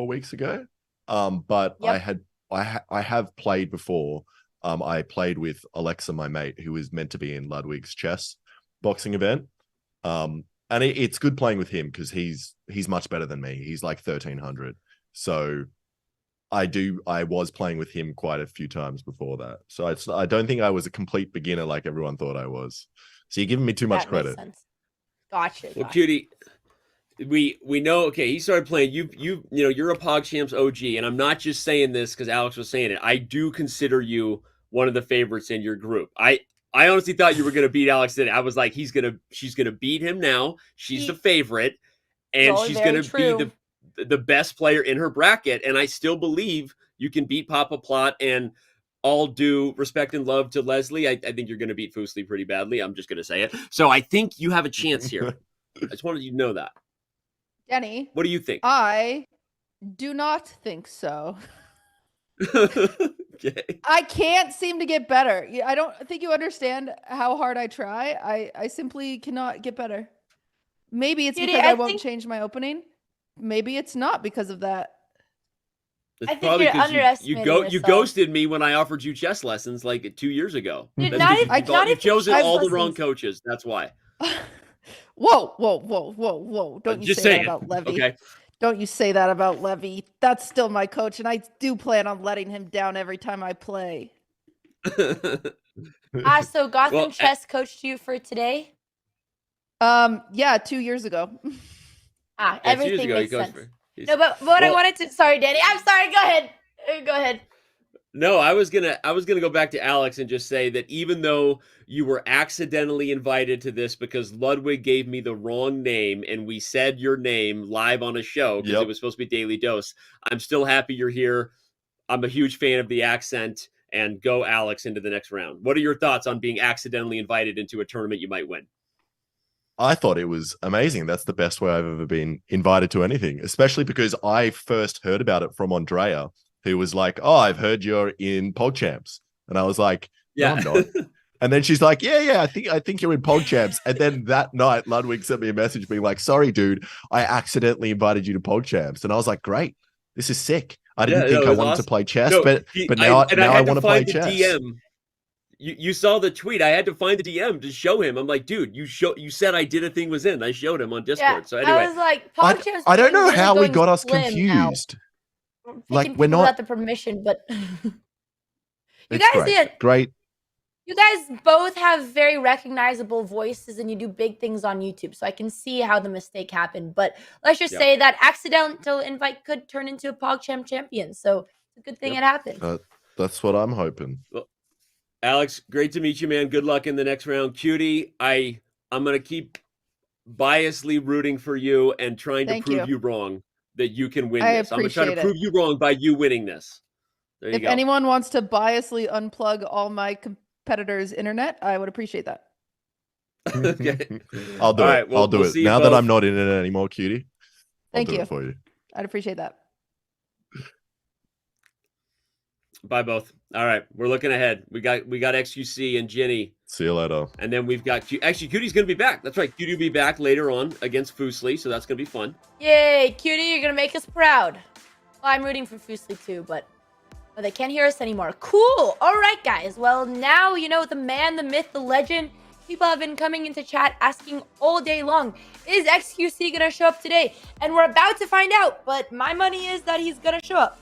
[SPEAKER 2] weeks ago. But yep. I have played before. I played with Alexa, my mate, who is meant to be in Ludwig's chess boxing event. And it's good playing with him because he's much better than me. He's 1300. So I was playing with him quite a few times before that. So I don't think I was a complete beginner like everyone thought I was. So you're giving me too much credit.
[SPEAKER 5] Gotcha.
[SPEAKER 17] Well, Cutie, we know. Okay, he started playing. You know you're a PogChamps OG, and I'm not just saying this because Alex was saying it. I do consider you one of the favorites in your group. I honestly thought you were going to beat Alex today. I was like, she's gonna beat him now. She's the favorite, and she's going to be the best player in her bracket. And I still believe you can beat Papaplatte. And all due respect and love to Leslie, I think you're going to beat Fuslie pretty badly. I'm just going to say it. So I think you have a chance here. I just wanted you to know that.
[SPEAKER 4] Jenny,
[SPEAKER 17] what do you think?
[SPEAKER 4] I do not think so.
[SPEAKER 17] Okay.
[SPEAKER 4] I can't seem to get better. I don't think you understand how hard I try. I simply cannot get better. Maybe it's because I won't change my opening. Maybe it's not because of that.
[SPEAKER 17] It's
[SPEAKER 5] I think you're underestimating yourself.
[SPEAKER 17] You ghosted me when I offered you chess lessons like 2 years ago.
[SPEAKER 5] Dude,
[SPEAKER 17] You've chosen all the wrong coaches. That's why.
[SPEAKER 4] Whoa. Don't you say that about Levy.
[SPEAKER 17] Okay.
[SPEAKER 4] Don't you say that about Levy. That's still my coach, and I do plan on letting him down every time I play.
[SPEAKER 5] So Gotham Chess coached you for today?
[SPEAKER 4] Yeah, 2 years ago.
[SPEAKER 5] Everything makes sense. No, but what I wanted to... Sorry, Danny. I'm sorry. Go ahead.
[SPEAKER 17] No, I was gonna go back to Alex and just say that even though you were accidentally invited to this because Ludwig gave me the wrong name and we said your name live on a show because it was supposed to be Daily Dose, I'm still happy you're here. I'm a huge fan of the accent, and go Alex into the next round. What are your thoughts on being accidentally invited into a tournament you might win?
[SPEAKER 2] I thought it was amazing. That's the best way I've ever been invited to anything, especially because I first heard about it from Andrea, who was like, "Oh, I've heard you're in PogChamps," and I was like, "No, I'm not." And then she's like, "Yeah, I think you're in PogChamps." And then that night, Ludwig sent me a message being like, "Sorry, dude, I accidentally invited you to PogChamps," and I was like, "Great, this is sick." I didn't think I wanted to play chess, but now I want to play chess. DM.
[SPEAKER 17] You saw the tweet. I had to find the DM to show him. I'm like, dude, you said I did a thing was in. I showed him on Discord.
[SPEAKER 5] Yeah,
[SPEAKER 17] so anyway,
[SPEAKER 5] I was like, PogChamps.
[SPEAKER 2] I don't know how we got us confused.
[SPEAKER 5] Like we're not at the permission, but you guys did
[SPEAKER 2] great.
[SPEAKER 5] You guys both have very recognizable voices, and you do big things on YouTube, so I can see how the mistake happened. But let's just say that accidental invite could turn into a PogChamp champion. So it's a good thing it happened.
[SPEAKER 2] That's what I'm hoping.
[SPEAKER 17] Well, Alex, great to meet you, man. Good luck in the next round. Cutie, I'm going to keep biasly rooting for you and trying to prove you wrong that you can win this. I'm going to try to prove you wrong by you winning this. There you go.
[SPEAKER 4] If anyone wants to biasly unplug all my competitors' internet, I would appreciate that.
[SPEAKER 17] Okay.
[SPEAKER 2] I'll do it. I'll do it. Now that I'm not in it anymore, Cutie.
[SPEAKER 4] Thank you.
[SPEAKER 2] It for you.
[SPEAKER 4] I'd appreciate that.
[SPEAKER 17] Bye both. All right, we're looking ahead. We got xQc and Jinny.
[SPEAKER 2] See you later.
[SPEAKER 17] And then we've got actually Cutie's going to be back. That's right. Cutie will be back later on against Fuslie, so that's going to be fun.
[SPEAKER 5] Yay, Cutie, you're going to make us proud. Well, I'm rooting for Fuslie too, but they can't hear us anymore. Cool. All right, guys. Well, now you know the man, the myth, the legend. People have been coming into chat asking all day long, is xQc going to show up today? And we're about to find out, but my money is that he's going to show up.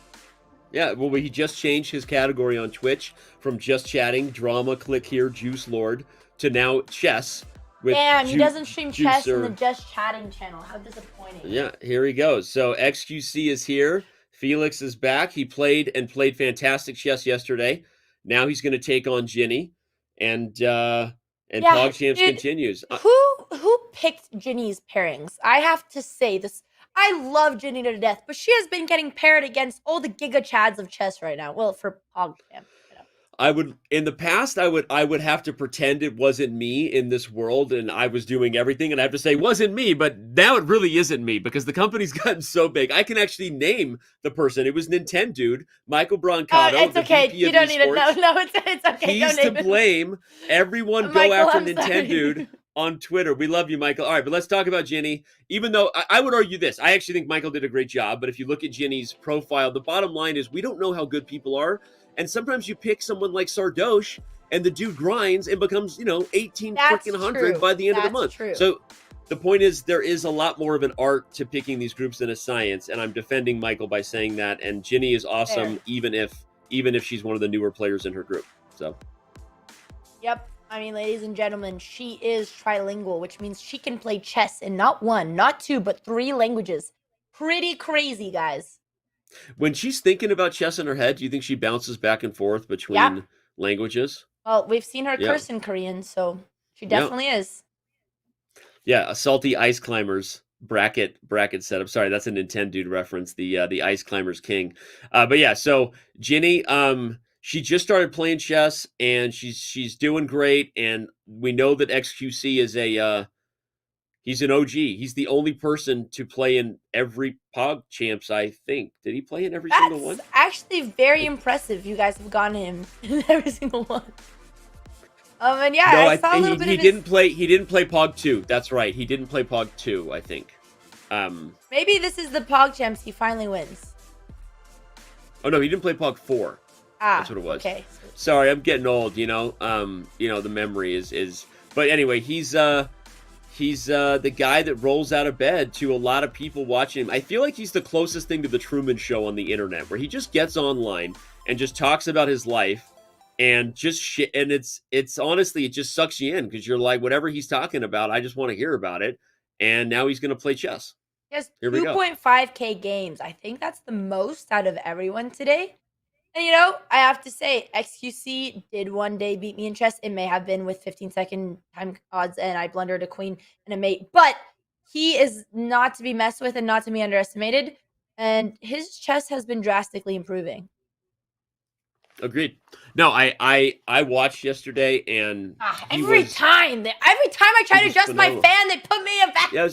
[SPEAKER 17] Yeah, well, he just changed his category on Twitch from just chatting, drama, click here, Juice Lord, to now chess. With
[SPEAKER 5] Damn, he doesn't stream chess in the just chatting channel. How disappointing.
[SPEAKER 17] Yeah, here he goes. So xQc is here. Felix is back. He played fantastic chess yesterday. Now he's going to take on Jinny, and PogChamps continues.
[SPEAKER 5] Who picked Jinny's pairings? I have to say this. I love Jinny to death, but she has been getting paired against all the Giga Chads of chess right now. Well, for PogChamps.
[SPEAKER 17] In the past, I would have to pretend it wasn't me in this world and I was doing everything, and I have to say it wasn't me, but now it really isn't me because the company's gotten so big. I can actually name the person. It was Nintendo dude, Michael Brancato.
[SPEAKER 5] It's okay. You don't need it. No, it's okay.
[SPEAKER 17] He's to blame. Everyone go after Nintendo dude on Twitter. We love you, Michael. All right, but let's talk about Jinny. Even though I would argue this, I actually think Michael did a great job, but if you look at Jinny's profile, the bottom line is we don't know how good people are. And sometimes you pick someone like Sardoche, and the dude grinds and becomes, 18 freaking hundred by the end of the month.
[SPEAKER 5] True.
[SPEAKER 17] So the point is there is a lot more of an art to picking these groups than a science, and I'm defending Michael by saying that. And Jinny is awesome, even if she's one of the newer players in her group. So.
[SPEAKER 5] Yep. I mean, ladies and gentlemen, she is trilingual, which means she can play chess in not 1, not 2, but 3 languages. Pretty crazy, guys.
[SPEAKER 17] When she's thinking about chess in her head, do you think she bounces back and forth between languages?
[SPEAKER 5] Well, we've seen her curse in Korean, so she definitely is.
[SPEAKER 17] Yeah, a salty ice climbers bracket setup. Sorry, that's a Nintendo reference. The ice climbers king. But yeah, so Jinny, she just started playing chess and she's doing great. And we know that xQc is he's an OG. He's the only person to play in every PogChamps, I think. Did he play in every single one?
[SPEAKER 5] That's actually very impressive. You guys have gotten him in every single one. And yeah,
[SPEAKER 17] No,
[SPEAKER 5] I saw a little bit
[SPEAKER 17] he
[SPEAKER 5] of
[SPEAKER 17] didn't play. He didn't play Pog 2. That's right. He didn't play Pog 2. I think.
[SPEAKER 5] Maybe this is the PogChamps he finally wins.
[SPEAKER 17] Oh no, he didn't play Pog 4. That's what it was.
[SPEAKER 5] Okay.
[SPEAKER 17] Sorry, I'm getting old. You know, the memory is. But anyway, he's the guy that rolls out of bed to a lot of people watching him. I feel like he's the closest thing to the Truman Show on the internet, where he just gets online and just talks about his life. And just shit, and it's honestly, it just sucks you in because you're like, whatever he's talking about, I just want to hear about it. And now he's going to play chess.
[SPEAKER 5] He has 2.5K games. I think that's the most out of everyone today. And I have to say, xQc did one day beat me in chess. It may have been with 15-second time odds, and I blundered a queen and a mate. But he is not to be messed with and not to be underestimated. And his chess has been drastically improving.
[SPEAKER 17] Agreed. No, I watched yesterday, and
[SPEAKER 5] every time I try to adjust my fan, they put me in back.
[SPEAKER 17] Yeah,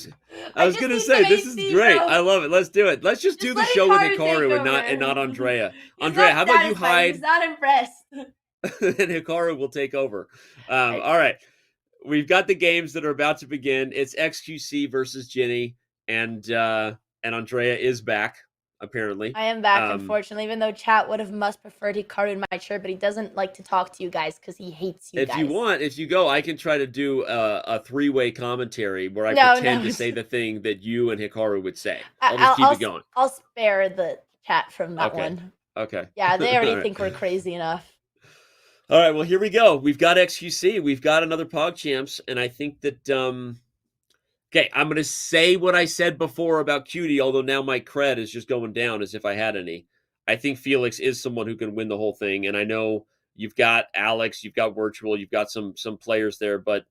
[SPEAKER 17] I was gonna say this is great. Bro. I love it. Let's do it. Let's just do the show with Hikaru and not Andrea. Andrea, how about you hide?
[SPEAKER 5] He's not impressed.
[SPEAKER 17] And Hikaru will take over. All right, we've got the games that are about to begin. It's xQc versus Jinny, and Andrea is back. Apparently,
[SPEAKER 5] I am back, unfortunately, even though chat would have preferred Hikaru in my shirt, but he doesn't like to talk to you guys because he hates you guys.
[SPEAKER 17] If you go, I can try to do a 3-way commentary where I pretend to say the thing that you and Hikaru would say. I'll just keep it going.
[SPEAKER 5] I'll spare the chat from that one.
[SPEAKER 17] Okay.
[SPEAKER 5] Yeah, they already think we're crazy enough.
[SPEAKER 17] All right, well, here we go. We've got xQc. We've got another PogChamps, and I think that... Okay, I'm going to say what I said before about Cutie, although now my cred is just going down as if I had any. I think Felix is someone who can win the whole thing, and I know you've got Alex, you've got Wirtual, you've got some players there, but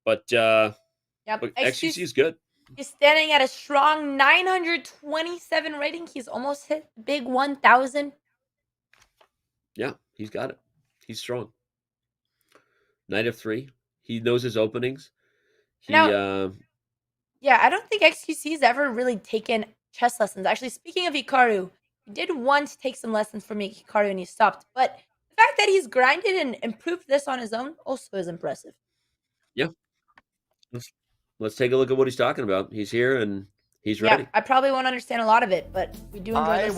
[SPEAKER 17] xQc is good.
[SPEAKER 5] He's standing at a strong 927 rating. He's almost hit big 1,000.
[SPEAKER 17] Yeah, he's got it. He's strong. Knight of 3. He knows his openings.
[SPEAKER 5] Yeah, I don't think xQc's ever really taken chess lessons. Actually, speaking of Hikaru, he did once take some lessons from Hikaru and he stopped. But the fact that he's grinded and improved this on his own also is impressive.
[SPEAKER 17] Yeah. Let's take a look at what he's talking about. He's here and he's ready.
[SPEAKER 5] Yeah, I probably won't understand a lot of it, but we do enjoy this.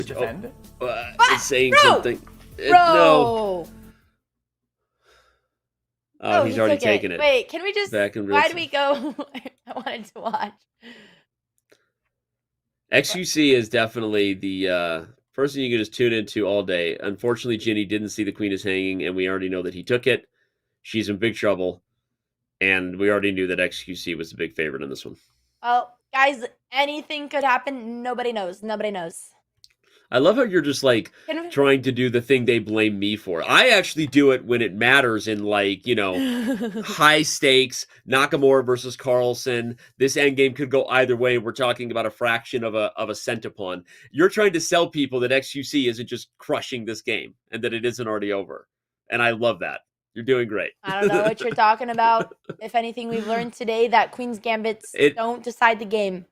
[SPEAKER 19] Defend.
[SPEAKER 17] It's saying
[SPEAKER 5] Bro!
[SPEAKER 17] something.
[SPEAKER 5] Bro!
[SPEAKER 17] No. Oh, he's
[SPEAKER 5] he
[SPEAKER 17] already
[SPEAKER 5] took
[SPEAKER 17] taken it.
[SPEAKER 5] Wait, can we just?
[SPEAKER 17] Back in real
[SPEAKER 5] Why
[SPEAKER 17] time.
[SPEAKER 5] do we go? I wanted to watch.
[SPEAKER 17] xQc is definitely the person you can just tune into all day. Unfortunately, Jinny didn't see the queen is hanging, and we already know that he took it. She's in big trouble, and we already knew that xQc was the big favorite in this one.
[SPEAKER 5] Well, guys, anything could happen. Nobody knows. Nobody knows.
[SPEAKER 17] I love how you're just like
[SPEAKER 5] Can we-
[SPEAKER 17] trying to do the thing they blame me for. I actually do it when it matters in like, you know, high stakes, Nakamura versus Carlsen. This endgame could go either way. We're talking about a fraction of a centipon. You're trying to sell people that xQc isn't just crushing this game and that it isn't already over. And I love that. You're doing great.
[SPEAKER 5] I don't know what you're talking about. If anything, we've learned today that Queen's Gambits don't decide the game.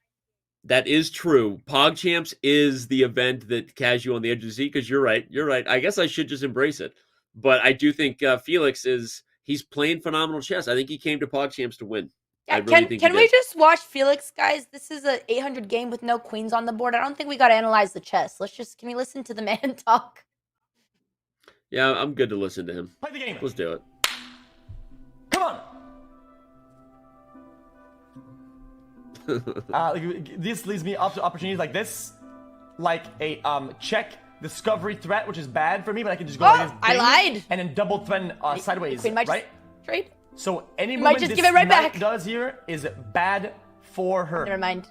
[SPEAKER 17] That is true. PogChamps is the event that has you on the edge of the seat because you're right. You're right. I guess I should just embrace it. But I do think Felix he's playing phenomenal chess. I think he came to PogChamps to win.
[SPEAKER 5] Yeah,
[SPEAKER 17] I really think
[SPEAKER 5] can
[SPEAKER 17] he
[SPEAKER 5] we
[SPEAKER 17] did.
[SPEAKER 5] just watch Felix, guys? This is a 800 game with no queens on the board. I don't think we got to analyze the chess. Can we listen to the man talk?
[SPEAKER 17] Yeah, I'm good to listen to him.
[SPEAKER 19] Play the game.
[SPEAKER 17] Let's do it.
[SPEAKER 19] Come on. This leads me up to opportunities like this, like a check discovery threat, which is bad for me, but I can just go like this.
[SPEAKER 5] I lied.
[SPEAKER 19] And then double threaten sideways,
[SPEAKER 5] Queen might
[SPEAKER 19] right?
[SPEAKER 5] just trade.
[SPEAKER 19] So any
[SPEAKER 5] You might
[SPEAKER 19] movement
[SPEAKER 5] just
[SPEAKER 19] this
[SPEAKER 5] give it right
[SPEAKER 19] knight
[SPEAKER 5] back.
[SPEAKER 19] does here is bad for her.
[SPEAKER 5] Never mind.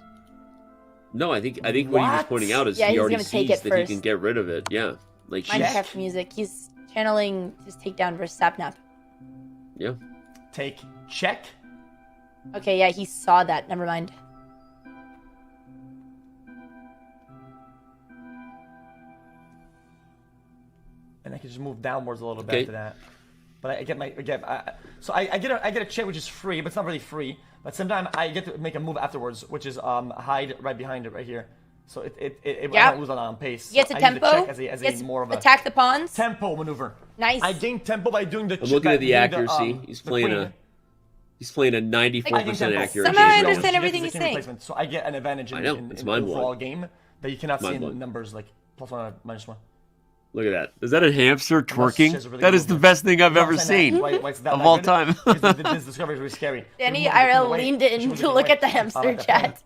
[SPEAKER 17] No, I think what he was pointing out is
[SPEAKER 5] Yeah,
[SPEAKER 17] he
[SPEAKER 5] he's
[SPEAKER 17] already
[SPEAKER 5] gonna take
[SPEAKER 17] sees
[SPEAKER 5] it
[SPEAKER 17] that he
[SPEAKER 5] first.
[SPEAKER 17] can get rid of it. Yeah, like
[SPEAKER 5] Minecraft music. He's channeling his takedown versus Sapnap.
[SPEAKER 17] yeah.
[SPEAKER 19] Take check.
[SPEAKER 5] Okay, yeah, he saw that. Never mind.
[SPEAKER 19] And I can just move downwards a little bit
[SPEAKER 17] Okay.
[SPEAKER 19] after that. But I get I get a check which is free, but it's not really free. But sometimes I get to make a move afterwards, which is hide right behind it right here. So I don't lose on pace.
[SPEAKER 5] He gets
[SPEAKER 19] So
[SPEAKER 5] a
[SPEAKER 19] I use the
[SPEAKER 5] tempo.
[SPEAKER 19] check as
[SPEAKER 5] Gets
[SPEAKER 19] a more of a
[SPEAKER 5] attack the pawns.
[SPEAKER 19] tempo maneuver.
[SPEAKER 5] Nice.
[SPEAKER 19] I gain tempo by doing the.
[SPEAKER 17] I'm looking at the accuracy. He's playing
[SPEAKER 19] queen.
[SPEAKER 17] he's playing a 94% accuracy.
[SPEAKER 5] Somehow I
[SPEAKER 19] She
[SPEAKER 5] understand
[SPEAKER 19] gets
[SPEAKER 5] everything
[SPEAKER 19] the
[SPEAKER 5] he's
[SPEAKER 19] king
[SPEAKER 5] saying.
[SPEAKER 19] replacement, so I get an advantage
[SPEAKER 17] I know,
[SPEAKER 19] in
[SPEAKER 17] it's
[SPEAKER 19] the
[SPEAKER 17] mind-blowing.
[SPEAKER 19] overall game that you cannot see in
[SPEAKER 17] Mind-blowing.
[SPEAKER 19] numbers like +1 or -1.
[SPEAKER 17] Look at that. Is that a hamster twerking?
[SPEAKER 19] she's a really
[SPEAKER 17] That
[SPEAKER 19] good
[SPEAKER 17] is the
[SPEAKER 19] mover.
[SPEAKER 17] best thing I've
[SPEAKER 19] You know
[SPEAKER 17] ever
[SPEAKER 19] what I'm saying?
[SPEAKER 17] seen
[SPEAKER 19] Why it's that
[SPEAKER 17] of
[SPEAKER 19] bad
[SPEAKER 17] all
[SPEAKER 19] good?
[SPEAKER 17] time.
[SPEAKER 19] Because this discovery is really scary.
[SPEAKER 5] Danny
[SPEAKER 19] You move the king
[SPEAKER 5] IRL
[SPEAKER 19] away,
[SPEAKER 5] leaned
[SPEAKER 19] she
[SPEAKER 5] in
[SPEAKER 19] moves
[SPEAKER 5] to
[SPEAKER 19] the
[SPEAKER 5] look
[SPEAKER 19] king
[SPEAKER 5] at the
[SPEAKER 19] away.
[SPEAKER 5] hamster
[SPEAKER 19] like
[SPEAKER 5] chat.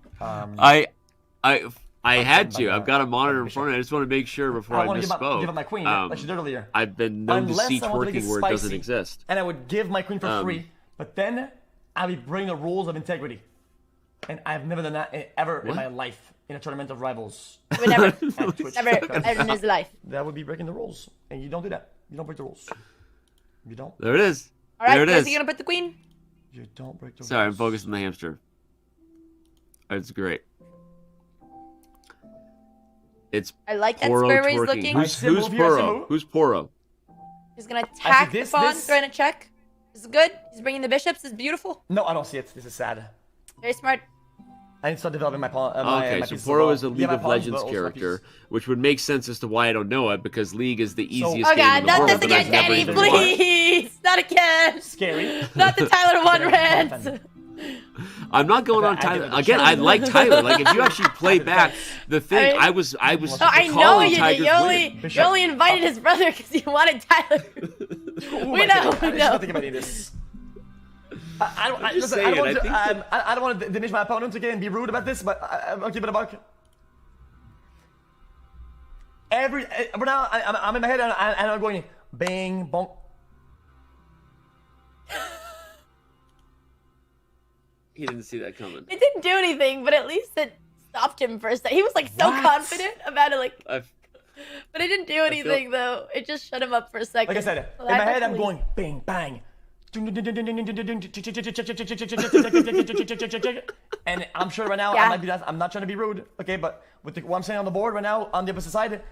[SPEAKER 17] I had to. I've got a monitor in front of me. I just want to make sure before I
[SPEAKER 19] want to
[SPEAKER 17] misspoke.
[SPEAKER 19] give up my queen, like she did earlier.
[SPEAKER 17] I've been known to
[SPEAKER 19] Unless
[SPEAKER 17] see
[SPEAKER 19] I want to make
[SPEAKER 17] twerking
[SPEAKER 19] it
[SPEAKER 17] where it doesn't
[SPEAKER 19] spicy,
[SPEAKER 17] exist.
[SPEAKER 19] And I would give my queen for free, but then I would bring the rules of integrity. And I've never done that ever in my life in a tournament of rivals.
[SPEAKER 5] Never in his life.
[SPEAKER 19] That would be breaking the rules, and you don't do that. You don't break the rules. You don't.
[SPEAKER 17] There it is.
[SPEAKER 5] All right,
[SPEAKER 17] there it
[SPEAKER 5] where's
[SPEAKER 17] is.
[SPEAKER 5] he gonna put the queen?
[SPEAKER 19] You don't break the
[SPEAKER 17] Sorry, I'm
[SPEAKER 19] rules.
[SPEAKER 17] focused on the hamster. It's great. It's
[SPEAKER 5] I like that
[SPEAKER 17] Poro
[SPEAKER 5] square where he's
[SPEAKER 17] twerking.
[SPEAKER 5] looking.
[SPEAKER 17] Who's Poro? Who's Poro?
[SPEAKER 5] He's gonna attack
[SPEAKER 19] this-
[SPEAKER 5] the pawn,
[SPEAKER 19] this-
[SPEAKER 5] throw in a check. This is good. He's bringing the bishops. This is beautiful.
[SPEAKER 19] No, I don't see it. This is sad.
[SPEAKER 5] Very smart.
[SPEAKER 19] I need to start developing my pawn.
[SPEAKER 17] Okay,
[SPEAKER 19] my
[SPEAKER 17] so
[SPEAKER 19] pieces
[SPEAKER 17] Poro
[SPEAKER 19] as
[SPEAKER 17] is a
[SPEAKER 19] well.
[SPEAKER 17] League
[SPEAKER 19] my
[SPEAKER 17] of
[SPEAKER 19] pawns, but
[SPEAKER 17] Legends
[SPEAKER 19] also my
[SPEAKER 17] character,
[SPEAKER 19] pieces.
[SPEAKER 17] which would make sense as to why I don't know it, because League is the easiest
[SPEAKER 5] Oh
[SPEAKER 17] game
[SPEAKER 5] god,
[SPEAKER 17] in the
[SPEAKER 5] not
[SPEAKER 17] world.
[SPEAKER 5] this
[SPEAKER 17] but
[SPEAKER 5] again,
[SPEAKER 17] I've never
[SPEAKER 5] Danny,
[SPEAKER 17] even watched.
[SPEAKER 5] please! Not again!
[SPEAKER 19] Scary.
[SPEAKER 5] Not the Tyler 1 rant!
[SPEAKER 17] I'm not going on Tyler. Again, I like Tyler. Like, if you actually play back the thing, I was
[SPEAKER 5] No, I know
[SPEAKER 17] calling
[SPEAKER 5] you
[SPEAKER 17] Tiger's
[SPEAKER 5] did. You only invited his brother because you wanted Tyler. we know.
[SPEAKER 19] I don't think about this. I don't want to diminish my opponent again and be rude about this, but I'll keep it a buck. But now I'm in my head and I'm going bang bonk.
[SPEAKER 17] He didn't see that coming.
[SPEAKER 5] It didn't do anything, but at least it stopped him for a second. He was like so confident about it, like. But it didn't do anything though. It just shut him up for a second.
[SPEAKER 19] Like I said,
[SPEAKER 5] Well,
[SPEAKER 19] in my head
[SPEAKER 5] that's
[SPEAKER 19] I'm
[SPEAKER 5] at
[SPEAKER 19] going
[SPEAKER 5] least-
[SPEAKER 19] bang bang. And I'm sure right now I might be that. I'm not trying to be rude, okay? But with what I'm saying on the board right now, on the opposite side,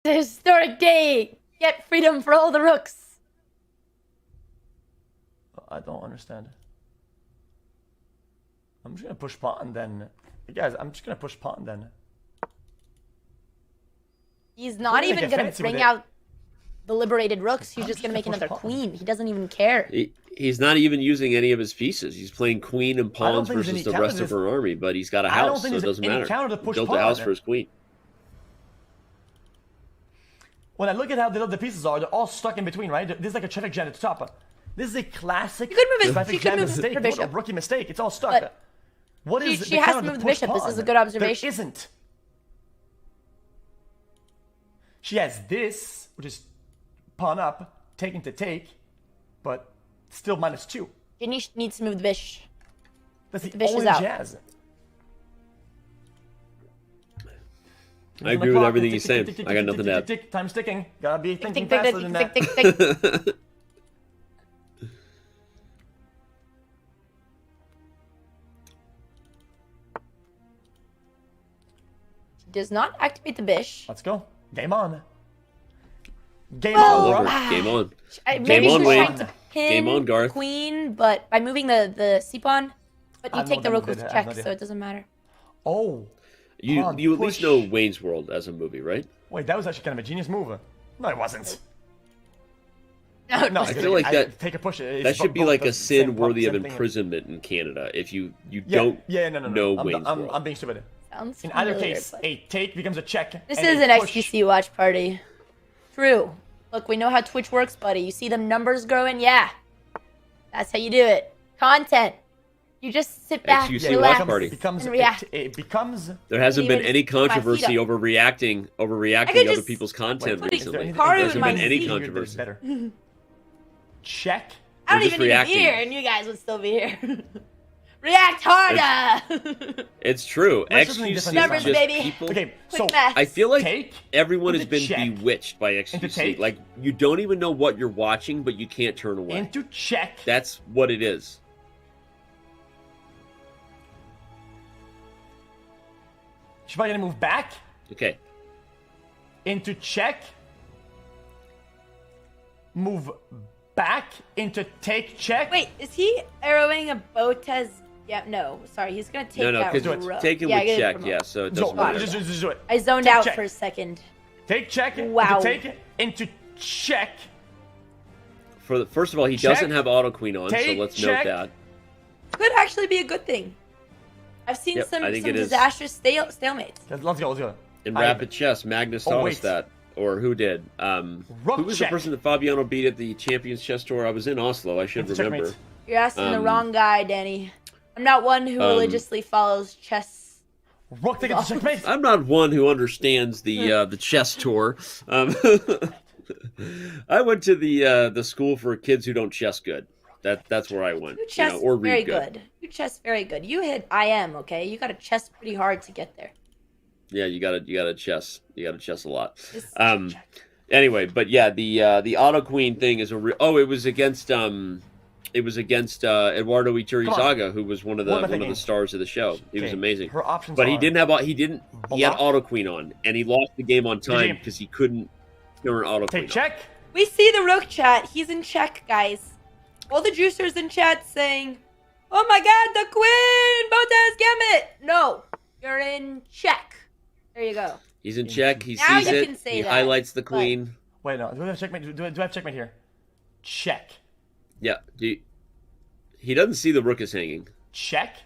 [SPEAKER 5] It's a historic day. Get freedom for all the rooks.
[SPEAKER 19] I don't understand. I'm just gonna push pawn then. Guys, I'm just gonna push pawn then.
[SPEAKER 5] He's not even gonna bring out the liberated rooks. He's just gonna make another queen. He doesn't even care.
[SPEAKER 17] He's not even using any of his pieces. He's playing queen and pawns versus the rest of her army, but he's got a house, so it doesn't matter. He built a house for his queen.
[SPEAKER 19] When I look at how the pieces are, they're all stuck in between, right? This is like a traffic jam at the top. This is a classic traffic jam mistake, not a rookie mistake. It's all stuck.
[SPEAKER 5] But
[SPEAKER 19] what is
[SPEAKER 5] she has to move the bishop. This is a good observation.
[SPEAKER 19] There isn't. She has this, which is pawn up, taking to take, but still -2.
[SPEAKER 5] Jinny needs to move the bishop.
[SPEAKER 19] That's the
[SPEAKER 5] bishop
[SPEAKER 19] only
[SPEAKER 5] out.
[SPEAKER 19] jazz.
[SPEAKER 17] I agree with everything he's saying. I got nothing to add.
[SPEAKER 19] Time's ticking. Gotta be thinking faster than that.
[SPEAKER 5] Does not activate the bish.
[SPEAKER 19] Let's go. Game on. Game
[SPEAKER 17] All
[SPEAKER 19] on.
[SPEAKER 17] over. Game on.
[SPEAKER 5] Maybe
[SPEAKER 17] Game on,
[SPEAKER 5] she's
[SPEAKER 17] Wayne.
[SPEAKER 5] trying to pin
[SPEAKER 17] Game on, Garth.
[SPEAKER 5] queen, but by moving the c-pawn, but you
[SPEAKER 19] I
[SPEAKER 5] take
[SPEAKER 19] know
[SPEAKER 5] the
[SPEAKER 19] what
[SPEAKER 5] rook
[SPEAKER 19] they
[SPEAKER 5] with
[SPEAKER 19] did. I have
[SPEAKER 5] check,
[SPEAKER 19] no idea.
[SPEAKER 5] so it doesn't matter.
[SPEAKER 19] Oh.
[SPEAKER 17] You
[SPEAKER 19] Pawn
[SPEAKER 17] at least
[SPEAKER 19] push.
[SPEAKER 17] know Wayne's World as a movie, right?
[SPEAKER 19] Wait, that was actually kind of a genius move. No, it wasn't.
[SPEAKER 5] No,
[SPEAKER 17] I feel like that.
[SPEAKER 19] Take a push.
[SPEAKER 17] That should be like a sin worthy of imprisonment in Canada if you don't know Wayne's World.
[SPEAKER 19] I'm being stupid.
[SPEAKER 5] Sounds
[SPEAKER 19] In either
[SPEAKER 5] familiar,
[SPEAKER 19] case,
[SPEAKER 5] but-
[SPEAKER 19] a take becomes a check.
[SPEAKER 5] This
[SPEAKER 19] and
[SPEAKER 5] is
[SPEAKER 19] a
[SPEAKER 5] an
[SPEAKER 19] push.
[SPEAKER 5] XQC watch party. True. Look, we know how Twitch works, buddy. You see the numbers growing? Yeah. That's how you do it. Content. You just sit back,
[SPEAKER 17] XQC
[SPEAKER 5] relax,
[SPEAKER 17] watch party.
[SPEAKER 5] and react.
[SPEAKER 19] It becomes.
[SPEAKER 17] There hasn't been
[SPEAKER 5] Even
[SPEAKER 17] any
[SPEAKER 5] put my feet
[SPEAKER 17] controversy
[SPEAKER 5] up.
[SPEAKER 17] overreacting
[SPEAKER 5] I could
[SPEAKER 17] other
[SPEAKER 5] just
[SPEAKER 17] people's content
[SPEAKER 5] put a
[SPEAKER 17] recently.
[SPEAKER 5] card
[SPEAKER 17] There
[SPEAKER 5] in
[SPEAKER 17] hasn't
[SPEAKER 5] my
[SPEAKER 17] been any
[SPEAKER 5] seat.
[SPEAKER 17] controversy.
[SPEAKER 19] Better. Check.
[SPEAKER 5] I
[SPEAKER 17] We're
[SPEAKER 5] don't
[SPEAKER 17] just
[SPEAKER 5] even need to be
[SPEAKER 17] reacting.
[SPEAKER 5] here, and you guys would still be here. React harder!
[SPEAKER 17] It's true.
[SPEAKER 19] Let's just
[SPEAKER 17] XQC
[SPEAKER 19] leave this
[SPEAKER 17] is
[SPEAKER 19] on
[SPEAKER 5] Numbers,
[SPEAKER 17] just
[SPEAKER 5] baby.
[SPEAKER 17] people.
[SPEAKER 19] Okay, so
[SPEAKER 5] Quick math.
[SPEAKER 17] I feel like
[SPEAKER 19] take
[SPEAKER 17] everyone has
[SPEAKER 19] into
[SPEAKER 17] been
[SPEAKER 19] check.
[SPEAKER 17] bewitched by
[SPEAKER 19] Into
[SPEAKER 17] XQC.
[SPEAKER 19] take.
[SPEAKER 17] Like you don't even know what you're watching, but you can't turn away.
[SPEAKER 19] into check.
[SPEAKER 17] That's what it is.
[SPEAKER 19] She's probably gonna move back
[SPEAKER 17] Okay.
[SPEAKER 19] into check. Move back into take check.
[SPEAKER 5] Wait, is he arrowing a Botez? Yeah, no. Sorry, he's gonna take
[SPEAKER 17] No,
[SPEAKER 5] that
[SPEAKER 17] because
[SPEAKER 5] rook.
[SPEAKER 17] taking
[SPEAKER 5] Yeah,
[SPEAKER 17] with
[SPEAKER 5] get it
[SPEAKER 17] check,
[SPEAKER 5] from
[SPEAKER 17] yeah,
[SPEAKER 5] up.
[SPEAKER 17] so it
[SPEAKER 19] So,
[SPEAKER 17] doesn't matter.
[SPEAKER 19] just do it.
[SPEAKER 5] I zoned
[SPEAKER 19] Take
[SPEAKER 5] out
[SPEAKER 19] check.
[SPEAKER 5] for a second.
[SPEAKER 19] Take check.
[SPEAKER 5] Wow.
[SPEAKER 19] Into take into check.
[SPEAKER 17] First of all, he
[SPEAKER 19] Check.
[SPEAKER 17] doesn't have auto queen on, so
[SPEAKER 19] Take,
[SPEAKER 17] let's
[SPEAKER 19] check.
[SPEAKER 17] note that.
[SPEAKER 5] Could actually be a good thing. I've seen
[SPEAKER 17] Yep,
[SPEAKER 5] some
[SPEAKER 17] I think it is.
[SPEAKER 5] disastrous stalemates.
[SPEAKER 19] Let's go.
[SPEAKER 17] In
[SPEAKER 19] I-
[SPEAKER 17] rapid chess, Magnus
[SPEAKER 19] Oh,
[SPEAKER 17] taught
[SPEAKER 19] wait.
[SPEAKER 17] us that. Or who did?
[SPEAKER 19] Rook
[SPEAKER 17] Who was
[SPEAKER 19] check.
[SPEAKER 17] the person that Fabiano beat at the Champions Chess Tour? I was in Oslo. I should
[SPEAKER 19] It's a
[SPEAKER 17] remember.
[SPEAKER 19] checkmate.
[SPEAKER 5] You're asking the
[SPEAKER 17] Um,
[SPEAKER 5] wrong guy, Danny. I'm not one who religiously follows chess.
[SPEAKER 19] Rook take it to checkmate.
[SPEAKER 17] I'm not one who understands the chess tour. I went to the school for kids who don't chess good. That's where I went.
[SPEAKER 5] You chess
[SPEAKER 17] or read
[SPEAKER 5] very
[SPEAKER 17] good.
[SPEAKER 5] good. You chess very good. You hit IM, okay? You gotta chess pretty hard to get there.
[SPEAKER 17] Yeah, you gotta chess. You gotta chess a lot. Anyway, but yeah, the auto queen thing is it was against Eduardo Iturrizaga, who was one of the stars of the show. He was
[SPEAKER 19] Okay,
[SPEAKER 17] amazing.
[SPEAKER 19] her options
[SPEAKER 17] But he
[SPEAKER 19] are
[SPEAKER 17] didn't have he had auto queen on, and he lost the game on time
[SPEAKER 19] Jim.
[SPEAKER 17] because he couldn't turn auto queen.
[SPEAKER 19] Take check.
[SPEAKER 5] We see the rook chat. He's in check, guys. All the juicers in chat saying, "Oh my God, the queen, Botez Gambit." No, you're in check. There you go.
[SPEAKER 17] He's in check. He
[SPEAKER 5] Now
[SPEAKER 17] sees
[SPEAKER 5] you
[SPEAKER 17] it.
[SPEAKER 5] can say
[SPEAKER 17] He
[SPEAKER 5] that,
[SPEAKER 17] highlights the queen.
[SPEAKER 19] Wait, no. Do I have checkmate? Do I have checkmate here? Check.
[SPEAKER 17] Yeah. He doesn't see the rook is hanging.
[SPEAKER 19] Check.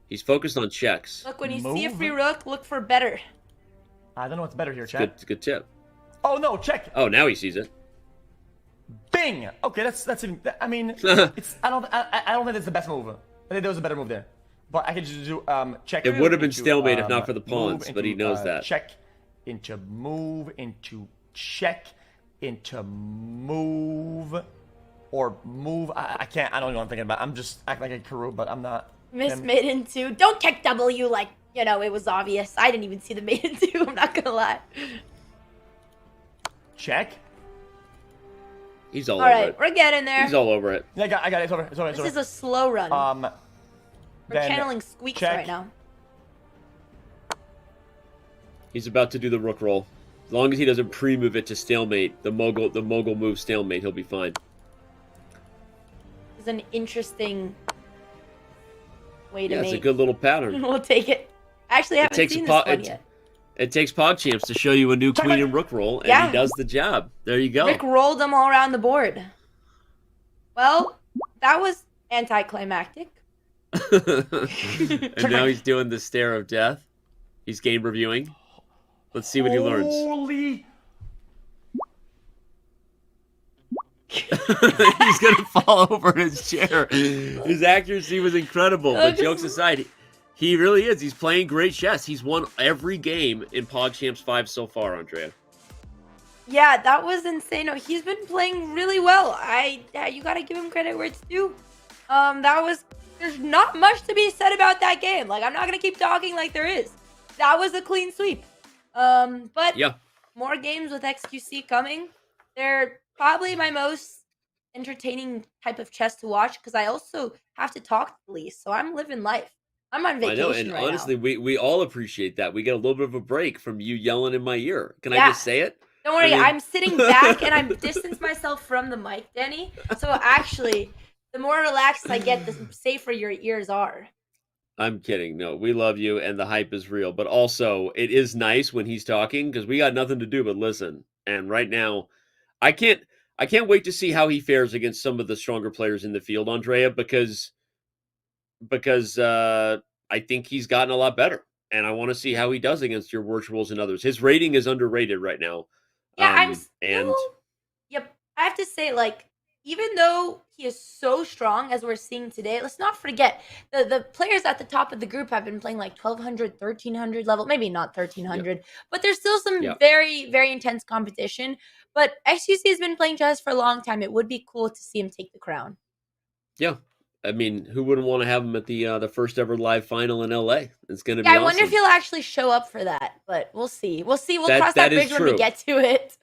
[SPEAKER 17] He's focused on checks.
[SPEAKER 5] Look, when you see a
[SPEAKER 19] Move.
[SPEAKER 5] free rook, look for better.
[SPEAKER 19] I don't know what's better here,
[SPEAKER 17] It's
[SPEAKER 19] chat.
[SPEAKER 17] a good tip.
[SPEAKER 19] Oh no, check.
[SPEAKER 17] Oh, now he sees it.
[SPEAKER 19] Bing. Okay, that's even. I mean, it's. I don't think it's the best move. I think there was a better move there. But I could just do check.
[SPEAKER 17] It would have been
[SPEAKER 19] into,
[SPEAKER 17] stalemate if not for the
[SPEAKER 19] move
[SPEAKER 17] pawns, but he
[SPEAKER 19] into,
[SPEAKER 17] knows that.
[SPEAKER 19] Check into move into check into move or move. I can't. I don't know what I'm thinking about. I'm just acting like a Karoo, but I'm not.
[SPEAKER 5] Miss
[SPEAKER 19] him.
[SPEAKER 5] maiden two. Don't kick W like, you know, it was obvious. I didn't even see the maiden two. I'm not gonna lie.
[SPEAKER 19] Check.
[SPEAKER 17] He's all
[SPEAKER 5] All
[SPEAKER 17] over
[SPEAKER 5] right,
[SPEAKER 17] it.
[SPEAKER 5] we're getting there.
[SPEAKER 17] He's all over it.
[SPEAKER 19] Yeah, I got it. It's over. It's over. It's
[SPEAKER 5] This
[SPEAKER 19] over.
[SPEAKER 5] is a slow run. We're
[SPEAKER 19] then
[SPEAKER 5] channeling squeaks
[SPEAKER 19] check.
[SPEAKER 5] right now.
[SPEAKER 17] He's about to do the rook roll. As long as he doesn't pre-move it to stalemate, the mogul move stalemate, he'll be fine.
[SPEAKER 5] It's an interesting way to
[SPEAKER 17] Yeah,
[SPEAKER 5] make.
[SPEAKER 17] it's a good little pattern.
[SPEAKER 5] We'll take it. Actually, I haven't seen this one yet.
[SPEAKER 17] It takes PogChamps to show you a new queen and rook roll, and
[SPEAKER 5] Yeah.
[SPEAKER 17] he does the job. There you go.
[SPEAKER 5] Rick rolled them all around the board. Well, that was anticlimactic.
[SPEAKER 17] And now he's doing the stare of death. He's game reviewing. Let's see what he learns.
[SPEAKER 19] Holy.
[SPEAKER 17] He's gonna fall over in his chair. His accuracy was incredible, but jokes aside, he really is. He's playing great chess. He's won every game in PogChamps 5 so far, Andrea.
[SPEAKER 5] Yeah, that was insane. No, he's been playing really well. You gotta give him credit where it's due. There's not much to be said about that game. Like, I'm not gonna keep talking like there is. That was a clean sweep. But
[SPEAKER 17] yeah,
[SPEAKER 5] more games with xQc coming. They're probably my most entertaining type of chess to watch because I also have to talk to police, so I'm living life. I'm on vacation
[SPEAKER 17] I know, and
[SPEAKER 5] right
[SPEAKER 17] honestly,
[SPEAKER 5] now.
[SPEAKER 17] we all appreciate that. We get a little bit of a break from you yelling in my ear. Can I
[SPEAKER 5] Yeah.
[SPEAKER 17] just say it?
[SPEAKER 5] Don't worry,
[SPEAKER 17] I mean-
[SPEAKER 5] I'm sitting back and I'm distanced myself from the mic, Danny. So actually, the more relaxed I get, the safer your ears are.
[SPEAKER 17] I'm kidding. No, we love you, and the hype is real. But also, it is nice when he's talking because we got nothing to do but listen. And right now, I can't wait to see how he fares against some of the stronger players in the field, Andrea, because I think he's gotten a lot better, and I want to see how he does against your Wirtuals and others. His rating is underrated right now.
[SPEAKER 5] Yeah,
[SPEAKER 17] and
[SPEAKER 5] Yep, I have to say, like, even though he is so strong as we're seeing today, let's not forget the players at the top of the group have been playing like 1200, 1300 level, maybe not 1300, but there's still some very, very intense competition. But xQc has been playing chess for a long time. It would be cool to see him take the crown.
[SPEAKER 17] yeah, I mean, who wouldn't want to have him at the first ever live final in LA? It's going to be awesome.
[SPEAKER 5] I wonder if he'll actually show up for that, but we'll see. We'll see. We'll cross that bridge when we get to it.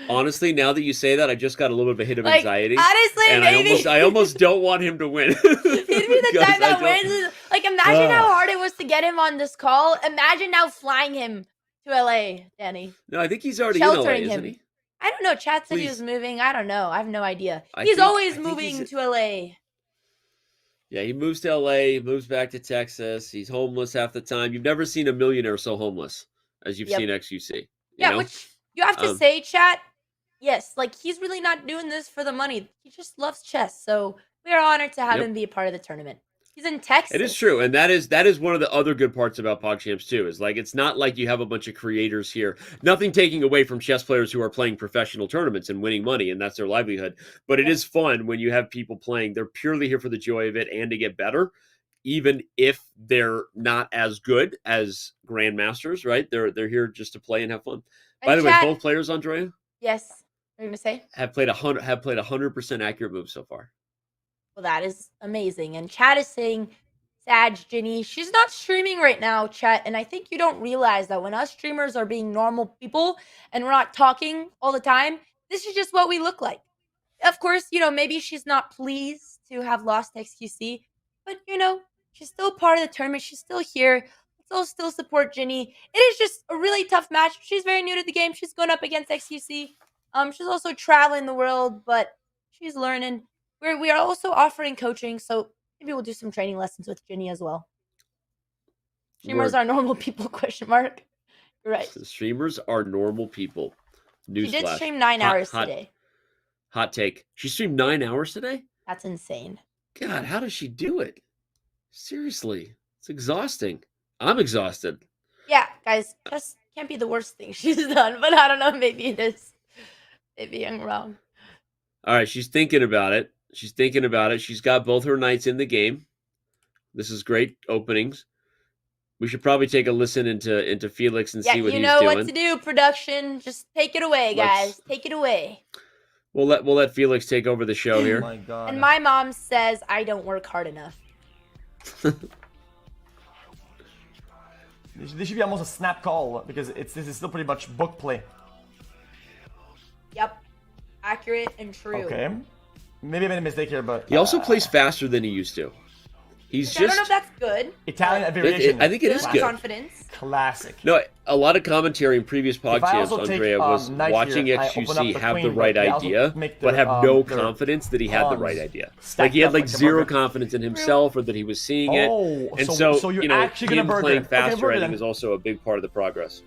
[SPEAKER 17] Honestly, now that you say that, I just got a little bit of a hit of
[SPEAKER 5] Like,
[SPEAKER 17] anxiety.
[SPEAKER 5] honestly,
[SPEAKER 17] and
[SPEAKER 5] maybe.
[SPEAKER 17] I almost don't want him to win.
[SPEAKER 5] He'd be the guy that wins. Like, imagine how hard it was to get him on this call. Imagine now flying him to LA, Danny.
[SPEAKER 17] No, I think he's already in LA, isn't he?
[SPEAKER 5] I don't know. Chat said he was moving. I don't know. I have no idea. He's always moving to LA.
[SPEAKER 17] Yeah, he moves to LA, moves back to Texas. He's homeless half the time. You've never seen a millionaire so homeless as you've seen xQc.
[SPEAKER 5] Yeah,
[SPEAKER 17] know?
[SPEAKER 5] which you have to say, chat. Yes, like, he's really not doing this for the money. He just loves chess. So we are honored to have him be a part of the tournament. He's in Texas.
[SPEAKER 17] It is true, and that is one of the other good parts about PogChamps too. Is like it's not like you have a bunch of creators here. Nothing taking away from chess players who are playing professional tournaments and winning money, and that's their livelihood. But it is fun when you have people playing. They're purely here for the joy of it and to get better, even if they're not as good as grandmasters. Right? They're here just to play and have fun. By the way, both players, Andrea,
[SPEAKER 5] Yes. What are you gonna say?
[SPEAKER 17] have played 100% accurate moves so far.
[SPEAKER 5] Well, that is amazing. And chat is saying, Sag, Ginny, she's not streaming right now, chat. And I think you don't realize that when us streamers are being normal people and we're not talking all the time, this is just what we look like. Of course, maybe she's not pleased to have lost xQc, but, she's still part of the tournament. She's still here. Let's all still support Ginny. It is just a really tough match. She's very new to the game. She's going up against xQc. She's also traveling the world, but she's learning. We are also offering coaching, so maybe we'll do some training lessons with Ginny as well. Streamers are normal people, ? You're right.
[SPEAKER 17] Streamers are normal people.
[SPEAKER 5] She did
[SPEAKER 17] Newsflash.
[SPEAKER 5] stream 9 hours today.
[SPEAKER 17] Hot take. She streamed 9 hours today?
[SPEAKER 5] That's insane.
[SPEAKER 17] God, how does she do it? Seriously. It's exhausting. I'm exhausted.
[SPEAKER 5] Yeah, guys, chess can't be the worst thing she's done, but I don't know, maybe it is. Maybe I'm wrong.
[SPEAKER 17] All right, she's thinking about it. She's got both her knights in the game. This is great openings. We should probably take a listen into Felix and see what he's doing.
[SPEAKER 5] You know what to do, production. Just take it away, guys. Take it away.
[SPEAKER 17] We'll let Felix take over the show here.
[SPEAKER 19] Oh my God.
[SPEAKER 5] And my mom says I don't work hard enough.
[SPEAKER 19] This should be almost a snap call because this is still pretty much book play.
[SPEAKER 5] Yep. Accurate and true.
[SPEAKER 19] Okay. Maybe I made a mistake here, but...
[SPEAKER 17] He also plays faster than he used to. He's
[SPEAKER 5] I don't know if that's good.
[SPEAKER 21] Italian variation.
[SPEAKER 17] I think it is good.
[SPEAKER 5] Confidence.
[SPEAKER 21] Classic.
[SPEAKER 17] No, a lot of commentary in previous
[SPEAKER 21] If I
[SPEAKER 17] PogChamps,
[SPEAKER 21] also take,
[SPEAKER 17] Andrea, was
[SPEAKER 21] knight
[SPEAKER 17] watching
[SPEAKER 21] here, I open up
[SPEAKER 17] xQc
[SPEAKER 21] the
[SPEAKER 17] have the
[SPEAKER 21] queen,
[SPEAKER 17] right
[SPEAKER 21] but they also
[SPEAKER 17] idea,
[SPEAKER 21] make
[SPEAKER 17] but
[SPEAKER 21] their,
[SPEAKER 17] have no
[SPEAKER 21] their
[SPEAKER 17] confidence that he had the
[SPEAKER 21] pawns
[SPEAKER 17] right idea.
[SPEAKER 21] stacked
[SPEAKER 17] Like he had
[SPEAKER 21] up
[SPEAKER 17] like
[SPEAKER 21] like a
[SPEAKER 17] zero
[SPEAKER 21] burger.
[SPEAKER 17] confidence in himself or that he was seeing it.
[SPEAKER 21] Oh,
[SPEAKER 17] And
[SPEAKER 21] so you're
[SPEAKER 17] you know,
[SPEAKER 21] actually gonna
[SPEAKER 17] him
[SPEAKER 21] burger.
[SPEAKER 17] playing
[SPEAKER 21] Okay,
[SPEAKER 17] faster,
[SPEAKER 21] burger
[SPEAKER 17] I think,
[SPEAKER 21] then.
[SPEAKER 17] is also a big part of the progress.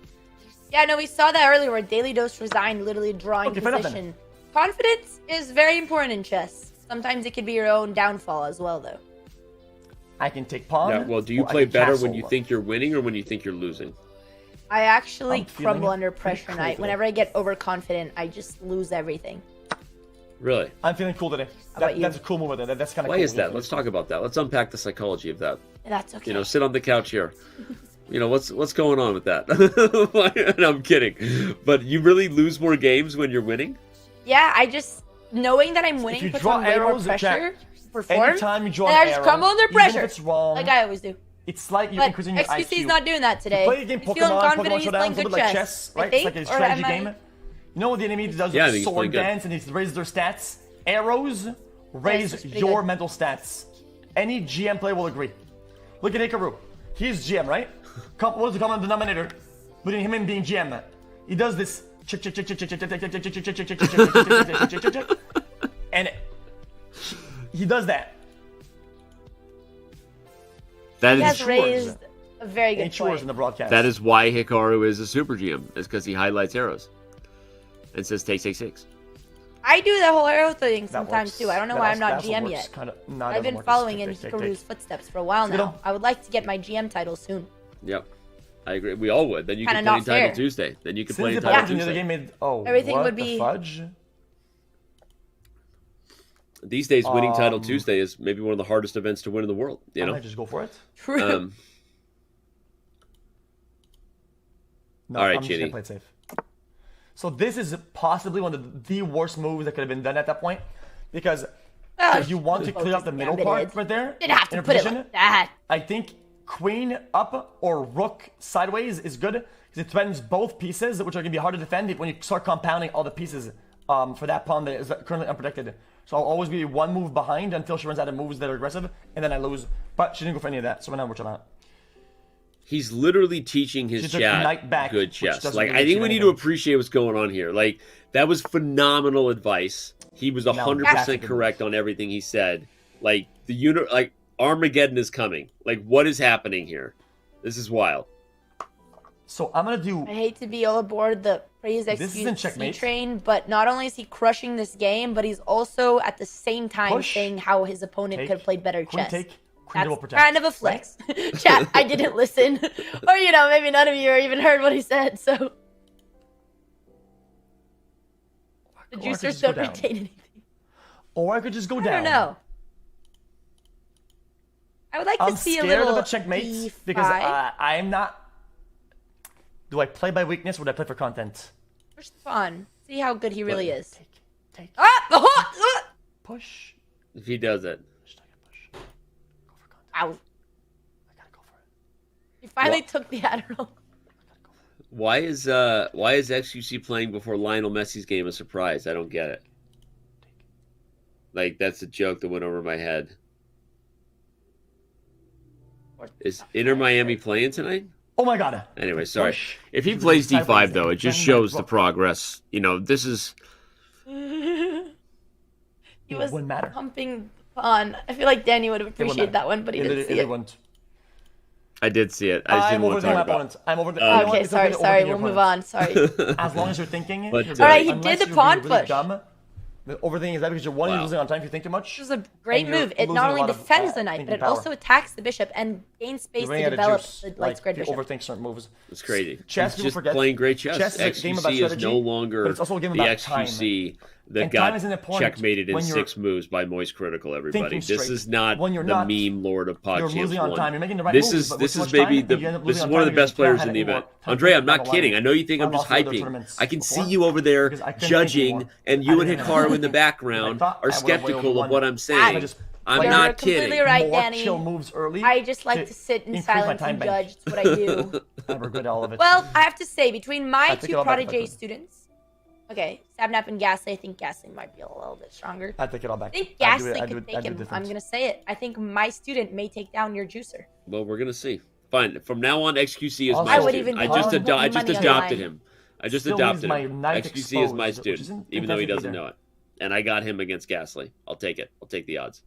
[SPEAKER 5] Yeah, no, we saw that earlier where Daily Dose resigned, literally drawing
[SPEAKER 21] fair enough
[SPEAKER 5] position. Confidence is very important in chess. Sometimes it could be your own downfall as well, though.
[SPEAKER 21] I can take pawn.
[SPEAKER 17] Yeah, well, do you
[SPEAKER 21] or I
[SPEAKER 17] play
[SPEAKER 21] can
[SPEAKER 17] better
[SPEAKER 21] castle.
[SPEAKER 17] when you think you're winning or when you think you're losing?
[SPEAKER 5] I actually
[SPEAKER 21] I'm feeling
[SPEAKER 5] crumble
[SPEAKER 21] it
[SPEAKER 5] under
[SPEAKER 21] pretty
[SPEAKER 5] pressure,
[SPEAKER 21] cool
[SPEAKER 5] and I,
[SPEAKER 21] today.
[SPEAKER 5] whenever I get overconfident, I just lose everything.
[SPEAKER 17] Really?
[SPEAKER 21] I'm feeling cool today.
[SPEAKER 5] about you?
[SPEAKER 21] That's a cool move. That's kind of
[SPEAKER 17] Why
[SPEAKER 21] cool.
[SPEAKER 17] is that? Let's talk about that. Let's unpack the psychology of that.
[SPEAKER 5] That's okay.
[SPEAKER 17] You know, sit on the couch here. You know, what's going on with that? No, I'm kidding. But you really lose more games when you're winning?
[SPEAKER 5] Yeah, I just, knowing that I'm
[SPEAKER 21] If
[SPEAKER 5] winning
[SPEAKER 21] you
[SPEAKER 5] puts
[SPEAKER 21] draw
[SPEAKER 5] on way more
[SPEAKER 21] arrows,
[SPEAKER 5] pressure, perform,
[SPEAKER 21] anytime you draw
[SPEAKER 5] and
[SPEAKER 21] an
[SPEAKER 5] I just
[SPEAKER 21] arrow,
[SPEAKER 5] crumble under
[SPEAKER 21] even
[SPEAKER 5] pressure.
[SPEAKER 21] if it's wrong,
[SPEAKER 5] like I always do.
[SPEAKER 21] It's like you're
[SPEAKER 5] But
[SPEAKER 21] increasing your
[SPEAKER 5] xQc's
[SPEAKER 21] IQ.
[SPEAKER 5] not doing that today.
[SPEAKER 21] You play a game
[SPEAKER 5] He's feeling
[SPEAKER 21] Pokemon,
[SPEAKER 5] confident,
[SPEAKER 21] Pokemon
[SPEAKER 5] he's
[SPEAKER 21] Showdown,
[SPEAKER 5] playing
[SPEAKER 21] it's a
[SPEAKER 5] good
[SPEAKER 21] little bit like
[SPEAKER 5] chess.
[SPEAKER 21] chess,
[SPEAKER 5] I
[SPEAKER 21] right?
[SPEAKER 5] think,
[SPEAKER 21] It's like a
[SPEAKER 5] or
[SPEAKER 21] strategy
[SPEAKER 5] am I-
[SPEAKER 21] game. You know what the enemy does
[SPEAKER 17] Yeah, I
[SPEAKER 21] with
[SPEAKER 17] think he's
[SPEAKER 21] sword
[SPEAKER 17] playing good.
[SPEAKER 21] dance and he raises their stats? Arrows raise
[SPEAKER 5] it's pretty
[SPEAKER 21] your
[SPEAKER 5] good.
[SPEAKER 21] mental stats. Any GM player will agree. Look at Hikaru. He's GM, right? What's the common denominator between him and being GM? He does this check, check, check, check, check, check, check, check, check, check, check, check, check, check, check, check, check, check, check, and he does that.
[SPEAKER 17] That
[SPEAKER 5] He
[SPEAKER 17] is
[SPEAKER 5] has raised a very good
[SPEAKER 21] Ensures in
[SPEAKER 5] point.
[SPEAKER 21] the broadcast.
[SPEAKER 17] That is why Hikaru is a super GM, is because he highlights arrows and says take 6.
[SPEAKER 5] I do the whole arrow thing
[SPEAKER 21] That
[SPEAKER 5] sometimes
[SPEAKER 21] works.
[SPEAKER 5] too. I don't know
[SPEAKER 21] That
[SPEAKER 5] why
[SPEAKER 21] also-
[SPEAKER 5] I'm not
[SPEAKER 21] that also
[SPEAKER 5] GM
[SPEAKER 21] works
[SPEAKER 5] yet.
[SPEAKER 21] kinda- no, it
[SPEAKER 5] I've
[SPEAKER 21] doesn't
[SPEAKER 5] been
[SPEAKER 21] work.
[SPEAKER 5] following in
[SPEAKER 21] Take.
[SPEAKER 5] Hikaru's footsteps for a while
[SPEAKER 21] You know?
[SPEAKER 5] now. I would like to get my GM title soon.
[SPEAKER 17] Yep. I agree. We all would. Then you
[SPEAKER 5] Kinda
[SPEAKER 17] can play
[SPEAKER 5] not
[SPEAKER 17] Title
[SPEAKER 5] fair.
[SPEAKER 17] Tuesday. Then you can play
[SPEAKER 21] Since the
[SPEAKER 17] Title
[SPEAKER 21] opponent in the
[SPEAKER 17] Tuesday.
[SPEAKER 21] game made
[SPEAKER 5] Everything
[SPEAKER 21] what
[SPEAKER 5] would
[SPEAKER 21] the
[SPEAKER 5] be-
[SPEAKER 21] fudge?
[SPEAKER 17] These days, winning Title Tuesday is maybe one of the hardest events to win in the world. You
[SPEAKER 21] I
[SPEAKER 17] know.
[SPEAKER 21] might just go for it.
[SPEAKER 5] True.
[SPEAKER 21] No,
[SPEAKER 17] all right,
[SPEAKER 21] I'm just gonna
[SPEAKER 17] Jinny.
[SPEAKER 21] play it safe. So this is possibly one of the worst moves that could have been done at that point, because if you want to clear up the middle part right there,
[SPEAKER 5] Didn't have
[SPEAKER 21] in
[SPEAKER 5] to
[SPEAKER 21] a
[SPEAKER 5] put it
[SPEAKER 21] position,
[SPEAKER 5] like that.
[SPEAKER 21] I think queen up or rook sideways is good because it threatens both pieces, which are going to be hard to defend when you start compounding all the pieces for that pawn that is currently unprotected. So I'll always be one move behind until she runs out of moves that are aggressive, and then I lose. But she didn't go for any of that, so now we're chilling out.
[SPEAKER 17] He's literally teaching his
[SPEAKER 21] She took knight
[SPEAKER 17] chat
[SPEAKER 21] back,
[SPEAKER 17] good
[SPEAKER 21] which
[SPEAKER 17] chess.
[SPEAKER 21] doesn't
[SPEAKER 17] Like,
[SPEAKER 21] really
[SPEAKER 17] I think
[SPEAKER 21] achieve
[SPEAKER 17] we need to
[SPEAKER 21] anything.
[SPEAKER 17] appreciate what's going on here. Like, that was phenomenal advice. He was 100% correct on everything he said. Like, like Armageddon is coming. Like, what is happening here? This is wild.
[SPEAKER 21] So I'm gonna do.
[SPEAKER 5] I hate to be all aboard the praise
[SPEAKER 21] This isn't
[SPEAKER 5] xQc
[SPEAKER 21] checkmate.
[SPEAKER 5] train, but not only is he crushing this game, but he's also at the same time
[SPEAKER 21] Push.
[SPEAKER 5] saying how his opponent
[SPEAKER 21] Take.
[SPEAKER 5] could have played better
[SPEAKER 21] Queen
[SPEAKER 5] chess.
[SPEAKER 21] take. Queen double
[SPEAKER 5] That's
[SPEAKER 21] protect.
[SPEAKER 5] kind of a flex. Chat, I didn't listen. Or, you know, maybe none of you even heard what he said, so. The
[SPEAKER 21] Or I could
[SPEAKER 5] juicers
[SPEAKER 21] just go
[SPEAKER 5] don't
[SPEAKER 21] down.
[SPEAKER 5] retain anything.
[SPEAKER 21] Or I could just go
[SPEAKER 5] I
[SPEAKER 21] down.
[SPEAKER 5] don't know. I would like to
[SPEAKER 21] I'm
[SPEAKER 5] see a
[SPEAKER 21] scared
[SPEAKER 5] little
[SPEAKER 21] of a checkmate
[SPEAKER 5] D5.
[SPEAKER 21] because I'm not. Do I play by weakness or do I play for content?
[SPEAKER 5] Push the pawn. See how good he really is.
[SPEAKER 21] Take.
[SPEAKER 5] Ah!
[SPEAKER 21] Push.
[SPEAKER 17] If he does it.
[SPEAKER 5] Ow. He finally took the Adderall.
[SPEAKER 17] Why is xQc playing before Lionel Messi's game a surprise? I don't get it. Like, that's a joke that went over my head. Is Inter Miami playing tonight?
[SPEAKER 21] Oh my god.
[SPEAKER 17] Anyway, sorry.
[SPEAKER 21] Push.
[SPEAKER 17] If he plays
[SPEAKER 21] Sideways
[SPEAKER 17] D5 though,
[SPEAKER 21] there.
[SPEAKER 17] it just
[SPEAKER 21] Then
[SPEAKER 17] shows
[SPEAKER 21] rook.
[SPEAKER 17] the progress. You know, this is
[SPEAKER 5] He was
[SPEAKER 21] wouldn't matter.
[SPEAKER 5] pumping the pawn. I feel like Danny would have appreciated that one, but he didn't see it.
[SPEAKER 21] Wouldn't.
[SPEAKER 17] I did see it. I just
[SPEAKER 21] I'm
[SPEAKER 17] didn't want to
[SPEAKER 21] overthinking my
[SPEAKER 17] talk about
[SPEAKER 21] opponent. I'm over.
[SPEAKER 5] Okay, sorry. We'll move on. Sorry.
[SPEAKER 21] As long as you're thinking.
[SPEAKER 17] But,
[SPEAKER 21] you're
[SPEAKER 17] uh,
[SPEAKER 21] good.
[SPEAKER 5] Alright, he
[SPEAKER 21] Unless
[SPEAKER 5] did the
[SPEAKER 21] you're
[SPEAKER 5] pawn
[SPEAKER 21] being really
[SPEAKER 5] push.
[SPEAKER 21] Dumb, the overthinking is that because you're losing on time if you think too much.
[SPEAKER 5] This is a great
[SPEAKER 21] And you're
[SPEAKER 5] move. It
[SPEAKER 21] losing
[SPEAKER 5] not
[SPEAKER 21] a
[SPEAKER 5] only
[SPEAKER 21] lot of,
[SPEAKER 5] defends the knight,
[SPEAKER 21] thinking
[SPEAKER 5] but it
[SPEAKER 21] power.
[SPEAKER 5] also attacks the bishop and gains space
[SPEAKER 21] You're
[SPEAKER 5] to
[SPEAKER 21] running out of
[SPEAKER 5] develop
[SPEAKER 21] juice.
[SPEAKER 5] the light
[SPEAKER 21] Like,
[SPEAKER 5] squared
[SPEAKER 21] you
[SPEAKER 5] bishop.
[SPEAKER 21] overthink certain moves.
[SPEAKER 17] It's crazy.
[SPEAKER 21] Chess,
[SPEAKER 17] He's
[SPEAKER 21] people
[SPEAKER 17] just
[SPEAKER 21] forget.
[SPEAKER 17] playing great chess.
[SPEAKER 21] Chess is a game about
[SPEAKER 17] xQc is
[SPEAKER 21] strategy,
[SPEAKER 17] no longer
[SPEAKER 21] but it's also a game
[SPEAKER 17] the
[SPEAKER 21] about time.
[SPEAKER 17] xQc that
[SPEAKER 21] And time
[SPEAKER 17] got
[SPEAKER 21] is important
[SPEAKER 17] checkmated in
[SPEAKER 21] when you're
[SPEAKER 17] 6 moves by Moist Critical. Everybody,
[SPEAKER 21] thinking
[SPEAKER 17] this
[SPEAKER 21] straight.
[SPEAKER 17] is not
[SPEAKER 21] When you're
[SPEAKER 17] the
[SPEAKER 21] not,
[SPEAKER 17] meme lord of
[SPEAKER 21] you're
[SPEAKER 17] PogChamps
[SPEAKER 21] losing on
[SPEAKER 17] 1.
[SPEAKER 21] time. You're making the right
[SPEAKER 17] This
[SPEAKER 21] moves,
[SPEAKER 17] is
[SPEAKER 21] but
[SPEAKER 17] this
[SPEAKER 21] with
[SPEAKER 17] is
[SPEAKER 21] too much
[SPEAKER 17] maybe
[SPEAKER 21] time, you end up
[SPEAKER 17] this
[SPEAKER 21] losing
[SPEAKER 17] is
[SPEAKER 21] on
[SPEAKER 17] one of the
[SPEAKER 21] time because
[SPEAKER 17] best
[SPEAKER 21] you can't
[SPEAKER 17] players in
[SPEAKER 21] have
[SPEAKER 17] the
[SPEAKER 21] it anymore.
[SPEAKER 17] event.
[SPEAKER 21] Time
[SPEAKER 17] Andrea,
[SPEAKER 21] to
[SPEAKER 17] I'm not
[SPEAKER 21] down the
[SPEAKER 17] kidding.
[SPEAKER 21] line.
[SPEAKER 17] I know you think I'm
[SPEAKER 21] I've
[SPEAKER 17] just
[SPEAKER 21] lost other
[SPEAKER 17] hyping.
[SPEAKER 21] tournaments
[SPEAKER 17] I can see
[SPEAKER 21] before
[SPEAKER 17] you over there
[SPEAKER 21] because I couldn't think
[SPEAKER 17] judging,
[SPEAKER 21] anymore.
[SPEAKER 17] and
[SPEAKER 21] I
[SPEAKER 17] you and
[SPEAKER 21] didn't
[SPEAKER 17] Hikaru
[SPEAKER 21] know.
[SPEAKER 17] in the background
[SPEAKER 21] I
[SPEAKER 17] are
[SPEAKER 21] thought I would've
[SPEAKER 17] skeptical
[SPEAKER 21] way
[SPEAKER 17] of what I'm
[SPEAKER 21] overwon.
[SPEAKER 17] saying.
[SPEAKER 21] I just
[SPEAKER 17] I'm
[SPEAKER 5] You're
[SPEAKER 17] not
[SPEAKER 5] completely
[SPEAKER 17] kidding.
[SPEAKER 5] right,
[SPEAKER 21] More
[SPEAKER 5] Danny.
[SPEAKER 21] chill moves early.
[SPEAKER 5] I just like to sit in
[SPEAKER 21] increase my
[SPEAKER 5] silence
[SPEAKER 21] time
[SPEAKER 5] and
[SPEAKER 21] bank.
[SPEAKER 5] judge. That's what I do.
[SPEAKER 21] I regret all of it.
[SPEAKER 5] I have to say, between my
[SPEAKER 21] I took it
[SPEAKER 5] two
[SPEAKER 21] all back if I
[SPEAKER 5] protege
[SPEAKER 21] could.
[SPEAKER 5] students, Okay, Sapnap and Gasly. I think Gasly might be a little bit stronger.
[SPEAKER 21] I take it all back.
[SPEAKER 5] I think Gasly could take him. I'm gonna say it. I think my student may take down your juicer.
[SPEAKER 17] Well, we're gonna see. Fine. From now on, xQc is
[SPEAKER 21] Also,
[SPEAKER 17] my
[SPEAKER 5] I would
[SPEAKER 17] student.
[SPEAKER 5] even
[SPEAKER 17] I
[SPEAKER 5] put
[SPEAKER 17] just
[SPEAKER 5] money on the
[SPEAKER 17] adopted
[SPEAKER 5] line.
[SPEAKER 17] him. I just
[SPEAKER 21] Still
[SPEAKER 17] adopted
[SPEAKER 21] leaves
[SPEAKER 17] him.
[SPEAKER 21] my knight
[SPEAKER 17] xQc is my
[SPEAKER 21] exposed, which
[SPEAKER 17] student,
[SPEAKER 21] isn't
[SPEAKER 17] even though he
[SPEAKER 21] fantastic
[SPEAKER 17] doesn't
[SPEAKER 21] either.
[SPEAKER 17] know it. And I got him against Gasly. I'll take it. I'll take the odds.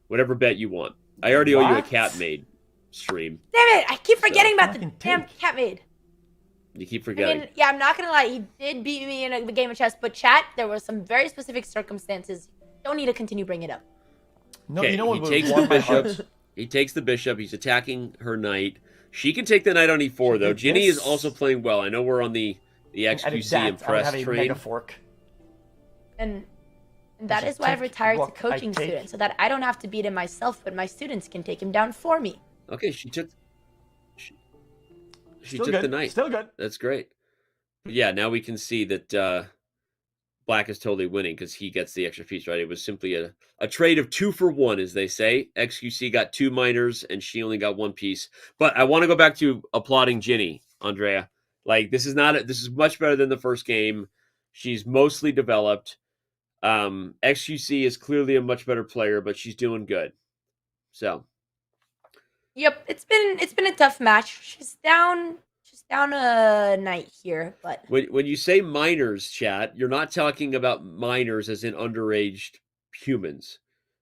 [SPEAKER 17] Whatever bet you want. I already owe you a
[SPEAKER 21] What?
[SPEAKER 17] cat maid stream.
[SPEAKER 5] Damn it! I keep forgetting about the
[SPEAKER 21] Fucking
[SPEAKER 5] damn
[SPEAKER 21] take.
[SPEAKER 5] cat maid.
[SPEAKER 17] You keep
[SPEAKER 5] I
[SPEAKER 17] forgetting.
[SPEAKER 5] mean, yeah, I'm not gonna lie. He did beat me in the game of chess, but chat, there were some very specific circumstances. Don't need to continue bringing it up.
[SPEAKER 21] No,
[SPEAKER 17] Okay,
[SPEAKER 21] you know what
[SPEAKER 17] he
[SPEAKER 21] would
[SPEAKER 17] takes the
[SPEAKER 21] warm my heart?
[SPEAKER 17] bishop. He takes the bishop. He's attacking her knight. She can take the knight on e4, though.
[SPEAKER 21] did
[SPEAKER 17] Jinny is
[SPEAKER 21] this.
[SPEAKER 17] also playing well. I know we're on the
[SPEAKER 21] I did
[SPEAKER 17] xQc
[SPEAKER 21] that. I would
[SPEAKER 17] Impress
[SPEAKER 21] have a
[SPEAKER 17] train.
[SPEAKER 21] mega fork.
[SPEAKER 5] And that
[SPEAKER 21] should
[SPEAKER 5] is why I've
[SPEAKER 21] take
[SPEAKER 5] retired to
[SPEAKER 21] rook. I
[SPEAKER 5] coaching
[SPEAKER 21] take-
[SPEAKER 5] students, so that I don't have to beat him myself, but my students can take him down for me.
[SPEAKER 17] Okay, she took
[SPEAKER 21] Still
[SPEAKER 17] the
[SPEAKER 21] good.
[SPEAKER 17] knight.
[SPEAKER 21] Still good.
[SPEAKER 17] That's great. But yeah, now we can see that Black is totally winning because he gets the extra piece, right? It was simply a trade of 2 for 1, as they say. xQc got 2 minors and she only got 1 piece. But I want to go back to applauding Jinny, Andrea. Like, this is much better than the first game. She's mostly developed. xQc is clearly a much better player, but she's doing good. So
[SPEAKER 5] Yep, it's been a tough match. She's down a knight here, but
[SPEAKER 17] when you say minors, chat, you're not talking about minors as in underaged humans.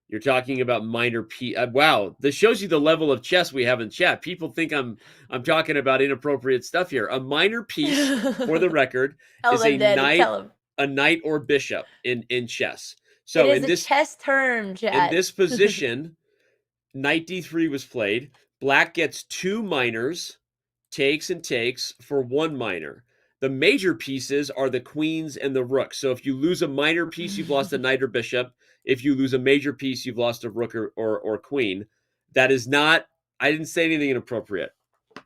[SPEAKER 17] You're talking about minor wow, this shows you the level of chess we have in chat. People think I'm talking about inappropriate stuff here. A minor piece, for the record, is a knight or bishop in chess. So
[SPEAKER 5] it is
[SPEAKER 17] in this
[SPEAKER 5] a chess term, chat.
[SPEAKER 17] in this position, knight d3 was played. Black gets 2 minors, takes and takes for 1 minor. The major pieces are the queens and the rooks. So if you lose a minor piece, you've lost a knight or bishop. If you lose a major piece, you've lost a rook or queen. That is not, I didn't say anything inappropriate.
[SPEAKER 5] And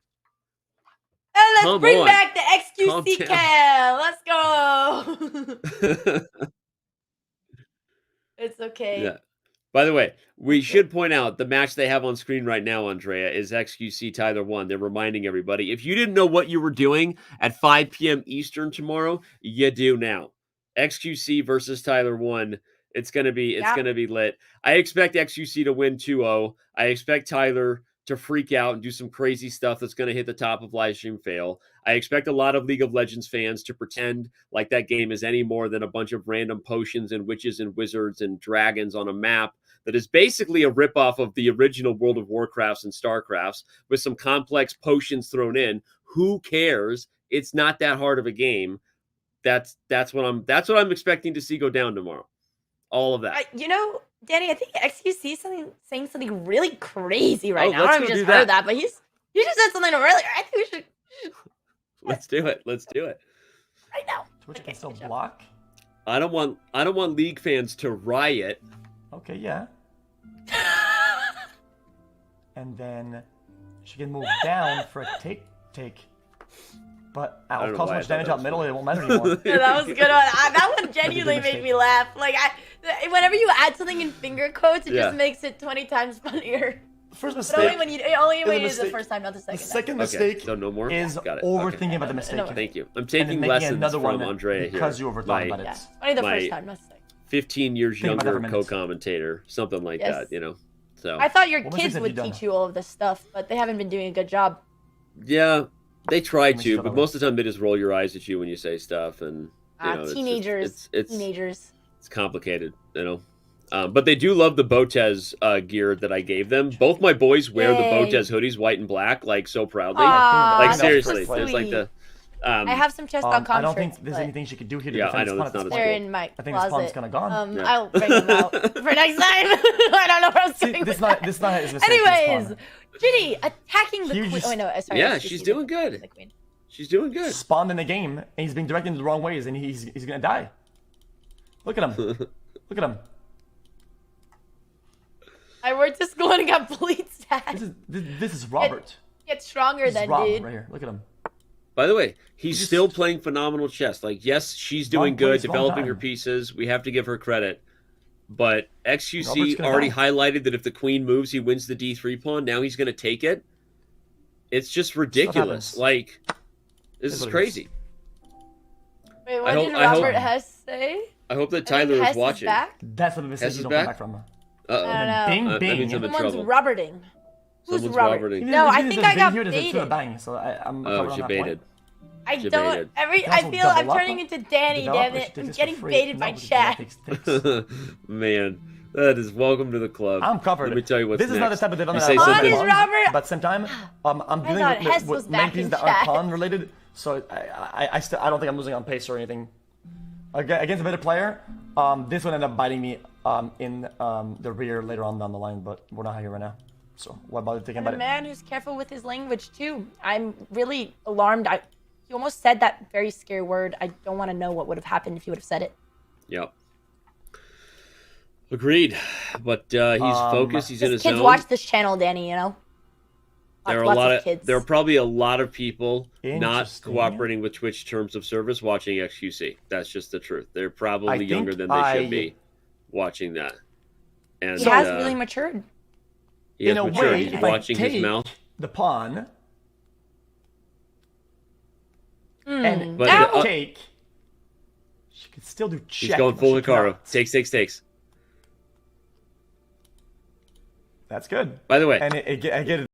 [SPEAKER 5] let's
[SPEAKER 17] Come
[SPEAKER 5] bring
[SPEAKER 17] on.
[SPEAKER 5] back the
[SPEAKER 17] Calm
[SPEAKER 5] xQc
[SPEAKER 17] down.
[SPEAKER 5] cam. Let's go. It's okay.
[SPEAKER 17] Yeah. By the way, we should point out the match they have on screen right now, Andrea, is xQc Tyler 1. They're reminding everybody. If you didn't know what you were doing at 5 p.m. Eastern tomorrow, you do now. xQc versus Tyler 1. It's gonna be lit. I expect xQc to win 2-0. I expect Tyler to freak out and do some crazy stuff that's going to hit the top of livestream fail. I expect a lot of League of Legends fans to pretend like that game is any more than a bunch of random potions and witches and wizards and dragons on a map that is basically a ripoff of the original World of Warcrafts and Starcrafts with some complex potions thrown in. Who cares? It's not that hard of a game. That's what I'm expecting to see go down tomorrow. All of that.
[SPEAKER 5] Danny, I think xQc is saying something really crazy right now. I
[SPEAKER 17] let's
[SPEAKER 5] don't know if
[SPEAKER 17] go
[SPEAKER 5] you
[SPEAKER 17] do
[SPEAKER 5] just heard
[SPEAKER 17] that.
[SPEAKER 5] that, but you just said something earlier. I think we should
[SPEAKER 17] Let's do it. Let's do it.
[SPEAKER 5] right now.
[SPEAKER 21] Twitch can still block.
[SPEAKER 17] I don't want League fans to riot.
[SPEAKER 21] Okay, yeah. And then she can move down for a take. But
[SPEAKER 17] I don't
[SPEAKER 21] I'll
[SPEAKER 17] know
[SPEAKER 21] cause so
[SPEAKER 17] why I
[SPEAKER 21] much
[SPEAKER 17] thought
[SPEAKER 21] damage
[SPEAKER 17] that
[SPEAKER 21] out
[SPEAKER 17] was
[SPEAKER 21] middle,
[SPEAKER 17] funny.
[SPEAKER 21] it won't matter anymore.
[SPEAKER 5] Yeah, that was a good one. That one genuinely made me laugh. Like, whenever you add something in finger quotes, it
[SPEAKER 21] Yeah.
[SPEAKER 5] just makes it 20 times funnier.
[SPEAKER 21] First
[SPEAKER 5] But
[SPEAKER 21] mistake.
[SPEAKER 5] only when you use the
[SPEAKER 21] mistake.
[SPEAKER 5] first time, not the second.
[SPEAKER 21] The second
[SPEAKER 17] Okay,
[SPEAKER 21] mistake
[SPEAKER 17] so no more?
[SPEAKER 21] is
[SPEAKER 17] Got it.
[SPEAKER 21] overthinking about the mistake.
[SPEAKER 17] Thank you. I'm
[SPEAKER 21] And
[SPEAKER 17] taking
[SPEAKER 21] then making
[SPEAKER 17] lessons
[SPEAKER 21] another
[SPEAKER 17] from
[SPEAKER 21] one
[SPEAKER 17] Andrea here.
[SPEAKER 21] because you overthought about it.
[SPEAKER 5] Yeah, only the
[SPEAKER 17] my
[SPEAKER 5] first time, not the second.
[SPEAKER 17] 15 years
[SPEAKER 21] Think about it for
[SPEAKER 17] younger
[SPEAKER 21] a minute.
[SPEAKER 17] co-commentator, something like
[SPEAKER 5] Yes.
[SPEAKER 17] that, So
[SPEAKER 5] I thought your
[SPEAKER 21] What
[SPEAKER 5] kids
[SPEAKER 21] mistakes have
[SPEAKER 5] would
[SPEAKER 21] you done?
[SPEAKER 5] teach you all of this stuff, but they haven't been doing a good job.
[SPEAKER 17] yeah, they try
[SPEAKER 21] me
[SPEAKER 17] to,
[SPEAKER 21] shut
[SPEAKER 17] but
[SPEAKER 21] up.
[SPEAKER 17] most of the time they just roll your eyes at you when you say stuff, and it's just-
[SPEAKER 5] Teenagers.
[SPEAKER 17] it's
[SPEAKER 5] Teenagers.
[SPEAKER 17] it's complicated, But they do love the Botez gear that I gave them. Both my boys wear the
[SPEAKER 5] Yay.
[SPEAKER 17] Botez hoodies, white and black, like so proudly.
[SPEAKER 5] Aw,
[SPEAKER 17] like
[SPEAKER 5] that's
[SPEAKER 17] seriously,
[SPEAKER 5] so
[SPEAKER 17] there's like
[SPEAKER 5] sweet.
[SPEAKER 17] the.
[SPEAKER 5] I have some Chess.com
[SPEAKER 21] I don't
[SPEAKER 5] shirts,
[SPEAKER 21] think there's
[SPEAKER 5] but
[SPEAKER 21] anything she could do here to
[SPEAKER 17] Yeah,
[SPEAKER 21] defend
[SPEAKER 17] I know,
[SPEAKER 21] this
[SPEAKER 17] that's
[SPEAKER 21] pawn.
[SPEAKER 17] not
[SPEAKER 5] they're in my
[SPEAKER 21] I think this pawn's
[SPEAKER 5] closet.
[SPEAKER 21] kind of gone.
[SPEAKER 17] Yeah.
[SPEAKER 5] I'll bring them out for next time. I don't know where I was
[SPEAKER 21] See,
[SPEAKER 5] going
[SPEAKER 21] this
[SPEAKER 5] with
[SPEAKER 21] not
[SPEAKER 5] that.
[SPEAKER 21] this not his mistake. this
[SPEAKER 5] Anyways,
[SPEAKER 21] pawn.
[SPEAKER 5] Jinny attacking the
[SPEAKER 21] Huge-
[SPEAKER 5] queen. Oh, no, sorry.
[SPEAKER 17] Yeah,
[SPEAKER 5] excuse
[SPEAKER 17] she's
[SPEAKER 5] me,
[SPEAKER 17] doing good.
[SPEAKER 5] the queen.
[SPEAKER 17] She's doing good.
[SPEAKER 21] Spawned in the game, and he's being directed in the wrong ways, and he's gonna die. Look at him. Look at him.
[SPEAKER 5] I went to school and got bleed stats.
[SPEAKER 21] This is Robert.
[SPEAKER 5] Get stronger
[SPEAKER 21] This is
[SPEAKER 5] then,
[SPEAKER 21] Rob
[SPEAKER 5] dude.
[SPEAKER 21] right here. Look at him.
[SPEAKER 17] By the way, he's still playing phenomenal chess. Like, yes, she's doing
[SPEAKER 21] Long
[SPEAKER 17] good,
[SPEAKER 21] plays, long
[SPEAKER 17] developing her
[SPEAKER 21] time.
[SPEAKER 17] pieces. We have to give her credit. But
[SPEAKER 21] Robert's
[SPEAKER 17] xQc
[SPEAKER 21] gonna
[SPEAKER 17] already
[SPEAKER 21] die.
[SPEAKER 17] highlighted that if the queen moves, he wins the d3 pawn. Now he's going to take it. It's just ridiculous.
[SPEAKER 21] happens.
[SPEAKER 17] Like, this
[SPEAKER 21] Is
[SPEAKER 17] is
[SPEAKER 21] what it
[SPEAKER 17] crazy.
[SPEAKER 5] Wait, what did Robert Hess say?
[SPEAKER 17] I hope that Tyler is watching.
[SPEAKER 5] Back?
[SPEAKER 21] That's what the message you don't come back from.
[SPEAKER 5] I don't know.
[SPEAKER 21] Bing, bing.
[SPEAKER 5] Someone's Roberting. Who's
[SPEAKER 17] Someone's
[SPEAKER 5] Robert?
[SPEAKER 17] Roberting.
[SPEAKER 5] No, I think I got
[SPEAKER 21] here, there's a two
[SPEAKER 5] baited.
[SPEAKER 21] of bang, so I'm
[SPEAKER 17] Oh, she baited.
[SPEAKER 5] I don't. I feel I'm turning into Danny. Damn it! I'm getting baited by chat.
[SPEAKER 17] Man, that is welcome to the club.
[SPEAKER 21] I'm covered.
[SPEAKER 17] Let me tell you what's
[SPEAKER 21] This is not the type of development
[SPEAKER 17] say
[SPEAKER 21] I
[SPEAKER 17] something.
[SPEAKER 21] want,
[SPEAKER 5] Robert.
[SPEAKER 21] but at the same time, I'm dealing with main pieces that aren't pawn related, so I don't think I'm losing on pace or anything. Against a better player, this would end up biting me in the rear later on down the line, but we're not here right now. So what about thinking about
[SPEAKER 5] I'm a man who's careful with his language too. I'm really alarmed. He almost said that very scary word. I don't want to know what would have happened if he would have said it.
[SPEAKER 17] Yep. Agreed. But he's focused. He's in his
[SPEAKER 5] kids
[SPEAKER 17] zone.
[SPEAKER 5] watch this channel, Danny. You know.
[SPEAKER 17] There are there are probably a lot of people not cooperating with Twitch terms of service watching xQc. That's just the truth. They're probably younger than they should be watching that. And
[SPEAKER 5] he has really matured.
[SPEAKER 17] He has
[SPEAKER 21] in a
[SPEAKER 17] matured.
[SPEAKER 21] way,
[SPEAKER 17] He's
[SPEAKER 21] if
[SPEAKER 17] watching
[SPEAKER 21] I take
[SPEAKER 17] his mouth.
[SPEAKER 21] the pawn and
[SPEAKER 17] But
[SPEAKER 21] take, she could still do check.
[SPEAKER 17] He's going full Hikaru. Takes.
[SPEAKER 21] That's good.
[SPEAKER 17] By the way,
[SPEAKER 21] and I get it.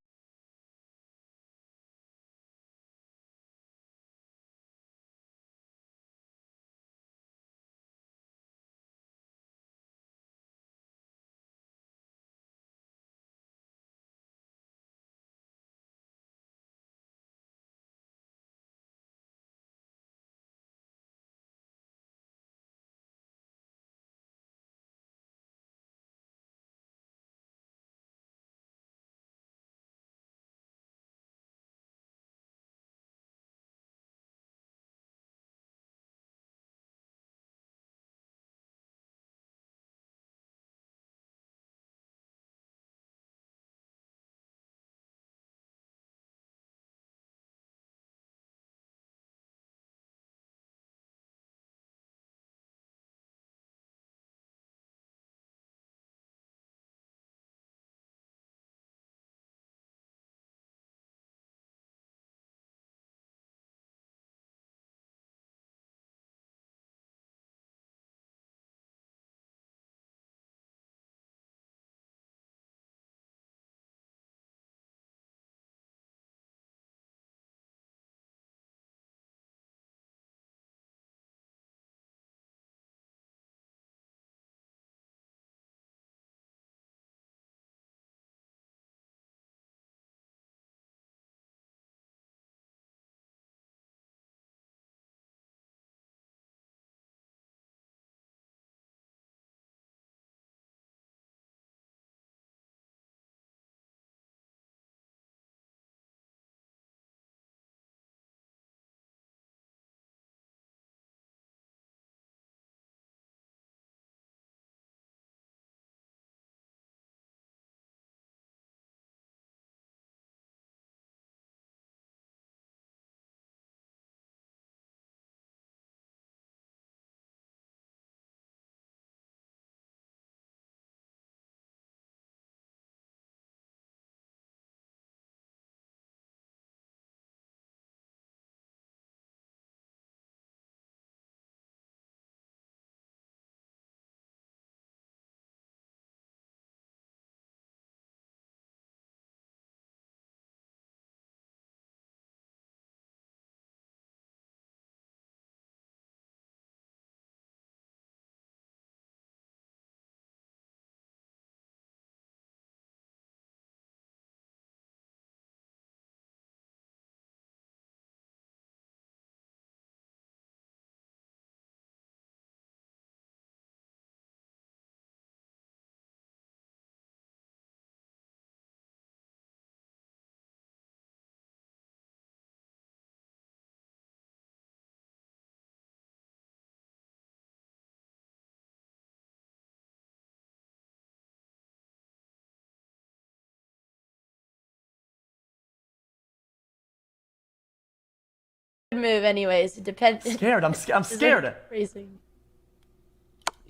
[SPEAKER 5] Move anyways. It depends.
[SPEAKER 21] Scared. I'm scared.
[SPEAKER 5] Racing.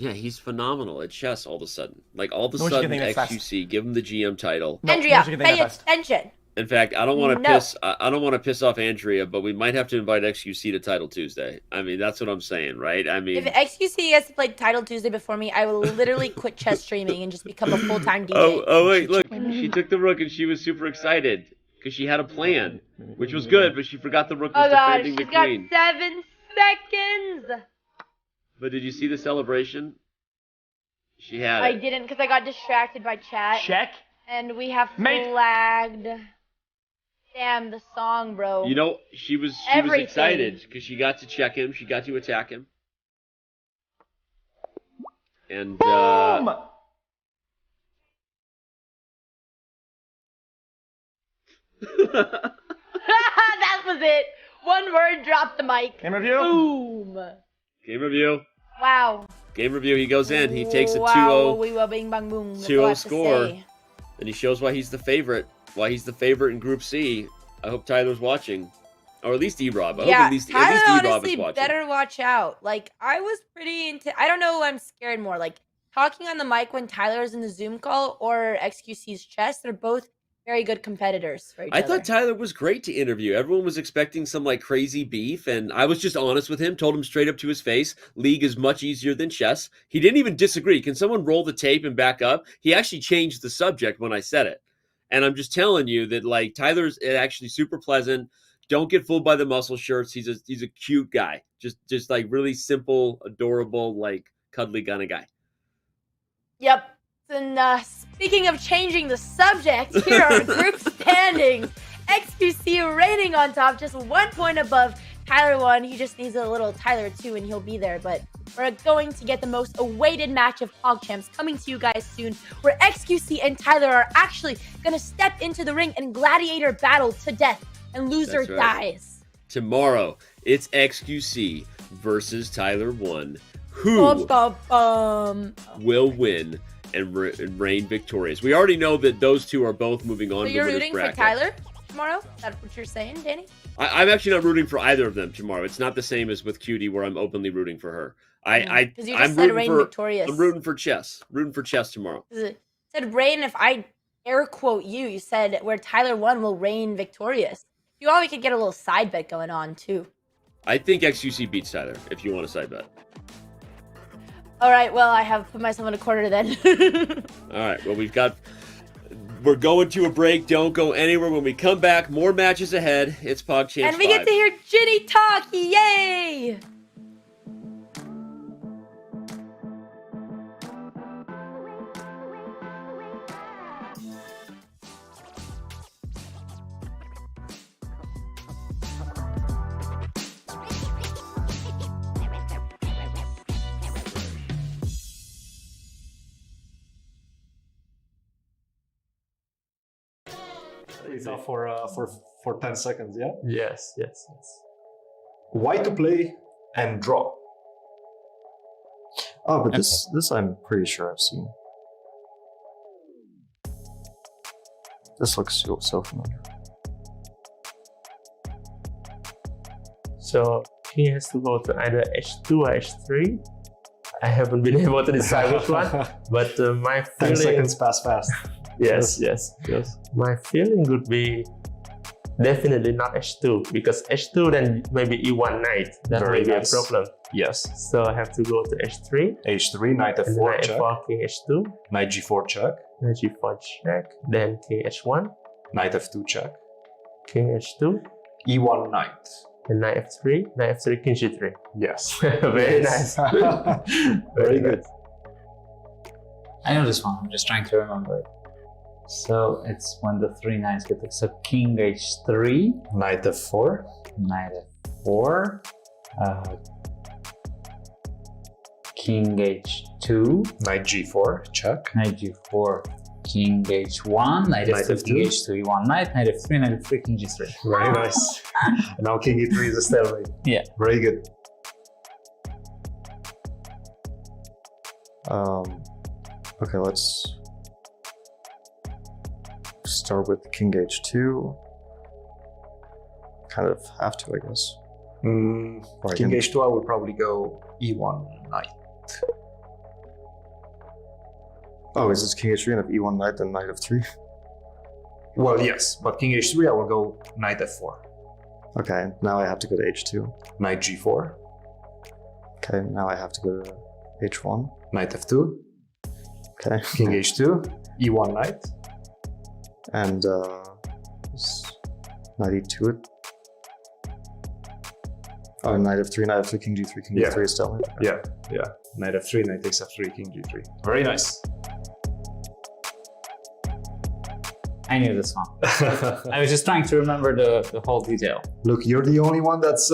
[SPEAKER 17] yeah, he's phenomenal at chess all of a sudden. Like all of a
[SPEAKER 21] No,
[SPEAKER 17] sudden,
[SPEAKER 21] think that's
[SPEAKER 17] xQc, give him the GM title.
[SPEAKER 21] No,
[SPEAKER 5] Andrea,
[SPEAKER 21] no,
[SPEAKER 5] pay attention.
[SPEAKER 17] In fact, I don't want to piss off Andrea, but we might have to invite XQC to Title Tuesday. I mean, that's what I'm saying, right? I mean,
[SPEAKER 5] if XQC has to play Title Tuesday before me, I will literally quit chess streaming and just become a full-time DJ.
[SPEAKER 17] Oh wait, look, she took the rook and she was super excited because she had a plan, which was good, but she forgot the rook was defending the queen.
[SPEAKER 5] She's got 7 seconds.
[SPEAKER 17] But did you see the celebration? She had
[SPEAKER 5] I didn't because I got distracted by chat.
[SPEAKER 21] Check.
[SPEAKER 5] And we have flagged. Damn, the song, bro.
[SPEAKER 17] You know, she was excited because she got to check him, she got to attack him. And
[SPEAKER 21] Boom!
[SPEAKER 5] That was it. One word, drop the mic.
[SPEAKER 21] Game review.
[SPEAKER 5] Boom.
[SPEAKER 17] Game review.
[SPEAKER 5] Wow.
[SPEAKER 17] Game review. He goes in. He takes a 2-0.
[SPEAKER 5] Wow, we will bing bang boom.
[SPEAKER 17] 2-0 score. And he shows why he's the favorite. Why he's the favorite in Group C. I hope Tyler's watching. Or at least E-Rob. I hope at least
[SPEAKER 5] Tyler
[SPEAKER 17] E-Rob
[SPEAKER 5] honestly
[SPEAKER 17] is watching.
[SPEAKER 5] better watch out. Like, I was pretty into... I don't know who I'm scared more. Like, talking on the mic when Tyler's in the Zoom call or XQC's chess. They're both very good competitors for each other.
[SPEAKER 17] I thought Tyler was great to interview. Everyone was expecting some like crazy beef, and I was just honest with him, told him straight up to his face, League is much easier than chess. He didn't even disagree. Can someone roll the tape and back up? He actually changed the subject when I said it. And I'm just telling you that like Tyler's actually super pleasant. Don't get fooled by the muscle shirts. He's a cute guy. Just like really simple, adorable, like cuddly kind of guy.
[SPEAKER 5] Yep. And speaking of changing the subject, here are group standings. XQC reigning on top, just 1 point above Tyler 1. He just needs a little Tyler 2 and he'll be there. But we're going to get the most awaited match of PogChamps coming to you guys soon, where XQC and Tyler are actually going to step into the ring and gladiator battle to death, and loser dies.
[SPEAKER 17] Tomorrow, it's XQC versus Tyler 1. Who will win and reign victorious? We already know that those two are both moving on.
[SPEAKER 5] So you're rooting for Tyler tomorrow? Is that what you're saying, Danny?
[SPEAKER 17] I'm actually not rooting for either of them tomorrow. It's not the same as with Cutie, where I'm openly rooting for her.
[SPEAKER 5] Because you just said reign victorious.
[SPEAKER 17] I'm rooting for chess. Rooting for chess tomorrow.
[SPEAKER 5] You said reign. If I air quote you said where Tyler 1 will reign victorious. If you want, we could get a little side bet going on too.
[SPEAKER 17] I think XQC beats Tyler. If you want a side bet.
[SPEAKER 5] All right, well, I have put myself in a corner then.
[SPEAKER 17] All right, well, we're going to a break. Don't go anywhere. When we come back, more matches ahead. It's PogChamps
[SPEAKER 5] and we get to hear Jinny talk. Yay!
[SPEAKER 1] It's off for 10 seconds, yeah?
[SPEAKER 22] Yes.
[SPEAKER 1] Why to play and draw?
[SPEAKER 22] Oh, but this I'm pretty sure I've seen. This looks so familiar.
[SPEAKER 23] So he has to go to either h2 or h3. I haven't been able to decide which one, but my feeling...
[SPEAKER 1] 10 seconds pass fast.
[SPEAKER 23] Yes. My feeling would be definitely not h2, because h2 then maybe e1 knight. That may be a problem.
[SPEAKER 1] Yes.
[SPEAKER 23] So I have to go to h3.
[SPEAKER 1] h3, knight f4 check.
[SPEAKER 23] F4, king h2.
[SPEAKER 1] Knight g4 check.
[SPEAKER 23] Knight g4 check. Then king h1.
[SPEAKER 1] Knight f2 check.
[SPEAKER 23] King h2.
[SPEAKER 1] e1 knight.
[SPEAKER 23] And knight f3. Knight f3, king g3.
[SPEAKER 1] Yes.
[SPEAKER 23] Very nice.
[SPEAKER 1] Very good.
[SPEAKER 22] I know this one. I'm just trying to remember it. So it's when the 3 knights get it. So king h3.
[SPEAKER 1] Knight f4.
[SPEAKER 22] Knight f4. King h2.
[SPEAKER 1] Knight g4 check.
[SPEAKER 22] Knight g4. King h1. Knight f2. King h2. e1 knight. Knight f3. Knight f3. King g3.
[SPEAKER 1] Very nice. And now king e3 is a stalemate.
[SPEAKER 22] Yeah.
[SPEAKER 1] Very good.
[SPEAKER 22] Okay, let's start with king h2. Kind of have to, I guess.
[SPEAKER 1] King h2, I would probably go e1 knight.
[SPEAKER 22] Oh, is this king h3 and if e1 knight, then knight f3?
[SPEAKER 1] Well, yes, but king h3, I will go knight f4.
[SPEAKER 3] Okay, now I have to go to h2.
[SPEAKER 1] Knight g4.
[SPEAKER 3] Okay, now I have to go to h1.
[SPEAKER 1] Knight f2.
[SPEAKER 3] Okay.
[SPEAKER 1] King h2. e1 knight.
[SPEAKER 3] And knight e2. Oh, knight f3, knight f3, king g3, king g3 is still in.
[SPEAKER 1] Yeah. Knight f3, knight takes f3, king g3. Very nice.
[SPEAKER 22] I knew this one. I was just trying to remember the whole detail.
[SPEAKER 1] Look, you're the only one that's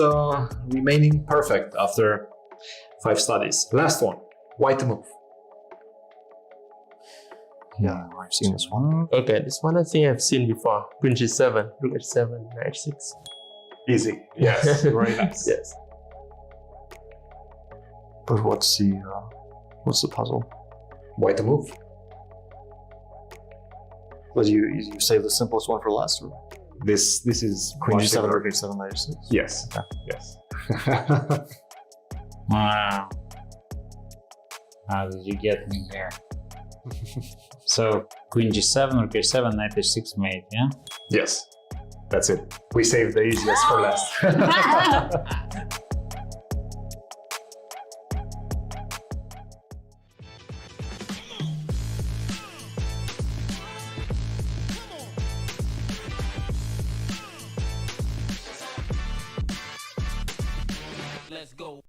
[SPEAKER 1] remaining perfect after 5 studies. Last one. White to move.
[SPEAKER 3] Yeah, I've seen this one.
[SPEAKER 23] Okay, this one I think I've seen before. Queen g7, rook h7, knight h6.
[SPEAKER 1] Easy. Yes, very nice.
[SPEAKER 23] Yes.
[SPEAKER 3] But what's the puzzle?
[SPEAKER 1] White to move.
[SPEAKER 3] But you save the simplest one for last, or?
[SPEAKER 1] This is
[SPEAKER 3] Queen g7, rook h7, knight h6.
[SPEAKER 1] Yes.
[SPEAKER 3] Okay.
[SPEAKER 1] Yes.
[SPEAKER 22] Wow. How did you get me here? So Queen g7, rook h7, knight h6 mate, yeah?
[SPEAKER 1] Yes. That's it. We saved the easiest for last.
[SPEAKER 6] Let's go.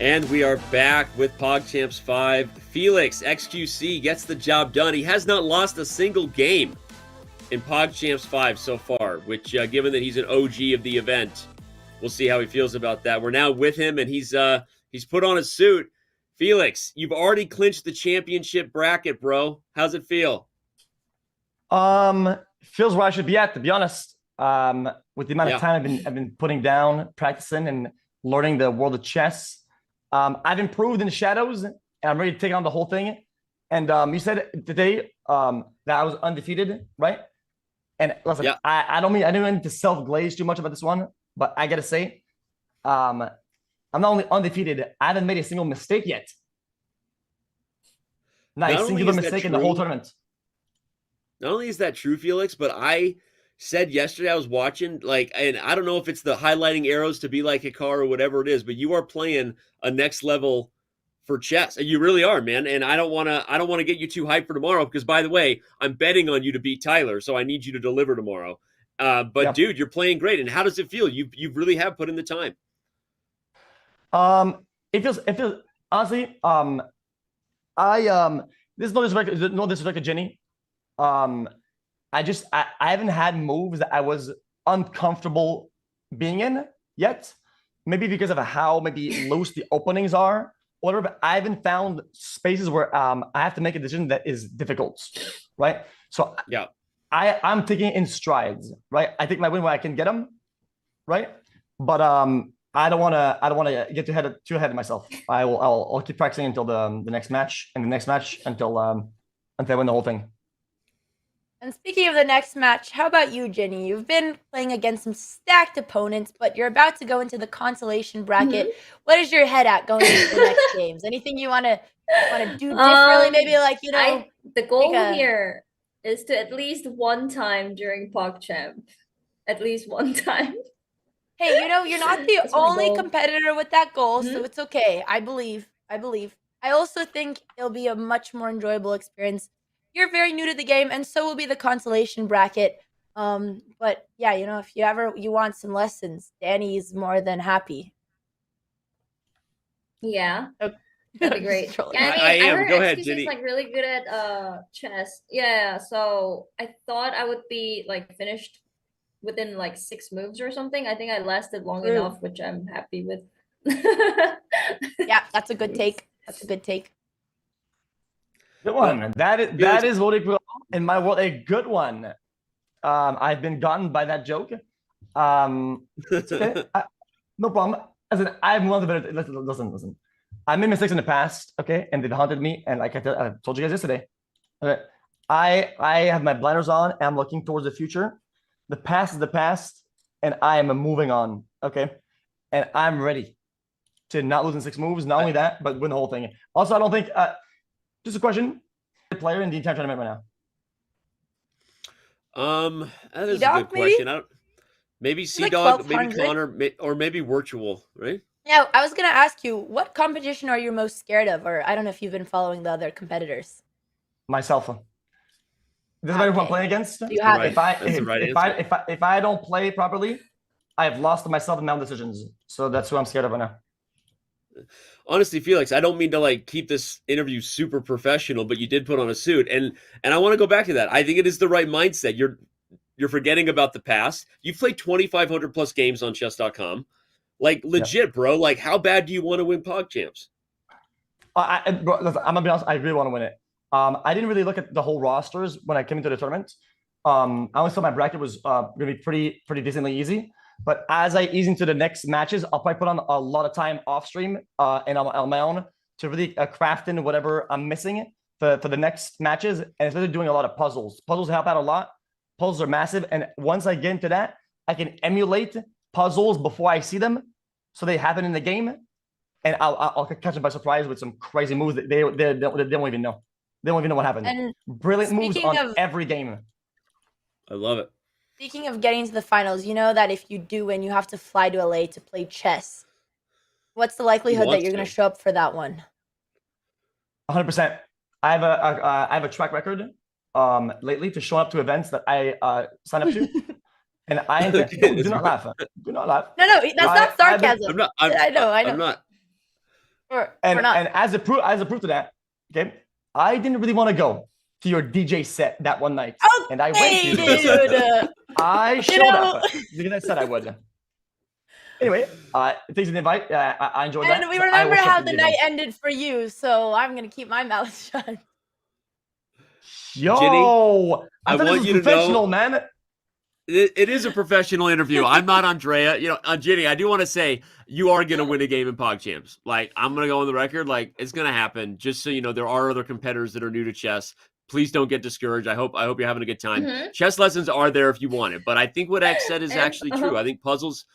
[SPEAKER 17] And we are back with PogChamps 5. Felix, xQc, gets the job done. He has not lost a single game in PogChamps 5 so far, which, given that he's an OG of the event, we'll see how he feels about that. We're now with him, and he's put on a suit. Felix, you've already clinched the championship bracket, bro. How's it feel?
[SPEAKER 21] Feels where I should be at, to be honest. With the amount of time I've been putting down, practicing, and learning the world of chess. I've improved in the shadows, and I'm ready to take on the whole thing. And you said today that I was undefeated, right? And listen, I don't need to self-glaze too much about this one, but I gotta say, I'm not only undefeated, I haven't made a single mistake yet. Not a singular mistake in the whole tournament.
[SPEAKER 17] Not only is that true, Felix, but I said yesterday I was watching, and I don't know if it's the highlighting arrows to be like Hikaru or whatever it is, but you are playing a next level for chess. And you really are, man. And I don't want to get you too hyped for tomorrow, because by the way, I'm betting on you to beat Tyler, so I need you to deliver tomorrow. Dude, you're playing great. And how does it feel? You really have put in the time.
[SPEAKER 21] It feels honestly, this is no disrespect to Jenny. I haven't had moves that I was uncomfortable being in yet. Maybe because of how maybe loose the openings are, or whatever. But I haven't found spaces where I have to make a decision that is difficult, right? So I'm taking it in strides, right? I take my win where I can get them, right? But I don't want to get too ahead of myself. I'll keep practicing until the next match, and the next match until I win the whole thing.
[SPEAKER 5] And speaking of the next match, how about you, Jinny? You've been playing against some stacked opponents, but you're about to go into the consolation bracket. What is your head at going into the next games? Anything you want to do differently? Maybe
[SPEAKER 20] the goal here is to at least one time during PogChamp, at least one time.
[SPEAKER 5] Hey, you're not the only competitor with that goal, so it's okay. I believe. I also think it'll be a much more enjoyable experience. You're very new to the game, and so will be the consolation bracket. But yeah, if you want some lessons, Danny's more than happy.
[SPEAKER 20] Yeah, that'd be great.
[SPEAKER 17] I am. Go ahead, Jinny.
[SPEAKER 20] Like really good at chess. Yeah, so I thought I would be finished within 6 moves or something. I think I lasted long enough, which I'm happy with.
[SPEAKER 5] Yeah, that's a good take.
[SPEAKER 21] Good one. That is what it will. in my world, a good one. I've been gotten by that joke. It's okay. No problem. As in, I'm one of the better. Listen. I made mistakes in the past, okay, and they've haunted me. And like I told you guys yesterday, okay, I have my blinders on, and I'm looking towards the future. The past is the past, and I am moving on, okay, and I'm ready to not lose in 6 moves. Not only that, but win the whole thing. Also, I don't think. Just a question: player in the entire tournament right
[SPEAKER 17] now. That is
[SPEAKER 5] CDawg,
[SPEAKER 17] a good question. I don't. Maybe CDawg, maybe Connor, or maybe Wirtual, right?
[SPEAKER 5] Yeah, I was gonna ask you, what competition are you most scared of, or I don't know if you've been following the other competitors.
[SPEAKER 21] Myself. Doesn't matter who I'm playing against.
[SPEAKER 5] You have
[SPEAKER 21] if I don't play properly, I've lost myself in my own decisions. So that's who I'm scared of right now.
[SPEAKER 17] Honestly, Felix, I don't mean to like keep this interview super professional, but you did put on a suit, and I want to go back to that. I think it is the right mindset. You're forgetting about the past. You've played 2,500 plus games on Chess.com. Like legit, bro. Like, how bad do you want to win PogChamps?
[SPEAKER 21] Bro, listen, I'm gonna be honest. I really want to win it. I didn't really look at the whole rosters when I came into the tournament. I always thought my bracket was gonna be pretty decently easy. But as I ease into the next matches, I'll probably put on a lot of time off stream and on my own to really craft in whatever I'm missing for the next matches, and especially doing a lot of puzzles. Puzzles help out a lot. Puzzles are massive, and once I get into that, I can emulate puzzles before I see them, so they happen in the game, and I'll catch them by surprise with some crazy moves that they don't even know. They don't even know what happened. And brilliant moves on every game.
[SPEAKER 17] I love it.
[SPEAKER 5] Speaking of getting to the finals, you know that if you do win, you have to fly to LA to play chess. What's the likelihood that you're going to show up for that one?
[SPEAKER 21] 100%. I have a track record lately to show up to events that I sign up to. And I do not laugh. Do not laugh.
[SPEAKER 5] No, that's not sarcasm. I know.
[SPEAKER 17] I'm not.
[SPEAKER 21] And as a proof to that, okay, I didn't really want to go to your DJ set that one night, and I went to
[SPEAKER 5] dude.
[SPEAKER 21] I showed up because I said I would. Anyway, thanks for the invite. I enjoyed that.
[SPEAKER 5] And we remember how the night ended for you, so I'm gonna keep my mouth shut.
[SPEAKER 21] Yo,
[SPEAKER 17] Jinny, I want you to know,
[SPEAKER 21] man.
[SPEAKER 17] It is a professional interview. I'm not Andrea. You know, Jinny, I do want to say you are going to win a game in PogChamps. Like, I'm going to go on the record. Like, it's going to happen. Just so you know, there are other competitors that are new to chess. Please don't get discouraged. I hope you're having a good time. Chess lessons are there if you want it. But I think what X said is actually true. I think puzzles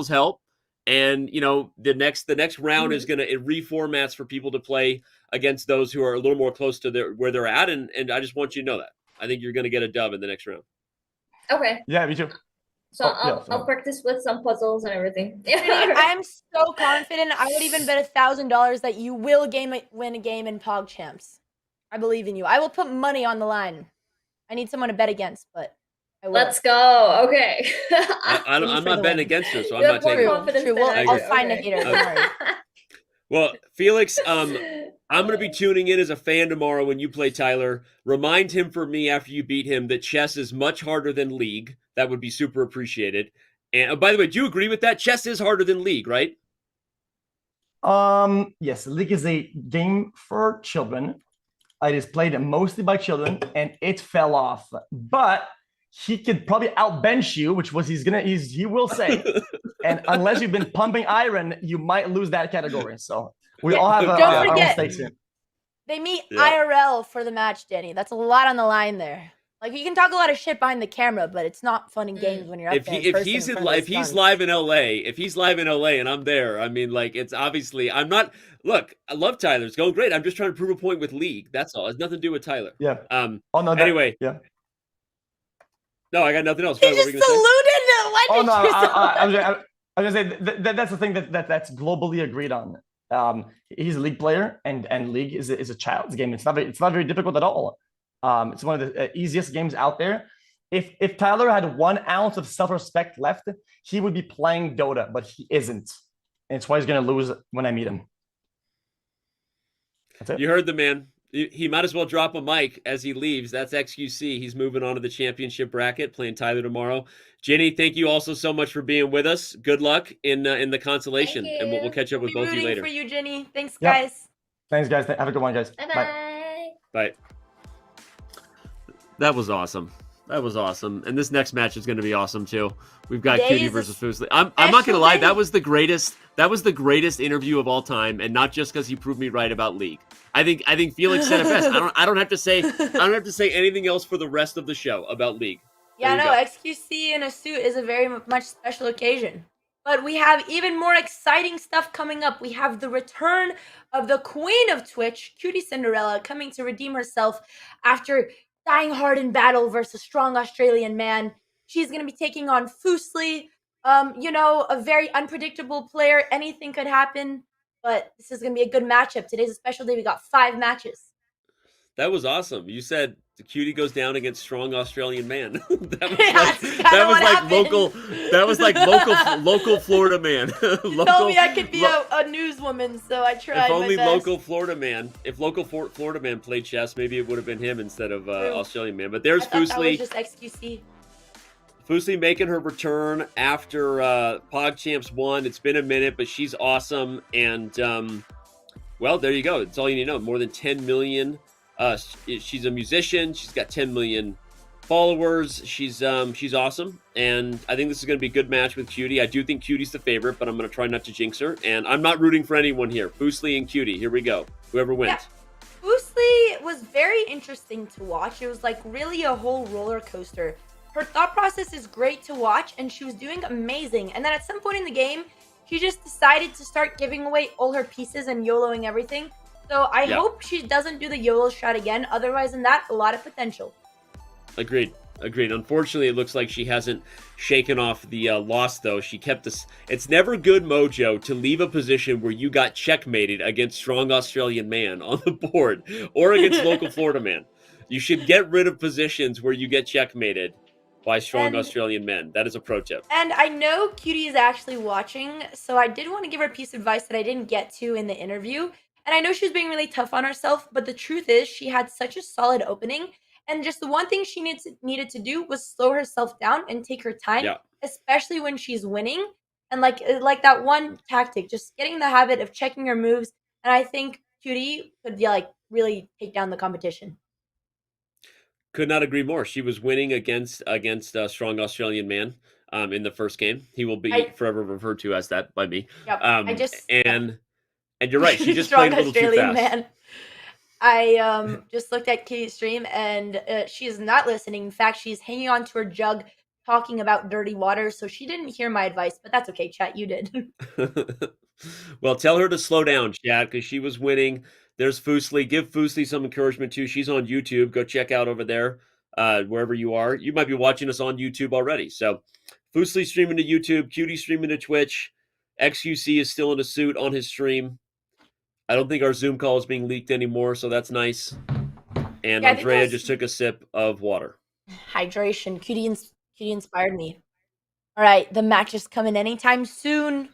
[SPEAKER 17] help. And, you know, the next round is going to reformats for people to play against those who are a little more close to where they're at. And I just want you to know that. I think you're going to get a dub in the next round.
[SPEAKER 20] Okay.
[SPEAKER 21] Yeah, me too.
[SPEAKER 20] So I'll practice with some puzzles and everything.
[SPEAKER 5] I'm so confident. I would even bet $1,000 that you will win a game in PogChamps. I believe in you. I will put money on the line. I need someone to bet against, but I will.
[SPEAKER 20] Let's go. Okay.
[SPEAKER 17] I'm not betting against her, so I'm not taking it.
[SPEAKER 5] True. I'll find a hater.
[SPEAKER 17] Okay. Well, Felix, I'm going to be tuning in as a fan tomorrow when you play Tyler. Remind him for me after you beat him that chess is much harder than League. That would be super appreciated. And by the way, do you agree with that? Chess is harder than League, right?
[SPEAKER 21] Yes, League is a game for children. It is played mostly by children, and it fell off. But he could probably outbench you, which was he will say. And unless you've been pumping iron, you might lose that category. So we all have our own stakes here.
[SPEAKER 5] They meet IRL for the match, Danny. That's a lot on the line there. Like, you can talk a lot of shit behind the camera, but it's not fun in games when you're up there.
[SPEAKER 17] If he's live in LA, and I'm there, I mean, like, it's obviously look, I love Tyler. It's going great. I'm just trying to prove a point with League. That's all. It has nothing to do with Tyler.
[SPEAKER 21] Yeah.
[SPEAKER 17] Anyway.
[SPEAKER 21] Yeah.
[SPEAKER 17] No, I got nothing else.
[SPEAKER 5] He just saluted.
[SPEAKER 21] I was gonna say that's the thing that's globally agreed on. He's a League player, and League is a child's game. It's not very difficult at all. It's one of the easiest games out there. If Tyler had 1 ounce of self-respect left, he would be playing Dota, but he isn't. And it's why he's gonna lose when I meet him. That's it.
[SPEAKER 17] You heard the man. He might as well drop a mic as he leaves. That's xQc. He's moving on to the championship bracket, playing Tyler tomorrow. Jinny, thank you also so much for being with us. Good luck in the consolation, and we'll catch up with both of you later.
[SPEAKER 5] For you, Jinny. Thanks, guys.
[SPEAKER 21] Thanks, guys. Have a good one, guys.
[SPEAKER 20] Bye-bye.
[SPEAKER 17] Bye. That was awesome. That was awesome. And this next match is going to be awesome too. We've got Cutie versus Fuslie. I'm not going to lie. That was the greatest interview of all time, and not just because he proved me right about League. I think Felix said it best. I don't have to say anything else for the rest of the show about League.
[SPEAKER 5] Yeah, no, xQc in a suit is a very much special occasion. But we have even more exciting stuff coming up. We have the return of the queen of Twitch, QTCinderella, coming to redeem herself after dying hard in battle versus a strong Australian man. She's going to be taking on Fuslie, a very unpredictable player. Anything could happen, but this is going to be a good matchup. Today's a special day. We got 5 matches.
[SPEAKER 17] That was awesome. You said the Cutie goes down against strong Australian man. that was like local Florida man.
[SPEAKER 5] You told me I could be a newswoman, so I tried.
[SPEAKER 17] If only
[SPEAKER 5] my best.
[SPEAKER 17] local Florida man. If local Florida man played chess, maybe it would have been him instead of Australian man. But there's Fuslie.
[SPEAKER 5] That was just xQc.
[SPEAKER 17] Fuslie making her return after PogChamps won. It's been a minute, but she's awesome. And well, there you go. It's all you need to know. More than 10 million. She's a musician. She's got 10 million followers. She's awesome, and I think this is going to be a good match with Cutie. I do think Cutie's the favorite, but I'm going to try not to jinx her. And I'm not rooting for anyone here. Fuslie and Cutie. Here we go. Whoever wins.
[SPEAKER 5] Yeah. Fuslie was very interesting to watch. It was like really a whole roller coaster. Her thought process is great to watch, and she was doing amazing. And then at some point in the game, she just decided to start giving away all her pieces and YOLOing everything. So I hope she doesn't do the YOLO shot again. Otherwise than that, a lot of potential.
[SPEAKER 17] Agreed. Unfortunately, it looks like she hasn't shaken off the loss, though. She kept this. It's never good mojo to leave a position where you got checkmated against strong Australian man on the board or against local Florida man. You should get rid of positions where you get checkmated by strong Australian men. That is a pro tip.
[SPEAKER 5] And I know Cutie is actually watching, so I did want to give her a piece of advice that I didn't get to in the interview. And I know she was being really tough on herself, but the truth is she had such a solid opening. And just the one thing she needed to do was slow herself down and take her time, especially when she's winning. And like that one tactic, just getting the habit of checking her moves. And I think Cutie could really take down the competition.
[SPEAKER 17] Could not agree more. She was winning against a strong Australian man in the first game. He will be forever referred to as that by me.
[SPEAKER 5] Yep.
[SPEAKER 17] And you're right. She just played a little
[SPEAKER 5] Australian
[SPEAKER 17] too fast.
[SPEAKER 5] Man. I just looked at Kitty's stream, and she is not listening. In fact, she's hanging on to her jug, talking about dirty water. So she didn't hear my advice, but that's okay, chat. You did.
[SPEAKER 17] Well, tell her to slow down, chat, because she was winning. There's Fuslie. Give Fuslie some encouragement too. She's on YouTube. Go check out over there, wherever you are. You might be watching us on YouTube already. So Fuslie streaming to YouTube, Cutie streaming to Twitch. xQc is still in a suit on his stream. I don't think our Zoom call is being leaked anymore, so that's nice. And Andrea just took a sip of water.
[SPEAKER 5] Hydration. Cutie inspired me. All right, the match is coming anytime soon.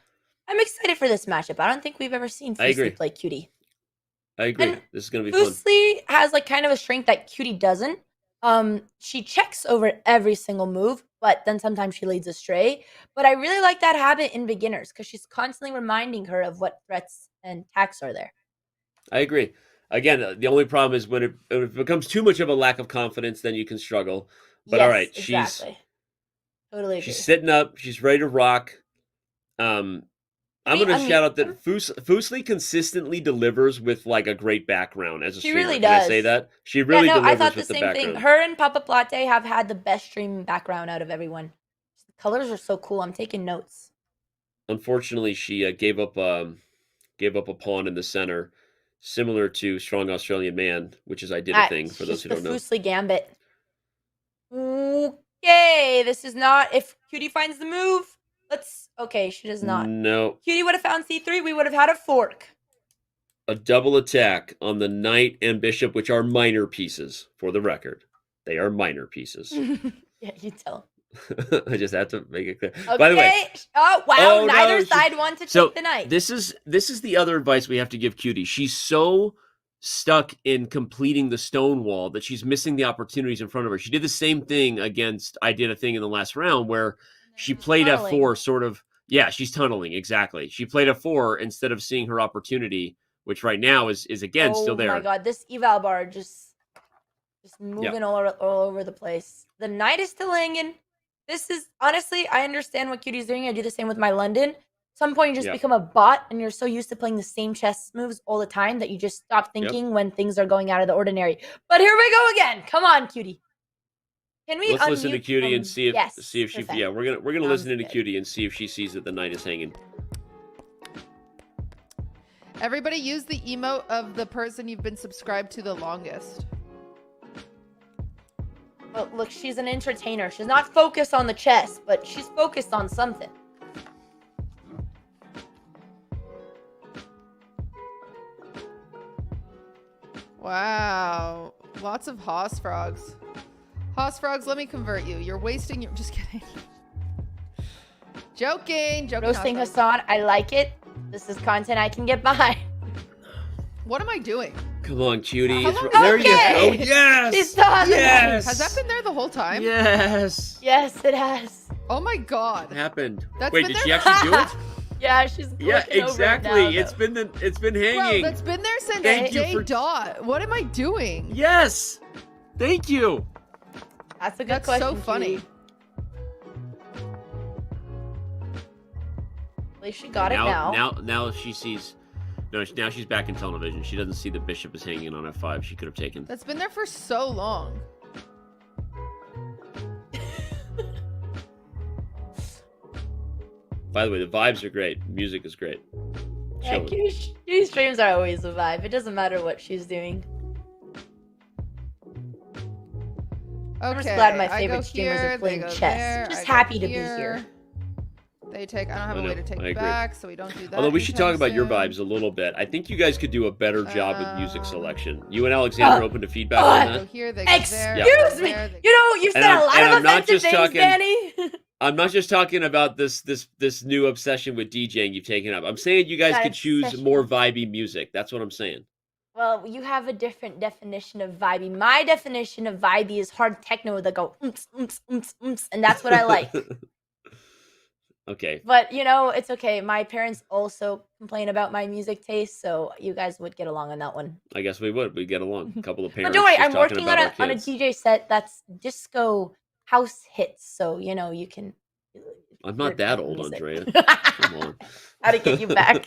[SPEAKER 5] I'm excited for this matchup. I don't think we've ever seen Fuslie play Cutie.
[SPEAKER 17] I agree.
[SPEAKER 5] And
[SPEAKER 17] this is going to be fun.
[SPEAKER 5] Fuslie has kind of a strength that Cutie doesn't. She checks over every single move, but then sometimes she leads astray. But I really like that habit in beginners because she's constantly reminding her of what threats and attacks are there.
[SPEAKER 17] I agree. Again, the only problem is when it becomes too much of a lack of confidence, then you can struggle. But all right,
[SPEAKER 5] exactly. Totally agree.
[SPEAKER 17] She's sitting up. She's ready to rock. I'm going to shout out that Fuslie consistently delivers with a great background as a streamer.
[SPEAKER 5] She really does.
[SPEAKER 17] Can I say that? She really delivers
[SPEAKER 5] I thought
[SPEAKER 17] with
[SPEAKER 5] the
[SPEAKER 17] the
[SPEAKER 5] same
[SPEAKER 17] background.
[SPEAKER 5] thing. Her and Papaplatte have had the best stream background out of everyone. The colors are so cool. I'm taking notes.
[SPEAKER 17] Unfortunately, she gave up a pawn in the center, similar to Strong Australian Man, which is I did a thing for those who don't know.
[SPEAKER 5] The Fuslie Gambit. Okay, this is not. If Cutie finds the move, okay, she does not.
[SPEAKER 17] No.
[SPEAKER 5] Cutie would have found C3. We would have had a fork.
[SPEAKER 17] A double attack on the knight and bishop, which are minor pieces, for the record. They are minor pieces.
[SPEAKER 5] Yeah, you tell.
[SPEAKER 17] I just have to make it clear.
[SPEAKER 5] Okay.
[SPEAKER 17] By the way,
[SPEAKER 5] oh wow, neither side wanted to take the knight.
[SPEAKER 17] This is the other advice we have to give Cutie. She's so stuck in completing the stone wall that she's missing the opportunities in front of her. She did the same thing against I did a thing in the last round where she played F4 sort of. Yeah, she's tunneling, exactly. She played F4 instead of seeing her opportunity, which right now is again still there.
[SPEAKER 5] Oh my god, this eval bar just just moving all over the place. The knight is still hanging. This is honestly, I understand what Cuty's doing. I do the same with my London. At some point, you just become a bot, and you're so used to playing the same chess moves all the time that you just stop thinking when things are going out of the ordinary. But here we go again. Come on, Cutie. Can we
[SPEAKER 17] Let's listen to Cutie and see if she.
[SPEAKER 5] perfect.
[SPEAKER 17] Yeah, we're gonna
[SPEAKER 5] Sounds
[SPEAKER 17] listen to
[SPEAKER 5] good.
[SPEAKER 17] Cutie and see if she sees that the knight is hanging.
[SPEAKER 4] Everybody use the emote of the person you've been subscribed to the longest.
[SPEAKER 5] Oh, look, she's an entertainer. She's not focused on the chess, but she's focused on something.
[SPEAKER 4] Wow. Lots of Haas frogs. Haas frogs, let me convert you. You're wasting your... Just kidding. Joking.
[SPEAKER 5] Roasting Hassan, I like it. This is content I can get behind.
[SPEAKER 4] What am I doing?
[SPEAKER 17] Come on, Cutie.
[SPEAKER 5] There
[SPEAKER 17] you go. Yes.
[SPEAKER 5] She's still on the
[SPEAKER 17] Yes.
[SPEAKER 4] Has that been there the whole time?
[SPEAKER 17] Yes.
[SPEAKER 5] Yes, it has.
[SPEAKER 4] Oh my god.
[SPEAKER 17] What happened?
[SPEAKER 4] That's
[SPEAKER 17] Wait,
[SPEAKER 4] been
[SPEAKER 17] did she
[SPEAKER 4] there-
[SPEAKER 17] actually do it?
[SPEAKER 5] Yeah, she's
[SPEAKER 17] Yeah,
[SPEAKER 5] looking over it
[SPEAKER 17] exactly.
[SPEAKER 5] now,
[SPEAKER 17] It's been hanging.
[SPEAKER 4] Bro, that's been there since
[SPEAKER 17] Thank you
[SPEAKER 4] day
[SPEAKER 17] for-
[SPEAKER 4] dot. What am I doing?
[SPEAKER 17] Yes. Thank you.
[SPEAKER 5] That's a good
[SPEAKER 4] That's
[SPEAKER 5] question.
[SPEAKER 4] so funny.
[SPEAKER 5] Cutie. At least she got it now.
[SPEAKER 17] Now she sees. No, now she's back in television. She doesn't see the bishop is hanging on f5. She could have taken.
[SPEAKER 4] That's been there for so long.
[SPEAKER 17] By the way, the vibes are great. Music is great.
[SPEAKER 5] Yeah,
[SPEAKER 17] Show it.
[SPEAKER 5] Cutie streams are always a vibe. It doesn't matter what she's doing. I'm just glad my favorite streamers are playing chess. Just happy to be here.
[SPEAKER 4] They take. I don't have a way to take
[SPEAKER 17] I
[SPEAKER 4] it
[SPEAKER 17] agree.
[SPEAKER 4] back, so we don't do that.
[SPEAKER 17] Although we should talk
[SPEAKER 4] anytime
[SPEAKER 17] about your
[SPEAKER 4] soon.
[SPEAKER 17] vibes a little bit. I think you guys could do a better job with music selection. You and Alexander open to feedback on
[SPEAKER 4] Go
[SPEAKER 17] that.
[SPEAKER 4] here, they go there.
[SPEAKER 5] Excuse me. You know, you've said a lot of offensive things, Danny.
[SPEAKER 17] I'm not just talking about this new obsession with DJing you've taken up. I'm saying you guys
[SPEAKER 5] That
[SPEAKER 17] could choose
[SPEAKER 5] obsession.
[SPEAKER 17] more vibey music. That's what I'm saying.
[SPEAKER 5] Well, you have a different definition of vibey. My definition of vibey is hard techno that go oomps, oomps, oomps, oomps, and that's what I like.
[SPEAKER 17] Okay.
[SPEAKER 5] But, you know, it's okay. My parents also complain about my music taste, so you guys would get along on that one.
[SPEAKER 17] I guess we would. We'd get along. A couple of
[SPEAKER 5] But
[SPEAKER 17] parents.
[SPEAKER 5] don't worry,
[SPEAKER 17] just
[SPEAKER 5] I'm
[SPEAKER 17] talking
[SPEAKER 5] working
[SPEAKER 17] about
[SPEAKER 5] on
[SPEAKER 17] our
[SPEAKER 5] a
[SPEAKER 17] kids.
[SPEAKER 5] DJ set that's disco house hits, so, you know, you can...
[SPEAKER 17] I'm not that old,
[SPEAKER 5] music.
[SPEAKER 17] Andrea. Come on.
[SPEAKER 5] How to get you back.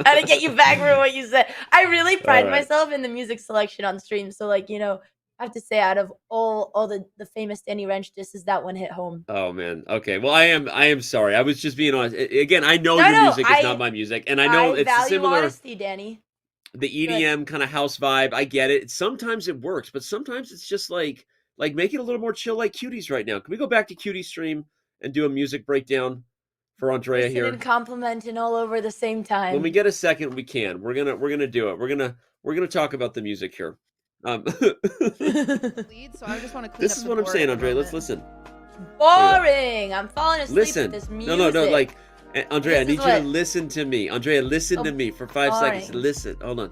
[SPEAKER 5] How to get you back for what you said. I really pride
[SPEAKER 17] All right.
[SPEAKER 5] myself in the music selection on stream, so, like, you know, I have to say, out of all the famous Danny Wrench disses, that one hit home.
[SPEAKER 17] Oh man. Okay. Well, I am sorry. I was just being honest. Again, I know
[SPEAKER 5] No,
[SPEAKER 17] your
[SPEAKER 5] no,
[SPEAKER 17] music is not my music, and I know it's
[SPEAKER 5] value
[SPEAKER 17] similar.
[SPEAKER 5] honesty, Danny.
[SPEAKER 17] The EDM kind of house vibe. I get it. Sometimes it works, but sometimes it's just like make it a little more chill, like Cutie's right now. Can we go back to Cutie's stream and do a music breakdown for Andrea
[SPEAKER 5] Listen
[SPEAKER 17] here?
[SPEAKER 5] and complimenting all over the same time.
[SPEAKER 17] When we get a second, we can. We're gonna do it. We're gonna talk about the music here.
[SPEAKER 4] Lead, so I just want to clean
[SPEAKER 17] This
[SPEAKER 4] up
[SPEAKER 17] is
[SPEAKER 4] the
[SPEAKER 17] what I'm
[SPEAKER 4] board
[SPEAKER 17] saying,
[SPEAKER 4] at the
[SPEAKER 17] Andrea. Let's
[SPEAKER 4] moment.
[SPEAKER 17] listen.
[SPEAKER 5] Boring. I'm falling asleep
[SPEAKER 17] Listen.
[SPEAKER 5] with this music.
[SPEAKER 17] No. Like, Andrea, I
[SPEAKER 5] This
[SPEAKER 17] need
[SPEAKER 5] is
[SPEAKER 17] you to
[SPEAKER 5] what-
[SPEAKER 17] listen to me. Andrea, listen to me for 5 seconds.
[SPEAKER 5] boring.
[SPEAKER 17] Listen. Hold on.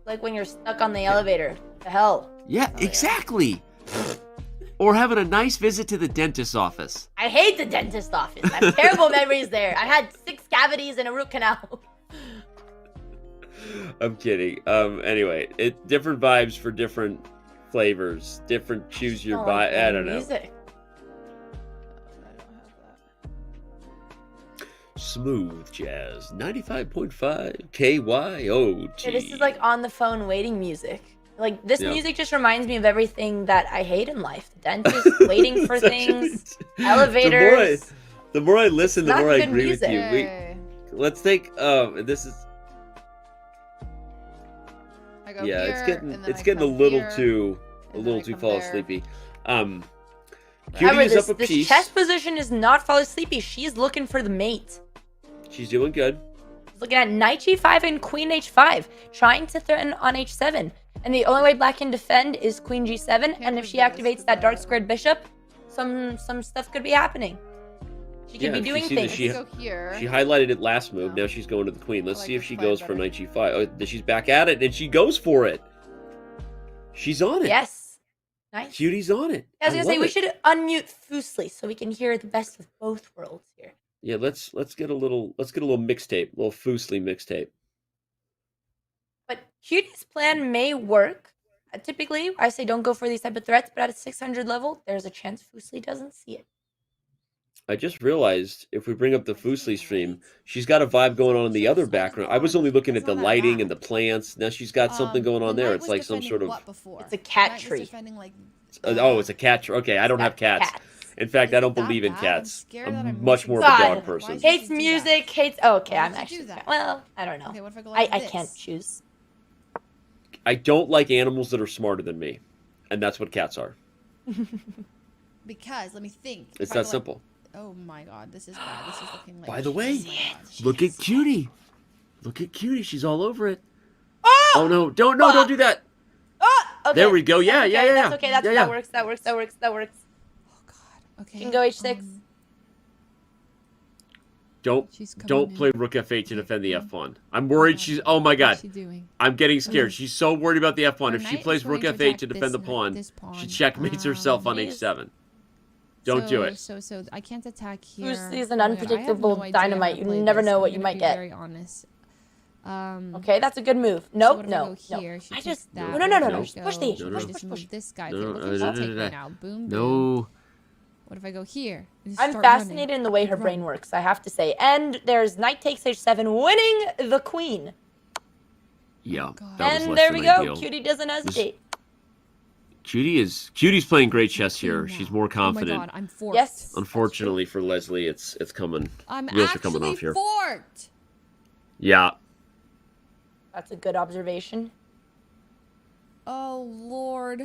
[SPEAKER 5] Like when you're stuck on the elevator. The hell.
[SPEAKER 17] Yeah, exactly. Or having a nice visit to the dentist's office.
[SPEAKER 5] I hate the dentist office. I have terrible memories there. I had 6 cavities and a root canal.
[SPEAKER 17] I'm kidding. Anyway, different vibes for different flavors. Different choose your vibe. I don't know.
[SPEAKER 5] Music.
[SPEAKER 17] Smooth jazz. 95.5 KYOT.
[SPEAKER 5] Yeah, this is like on the phone waiting music. Like this
[SPEAKER 17] Yeah.
[SPEAKER 5] music just reminds me of everything that I hate in life. The dentist, waiting for things, elevators.
[SPEAKER 17] The more I listen, the
[SPEAKER 5] Not
[SPEAKER 17] more I
[SPEAKER 5] good
[SPEAKER 17] agree
[SPEAKER 5] music.
[SPEAKER 17] with you. Let's take this is
[SPEAKER 4] I go
[SPEAKER 17] yeah,
[SPEAKER 4] here,
[SPEAKER 17] it's
[SPEAKER 4] and then I
[SPEAKER 17] getting a
[SPEAKER 4] come
[SPEAKER 17] little
[SPEAKER 4] here,
[SPEAKER 17] too
[SPEAKER 4] and then I
[SPEAKER 17] too
[SPEAKER 4] come
[SPEAKER 17] fall
[SPEAKER 4] there.
[SPEAKER 17] sleepy.
[SPEAKER 5] Remember,
[SPEAKER 17] Cutie is up a
[SPEAKER 5] this
[SPEAKER 17] piece.
[SPEAKER 5] chess position is not fall sleepy. She's looking for the mate.
[SPEAKER 17] She's doing good.
[SPEAKER 5] Looking at knight g5 and queen h5, trying to threaten on h7. And the only way black can defend is queen g7. And if she activates that dark squared bishop, some stuff could be happening. She could be
[SPEAKER 17] if you
[SPEAKER 5] doing
[SPEAKER 17] see that
[SPEAKER 5] things.
[SPEAKER 17] She highlighted it last move. Now she's going to the queen. Let's see if she goes for knight g5. Oh, she's back at it, and she goes for it. She's on it.
[SPEAKER 5] Yes. Nice.
[SPEAKER 17] Cutie's on it.
[SPEAKER 5] I was gonna say
[SPEAKER 17] love
[SPEAKER 5] we
[SPEAKER 17] it.
[SPEAKER 5] should unmute Fuslie so we can hear the best of both worlds here.
[SPEAKER 17] Yeah, let's get a little mixtape, little Fuslie mixtape.
[SPEAKER 5] But Cutie's plan may work. typically I say don't go for these type of threats, but at a 600 level, there's a chance Fuslie doesn't see it.
[SPEAKER 17] I just realized if we bring up the Fuslie stream, she's got a vibe going on in the other background. I was only looking at the lighting and the plants. Now she's got something going on there. It's like some sort of.
[SPEAKER 5] It's a cat tree.
[SPEAKER 17] Oh, it's a cat tree. Okay, I don't have cats. In fact, I don't believe in cats. I'm much more of a dog person.
[SPEAKER 5] Hates music. Hates. Oh, okay, I'm actually. Well, I don't know.
[SPEAKER 11] Okay, what if I go like
[SPEAKER 5] I
[SPEAKER 11] this?
[SPEAKER 5] can't choose.
[SPEAKER 17] I don't like animals that are smarter than me, and that's what cats are.
[SPEAKER 11] Because let me think.
[SPEAKER 17] It's that simple.
[SPEAKER 11] Oh my god, this is bad. This is looking like.
[SPEAKER 17] By the way,
[SPEAKER 11] oh
[SPEAKER 17] look at Cutie. Look at Cutie. She's all over it. Oh no! Don't do that.
[SPEAKER 5] Okay.
[SPEAKER 17] There we go. Yeah,
[SPEAKER 5] That's
[SPEAKER 17] yeah,
[SPEAKER 5] okay.
[SPEAKER 17] yeah.
[SPEAKER 5] That's okay. That works. That works. That works. That works.
[SPEAKER 11] Oh god. Okay.
[SPEAKER 5] You can go h6.
[SPEAKER 17] Don't play rook f8 to defend the f pawn. I'm worried she's. Oh my god.
[SPEAKER 11] What's she doing?
[SPEAKER 17] I'm getting scared. She's so worried about the f pawn.
[SPEAKER 11] Her
[SPEAKER 17] If she
[SPEAKER 11] knight
[SPEAKER 17] plays
[SPEAKER 11] is
[SPEAKER 17] rook
[SPEAKER 11] going to
[SPEAKER 17] f8
[SPEAKER 11] attack
[SPEAKER 17] to defend the pawn,
[SPEAKER 11] this pawn.
[SPEAKER 17] she checkmates herself on h7. Don't do it.
[SPEAKER 11] So I can't attack here.
[SPEAKER 5] Fuslie is an
[SPEAKER 11] Oh my God, I have
[SPEAKER 5] unpredictable
[SPEAKER 11] no idea
[SPEAKER 5] dynamite.
[SPEAKER 11] how
[SPEAKER 5] You
[SPEAKER 11] to play
[SPEAKER 5] never
[SPEAKER 11] this.
[SPEAKER 5] know what
[SPEAKER 11] I'm
[SPEAKER 5] you
[SPEAKER 11] gonna
[SPEAKER 5] might
[SPEAKER 11] be
[SPEAKER 5] get.
[SPEAKER 11] Very honest.
[SPEAKER 5] Okay, that's a good move. Nope,
[SPEAKER 11] So what if I
[SPEAKER 5] no,
[SPEAKER 11] go here?
[SPEAKER 5] no.
[SPEAKER 11] She
[SPEAKER 5] I
[SPEAKER 11] takes
[SPEAKER 5] just
[SPEAKER 11] that.
[SPEAKER 5] no.
[SPEAKER 11] What if
[SPEAKER 5] Just
[SPEAKER 11] I
[SPEAKER 5] push
[SPEAKER 11] go-
[SPEAKER 5] the
[SPEAKER 11] if I just move this guy.
[SPEAKER 17] No,
[SPEAKER 11] Look at she'll take right now. Boom, boom.
[SPEAKER 17] No.
[SPEAKER 11] What if I go here? and
[SPEAKER 5] I'm
[SPEAKER 11] start
[SPEAKER 5] fascinated
[SPEAKER 11] running?
[SPEAKER 5] in the way her brain works, I have to say. And there's knight takes h7, winning the queen.
[SPEAKER 17] Yeah. That was
[SPEAKER 5] And
[SPEAKER 17] less
[SPEAKER 5] there
[SPEAKER 17] than
[SPEAKER 5] we go.
[SPEAKER 17] ideal.
[SPEAKER 5] Cutie doesn't hesitate.
[SPEAKER 17] Cutie's playing great chess here. She's more
[SPEAKER 11] Oh my
[SPEAKER 17] confident.
[SPEAKER 11] god, I'm forked.
[SPEAKER 5] Yes.
[SPEAKER 17] Unfortunately for Leslie, it's coming.
[SPEAKER 11] I'm
[SPEAKER 17] Wheels are coming
[SPEAKER 11] actually
[SPEAKER 17] off here.
[SPEAKER 11] forked.
[SPEAKER 17] Yeah.
[SPEAKER 5] That's a good observation.
[SPEAKER 11] Oh lord.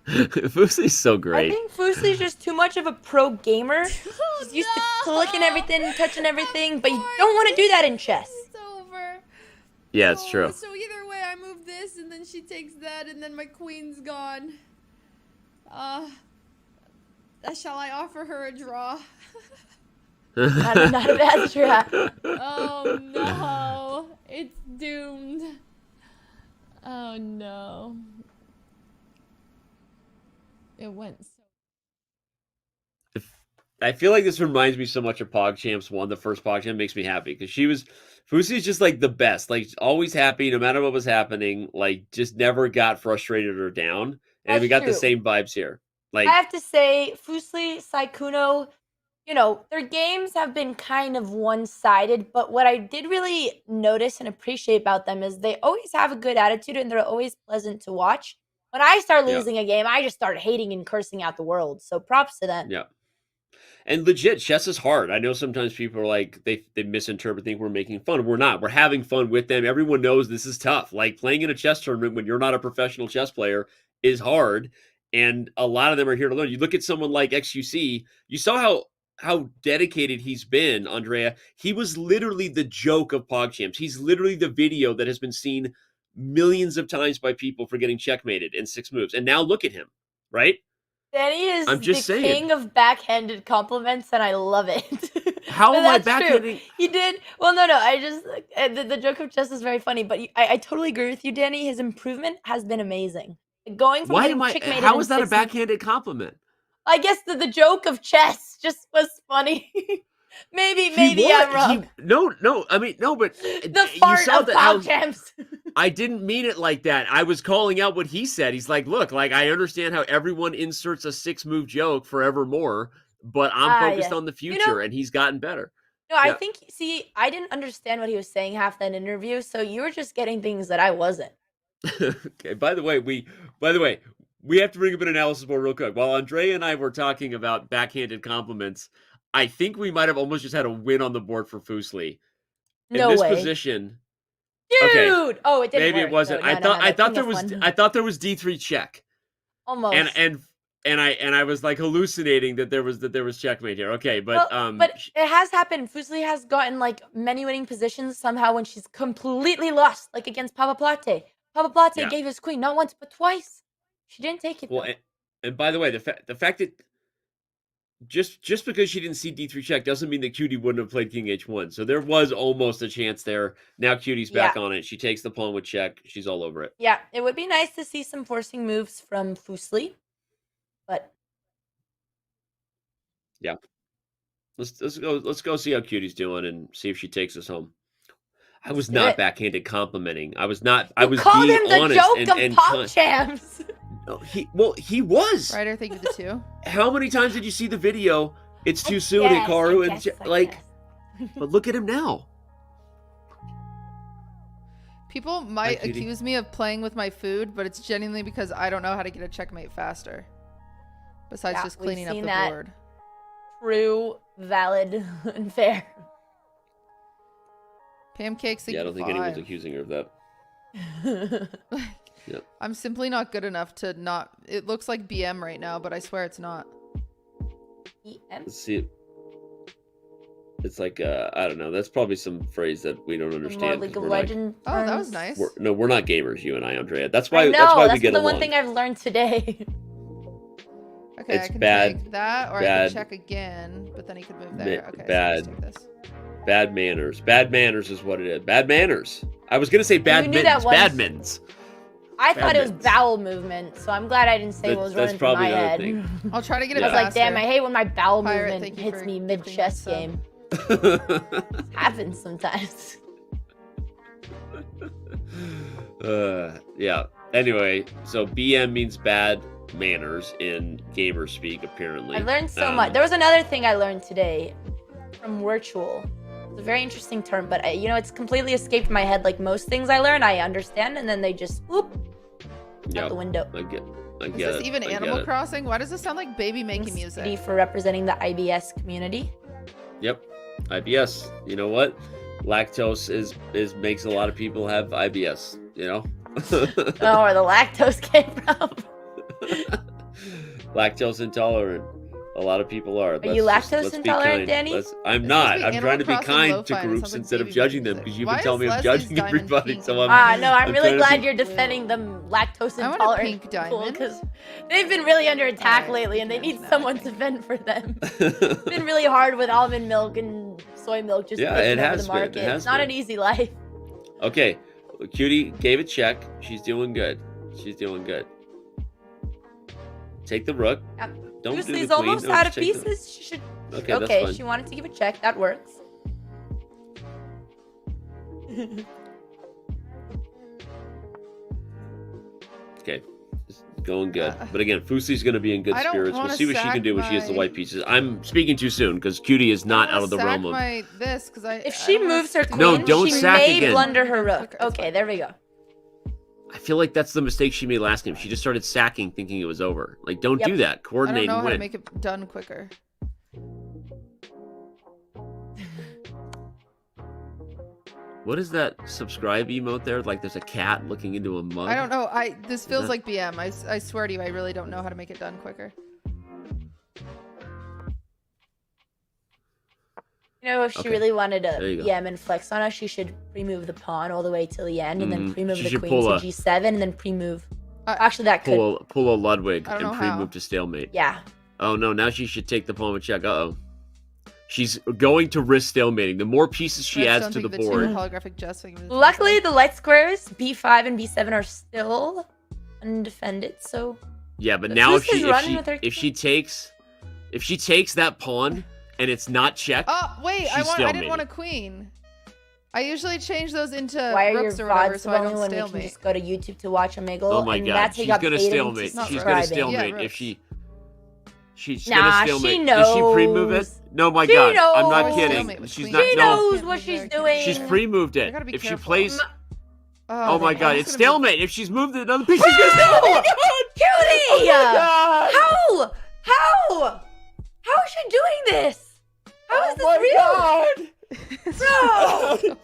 [SPEAKER 17] Fuslie's so
[SPEAKER 5] I
[SPEAKER 17] great.
[SPEAKER 5] think Fuslie's just too much of a pro gamer. She's used to clicking everything, touching everything, but you don't want to do that in chess.
[SPEAKER 11] It's over.
[SPEAKER 17] Yeah, it's true.
[SPEAKER 11] So either way, I move this, and then she takes that, and then my queen's gone. Shall I offer her a draw?
[SPEAKER 5] Not a bad strat.
[SPEAKER 11] Oh no, it's doomed. Oh no. It went so.
[SPEAKER 17] I feel like this reminds me so much of PogChamps 1. The first PogChamp makes me happy because Fuslie's just like the best. Like always happy no matter what was happening. Like just never got frustrated or down. And we got the
[SPEAKER 5] true.
[SPEAKER 17] same vibes here. Like
[SPEAKER 5] I have to say, Fuslie, Saikuno, their games have been kind of one-sided, but what I did really notice and appreciate about them is they always have a good attitude and they're always pleasant to watch. When I start losing a game, I just start hating and cursing out the world. So props to them.
[SPEAKER 17] yeah. And legit, chess is hard. I know sometimes people are like, they misinterpret, think we're making fun. We're not. We're having fun with them. Everyone knows this is tough. Like playing in a chess tournament when you're not a professional chess player is hard. And a lot of them are here to learn. You look at someone like xQc, you saw how dedicated he's been, Andrea. He was literally the joke of PogChamps. He's literally the video that has been seen millions of times by people for getting checkmated in 6 moves. And now look at him, right?
[SPEAKER 5] Danny is
[SPEAKER 17] I'm just
[SPEAKER 5] the
[SPEAKER 17] saying.
[SPEAKER 5] king of backhanded compliments, and I love it.
[SPEAKER 17] How
[SPEAKER 5] But
[SPEAKER 17] am I
[SPEAKER 5] that's true.
[SPEAKER 17] backhanding?
[SPEAKER 5] He did. Well, no. I just the joke of chess is very funny, but I totally agree with you, Danny. His improvement has been amazing. Going from
[SPEAKER 17] Why
[SPEAKER 5] getting
[SPEAKER 17] am I?
[SPEAKER 5] checkmated
[SPEAKER 17] How
[SPEAKER 5] in
[SPEAKER 17] is that a
[SPEAKER 5] 6 moves-
[SPEAKER 17] backhanded compliment?
[SPEAKER 5] I guess the joke of chess just was funny. maybe
[SPEAKER 17] He
[SPEAKER 5] I'm
[SPEAKER 17] won.
[SPEAKER 5] wrong.
[SPEAKER 17] No. I mean, no, but
[SPEAKER 5] The
[SPEAKER 17] you
[SPEAKER 5] fart
[SPEAKER 17] saw
[SPEAKER 5] of
[SPEAKER 17] that how
[SPEAKER 5] PogChamps.
[SPEAKER 17] I didn't mean it like that. I was calling out what he said. He's like, look, like I understand how everyone inserts a 6-move joke forevermore, but I'm focused
[SPEAKER 5] yeah.
[SPEAKER 17] on the future, and he's gotten better.
[SPEAKER 5] No, I
[SPEAKER 17] Yeah.
[SPEAKER 5] think. See, I didn't understand what he was saying half that interview, so you were just getting things that I wasn't.
[SPEAKER 17] Okay. By the way, we have to bring up an analysis board real quick. While Andrea and I were talking about backhanded compliments, I think we might have almost just had a win on the board for Fuslie. In
[SPEAKER 5] No
[SPEAKER 17] this
[SPEAKER 5] way.
[SPEAKER 17] position,
[SPEAKER 5] Dude!
[SPEAKER 17] okay,
[SPEAKER 5] Oh, it didn't
[SPEAKER 17] maybe
[SPEAKER 5] work.
[SPEAKER 17] it wasn't.
[SPEAKER 5] No,
[SPEAKER 17] I thought there
[SPEAKER 5] king
[SPEAKER 17] was
[SPEAKER 5] of fun.
[SPEAKER 17] I thought there was D3 check.
[SPEAKER 5] Almost.
[SPEAKER 17] And I was like hallucinating that there was checkmate here. Okay, but
[SPEAKER 5] Well, but it has happened. Fuslie has gotten like many winning positions somehow when she's completely lost, like against Papaplatte. Papaplatte
[SPEAKER 17] Yeah.
[SPEAKER 5] gave his queen not once but twice. She didn't take it.
[SPEAKER 17] well,
[SPEAKER 5] though.
[SPEAKER 17] and by the way, the fact that just because she didn't see D3 check doesn't mean that Cutie wouldn't have played King H1. So there was almost a chance there. Now Cutie's back on it. She takes the pawn with check. She's all over it.
[SPEAKER 5] Yeah, it would be nice to see some forcing moves from Fuslie, but
[SPEAKER 17] Yeah. Let's go see how Cutie's doing and see if she takes us home. I was not backhanded complimenting. I was not. I was
[SPEAKER 5] Called
[SPEAKER 17] being
[SPEAKER 5] him the
[SPEAKER 17] honest
[SPEAKER 5] joke
[SPEAKER 17] and
[SPEAKER 5] of PogChamps.
[SPEAKER 17] No, he was.
[SPEAKER 4] Ryder, thank you for the 2.
[SPEAKER 17] How many times did you see the video? It's too soon, Hikaru, and like, but look at him now.
[SPEAKER 4] People might accuse me of playing with my food, but it's genuinely because I don't know how to get a checkmate faster. Besides just cleaning up the board.
[SPEAKER 5] True, valid, and fair.
[SPEAKER 4] Pancakes.
[SPEAKER 17] Yeah, I don't think anyone's accusing her of that. Yeah.
[SPEAKER 4] I'm simply not good enough to not. It looks like BM right now, but I swear it's not.
[SPEAKER 5] BM?
[SPEAKER 17] Let's see it. It's like I don't know. That's probably some phrase that we don't understand.
[SPEAKER 5] More League of Legends.
[SPEAKER 4] Oh, that was nice.
[SPEAKER 17] We're not gamers, you and I, Andrea. That's why.
[SPEAKER 5] I know,
[SPEAKER 17] that's why we
[SPEAKER 5] that's
[SPEAKER 17] get
[SPEAKER 5] the
[SPEAKER 17] along.
[SPEAKER 5] one thing I've learned today.
[SPEAKER 4] Okay,
[SPEAKER 17] It's
[SPEAKER 4] I can
[SPEAKER 17] bad,
[SPEAKER 4] take that, or I
[SPEAKER 17] bad,
[SPEAKER 4] can check again, but then he could move there. Okay,
[SPEAKER 17] bad,
[SPEAKER 4] so let's take this.
[SPEAKER 17] bad manners. Bad manners is what it is. Bad manners. I was gonna say bad
[SPEAKER 5] knew that
[SPEAKER 17] mittens.
[SPEAKER 5] once.
[SPEAKER 17] Bad mittens.
[SPEAKER 5] I thought it was bowel movement, so I'm glad I didn't say what was running through my head.
[SPEAKER 4] I'll try to get it
[SPEAKER 5] I was like,
[SPEAKER 4] faster.
[SPEAKER 5] damn, I hate when my bowel
[SPEAKER 4] Pirate,
[SPEAKER 5] movement
[SPEAKER 4] thank you
[SPEAKER 5] hits
[SPEAKER 4] for
[SPEAKER 5] me mid-chess game. Happens sometimes.
[SPEAKER 17] Yeah. Anyway, so BM means bad manners in gamer speak, apparently.
[SPEAKER 5] I learned so much. There was another thing I learned today from Wirtual. It's a very interesting term, but it's completely escaped my head. Like most things I learn, I understand, and then they just whoop out the window.
[SPEAKER 17] I get
[SPEAKER 4] Is this
[SPEAKER 17] it.
[SPEAKER 4] even
[SPEAKER 17] I get
[SPEAKER 4] Animal
[SPEAKER 17] it.
[SPEAKER 4] Crossing? Why does this sound like baby making music?
[SPEAKER 5] Thanks, for representing the IBS community.
[SPEAKER 17] Yep. IBS. You know what? Lactose is makes a lot of people have IBS, you know?
[SPEAKER 5] Oh, where the lactose came from.
[SPEAKER 17] Lactose intolerant. A lot of people are.
[SPEAKER 5] Are you lactose intolerant, Danny?
[SPEAKER 17] I'm not. I'm trying to be kind to groups instead of judging them because you've been telling me I'm judging everybody. So I'm.
[SPEAKER 5] No, I'm really glad you're defending the lactose
[SPEAKER 4] I want a
[SPEAKER 5] intolerant
[SPEAKER 4] pink
[SPEAKER 5] people
[SPEAKER 4] diamond.
[SPEAKER 5] because they've been really under attack lately and they need someone to fend for them. It's been really hard with almond milk and soy milk just
[SPEAKER 17] Yeah,
[SPEAKER 5] taking
[SPEAKER 17] it
[SPEAKER 5] over
[SPEAKER 17] has
[SPEAKER 5] the
[SPEAKER 17] been.
[SPEAKER 5] market.
[SPEAKER 17] It has
[SPEAKER 5] It's not
[SPEAKER 17] been.
[SPEAKER 5] an easy life.
[SPEAKER 17] Okay, Cutie gave a check. She's doing good. She's doing good. Take the rook. Don't do
[SPEAKER 5] Fuslie's
[SPEAKER 17] the queen.
[SPEAKER 5] almost
[SPEAKER 17] No,
[SPEAKER 5] out
[SPEAKER 17] just
[SPEAKER 5] of
[SPEAKER 17] take the-
[SPEAKER 5] pieces. She should.
[SPEAKER 17] Okay, that's
[SPEAKER 5] Okay,
[SPEAKER 17] fine.
[SPEAKER 5] she wanted to give a check. That works.
[SPEAKER 17] Okay, it's going good. But again, Fuslie's going to be in good
[SPEAKER 4] I don't
[SPEAKER 17] spirits. We'll
[SPEAKER 4] wanna
[SPEAKER 17] see what she
[SPEAKER 4] sack
[SPEAKER 17] can do when she has the
[SPEAKER 4] my-
[SPEAKER 17] white pieces. I'm speaking too soon because Cutie is not out of the realm of.
[SPEAKER 4] My this because
[SPEAKER 5] If she moves her queen,
[SPEAKER 17] No, don't
[SPEAKER 5] she
[SPEAKER 17] sack
[SPEAKER 5] may
[SPEAKER 17] again.
[SPEAKER 5] blunder her rook. Okay, there we go.
[SPEAKER 17] I feel like that's the mistake she made last game. She just started sacking, thinking it was over. Like, don't do that.
[SPEAKER 4] I don't
[SPEAKER 17] Coordinate
[SPEAKER 4] know
[SPEAKER 17] and
[SPEAKER 4] how to
[SPEAKER 17] win.
[SPEAKER 4] make it done quicker.
[SPEAKER 17] What is that subscribe emote there? Like, there's a cat looking into a mug.
[SPEAKER 4] I don't know. This feels
[SPEAKER 17] that-
[SPEAKER 4] like BM. I swear to you, I really don't know how to make it done quicker.
[SPEAKER 5] If she
[SPEAKER 17] Okay.
[SPEAKER 5] really wanted
[SPEAKER 17] There
[SPEAKER 5] to
[SPEAKER 17] you go.
[SPEAKER 5] BM and flex on us, she should pre-move the pawn all the way till the end, and then
[SPEAKER 17] Mhm.
[SPEAKER 5] pre-move
[SPEAKER 17] She
[SPEAKER 5] the
[SPEAKER 17] should
[SPEAKER 5] queen
[SPEAKER 17] pull
[SPEAKER 5] to
[SPEAKER 17] a-
[SPEAKER 5] G7, and then pre-move. Actually, that could.
[SPEAKER 17] Pull a Ludwig
[SPEAKER 5] I don't
[SPEAKER 17] and
[SPEAKER 5] know
[SPEAKER 17] pre-move
[SPEAKER 5] how.
[SPEAKER 17] to stalemate.
[SPEAKER 5] Yeah.
[SPEAKER 17] Oh no! Now she should take the pawn and check. Uh-oh. She's going to risk stalemating. The more pieces she adds to the board.
[SPEAKER 4] Holographic Jess,
[SPEAKER 5] Luckily, the light squares B5 and B7 are still undefended. So
[SPEAKER 17] Yeah, but
[SPEAKER 5] The
[SPEAKER 17] now if
[SPEAKER 5] Fuslie
[SPEAKER 17] she
[SPEAKER 5] running with her
[SPEAKER 17] if she takes that pawn and it's not checked.
[SPEAKER 4] Oh wait, I
[SPEAKER 17] she's
[SPEAKER 4] didn't
[SPEAKER 17] stalemating.
[SPEAKER 4] want a queen. I usually change those into
[SPEAKER 5] why are your
[SPEAKER 4] rooks or whatever,
[SPEAKER 5] VODs
[SPEAKER 4] so I don't
[SPEAKER 5] only when we can
[SPEAKER 4] stalemate.
[SPEAKER 5] just go to YouTube to watch Omegle?
[SPEAKER 17] Oh my
[SPEAKER 5] and
[SPEAKER 17] god,
[SPEAKER 5] that's how you
[SPEAKER 17] she's
[SPEAKER 5] got
[SPEAKER 17] gonna
[SPEAKER 5] paid into
[SPEAKER 17] stalemate. She's gonna
[SPEAKER 5] subscribing.
[SPEAKER 17] stalemate if she's
[SPEAKER 5] Nah,
[SPEAKER 17] gonna
[SPEAKER 5] she
[SPEAKER 17] stalemate. Did she pre-move it?
[SPEAKER 5] knows.
[SPEAKER 17] No, my
[SPEAKER 5] She
[SPEAKER 17] god, I'm not
[SPEAKER 5] knows.
[SPEAKER 17] kidding. She's
[SPEAKER 5] She
[SPEAKER 17] not. No,
[SPEAKER 5] knows what she's doing.
[SPEAKER 17] she's pre-moved it.
[SPEAKER 4] gotta be
[SPEAKER 17] If she
[SPEAKER 4] careful.
[SPEAKER 17] plays.
[SPEAKER 4] Oh,
[SPEAKER 17] Oh my
[SPEAKER 4] man,
[SPEAKER 17] god,
[SPEAKER 4] I'm
[SPEAKER 17] it's
[SPEAKER 4] just gonna
[SPEAKER 17] stalemate. If she's moved it another piece, she's gonna
[SPEAKER 5] No!
[SPEAKER 17] stalemate.
[SPEAKER 5] Cutie!
[SPEAKER 17] Oh my god!
[SPEAKER 5] How? How is she doing this? How is this real? Bro!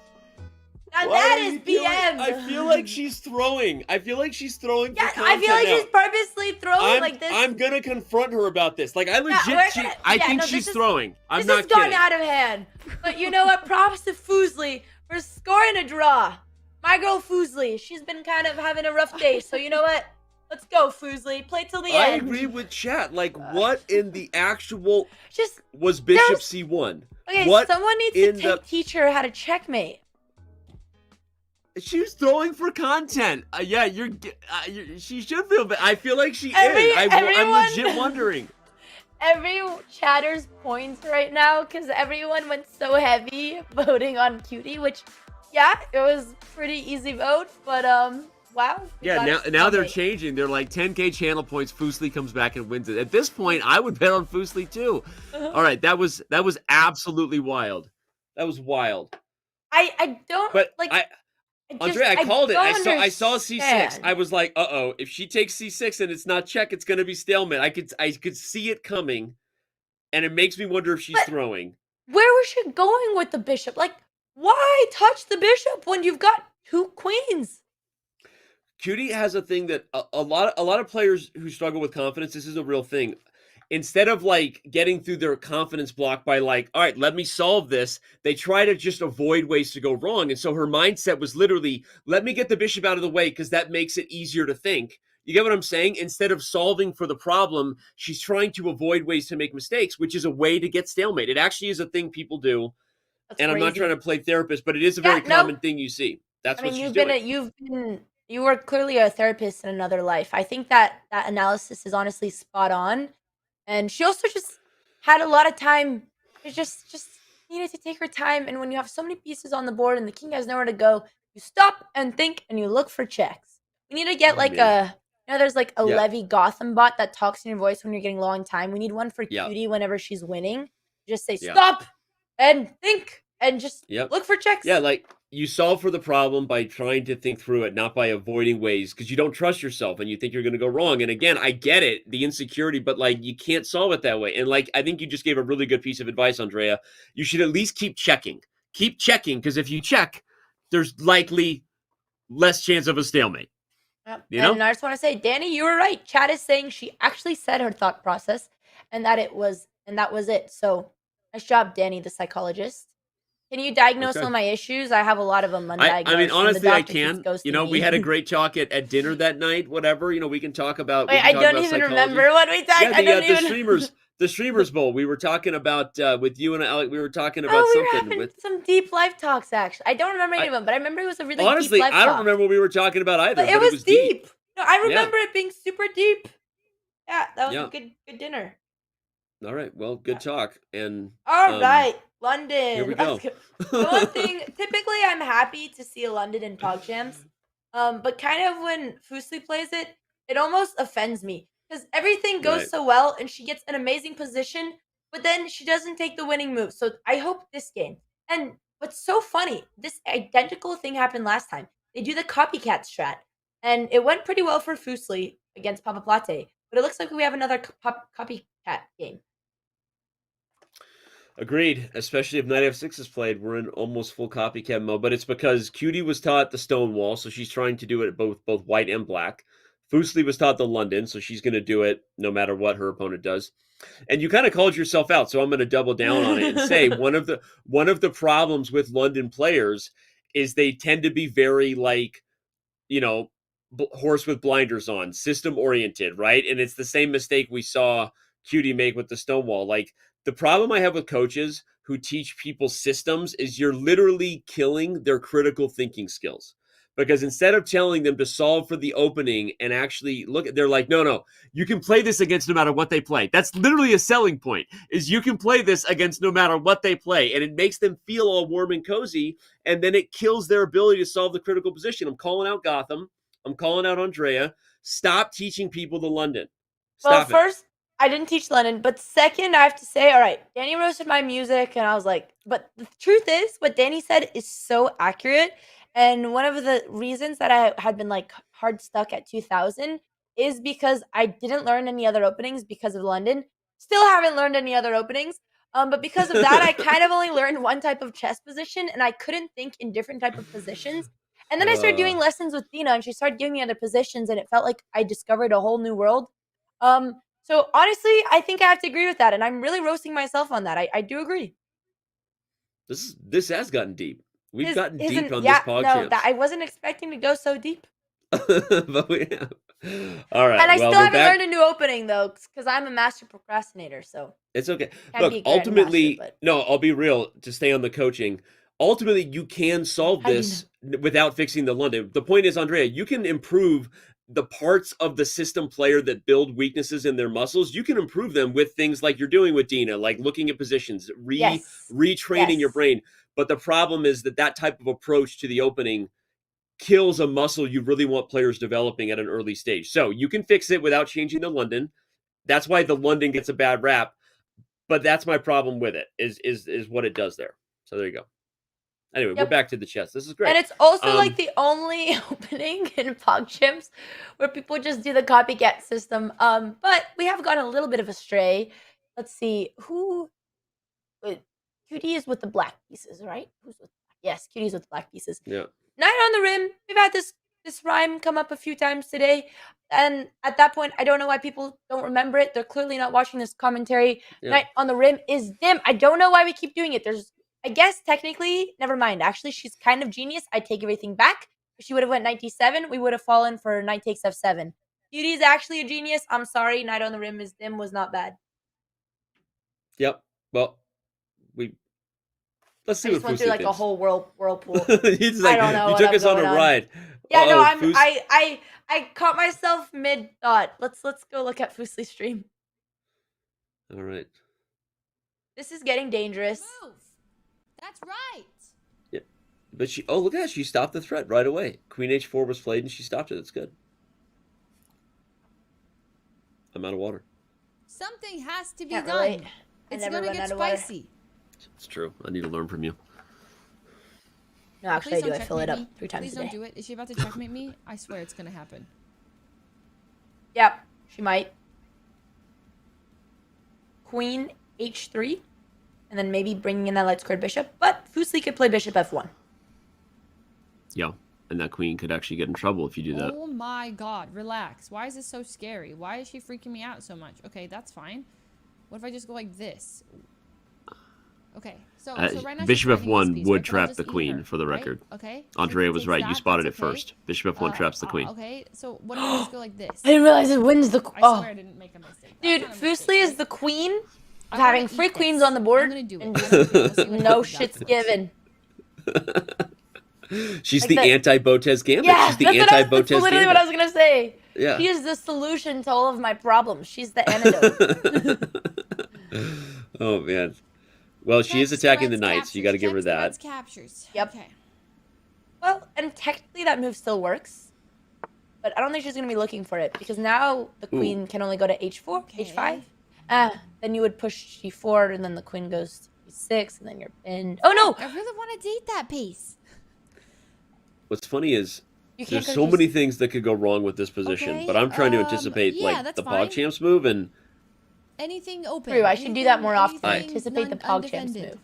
[SPEAKER 5] Now
[SPEAKER 17] Why
[SPEAKER 5] that
[SPEAKER 17] are
[SPEAKER 5] is
[SPEAKER 17] you doing-
[SPEAKER 5] BM.
[SPEAKER 17] I feel like she's throwing. I feel like she's throwing.
[SPEAKER 5] Yeah,
[SPEAKER 17] for
[SPEAKER 5] I feel like
[SPEAKER 17] content
[SPEAKER 5] she's purposely throwing
[SPEAKER 17] now.
[SPEAKER 5] like this.
[SPEAKER 17] I'm gonna confront her about this. Like I legit.
[SPEAKER 5] we're
[SPEAKER 17] she-
[SPEAKER 5] gonna-
[SPEAKER 17] I
[SPEAKER 5] yeah,
[SPEAKER 17] think
[SPEAKER 5] no,
[SPEAKER 17] she's
[SPEAKER 5] this is-
[SPEAKER 17] throwing. I'm
[SPEAKER 5] This
[SPEAKER 17] not
[SPEAKER 5] has gone
[SPEAKER 17] kidding.
[SPEAKER 5] out of hand. But you know what? Props to Fuslie for scoring a draw. My girl Fuslie, she's been kind of having a rough day. So you know what? Let's go, Fuslie. Play till the
[SPEAKER 17] I
[SPEAKER 5] end.
[SPEAKER 17] agree with chat. Like, what in the actual
[SPEAKER 5] Just
[SPEAKER 17] was Bishop C1?
[SPEAKER 5] Okay,
[SPEAKER 17] what
[SPEAKER 5] someone needs
[SPEAKER 17] in
[SPEAKER 5] to teach her how to checkmate.
[SPEAKER 17] She was throwing for content. Yeah, she should feel bad. I feel like she
[SPEAKER 5] Every-
[SPEAKER 17] is. I'm
[SPEAKER 5] everyone-
[SPEAKER 17] legit wondering.
[SPEAKER 5] Every chatter's points right now because everyone went so heavy voting on Cutie, which Yeah, it was pretty easy vote, but wow.
[SPEAKER 17] Yeah, now they're changing. They're like 10K channel points. Fuslie comes back and wins it. At this point, I would bet on Fuslie too. All right, that was absolutely wild. That was wild.
[SPEAKER 5] I don't
[SPEAKER 17] But
[SPEAKER 5] like.
[SPEAKER 17] Andrea, I called it. I saw
[SPEAKER 5] understand.
[SPEAKER 17] C6. I was like, uh-oh, if she takes C6 and it's not check, it's gonna be stalemate. I could see it coming, and it makes me wonder if she's throwing.
[SPEAKER 5] Where was she going with the bishop? Like, why touch the bishop when you've got 2 queens?
[SPEAKER 17] QT has a thing that a lot of players who struggle with confidence, this is a real thing. Instead of like getting through their confidence block by like, all right, let me solve this, they try to just avoid ways to go wrong. And so her mindset was literally, let me get the bishop out of the way because that makes it easier to think. You get what I'm saying? Instead of solving for the problem, she's trying to avoid ways to make mistakes, which is a way to get stalemate. It actually is a thing people do.
[SPEAKER 5] That's
[SPEAKER 17] and
[SPEAKER 5] crazy.
[SPEAKER 17] I'm not trying to play therapist, but it is a very common thing you see. That's what she's doing.
[SPEAKER 5] You were clearly a therapist in another life. I think that analysis is honestly spot on. And she also just had a lot of time. She just needed to take her time. And when you have so many pieces on the board and the king has nowhere to go, you stop and think and you look for checks. We need to get like there's like a Levy Gotham bot that talks in your voice when you're getting low on time. We need one for QT whenever she's winning. Just say stop and think and just look for checks.
[SPEAKER 17] Yeah, like you solve for the problem by trying to think through it, not by avoiding ways, because you don't trust yourself and you think you're going to go wrong. And again, I get it, the insecurity, but like you can't solve it that way. And like I think you just gave a really good piece of advice, Andrea. You should at least keep checking. Keep checking, because if you check, there's likely less chance of a stalemate.
[SPEAKER 5] Yep.
[SPEAKER 17] You know?
[SPEAKER 5] And I just want to say, Danny, you were right. Chad is saying she actually said her thought process and that was it. So nice job, Danny, the psychologist. Can you diagnose all my issues? I have a lot of them undiagnosed.
[SPEAKER 17] I mean, honestly, I can. You know, we had a great talk at dinner that night. Whatever, you know, we can talk about.
[SPEAKER 5] Wait, I don't even remember what we talked.
[SPEAKER 17] Yeah, the streamers bowl. We were talking about with you and Alec. We were talking about something with
[SPEAKER 5] some deep life talks. Actually, I don't remember any of them, but I remember it was a really
[SPEAKER 17] honestly.
[SPEAKER 5] deep life
[SPEAKER 17] I don't
[SPEAKER 5] talk.
[SPEAKER 17] remember what we were talking about either.
[SPEAKER 5] But it was deep. No, I remember it being super deep. Yeah, that was a good dinner.
[SPEAKER 17] All right, well, good talk. And
[SPEAKER 5] all right, London.
[SPEAKER 17] Here we go.
[SPEAKER 5] The one thing, typically, I'm happy to see a London in PogChamps, but kind of when Fuslie plays it, it almost offends me because everything goes so well and she gets an amazing position, but then she doesn't take the winning move. So I hope this game. And what's so funny, this identical thing happened last time. They do the copycat strat, and it went pretty well for Fuslie against Papaplatte, but it looks like we have another copycat game.
[SPEAKER 17] Agreed, especially if Knight F6 is played, we're in almost full copycat mode, but it's because QT was taught the Stonewall, so she's trying to do it both white and black. Fuslie was taught the London, so she's going to do it no matter what her opponent does. And you kind of called yourself out, so I'm going to double down on it and say one of the problems with London players is they tend to be very like, you know, horse with blinders on, system oriented, right? And it's the same mistake we saw QT make with the Stonewall. Like, the problem I have with coaches who teach people systems is you're literally killing their critical thinking skills. Because instead of telling them to solve for the opening and actually look at, they're like, no, you can play this against no matter what they play. That's literally a selling point, is you can play this against no matter what they play. And it makes them feel all warm and cozy. And then it kills their ability to solve the critical position. I'm calling out Gotham. I'm calling out Andrea. Stop teaching people the London. Stop
[SPEAKER 5] first, I didn't teach London, but second, I have to say, all right, Danny roasted my music, and I was like, but the truth is, what Danny said is so accurate. And one of the reasons that I had been like hard stuck at 2000 is because I didn't learn any other openings because of London. Still haven't learned any other openings. But because of that, I kind of only learned one type of chess position, and I couldn't think in different type of positions. And then I started doing lessons with Dina, and she started giving me other positions, and it felt like I discovered a whole new world. So honestly, I think I have to agree with that, and I'm really roasting myself on that. I do agree.
[SPEAKER 17] This has gotten deep. We've gotten deep on this PogChamps.
[SPEAKER 5] No, I wasn't expecting to go so deep.
[SPEAKER 17] But we have. All right.
[SPEAKER 5] And I still haven't learned a new opening, though, because I'm a master procrastinator, so.
[SPEAKER 17] It's okay. Look, ultimately, no, I'll be real, to stay on the coaching. Ultimately, you can solve this without fixing the London. The point is, Andrea, you can improve the parts of the system player that build weaknesses in their muscles. You can improve them with things like you're doing with Dina, like looking at positions, retraining your brain. But the problem is that type of approach to the opening kills a muscle you really want players developing at an early stage. So you can fix it without changing the London. That's why the London gets a bad rap. But that's my problem with it, is what it does there. So there you go. Anyway, we're back to the chess. This is great.
[SPEAKER 5] And it's also like the only opening in PogChamps where people just do the copycat system. But we have gone a little bit of astray. Let's see who. QT is with the black pieces, right? Who's with? Yes, QT is with the black pieces.
[SPEAKER 17] Yeah.
[SPEAKER 5] Knight on the rim. We've had this rhyme come up a few times today, and at that point, I don't know why people don't remember it. They're clearly not watching this commentary.
[SPEAKER 17] Yeah.
[SPEAKER 5] Knight on the rim is dim. I don't know why we keep doing it. I guess technically, never mind. Actually, she's kind of genius. I take everything back. If she would have went knight d7, we would have fallen for knight takes f7. QT is actually a genius. I'm sorry. Knight on the rim is dim was not bad.
[SPEAKER 17] Yep. Well, let's see
[SPEAKER 5] I
[SPEAKER 17] what
[SPEAKER 5] just went
[SPEAKER 17] Fuslie
[SPEAKER 5] through like
[SPEAKER 17] thinks.
[SPEAKER 5] a whole whirlpool.
[SPEAKER 17] He's like,
[SPEAKER 5] I don't know.
[SPEAKER 17] you took us on a ride.
[SPEAKER 5] Yeah, no,
[SPEAKER 17] Fus-
[SPEAKER 5] I caught myself mid thought. Let's go look at Fuslie's stream.
[SPEAKER 17] All right.
[SPEAKER 5] This is getting dangerous.
[SPEAKER 11] Move. That's right.
[SPEAKER 17] Yeah. But look at that. She stopped the threat right away. Queen h4 was played and she stopped it. That's good. I'm out of water.
[SPEAKER 11] Something has to be
[SPEAKER 5] Can't
[SPEAKER 11] done.
[SPEAKER 5] relate.
[SPEAKER 11] It's
[SPEAKER 5] never
[SPEAKER 11] gonna
[SPEAKER 5] run
[SPEAKER 11] get
[SPEAKER 5] out of water.
[SPEAKER 11] spicy.
[SPEAKER 17] It's true. I need to learn from you.
[SPEAKER 5] No, actually, I
[SPEAKER 11] Please
[SPEAKER 5] do. I
[SPEAKER 11] don't
[SPEAKER 5] fill it
[SPEAKER 11] checkmate
[SPEAKER 5] up
[SPEAKER 11] me.
[SPEAKER 5] 3 times
[SPEAKER 11] Please
[SPEAKER 5] a day.
[SPEAKER 11] don't do it. Is she about to checkmate me? I swear it's gonna happen.
[SPEAKER 5] Yep, she might. Queen h3, and then maybe bringing in that light squared bishop. But Fuslie could play bishop f1.
[SPEAKER 17] Yeah. And that queen could actually get in trouble if you do that.
[SPEAKER 11] Oh my god, relax. Why is this so scary? Why is she freaking me out so much? Okay, that's fine. What if I just go like this? Okay, so right now
[SPEAKER 17] Bishop
[SPEAKER 11] she's finding this
[SPEAKER 17] f1
[SPEAKER 11] piece,
[SPEAKER 17] would
[SPEAKER 11] right? But I'll
[SPEAKER 17] trap
[SPEAKER 11] just
[SPEAKER 17] the
[SPEAKER 11] eat
[SPEAKER 17] queen,
[SPEAKER 11] her,
[SPEAKER 17] for the
[SPEAKER 11] right?
[SPEAKER 17] record.
[SPEAKER 11] Okay.
[SPEAKER 17] Andrea was
[SPEAKER 11] takes
[SPEAKER 17] right.
[SPEAKER 11] that,
[SPEAKER 17] You spotted it
[SPEAKER 11] that's okay.
[SPEAKER 17] first. Bishop f1 traps the queen.
[SPEAKER 11] Okay, so what if I just go like this?
[SPEAKER 5] I didn't realize it wins the.
[SPEAKER 11] I swear I didn't make a mistake.
[SPEAKER 5] Dude, Fuslie is the queen of
[SPEAKER 11] I'm
[SPEAKER 5] having
[SPEAKER 11] gonna
[SPEAKER 5] free
[SPEAKER 11] eat
[SPEAKER 5] queens
[SPEAKER 11] this.
[SPEAKER 5] on the board.
[SPEAKER 11] I'm gonna do it.
[SPEAKER 5] and
[SPEAKER 11] I'm gonna do it. We'll see what
[SPEAKER 5] no
[SPEAKER 11] happens
[SPEAKER 5] shit's
[SPEAKER 11] afterwards.
[SPEAKER 5] given.
[SPEAKER 17] She's
[SPEAKER 5] Like
[SPEAKER 17] the
[SPEAKER 5] that-
[SPEAKER 17] anti-Botez gambit.
[SPEAKER 5] Yeah,
[SPEAKER 17] She's the
[SPEAKER 5] that's
[SPEAKER 17] anti-Botez
[SPEAKER 5] literally what I was
[SPEAKER 17] gambit.
[SPEAKER 5] gonna say.
[SPEAKER 17] Yeah.
[SPEAKER 5] She is the solution to all of my problems. She's the antidote.
[SPEAKER 17] Oh, man. Well, she is attacking the knights. You got to give her that.
[SPEAKER 11] Captures.
[SPEAKER 5] Yep.
[SPEAKER 11] Okay.
[SPEAKER 5] Well, and technically that move still works, but I don't think she's gonna be looking for it because now the queen can only go to h4, h5. Then you would push g4, and then the queen goes to e6, and then you're pinned. Oh no!
[SPEAKER 11] I really want to date that piece.
[SPEAKER 17] What's funny is
[SPEAKER 5] You can't
[SPEAKER 17] there's
[SPEAKER 5] go
[SPEAKER 17] so
[SPEAKER 5] to
[SPEAKER 17] many things that could go wrong with this position,
[SPEAKER 11] Okay,
[SPEAKER 17] but I'm trying to anticipate
[SPEAKER 11] yeah,
[SPEAKER 17] like
[SPEAKER 11] that's
[SPEAKER 17] the
[SPEAKER 11] fine.
[SPEAKER 17] PogChamps move and
[SPEAKER 11] Anything open.
[SPEAKER 5] True, I should do that more often.
[SPEAKER 11] anything
[SPEAKER 5] Anticipate the PogChamps
[SPEAKER 11] undefended.
[SPEAKER 5] move.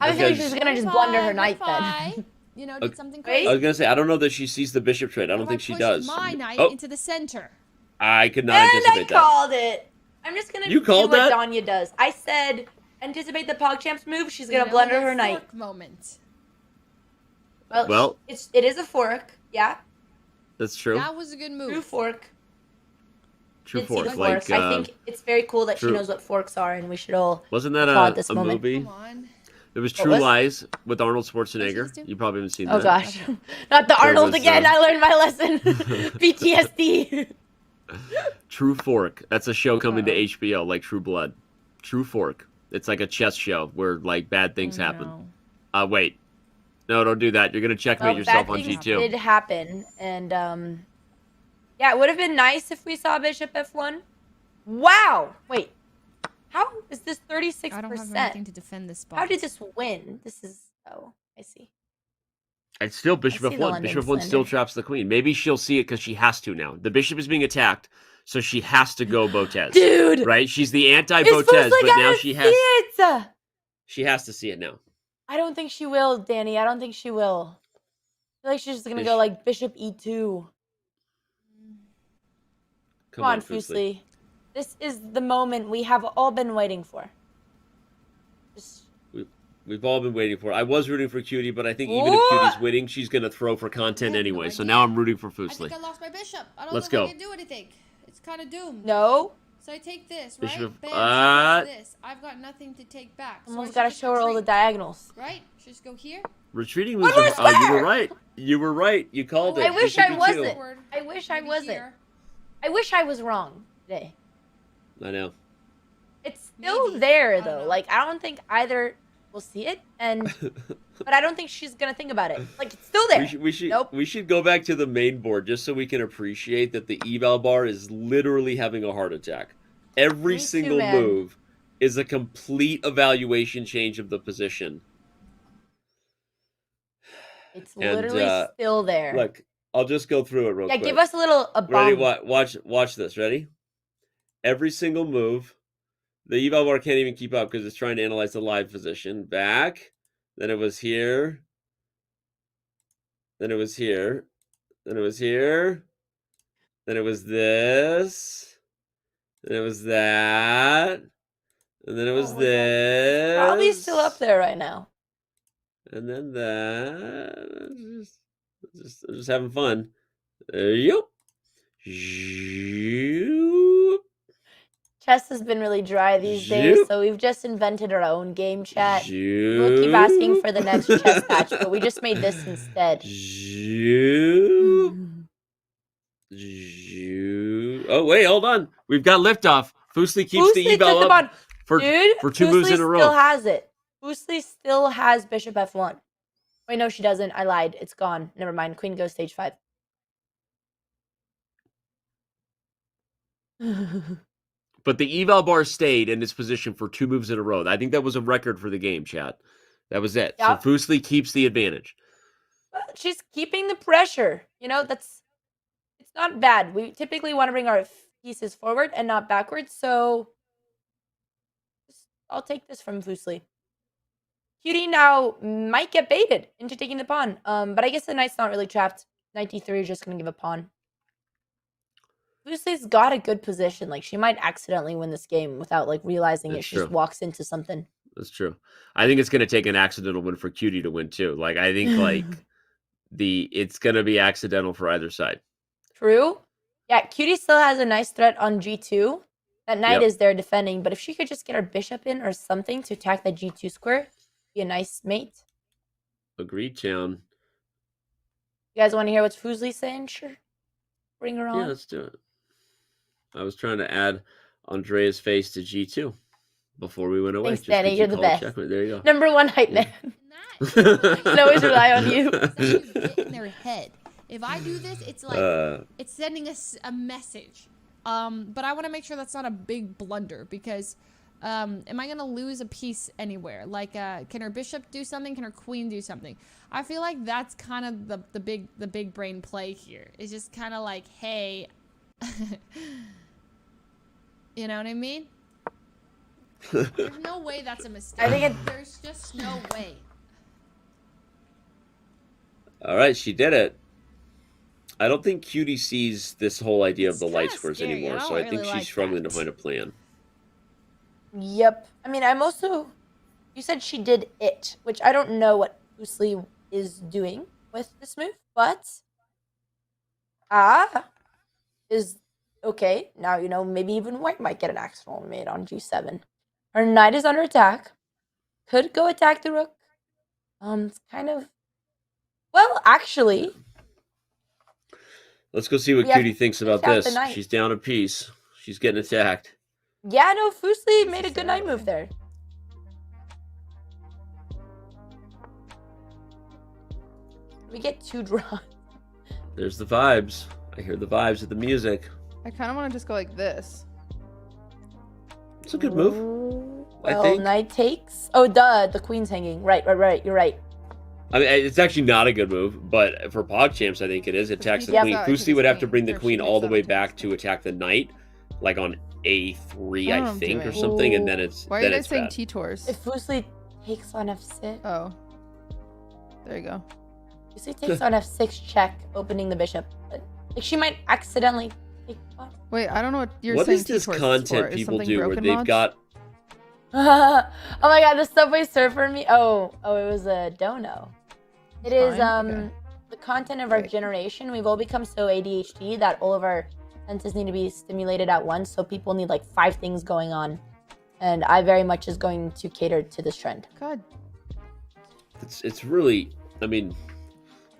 [SPEAKER 5] I was thinking
[SPEAKER 17] Because-
[SPEAKER 5] she's gonna just blunder her
[SPEAKER 11] What
[SPEAKER 5] knight
[SPEAKER 11] if I,
[SPEAKER 5] then.
[SPEAKER 11] you know,
[SPEAKER 17] Okay.
[SPEAKER 11] did something
[SPEAKER 17] I
[SPEAKER 11] crazy.
[SPEAKER 17] was gonna say I don't know that she sees the bishop trade. I don't
[SPEAKER 11] What
[SPEAKER 17] think
[SPEAKER 11] if
[SPEAKER 17] she
[SPEAKER 11] push
[SPEAKER 17] does.
[SPEAKER 11] my knight
[SPEAKER 17] Oh,
[SPEAKER 11] into the center.
[SPEAKER 17] I could not
[SPEAKER 5] And I
[SPEAKER 17] anticipate that.
[SPEAKER 5] called it. I'm just gonna
[SPEAKER 17] You
[SPEAKER 5] do
[SPEAKER 17] called
[SPEAKER 5] what
[SPEAKER 17] that?
[SPEAKER 5] Danya does. I said anticipate the PogChamps move. She's
[SPEAKER 11] You
[SPEAKER 5] gonna
[SPEAKER 11] know,
[SPEAKER 5] blunder
[SPEAKER 11] that
[SPEAKER 5] her knight.
[SPEAKER 11] fork moment.
[SPEAKER 17] Well-
[SPEAKER 5] it is a fork. Yeah,
[SPEAKER 17] That's true.
[SPEAKER 11] That was a good move.
[SPEAKER 5] true fork.
[SPEAKER 17] True
[SPEAKER 5] Did see
[SPEAKER 17] fork.
[SPEAKER 5] the
[SPEAKER 17] Like
[SPEAKER 5] forks. I think it's very cool that
[SPEAKER 17] true-
[SPEAKER 5] she knows what forks are, and we should all
[SPEAKER 17] wasn't that
[SPEAKER 5] applaud
[SPEAKER 17] a
[SPEAKER 5] this
[SPEAKER 17] a
[SPEAKER 5] moment.
[SPEAKER 17] movie?
[SPEAKER 11] Come on.
[SPEAKER 17] It was
[SPEAKER 5] What
[SPEAKER 17] True
[SPEAKER 5] was?
[SPEAKER 17] Lies with Arnold Schwarzenegger. You probably haven't seen
[SPEAKER 5] Oh
[SPEAKER 17] that.
[SPEAKER 5] gosh, not the
[SPEAKER 17] There
[SPEAKER 5] Arnold
[SPEAKER 17] was,
[SPEAKER 5] again. I learned my lesson. PTSD.
[SPEAKER 17] True Fork. That's a show coming to HBO, like True Blood. True Fork. It's like a chess show where like bad things happen. Wait. No, don't do that. You're gonna checkmate
[SPEAKER 5] Well,
[SPEAKER 17] yourself
[SPEAKER 5] bad
[SPEAKER 17] on
[SPEAKER 5] things
[SPEAKER 17] G2.
[SPEAKER 5] did happen, and yeah, it would have been nice if we saw Bishop F1. Wow. Wait. How is this 36%?
[SPEAKER 11] I don't have anything to defend this spot.
[SPEAKER 5] How did this win? This is I see.
[SPEAKER 17] It's still Bishop
[SPEAKER 5] I see the
[SPEAKER 17] F1.
[SPEAKER 5] London
[SPEAKER 17] Bishop F1 still
[SPEAKER 5] slander.
[SPEAKER 17] traps the queen. Maybe she'll see it because she has to now. The bishop is being attacked, so she has to go Botez.
[SPEAKER 5] Dude!
[SPEAKER 17] Right? She's the
[SPEAKER 5] Is
[SPEAKER 17] anti-Botez,
[SPEAKER 5] Fuslie
[SPEAKER 17] but now
[SPEAKER 5] gonna
[SPEAKER 17] she
[SPEAKER 5] see
[SPEAKER 17] has
[SPEAKER 5] it?
[SPEAKER 17] she has to see it now.
[SPEAKER 5] I don't think she will, Danny. I don't think she will. I feel like she's just gonna
[SPEAKER 17] Is
[SPEAKER 5] go
[SPEAKER 17] she-
[SPEAKER 5] like Bishop E2. Come on, Fuslie. This is the moment we have all been waiting for.
[SPEAKER 17] We've all been waiting for it. I was rooting for Cutie, but I think even if Cutie's winning, she's going to throw for content anyway. So now I'm rooting for
[SPEAKER 11] I
[SPEAKER 17] Fuslie.
[SPEAKER 11] think I lost my bishop. I don't
[SPEAKER 17] Let's
[SPEAKER 11] know if
[SPEAKER 17] go.
[SPEAKER 11] I can do anything. It's kind of doomed.
[SPEAKER 5] No.
[SPEAKER 11] So I take this, right?
[SPEAKER 17] Bishop-
[SPEAKER 11] Bam, she takes this. I've got nothing to take back. So
[SPEAKER 5] Almost
[SPEAKER 11] I
[SPEAKER 5] gotta
[SPEAKER 11] should
[SPEAKER 5] show her all the
[SPEAKER 11] retreat,
[SPEAKER 5] diagonals.
[SPEAKER 11] Right? Just go here.
[SPEAKER 17] Retreating
[SPEAKER 5] One
[SPEAKER 17] moves.
[SPEAKER 5] more
[SPEAKER 17] Oh, you
[SPEAKER 5] square!
[SPEAKER 17] were right. You were right. You called it.
[SPEAKER 5] I wish
[SPEAKER 17] Bishop
[SPEAKER 5] I
[SPEAKER 17] E2.
[SPEAKER 5] wasn't. I wish I wasn't. I wish I was wrong today.
[SPEAKER 17] I know.
[SPEAKER 5] It's still there though. Like I don't think either we'll see it. And but I don't think she's gonna think about it. Like it's still there.
[SPEAKER 17] We should go back to the main board just so we can appreciate that the eval bar is literally having a heart attack. Every single move is a complete evaluation change of the position.
[SPEAKER 5] It's literally still there.
[SPEAKER 17] Look, I'll just go through it real quick.
[SPEAKER 5] Yeah, give us a bomb.
[SPEAKER 17] Ready? Watch this. Ready? Every single move. The eval bar can't even keep up because it's trying to analyze the live position. Back. Then it was here. Then it was here. Then it was here. Then it was this. Then it was that. And then it was this.
[SPEAKER 5] Probably still up there right now.
[SPEAKER 17] And then that. Just having fun. There you go.
[SPEAKER 5] Chess has been really dry these days, so we've just invented our own game chat. We'll keep asking for the next chess patch, but we just made this instead.
[SPEAKER 17] Oh, wait, hold on. We've got liftoff. Fuslie keeps the eval up for 2 moves in a row.
[SPEAKER 5] Fuslie still has it. Fuslie still has bishop f1. Wait, no, she doesn't. I lied. It's gone. Never mind. Queen goes stage 5.
[SPEAKER 17] But the eval bar stayed in its position for 2 moves in a row. I think that was a record for the game, chat. That was it. Yep. So Fuslie keeps the advantage.
[SPEAKER 5] Well, she's keeping the pressure. You know, it's not bad. We typically want to bring our pieces forward and not backwards. So I'll take this from Fuslie. Cutie now might get baited into taking the pawn. But I guess the knight's not really trapped. Knight d3 is just going to give a pawn. Fuslie's got a good position. Like, she might accidentally win this game without, like, realizing it. She just walks into something.
[SPEAKER 17] That's true. I think it's going to take an accidental win for Cutie to win, too. Like, I think, like, it's going to be accidental for either side.
[SPEAKER 5] True. Yeah, Cutie still has a nice threat on g2. That knight is there defending. But if she could just get her bishop in or something to attack that g2 square, be a nice mate.
[SPEAKER 17] Agreed, Town.
[SPEAKER 5] You guys want to hear what Fuslie's saying? Sure. Bring her on.
[SPEAKER 17] Yeah, let's do it. I was trying to add Andrea's face to G2 before we went away.
[SPEAKER 5] Thanks, Danny. You're the best.
[SPEAKER 17] There you go.
[SPEAKER 5] Number 1 hype man. I always rely on you.
[SPEAKER 11] Get in their head. If I do this, it's like it's sending us a message. But I want to make sure that's not a big blunder because am I gonna lose a piece anywhere? Like, can her bishop do something? Can her queen do something? I feel like that's kind of the big brain play here. It's just kind of like, hey. You know what I mean? There's no way that's a mistake. There's just no way.
[SPEAKER 17] All right, she did it. I don't think Cutie sees this whole idea of the light squares anymore, so I think she's struggling to find a plan.
[SPEAKER 5] Yep. I mean, I'm also... You said she did it, which I don't know what Fuslie is doing with this move, but... is okay. Now, you know, maybe even white might get an accidental mate on g7. Her knight is under attack. Could go attack the rook. It's kind of... Well, actually...
[SPEAKER 17] Let's go see what Cutie thinks about this. She's down a piece. She's getting attacked.
[SPEAKER 5] Yeah, no, Fuslie made a good knight move there. We get 2 draws.
[SPEAKER 17] There's the vibes. I hear the vibes of the music.
[SPEAKER 4] I kind of want to just go like this.
[SPEAKER 17] It's a good move.
[SPEAKER 5] Well,
[SPEAKER 17] I think.
[SPEAKER 5] Knight takes. Oh, duh. The queen's hanging. Right. You're right.
[SPEAKER 17] I mean, it's actually not a good move, but for PogChamps, I think it is. It attacks the queen. Fuslie would have to bring the queen all the way back to attack the knight, like on A3, I think, or something, and then it's.
[SPEAKER 4] Why are you guys saying T-Tours?
[SPEAKER 5] If Fuslie takes on F6.
[SPEAKER 4] Oh. There you go.
[SPEAKER 5] Fuslie takes on F6 check, opening the bishop. But, like, she might accidentally take off.
[SPEAKER 4] Wait, I don't know what you're
[SPEAKER 17] saying.
[SPEAKER 4] What
[SPEAKER 17] is this content people do where they've got...
[SPEAKER 5] Oh my god, the Subway Surfer me. Oh, it was a dono. It is the content of our generation. We've all become so ADHD that all of our senses need to be stimulated at once. So people need like 5 things going on, and I very much is going to cater to this trend.
[SPEAKER 4] God.
[SPEAKER 17] It's really. I mean,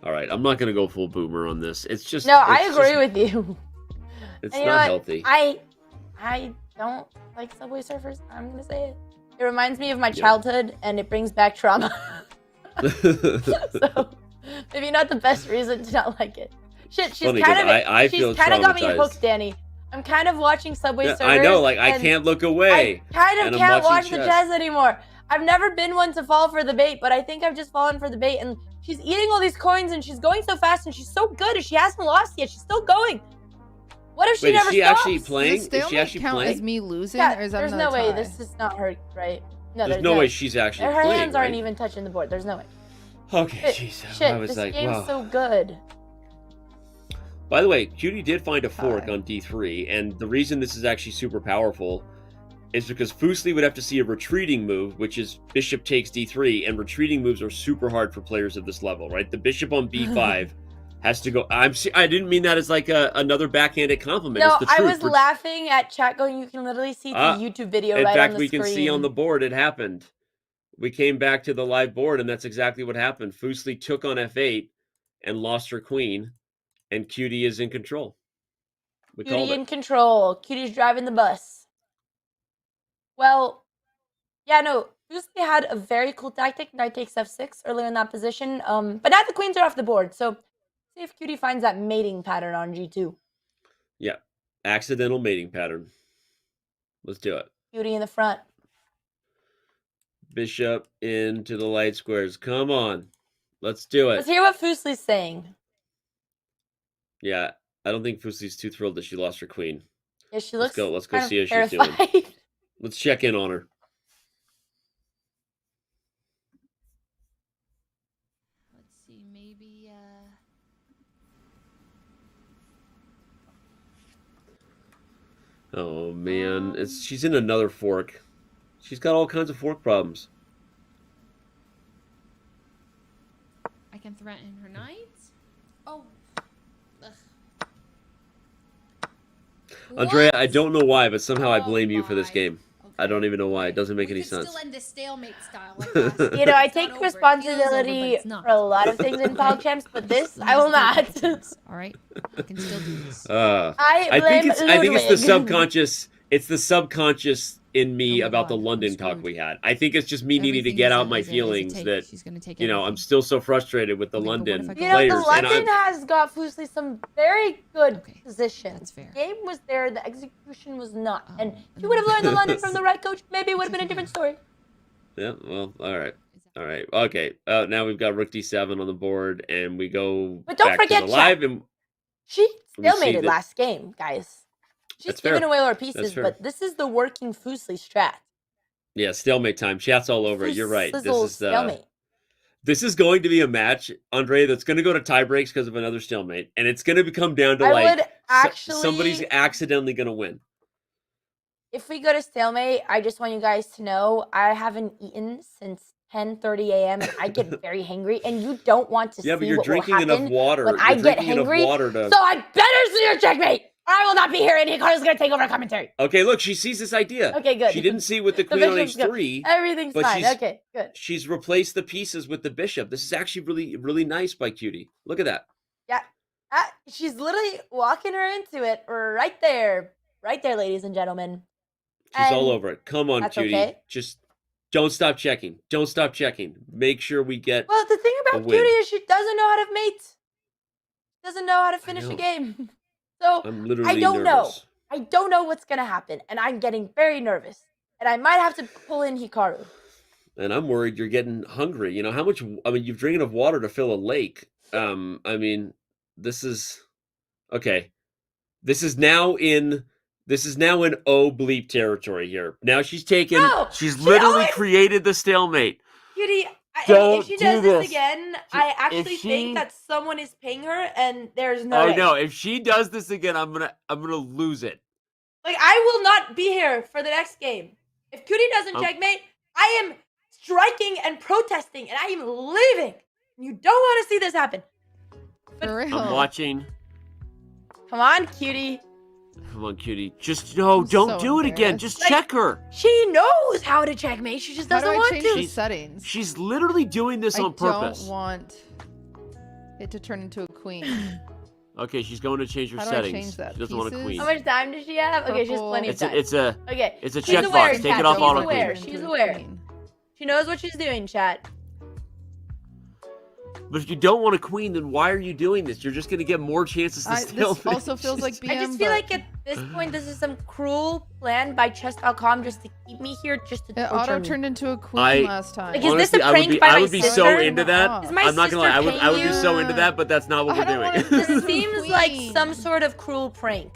[SPEAKER 17] all right. I'm not gonna go full boomer on this. It's just.
[SPEAKER 5] No, I agree with you.
[SPEAKER 17] It's not healthy.
[SPEAKER 5] I don't like Subway Surfers. I'm gonna say it. It reminds me of my childhood, and it brings back trauma. So maybe not the best reason to not like it. Shit, she's
[SPEAKER 17] Funny,
[SPEAKER 5] kind of
[SPEAKER 17] I
[SPEAKER 5] she's
[SPEAKER 17] feel
[SPEAKER 5] kind of got me
[SPEAKER 17] traumatized.
[SPEAKER 5] hooked, Danny. I'm kind of watching Subway Surfers.
[SPEAKER 17] I know, like I
[SPEAKER 5] and
[SPEAKER 17] can't look away.
[SPEAKER 5] I kind of
[SPEAKER 17] and I'm
[SPEAKER 5] can't watch
[SPEAKER 17] watching
[SPEAKER 5] the chess anymore. I've never been one to fall for the bait, but I think I've just fallen for the bait. And she's eating all these coins, and she's going so fast, and she's so good, and she hasn't lost yet. She's still going. What if she
[SPEAKER 17] Wait,
[SPEAKER 5] never
[SPEAKER 17] is she
[SPEAKER 5] stops?
[SPEAKER 17] actually playing?
[SPEAKER 4] Does the
[SPEAKER 17] Is she
[SPEAKER 4] stalemate
[SPEAKER 17] actually
[SPEAKER 4] count
[SPEAKER 17] playing?
[SPEAKER 4] as me losing,
[SPEAKER 5] Yeah,
[SPEAKER 4] or is that
[SPEAKER 5] there's
[SPEAKER 4] another
[SPEAKER 5] no way.
[SPEAKER 4] tie?
[SPEAKER 5] This is not her, right? No,
[SPEAKER 17] There's no way she's actually
[SPEAKER 5] her
[SPEAKER 17] playing,
[SPEAKER 5] hands aren't
[SPEAKER 17] right?
[SPEAKER 5] even touching the board. There's no way.
[SPEAKER 17] Okay, jeez.
[SPEAKER 5] Shit,
[SPEAKER 17] I was
[SPEAKER 5] this
[SPEAKER 17] like,
[SPEAKER 5] game's
[SPEAKER 17] wow.
[SPEAKER 5] so good.
[SPEAKER 17] By the way, Cutie did find a fork on d3, and the reason this is actually super powerful is because Fuslie would have to see a retreating move, which is bishop takes d3, and retreating moves are super hard for players of this level, right? The bishop on b5 has to go. I didn't mean that as like another backhanded compliment.
[SPEAKER 5] No,
[SPEAKER 17] it's the
[SPEAKER 5] I
[SPEAKER 17] truth.
[SPEAKER 5] was laughing at chat going, you can literally see the YouTube video
[SPEAKER 17] In
[SPEAKER 5] right
[SPEAKER 17] fact,
[SPEAKER 5] on the
[SPEAKER 17] we
[SPEAKER 5] screen.
[SPEAKER 17] can see on the board it happened. We came back to the live board, and that's exactly what happened. Fuslie took on f8 and lost her queen, and Cutie is in control. We called
[SPEAKER 5] Cutie
[SPEAKER 17] it.
[SPEAKER 5] in control. Cutie's driving the bus. Well, yeah, no. Fuslie had a very cool tactic, knight takes f6 earlier in that position. But now the queens are off the board, so see if Cutie finds that mating pattern on g2.
[SPEAKER 17] Yeah, accidental mating pattern. Let's do it.
[SPEAKER 5] Cutie in the front.
[SPEAKER 17] Bishop into the light squares. Come on. Let's do it.
[SPEAKER 5] Let's hear what Fuslie's saying.
[SPEAKER 17] Yeah, I don't think Fuslie's too thrilled that she lost her queen.
[SPEAKER 5] Yeah, she looks
[SPEAKER 17] Let's go
[SPEAKER 5] kind
[SPEAKER 17] see how
[SPEAKER 5] of
[SPEAKER 17] she's doing.
[SPEAKER 5] terrified.
[SPEAKER 17] Let's check in on her.
[SPEAKER 11] Let's see, maybe
[SPEAKER 17] Oh man, she's in another fork. She's got all kinds of fork problems.
[SPEAKER 11] I can threaten her knight. Oh. Ugh.
[SPEAKER 17] Andrea, I don't know why, but somehow I blame you for this game. I don't even know why. It doesn't make any sense.
[SPEAKER 11] Still end a stalemate style like that.
[SPEAKER 5] You know, I take responsibility for a lot of things in PogChamps, but this I will not.
[SPEAKER 11] All right, I can still do this.
[SPEAKER 17] I think it's the subconscious. It's the subconscious in me about the London talk we had. I think it's just me needing to get out my feelings that, you know, I'm still so frustrated with the London
[SPEAKER 5] You know,
[SPEAKER 17] players.
[SPEAKER 5] the London has got Fuslie some very good positions. That's fair. The game was there, the execution was not. And if you would have learned the London from the right coach, maybe it would have been a different story.
[SPEAKER 17] Yeah, well, all right. All right. Okay. Now we've got rook d7 on the board, and we go
[SPEAKER 5] But don't
[SPEAKER 17] back
[SPEAKER 5] forget,
[SPEAKER 17] to the live.
[SPEAKER 5] chat.
[SPEAKER 17] And
[SPEAKER 5] She
[SPEAKER 17] we see
[SPEAKER 5] stalemated
[SPEAKER 17] that-
[SPEAKER 5] last game, guys. She's
[SPEAKER 17] That's fair.
[SPEAKER 5] giving away all her
[SPEAKER 17] That's
[SPEAKER 5] pieces,
[SPEAKER 17] fair.
[SPEAKER 5] but this is the working Fuslie strat.
[SPEAKER 17] Yeah, stalemate time. Chat's all over it. You're right.
[SPEAKER 5] Sizzle stalemate.
[SPEAKER 17] This is going to be a match, Andre, that's going to go to tie breaks because of another stalemate, and it's going to come down to
[SPEAKER 5] I
[SPEAKER 17] like
[SPEAKER 5] would actually-
[SPEAKER 17] somebody's accidentally going to win.
[SPEAKER 5] If we go to stalemate, I just want you guys to know I haven't eaten since 10:30 a.m. and I get very hangry, and you don't want to
[SPEAKER 17] Yeah,
[SPEAKER 5] see
[SPEAKER 17] but you're
[SPEAKER 5] what will
[SPEAKER 17] drinking enough
[SPEAKER 5] happen
[SPEAKER 17] water.
[SPEAKER 5] when
[SPEAKER 17] You're
[SPEAKER 5] I get
[SPEAKER 17] drinking enough
[SPEAKER 5] hangry.
[SPEAKER 17] water to-
[SPEAKER 5] So I better see your checkmate. I will not be here, and Hikaru's going to take over commentary.
[SPEAKER 17] Okay, look, she sees this idea.
[SPEAKER 5] Okay, good.
[SPEAKER 17] She didn't see with the
[SPEAKER 5] The
[SPEAKER 17] queen on
[SPEAKER 5] bishop's good.
[SPEAKER 17] h3.
[SPEAKER 5] Everything's
[SPEAKER 17] but
[SPEAKER 5] fine.
[SPEAKER 17] she's-
[SPEAKER 5] Okay, good.
[SPEAKER 17] She's replaced the pieces with the bishop. This is actually really, really nice by Cutie. Look at that.
[SPEAKER 5] Yeah, she's literally walking her into it right there, ladies and gentlemen.
[SPEAKER 17] She's all
[SPEAKER 5] And
[SPEAKER 17] over it. Come on,
[SPEAKER 5] that's
[SPEAKER 17] Cutie.
[SPEAKER 5] okay.
[SPEAKER 17] Just don't stop checking. Don't stop checking. Make sure we get
[SPEAKER 5] Well, the thing
[SPEAKER 17] a
[SPEAKER 5] about
[SPEAKER 17] win.
[SPEAKER 5] Cutie is she doesn't know how to mate. Doesn't know how to finish a
[SPEAKER 17] know.
[SPEAKER 5] game. So
[SPEAKER 17] I'm literally
[SPEAKER 5] I don't
[SPEAKER 17] nervous.
[SPEAKER 5] know. I don't know what's gonna happen, and I'm getting very nervous. And I might have to pull in Hikaru.
[SPEAKER 17] And I'm worried you're getting hungry. You know, how much, I mean, you've drinking enough water to fill a lake. I mean, this is, okay. This is now in O bleep territory here. Now she's taken,
[SPEAKER 5] No,
[SPEAKER 17] she's
[SPEAKER 5] she
[SPEAKER 17] literally
[SPEAKER 5] always-
[SPEAKER 17] created the stalemate.
[SPEAKER 5] Cutie,
[SPEAKER 17] Don't
[SPEAKER 5] if she
[SPEAKER 17] do
[SPEAKER 5] does this
[SPEAKER 17] this.
[SPEAKER 5] again, I actually
[SPEAKER 17] she-
[SPEAKER 5] think that someone is paying her, and there's no
[SPEAKER 17] Oh
[SPEAKER 5] way.
[SPEAKER 17] no, if she does this again, I'm gonna lose it.
[SPEAKER 5] Like, I will not be here for the next game. If Cutie doesn't
[SPEAKER 17] Oh.
[SPEAKER 5] checkmate, I am striking and protesting, and I am leaving. You don't want to see this happen.
[SPEAKER 4] For real.
[SPEAKER 17] I'm watching.
[SPEAKER 5] Come on, Cutie.
[SPEAKER 17] Come on, Cutie. Just no, don't
[SPEAKER 4] so
[SPEAKER 17] do it again.
[SPEAKER 4] embarrassed.
[SPEAKER 17] Just check her.
[SPEAKER 5] She knows how to checkmate. She just
[SPEAKER 4] How
[SPEAKER 5] doesn't
[SPEAKER 4] do I
[SPEAKER 5] want
[SPEAKER 4] change
[SPEAKER 5] to.
[SPEAKER 4] the settings?
[SPEAKER 17] She's literally doing this
[SPEAKER 4] I
[SPEAKER 17] on purpose.
[SPEAKER 4] don't want it to turn into a queen.
[SPEAKER 17] Okay, she's going to change her
[SPEAKER 4] How do I
[SPEAKER 17] settings.
[SPEAKER 4] change that?
[SPEAKER 17] She doesn't want a
[SPEAKER 4] Pieces?
[SPEAKER 17] queen.
[SPEAKER 5] How much time does she have? Okay, she has plenty of
[SPEAKER 17] It's
[SPEAKER 5] time.
[SPEAKER 17] a, it's a,
[SPEAKER 5] Okay.
[SPEAKER 17] it's a
[SPEAKER 5] She's
[SPEAKER 17] checkbox.
[SPEAKER 5] aware,
[SPEAKER 17] Take
[SPEAKER 5] chat.
[SPEAKER 17] it off
[SPEAKER 5] She's
[SPEAKER 17] auto
[SPEAKER 5] aware.
[SPEAKER 17] queen.
[SPEAKER 5] She's aware. She knows what she's doing, chat.
[SPEAKER 17] But if you don't want a queen, then why are you doing this? You're just going to get more chances to steal.
[SPEAKER 4] This also feels like BM.
[SPEAKER 5] I just feel like at this point, this is some cruel plan by Chess.com just to keep me here, just to
[SPEAKER 4] It
[SPEAKER 5] torture
[SPEAKER 4] auto
[SPEAKER 5] me.
[SPEAKER 4] turned into a queen last time.
[SPEAKER 5] Like, is this a prank by
[SPEAKER 17] I
[SPEAKER 5] my
[SPEAKER 17] would be
[SPEAKER 5] sister?
[SPEAKER 17] so into that.
[SPEAKER 5] Is my
[SPEAKER 17] I'm not gonna lie.
[SPEAKER 5] sister
[SPEAKER 17] I would
[SPEAKER 5] paying
[SPEAKER 17] be so into that, but that's not what we're doing.
[SPEAKER 5] This seems like some sort of cruel prank.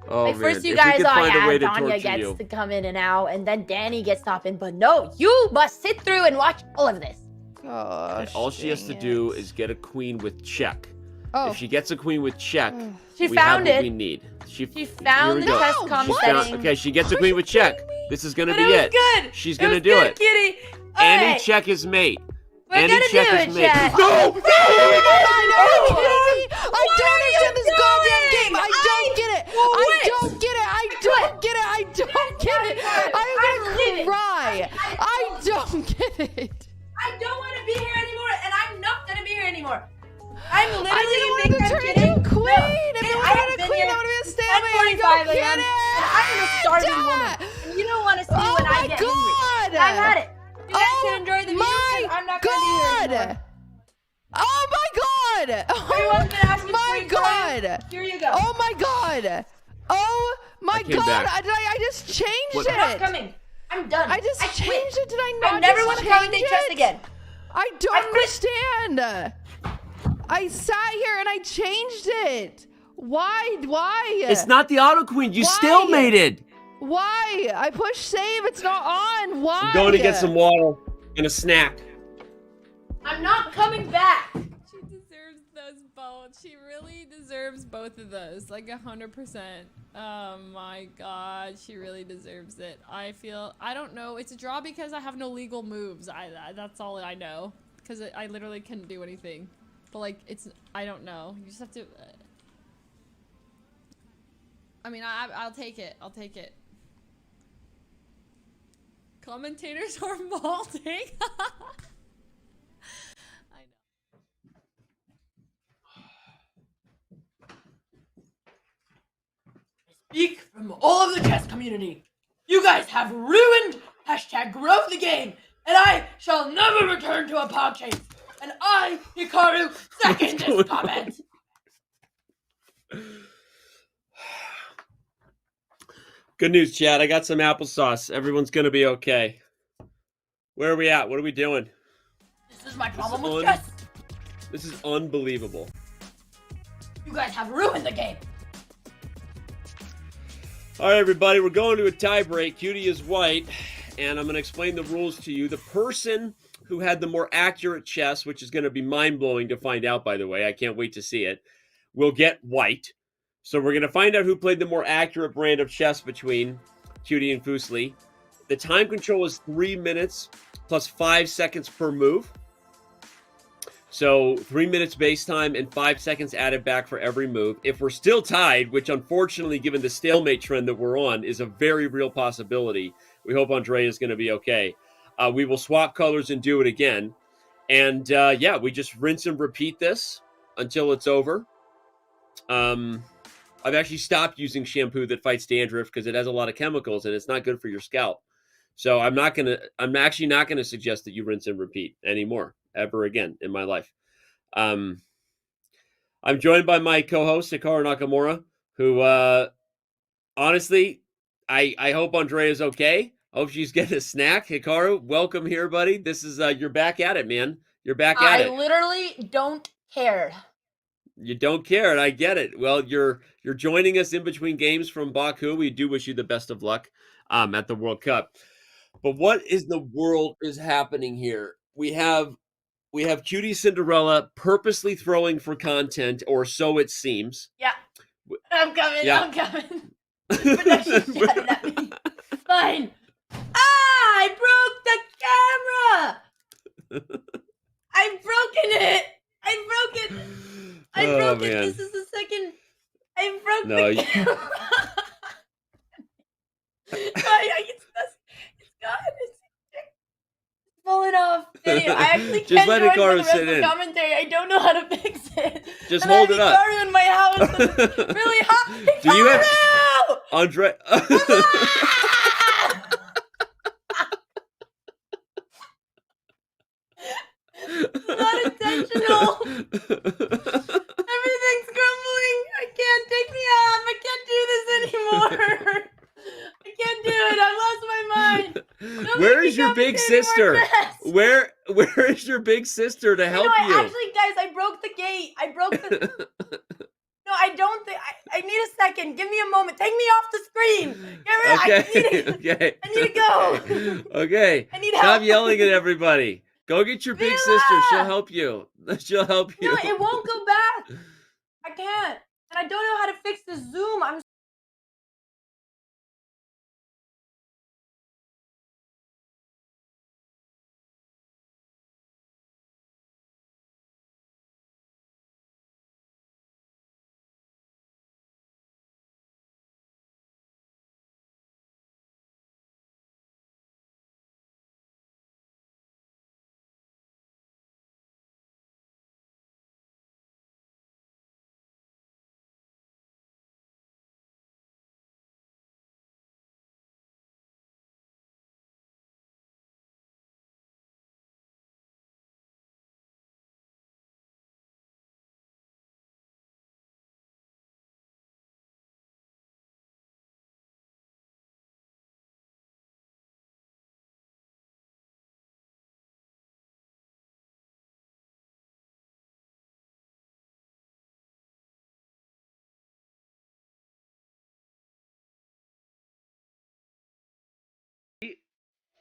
[SPEAKER 17] Oh
[SPEAKER 5] Like
[SPEAKER 17] man!
[SPEAKER 5] first you
[SPEAKER 17] If
[SPEAKER 5] guys
[SPEAKER 17] we could
[SPEAKER 5] are,
[SPEAKER 17] find a way
[SPEAKER 5] yeah,
[SPEAKER 17] to
[SPEAKER 5] Danya
[SPEAKER 17] torture
[SPEAKER 5] gets
[SPEAKER 17] you.
[SPEAKER 5] to come in and out, and then Danny gets to hop in. But no, you must sit through and watch all of this.
[SPEAKER 4] Gosh,
[SPEAKER 17] All she has to do is get a queen with check.
[SPEAKER 4] Oh.
[SPEAKER 17] If she gets a queen with check,
[SPEAKER 5] She
[SPEAKER 17] we
[SPEAKER 5] found
[SPEAKER 17] have what
[SPEAKER 5] it.
[SPEAKER 17] we need. She
[SPEAKER 5] found
[SPEAKER 17] here we
[SPEAKER 5] the
[SPEAKER 17] go.
[SPEAKER 5] Chess.com
[SPEAKER 17] She found-
[SPEAKER 5] setting.
[SPEAKER 17] Okay, she gets a queen with check. This is gonna
[SPEAKER 5] But
[SPEAKER 17] be
[SPEAKER 5] it was
[SPEAKER 17] it.
[SPEAKER 5] good.
[SPEAKER 17] She's
[SPEAKER 5] It
[SPEAKER 17] gonna
[SPEAKER 5] was
[SPEAKER 17] do
[SPEAKER 5] good,
[SPEAKER 17] it.
[SPEAKER 5] Kitty.
[SPEAKER 17] Any
[SPEAKER 5] Alright.
[SPEAKER 17] check is mate.
[SPEAKER 5] We're
[SPEAKER 17] Any
[SPEAKER 5] gonna
[SPEAKER 17] check
[SPEAKER 5] do
[SPEAKER 17] is
[SPEAKER 5] it,
[SPEAKER 17] mate.
[SPEAKER 5] chat.
[SPEAKER 17] No!
[SPEAKER 4] I don't understand this goddamn game. I don't get it. I don't get it. I don't get it. I don't get it. I'm gonna cry. I don't get it.
[SPEAKER 5] I don't want to be here anymore, and I'm not gonna be here anymore. I'm literally
[SPEAKER 4] I didn't want
[SPEAKER 5] think
[SPEAKER 4] to
[SPEAKER 5] I'm
[SPEAKER 4] turn
[SPEAKER 5] kidding.
[SPEAKER 4] into a queen.
[SPEAKER 5] No,
[SPEAKER 4] If it
[SPEAKER 5] I
[SPEAKER 4] would
[SPEAKER 5] have
[SPEAKER 4] have been a
[SPEAKER 5] been
[SPEAKER 4] queen,
[SPEAKER 5] here
[SPEAKER 4] that would have been a stalemate. I
[SPEAKER 5] 10:45
[SPEAKER 4] don't get
[SPEAKER 5] a.m.
[SPEAKER 4] it.
[SPEAKER 5] I'm a starving woman, and you don't want to see
[SPEAKER 4] Oh
[SPEAKER 5] when I
[SPEAKER 4] my
[SPEAKER 5] get
[SPEAKER 4] God.
[SPEAKER 5] angry. I've had it. You guys can enjoy the video, 'cause I'm not gonna be here anymore.
[SPEAKER 4] Oh my God!
[SPEAKER 5] Everyone's been asking
[SPEAKER 4] my
[SPEAKER 5] for your time.
[SPEAKER 4] God!
[SPEAKER 5] Here you go.
[SPEAKER 4] Oh my God! Oh my
[SPEAKER 17] I came
[SPEAKER 4] God!
[SPEAKER 17] back.
[SPEAKER 4] I just changed
[SPEAKER 17] What?
[SPEAKER 4] it.
[SPEAKER 5] I'm not coming. I'm done.
[SPEAKER 4] I just
[SPEAKER 5] quit.
[SPEAKER 4] changed it. Did I not?
[SPEAKER 5] I never
[SPEAKER 4] just
[SPEAKER 5] want to
[SPEAKER 4] change
[SPEAKER 5] commentate chess
[SPEAKER 4] it?
[SPEAKER 5] again.
[SPEAKER 4] I don't
[SPEAKER 5] I quit.
[SPEAKER 4] understand. I sat here and I changed it. Why? Why?
[SPEAKER 17] It's not the auto queen. You
[SPEAKER 4] Why?
[SPEAKER 17] stalemated.
[SPEAKER 4] Why? I pushed save. It's not on. Why?
[SPEAKER 17] I'm going to get some water and a snack.
[SPEAKER 5] I'm not coming back.
[SPEAKER 11] She deserves those both. She really deserves both of those, like 100%. Oh my God, she really deserves it. I don't know. It's a draw because I have no legal moves. That's all I know, because I literally couldn't do anything. But like, I don't know. You just have to. I mean, I'll take it. I'll take it. Commentators are malting.
[SPEAKER 5] Speak from all of the chess community. You guys have ruined #grow the game, and I shall never return to a PogChamps. And I, Hikaru, second this comment.
[SPEAKER 17] Good news, Chad. I got some applesauce. Everyone's gonna be okay. Where are we at? What are we doing?
[SPEAKER 5] This is my problem with chess.
[SPEAKER 17] This is unbelievable.
[SPEAKER 5] You guys have ruined the game.
[SPEAKER 17] All right, everybody, we're going to a tie break. Cutie is white, and I'm going to explain the rules to you. The person who had the more accurate chess, which is going to be mind-blowing to find out, by the way, I can't wait to see it, will get white. So we're going to find out who played the more accurate brand of chess between Cutie and Fuslie. The time control is 3 minutes plus 5 seconds per move. So 3 minutes base time and 5 seconds added back for every move. If we're still tied, which unfortunately, given the stalemate trend that we're on, is a very real possibility. We hope Andrea is going to be okay. We will swap colors and do it again. And yeah, we just rinse and repeat this until it's over. I've actually stopped using shampoo that fights dandruff because it has a lot of chemicals and it's not good for your scalp. So I'm actually not gonna suggest that you rinse and repeat anymore, ever again in my life. I'm joined by my co-host, Hikaru Nakamura, who honestly, I hope Andrea's okay. I hope she's getting a snack. Hikaru, welcome here, buddy. This is you're back at it, man. You're back at it.
[SPEAKER 5] I literally don't care.
[SPEAKER 17] You don't care, and I get it. Well, you're joining us in between games from Baku. We do wish you the best of luck at the World Cup. But what is the world is happening here? We have QTCinderella purposely throwing for content, or so it seems.
[SPEAKER 5] Yeah. I'm coming.
[SPEAKER 17] Yeah.
[SPEAKER 5] I'm coming. But no, she's shouting at me. Fine. Ah! I broke the camera! I've broken it! I broke it! I
[SPEAKER 17] Oh,
[SPEAKER 5] broke it.
[SPEAKER 17] man.
[SPEAKER 5] This is the second. I broke
[SPEAKER 17] No,
[SPEAKER 5] the
[SPEAKER 17] you-
[SPEAKER 5] camera. It's gone. It's falling falling off video. I actually
[SPEAKER 17] Just
[SPEAKER 5] can't
[SPEAKER 17] let
[SPEAKER 5] join for
[SPEAKER 17] Hikaru
[SPEAKER 5] the rest
[SPEAKER 17] sit
[SPEAKER 5] of the
[SPEAKER 17] in.
[SPEAKER 5] commentary. I don't know how to fix it.
[SPEAKER 17] Just
[SPEAKER 5] and
[SPEAKER 17] hold
[SPEAKER 5] I
[SPEAKER 17] it
[SPEAKER 5] have
[SPEAKER 17] up.
[SPEAKER 5] Hikaru in my house. And it's really hot.
[SPEAKER 17] Do you have
[SPEAKER 5] Hikaru!
[SPEAKER 17] Andre?
[SPEAKER 5] It's not intentional. Everything's crumbling. I can't take me off. I can't do this anymore. I can't do it. I lost my mind. Don't
[SPEAKER 17] Where
[SPEAKER 5] make
[SPEAKER 17] is
[SPEAKER 5] me
[SPEAKER 17] your big
[SPEAKER 5] commentate more
[SPEAKER 17] sister?
[SPEAKER 5] chess.
[SPEAKER 17] Where is your big sister to help you?
[SPEAKER 5] Actually, guys, I broke the gate. I broke the. No, I don't think. I need a second. Give me a moment. Take me off the screen. Get rid of
[SPEAKER 17] Okay.
[SPEAKER 5] I need to go.
[SPEAKER 17] Okay.
[SPEAKER 5] I need
[SPEAKER 17] Stop
[SPEAKER 5] help.
[SPEAKER 17] yelling at everybody. Go get your big sister. She'll help you. She'll help you.
[SPEAKER 5] No, it won't go back. I can't. And I don't know how to fix the zoom. I'm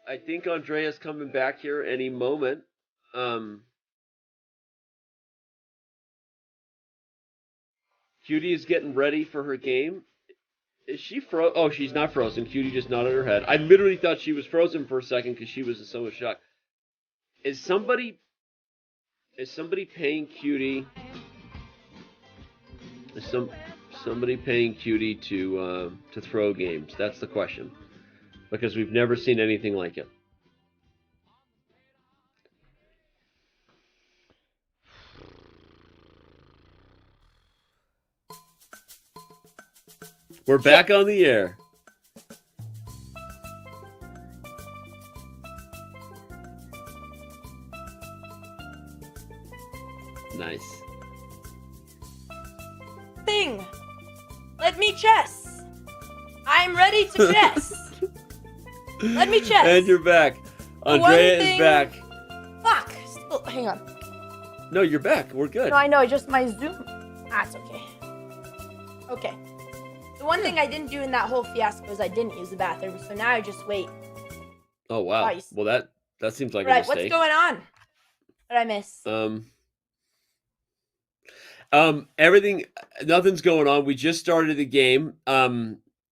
[SPEAKER 17] I think Andrea's coming back here any moment. Cutie is getting ready for her game. Is she frozen? Oh, she's not frozen. Cutie just nodded her head. I literally thought she was frozen for a second because she was in so much shock. Is somebody paying Cutie? Is somebody paying Cutie to throw games? That's the question. Because we've never seen anything like it. We're back on the air. Nice.
[SPEAKER 5] thing. Let me chess. I'm ready to chess. Let me chess.
[SPEAKER 17] And you're back. Andrea is back.
[SPEAKER 5] Fuck. Still, hang on.
[SPEAKER 17] No, you're back. We're good.
[SPEAKER 5] No, I know. Just my Zoom. Ah, it's okay. Okay. The one thing I didn't do in that whole fiasco is I didn't use the bathroom, so now I just wait.
[SPEAKER 17] Oh wow.
[SPEAKER 5] Twice.
[SPEAKER 17] Well, that seems like a
[SPEAKER 5] Right.
[SPEAKER 17] mistake.
[SPEAKER 5] What's going on? What did I miss?
[SPEAKER 17] Everything. Nothing's going on. We just started the game.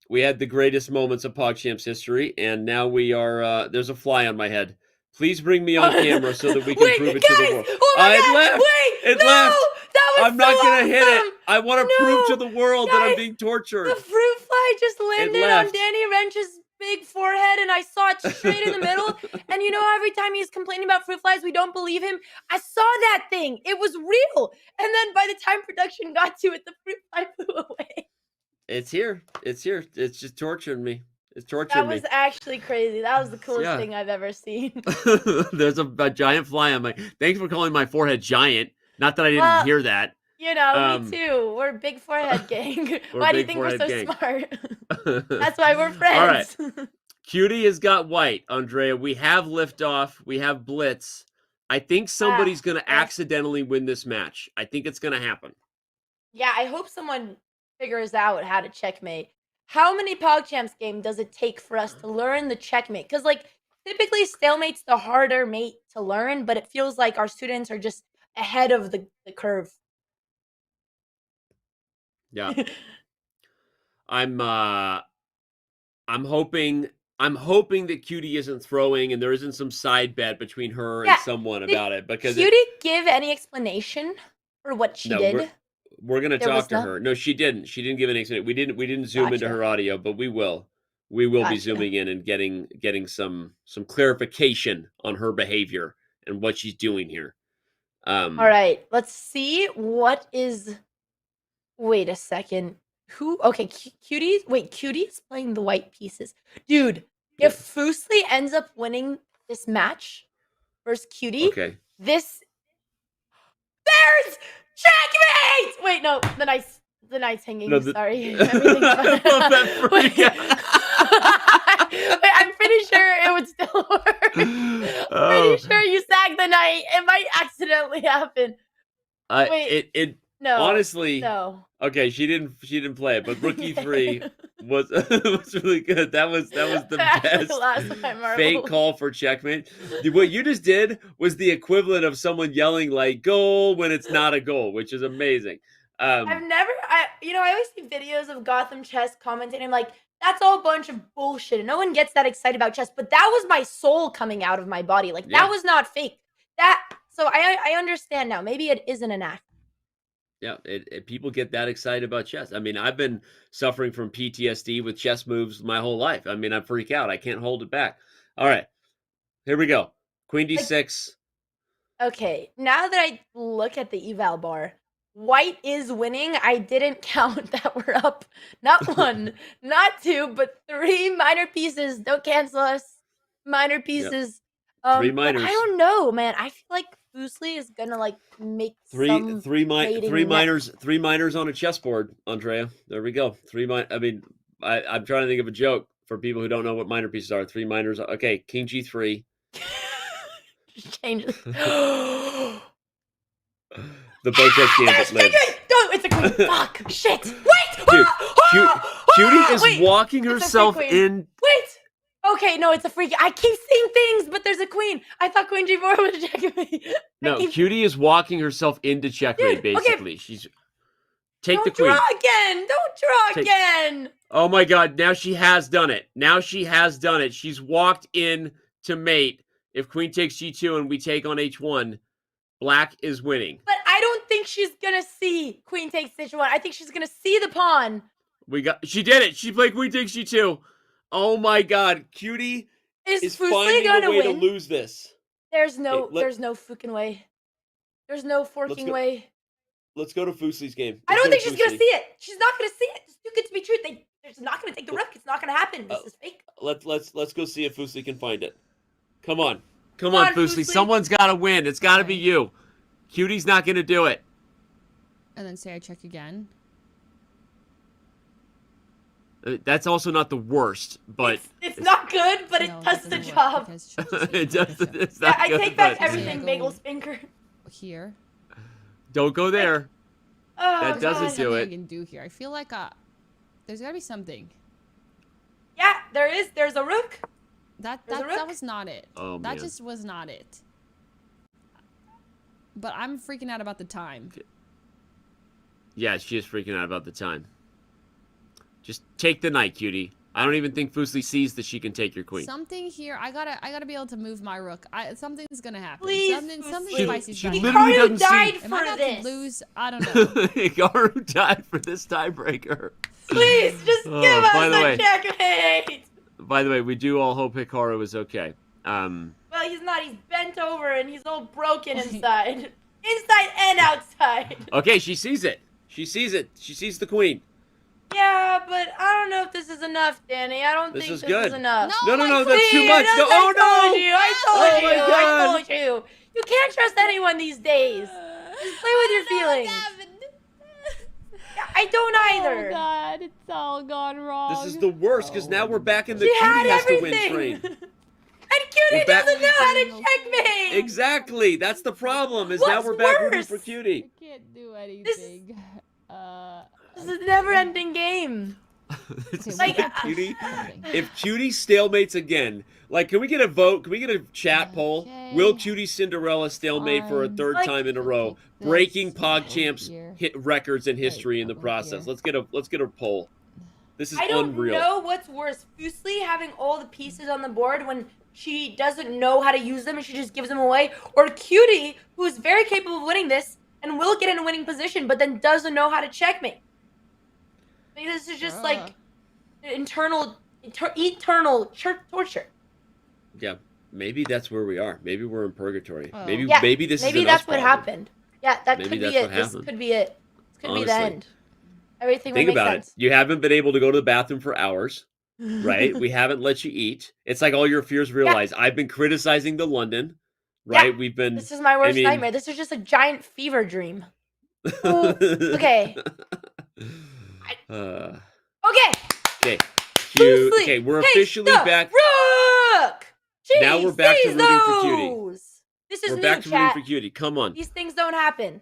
[SPEAKER 17] We had the greatest moments of PogChamps history, and now we are. There's a fly on my head. Please bring me on camera so that we can prove it to the world.
[SPEAKER 5] Oh my
[SPEAKER 17] it
[SPEAKER 5] God,
[SPEAKER 17] left.
[SPEAKER 5] wait,
[SPEAKER 17] It
[SPEAKER 5] no,
[SPEAKER 17] left.
[SPEAKER 5] That was
[SPEAKER 17] I'm not
[SPEAKER 5] so
[SPEAKER 17] gonna hit it.
[SPEAKER 5] awesome.
[SPEAKER 17] I want to prove to the world that I'm being tortured.
[SPEAKER 5] The fruit fly just landed on
[SPEAKER 17] left.
[SPEAKER 5] Danny Wrench's big forehead, and I saw it straight in the middle. And you know, every time he's complaining about fruit flies, we don't believe him. I saw that thing. It was real. And then by the time production got to it, the fruit fly flew away.
[SPEAKER 17] It's here. It's here. It's just torturing me. It's torturing
[SPEAKER 5] That was
[SPEAKER 17] me.
[SPEAKER 5] actually crazy. That was the coolest
[SPEAKER 17] Yeah.
[SPEAKER 5] thing I've ever seen.
[SPEAKER 17] There's a giant fly on my. Thanks for calling my forehead giant. Not that I didn't
[SPEAKER 5] Well,
[SPEAKER 17] hear that.
[SPEAKER 5] You know, me too. We're a big forehead gang. Why do you
[SPEAKER 17] big
[SPEAKER 5] think we're so
[SPEAKER 17] forehead
[SPEAKER 5] smart? That's why we're friends.
[SPEAKER 17] All right. Cutie has got white, Andrea. We have liftoff. We have blitz. I think somebody's going to accidentally win this match. I think it's going to happen.
[SPEAKER 5] Yeah, I hope someone figures out how to checkmate. How many PogChamps game does it take for us to learn the checkmate? Because, like, typically stalemate's the harder mate to learn, but it feels like our students are just ahead of the curve.
[SPEAKER 17] Yeah. I'm hoping that Cutie isn't throwing and there isn't some side bet between her and someone about it, because
[SPEAKER 5] Cutie give any explanation for what she did?
[SPEAKER 17] We're gonna
[SPEAKER 5] There
[SPEAKER 17] talk
[SPEAKER 5] was
[SPEAKER 17] to
[SPEAKER 5] none?
[SPEAKER 17] her. No, she didn't. She didn't give an explanation. We didn't zoom into her audio, but we will. we will be
[SPEAKER 5] Gotcha.
[SPEAKER 17] zooming in and getting some clarification on her behavior and what she's doing here.
[SPEAKER 5] All right, let's see what is. Wait a second. Who? Okay, Cutie. Wait, Cutie's playing the white pieces, dude. If Fuslie ends up winning this match versus Cutie,
[SPEAKER 17] Okay.
[SPEAKER 5] there's checkmate. Wait, no, the knight's hanging.
[SPEAKER 17] No,
[SPEAKER 5] Sorry,
[SPEAKER 17] I love that freak out.
[SPEAKER 5] Wait, I'm pretty sure it would still work. Pretty sure you sagged the knight. It might accidentally happen. Wait, no.
[SPEAKER 17] Honestly,
[SPEAKER 5] no.
[SPEAKER 17] Okay, she didn't play it, but rookie 3 was was really good. That was the best
[SPEAKER 5] Last time,
[SPEAKER 17] fake call for checkmate. What you just did was the equivalent of someone yelling like "goal" when it's not a goal, which is amazing.
[SPEAKER 5] I always see videos of Gotham Chess commentating. I'm like, that's all a bunch of bullshit. No one gets that excited about chess, but that was my soul coming out of my body. Like that was not fake. So I understand now. Maybe it isn't an act.
[SPEAKER 17] Yeah, people get that excited about chess. I mean, I've been suffering from PTSD with chess moves my whole life. I mean, I freak out. I can't hold it back. All right, here we go. Queen d6.
[SPEAKER 5] Okay, now that I look at the eval bar, white is winning. I didn't count that we're up. Not 1, not 2, but 3 minor pieces. Don't cancel us. Minor pieces.
[SPEAKER 17] Yep. 3 minors.
[SPEAKER 5] I don't know, man. I feel like Fuslie is gonna like make
[SPEAKER 17] three minors on a chessboard, Andrea. There we go. I mean, I'm trying to think of a joke for people who don't know what minor pieces are. 3 minors. Okay, King G3.
[SPEAKER 5] Just change it.
[SPEAKER 17] The Bocek gambit lives.
[SPEAKER 5] No, it's a queen. Fuck. Shit. Wait.
[SPEAKER 17] Dude, Cutie is walking herself in.
[SPEAKER 5] Wait. Okay, no, it's a freak. I keep seeing things, but there's a queen. I thought Queen G4 was checkmate.
[SPEAKER 17] No, Cutie is walking herself into checkmate, basically. She's take the queen.
[SPEAKER 5] Don't draw again. Don't draw again.
[SPEAKER 17] Oh my god, now she has done it. She's walked in to mate. If queen takes G2 and we take on H1, black is winning.
[SPEAKER 5] But I don't think she's gonna see queen takes H1. I think she's gonna see the pawn.
[SPEAKER 17] She did it. She played queen takes G2. Oh my god, Cutie is finding a way to lose this.
[SPEAKER 5] There's no fucking way. There's no forking way.
[SPEAKER 17] Let's go to Fuslie's game.
[SPEAKER 5] I don't think she's gonna see it. She's not gonna see it. It's too good to be true. They're just not gonna take the rook. It's not gonna happen. This is fake.
[SPEAKER 17] Let's go see if Fuslie can find it. Come on, Fuslie. Someone's gotta win. It's gotta be you. Cutie's not gonna do it.
[SPEAKER 11] And then say I check again.
[SPEAKER 17] That's also not the worst, but
[SPEAKER 5] it's not good, but it does the job.
[SPEAKER 17] It does. It's not
[SPEAKER 5] I
[SPEAKER 17] good,
[SPEAKER 5] take back
[SPEAKER 17] but
[SPEAKER 5] everything, Bagel Spinker.
[SPEAKER 11] Here.
[SPEAKER 17] Don't go there. That doesn't do it.
[SPEAKER 11] I can do here. I feel like there's gotta be something.
[SPEAKER 5] Yeah, there is. There's a rook.
[SPEAKER 11] That was not it.
[SPEAKER 17] Oh,
[SPEAKER 11] that
[SPEAKER 17] man.
[SPEAKER 11] just was not it. But I'm freaking out about the time.
[SPEAKER 17] Yeah, she is freaking out about the time. Just take the knight, Cutie. I don't even think Fuslie sees that she can take your queen.
[SPEAKER 11] Something here. I gotta be able to move my rook. Something's gonna happen.
[SPEAKER 5] Please,
[SPEAKER 11] something
[SPEAKER 5] Fuslie.
[SPEAKER 11] spicy's
[SPEAKER 17] She
[SPEAKER 11] gonna
[SPEAKER 17] literally
[SPEAKER 11] happen.
[SPEAKER 17] doesn't
[SPEAKER 5] died
[SPEAKER 17] see.
[SPEAKER 11] Am I
[SPEAKER 5] for
[SPEAKER 11] about
[SPEAKER 5] this.
[SPEAKER 11] to lose? I don't know.
[SPEAKER 17] Hikaru died for this tiebreaker.
[SPEAKER 5] Please, just give us a checkmate.
[SPEAKER 17] By the way, we do all hope Hikaru is okay.
[SPEAKER 5] Well, he's not. He's bent over and he's all broken inside. Inside and outside.
[SPEAKER 17] Okay, she sees it. She sees the queen.
[SPEAKER 5] Yeah, but I don't know if this is enough, Danny. I don't think this is enough.
[SPEAKER 17] No, that's too much. No, oh no!
[SPEAKER 5] I told you. You can't trust anyone these days. Just play with your feelings. Yeah, I don't either.
[SPEAKER 11] Oh god, it's all gone wrong.
[SPEAKER 17] This is the worst because now we're back in the
[SPEAKER 5] She
[SPEAKER 17] Cutie
[SPEAKER 5] had
[SPEAKER 17] has to
[SPEAKER 5] everything.
[SPEAKER 17] win train.
[SPEAKER 5] And Cutie doesn't know how to checkmate.
[SPEAKER 17] Exactly. That's the problem. Is now
[SPEAKER 5] What's
[SPEAKER 17] we're back rooting
[SPEAKER 5] worse?
[SPEAKER 17] for Cutie.
[SPEAKER 11] I can't do anything.
[SPEAKER 5] This is a never-ending game.
[SPEAKER 17] Cutie, if Cutie stalemates again, like, can we get a vote? Can we get a chat poll? Will QTCinderella stalemate for a third time in a row, breaking PogChamps hit records in history in the process? Let's get a poll. This is unreal.
[SPEAKER 5] I don't know what's worse, Fuslie having all the pieces on the board when she doesn't know how to use them and she just gives them away, or Cutie, who is very capable of winning this and will get in a winning position, but then doesn't know how to checkmate. This is just like internal eternal torture.
[SPEAKER 17] Yeah, maybe that's where we are. Maybe we're in purgatory.
[SPEAKER 4] Oh.
[SPEAKER 17] Maybe
[SPEAKER 5] Yeah,
[SPEAKER 17] maybe this
[SPEAKER 5] maybe
[SPEAKER 17] is
[SPEAKER 5] that's
[SPEAKER 17] us
[SPEAKER 5] what
[SPEAKER 17] problem.
[SPEAKER 5] happened. Yeah, that
[SPEAKER 17] Maybe
[SPEAKER 5] could be
[SPEAKER 17] that's
[SPEAKER 5] it.
[SPEAKER 17] what
[SPEAKER 5] This
[SPEAKER 17] happened.
[SPEAKER 5] could be it. This could be the
[SPEAKER 17] Honestly.
[SPEAKER 5] end. Everything
[SPEAKER 17] Think
[SPEAKER 5] would make
[SPEAKER 17] about
[SPEAKER 5] sense.
[SPEAKER 17] it. You haven't been able to go to the bathroom for hours, right? We haven't let you eat. It's like all your fears realize. I've been criticizing the London, right?
[SPEAKER 5] Yeah,
[SPEAKER 17] We've been.
[SPEAKER 5] This is my worst
[SPEAKER 17] I mean,
[SPEAKER 5] nightmare. This is just a giant fever dream. Ooh, okay. Okay.
[SPEAKER 17] Okay.
[SPEAKER 5] Fuslie
[SPEAKER 17] Okay, we're
[SPEAKER 5] takes
[SPEAKER 17] officially
[SPEAKER 5] the
[SPEAKER 17] back.
[SPEAKER 5] Rook. She
[SPEAKER 17] Now we're back to
[SPEAKER 5] sees
[SPEAKER 17] rooting for Cutie.
[SPEAKER 5] those. This is
[SPEAKER 17] We're
[SPEAKER 5] new,
[SPEAKER 17] back to
[SPEAKER 5] chat.
[SPEAKER 17] rooting for Cutie. Come on.
[SPEAKER 5] These things don't happen.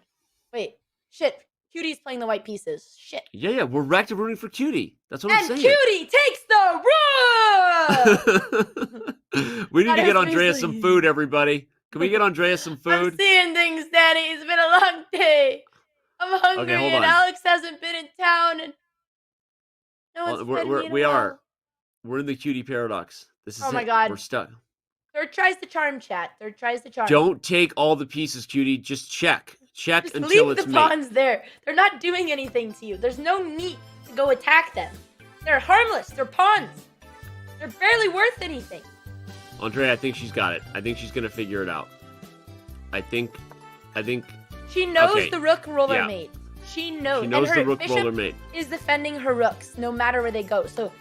[SPEAKER 5] Wait. Shit. Cutie's playing the white pieces. Shit.
[SPEAKER 17] Yeah, we're back to rooting for Cutie. That's what I'm
[SPEAKER 5] And
[SPEAKER 17] saying.
[SPEAKER 5] Cutie takes the rook.
[SPEAKER 17] We need to
[SPEAKER 5] That
[SPEAKER 17] get
[SPEAKER 5] is
[SPEAKER 17] Andrea
[SPEAKER 5] Fuslie.
[SPEAKER 17] some food, everybody. Can we get Andrea some
[SPEAKER 5] I'm
[SPEAKER 17] food?
[SPEAKER 5] seeing things, Danny. It's been a long day. I'm hungry,
[SPEAKER 17] hold
[SPEAKER 5] and
[SPEAKER 17] on.
[SPEAKER 5] Alex hasn't been in town, and no one's fed me in a while.
[SPEAKER 17] We're in the Cutie paradox. This is
[SPEAKER 5] Oh my
[SPEAKER 17] it.
[SPEAKER 5] God.
[SPEAKER 17] We're stuck.
[SPEAKER 5] Third tries the charm, chat. Third tries the charm.
[SPEAKER 17] Don't take all the pieces, Cutie. Just check. Check
[SPEAKER 5] Just
[SPEAKER 17] until
[SPEAKER 5] leave
[SPEAKER 17] it's
[SPEAKER 5] the
[SPEAKER 17] made.
[SPEAKER 5] pawns there. They're not doing anything to you. There's no need to go attack them. They're harmless. They're pawns. They're barely worth anything.
[SPEAKER 17] Andrea, I think she's got it. I think she's gonna figure it out. I think.
[SPEAKER 5] She knows
[SPEAKER 17] Okay.
[SPEAKER 5] the rook roller
[SPEAKER 17] Yeah.
[SPEAKER 5] mate. She knows.
[SPEAKER 17] She knows
[SPEAKER 5] and her
[SPEAKER 17] the rook
[SPEAKER 5] bishop
[SPEAKER 17] roller mate.
[SPEAKER 5] is defending her rooks no matter where they go. So,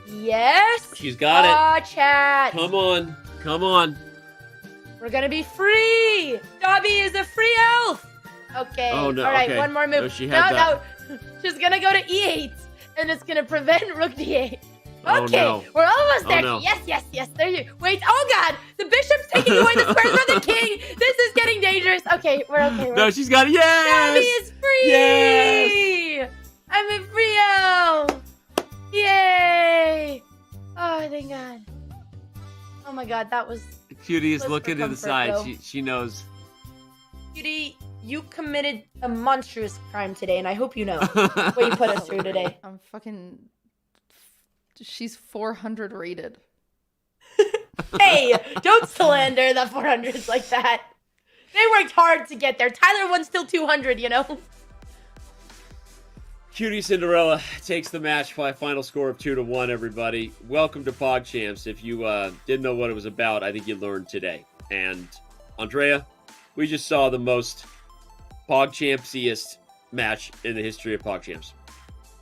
[SPEAKER 5] yes.
[SPEAKER 17] She's got it.
[SPEAKER 5] Chat.
[SPEAKER 17] Come on. Come on.
[SPEAKER 5] We're gonna be free. Dobby is a free elf. Okay.
[SPEAKER 17] Oh, no,
[SPEAKER 5] All right,
[SPEAKER 17] okay.
[SPEAKER 5] one more move.
[SPEAKER 17] No, she had
[SPEAKER 5] no. She's gonna go to e8, and it's gonna prevent rook d8.
[SPEAKER 17] Oh,
[SPEAKER 5] Okay,
[SPEAKER 17] no.
[SPEAKER 5] we're almost
[SPEAKER 17] Oh,
[SPEAKER 5] there.
[SPEAKER 17] no.
[SPEAKER 5] Yes. There you. Wait. Oh God, the bishop's taking away the squares from the king. This is getting dangerous. Okay, we're okay.
[SPEAKER 17] No, she's got it. Yes.
[SPEAKER 5] Dobby is free.
[SPEAKER 17] Yes.
[SPEAKER 5] I'm a free elf. Yay! Oh, thank God. Oh my God, that was.
[SPEAKER 17] Cutie is
[SPEAKER 5] Close for
[SPEAKER 17] looking to the
[SPEAKER 5] comfort,
[SPEAKER 17] side.
[SPEAKER 5] though.
[SPEAKER 17] She knows.
[SPEAKER 5] Cutie, you committed a monstrous crime today, and I hope you know what you put us through today.
[SPEAKER 4] I'm fucking. She's 400 rated.
[SPEAKER 5] Hey, don't slander the 400s like that. They worked hard to get there. Tyler won still 200, you know?
[SPEAKER 17] QTCinderella takes the match by a final score of 2-1, everybody. Welcome to PogChamps. If you didn't know what it was about, I think you learned today. And Andrea, we just saw the most PogChampsiest match in the history of PogChamps.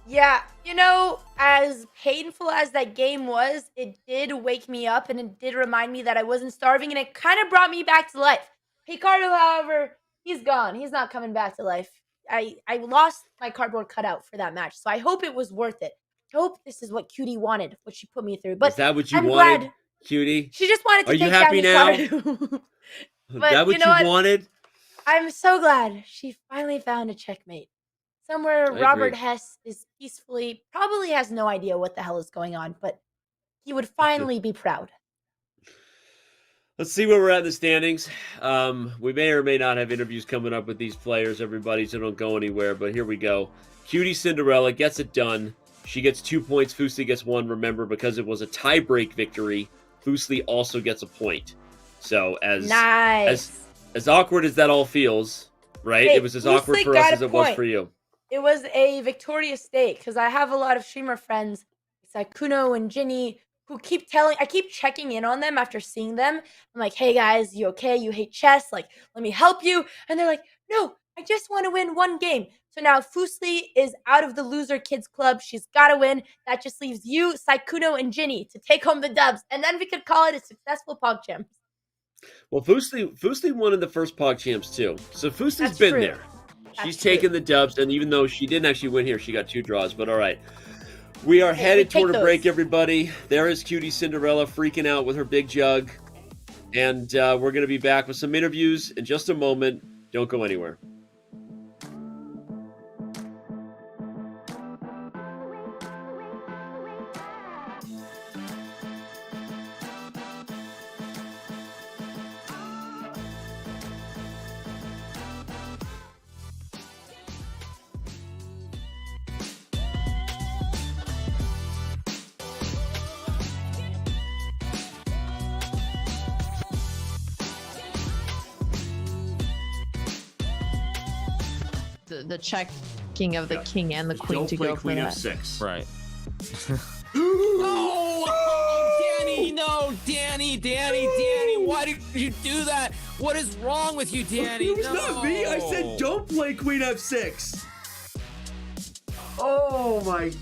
[SPEAKER 5] Yeah, you know, as painful as that game was, it did wake me up and it did remind me that I wasn't starving, and it kind of brought me back to life. Ricardo, however, he's gone. He's not coming back to life. I lost my cardboard cutout for that match, so I hope it was worth it. I hope this is what Cutie wanted, what she put me through. But
[SPEAKER 17] Is that what you
[SPEAKER 5] I'm
[SPEAKER 17] wanted,
[SPEAKER 5] glad.
[SPEAKER 17] Cutie?
[SPEAKER 5] She just wanted to
[SPEAKER 17] Are you
[SPEAKER 5] take
[SPEAKER 17] happy
[SPEAKER 5] down
[SPEAKER 17] now?
[SPEAKER 5] Ricardo.
[SPEAKER 17] Is that what
[SPEAKER 5] you know
[SPEAKER 17] you wanted?
[SPEAKER 5] I'm so glad she finally found a checkmate. Somewhere
[SPEAKER 17] I
[SPEAKER 5] Robert
[SPEAKER 17] agree.
[SPEAKER 5] Hess is peacefully, probably has no idea what the hell is going on, but he would finally be proud.
[SPEAKER 17] Let's see where we're at in the standings. We may or may not have interviews coming up with these players, everybody, so don't go anywhere. But here we go. QTCinderella gets it done. She gets 2 points. Fuslie gets 1. Remember, because it was a tie-break victory, Fuslie also gets a point. So as awkward as that all feels, right?
[SPEAKER 5] Hey,
[SPEAKER 17] it was as awkward
[SPEAKER 5] Fuslie
[SPEAKER 17] for us
[SPEAKER 5] got
[SPEAKER 17] as
[SPEAKER 5] a
[SPEAKER 17] it was
[SPEAKER 5] point.
[SPEAKER 17] for you.
[SPEAKER 5] It was a victorious day because I have a lot of streamer friends, like Kuno and Jinny, who I keep checking in on them after seeing them. I'm like, hey guys, you okay? You hate chess? Like, let me help you. And they're like, no, I just want to win one game. So now Fuslie is out of the loser kids club. She's got to win. That just leaves you, Saikuno, and Jinny to take home the dubs. And then we could call it a successful PogChamps.
[SPEAKER 17] Well, Fuslie won in the first PogChamps too. So Fuslie's
[SPEAKER 5] That's
[SPEAKER 17] been
[SPEAKER 5] true.
[SPEAKER 17] there. She's taken the dubs, and even though she didn't actually win here, she got 2 draws. But all right. We are headed toward a break, everybody. There is QTCinderella freaking out with her big jug. And we're going to be back with some interviews in just a moment. Don't go anywhere.
[SPEAKER 7] The checking of the king and the queen
[SPEAKER 17] Don't
[SPEAKER 7] to
[SPEAKER 17] play
[SPEAKER 7] go for
[SPEAKER 17] queen
[SPEAKER 7] that.
[SPEAKER 17] f6.
[SPEAKER 6] Right. Oh, Danny, no, Danny, why did you do that? What is wrong with you, Danny?
[SPEAKER 17] It was not me. I said don't play Queen F6. Oh my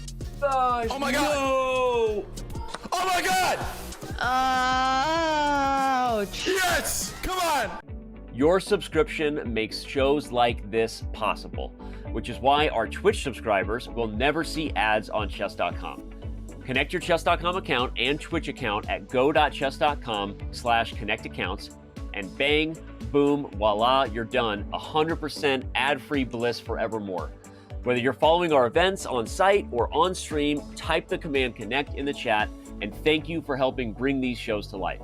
[SPEAKER 17] gosh.
[SPEAKER 6] Oh my god.
[SPEAKER 17] No.
[SPEAKER 6] Oh my god.
[SPEAKER 7] Ouch.
[SPEAKER 6] Yes, come on.
[SPEAKER 17] Your subscription makes shows like this possible, which is why our Twitch subscribers will never see ads on Chess.com. Connect your Chess.com account and Twitch account at go.chess.com/connectaccounts, and bang, boom, voila, you're done. 100% ad-free bliss forevermore. Whether you're following our events on site or on stream, type the command connect in the chat, and thank you for helping bring these shows to life.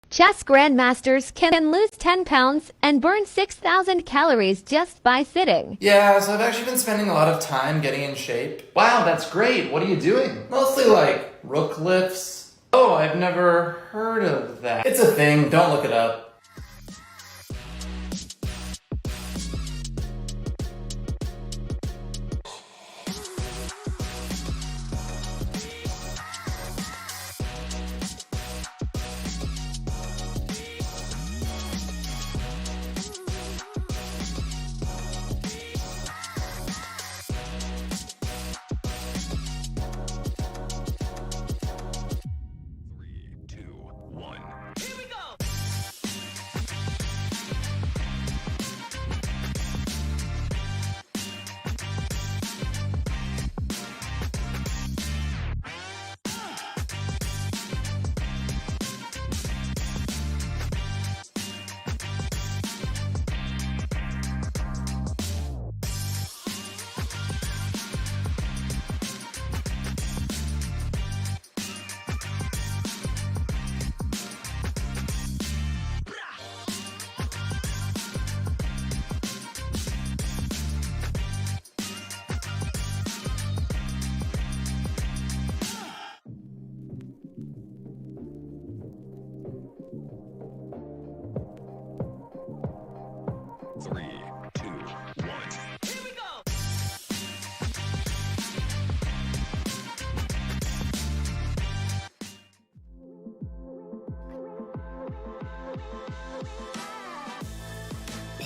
[SPEAKER 8] Chess grandmasters can lose 10 pounds and burn 6,000 calories just by sitting.
[SPEAKER 10] Yeah, so I've actually been spending a lot of time getting in shape. Wow, that's great. What are you doing? Mostly like rook lifts. Oh, I've never heard of that. It's a thing. Don't look it up.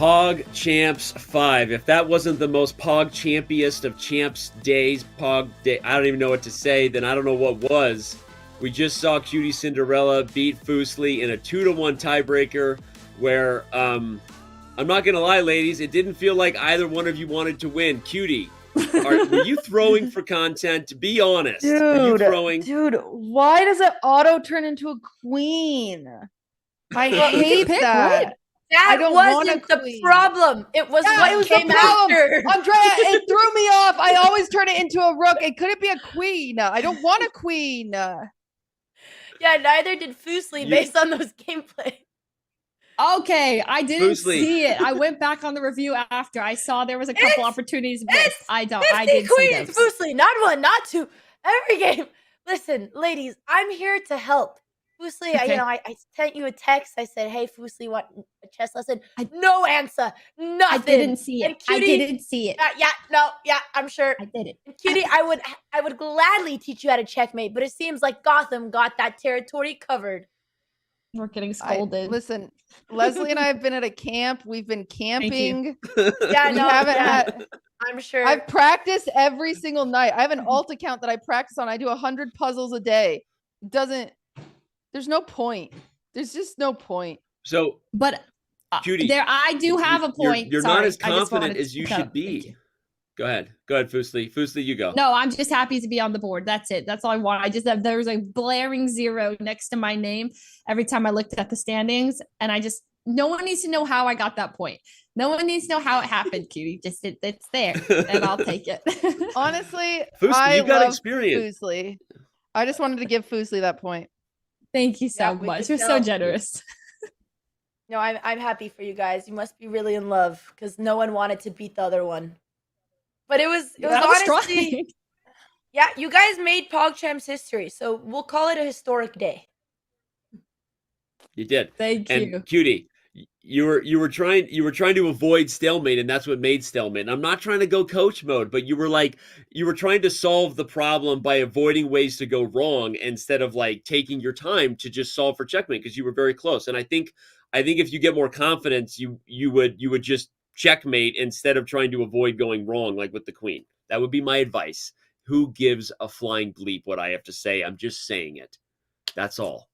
[SPEAKER 17] PogChamps 5. If that wasn't the most PogChampiest of Champs days, I don't even know what to say, then I don't know what was. We just saw QTCinderella beat Fuslie in a 2-1 tiebreaker where, I'm not going to lie, ladies, it didn't feel like either one of you wanted to win. Cutie, were you throwing for content? Be honest. Were you throwing?
[SPEAKER 7] Dude, why does it auto turn into a queen? I hate that.
[SPEAKER 5] Right? That wasn't the problem. It was what came after.
[SPEAKER 7] Andrea, it threw me off. I always turn it into a rook. It couldn't be a queen. I don't want a queen.
[SPEAKER 5] Yeah, neither did Fuslie based on those gameplay.
[SPEAKER 11] Okay, I didn't see it. I went back on the review after. I saw there was a couple opportunities missed. I didn't see those.
[SPEAKER 5] Fuslie, not one, not two. Every game. Listen, ladies, I'm here to help. Fuslie,
[SPEAKER 11] Okay.
[SPEAKER 5] I sent you a text. I said, "Hey, Fuslie, want a chess lesson?" No answer. Nothing.
[SPEAKER 11] I didn't see it.
[SPEAKER 5] And Cutie,
[SPEAKER 11] I didn't see it.
[SPEAKER 5] Yeah, I'm sure.
[SPEAKER 11] I did it.
[SPEAKER 5] And Cutie, I would gladly teach you how to checkmate, but it seems like Gotham got that territory covered.
[SPEAKER 11] We're getting scolded.
[SPEAKER 7] Listen, Leslie and I have been at a camp. We've been camping.
[SPEAKER 5] Yeah,
[SPEAKER 7] We haven't had.
[SPEAKER 5] I'm sure.
[SPEAKER 7] I've practiced every single night. I have an alt account that I practice on. I do 100 puzzles a day. There's no point. There's just no point.
[SPEAKER 17] So,
[SPEAKER 11] but
[SPEAKER 17] Judy,
[SPEAKER 11] I do have a point.
[SPEAKER 17] You're
[SPEAKER 11] Sorry,
[SPEAKER 17] not as
[SPEAKER 11] I just wanted
[SPEAKER 17] confident as you
[SPEAKER 11] to-
[SPEAKER 17] should be. Go ahead, Fuslie. Fuslie, you go.
[SPEAKER 11] No, I'm just happy to be on the board. That's it. That's all I want. I just have there's a blaring 0 next to my name every time I looked at the standings, and no one needs to know how I got that point. No one needs to know how it happened, Cutie. Just it's there, and I'll take it.
[SPEAKER 7] Honestly,
[SPEAKER 17] Fuslie, you got
[SPEAKER 7] love
[SPEAKER 17] experience.
[SPEAKER 7] Fuslie. I just wanted to give Fuslie that point.
[SPEAKER 11] Thank you so much. You're so generous.
[SPEAKER 5] No, I'm happy for you guys. You must be really in love because no one wanted to beat the other one. But it was honestly, yeah, you guys made PogChamps history, so we'll call it a historic day.
[SPEAKER 17] You did.
[SPEAKER 11] Thank you.
[SPEAKER 17] And Cutie, you were trying to avoid stalemate, and that's what made stalemate. And I'm not trying to go coach mode, but you were trying to solve the problem by avoiding ways to go wrong instead of like taking your time to just solve for checkmate because you were very close. And I think if you get more confidence, you would just checkmate instead of trying to avoid going wrong like with the queen. That would be my advice. Who gives a flying bleep what I have to say? I'm just saying it. That's all.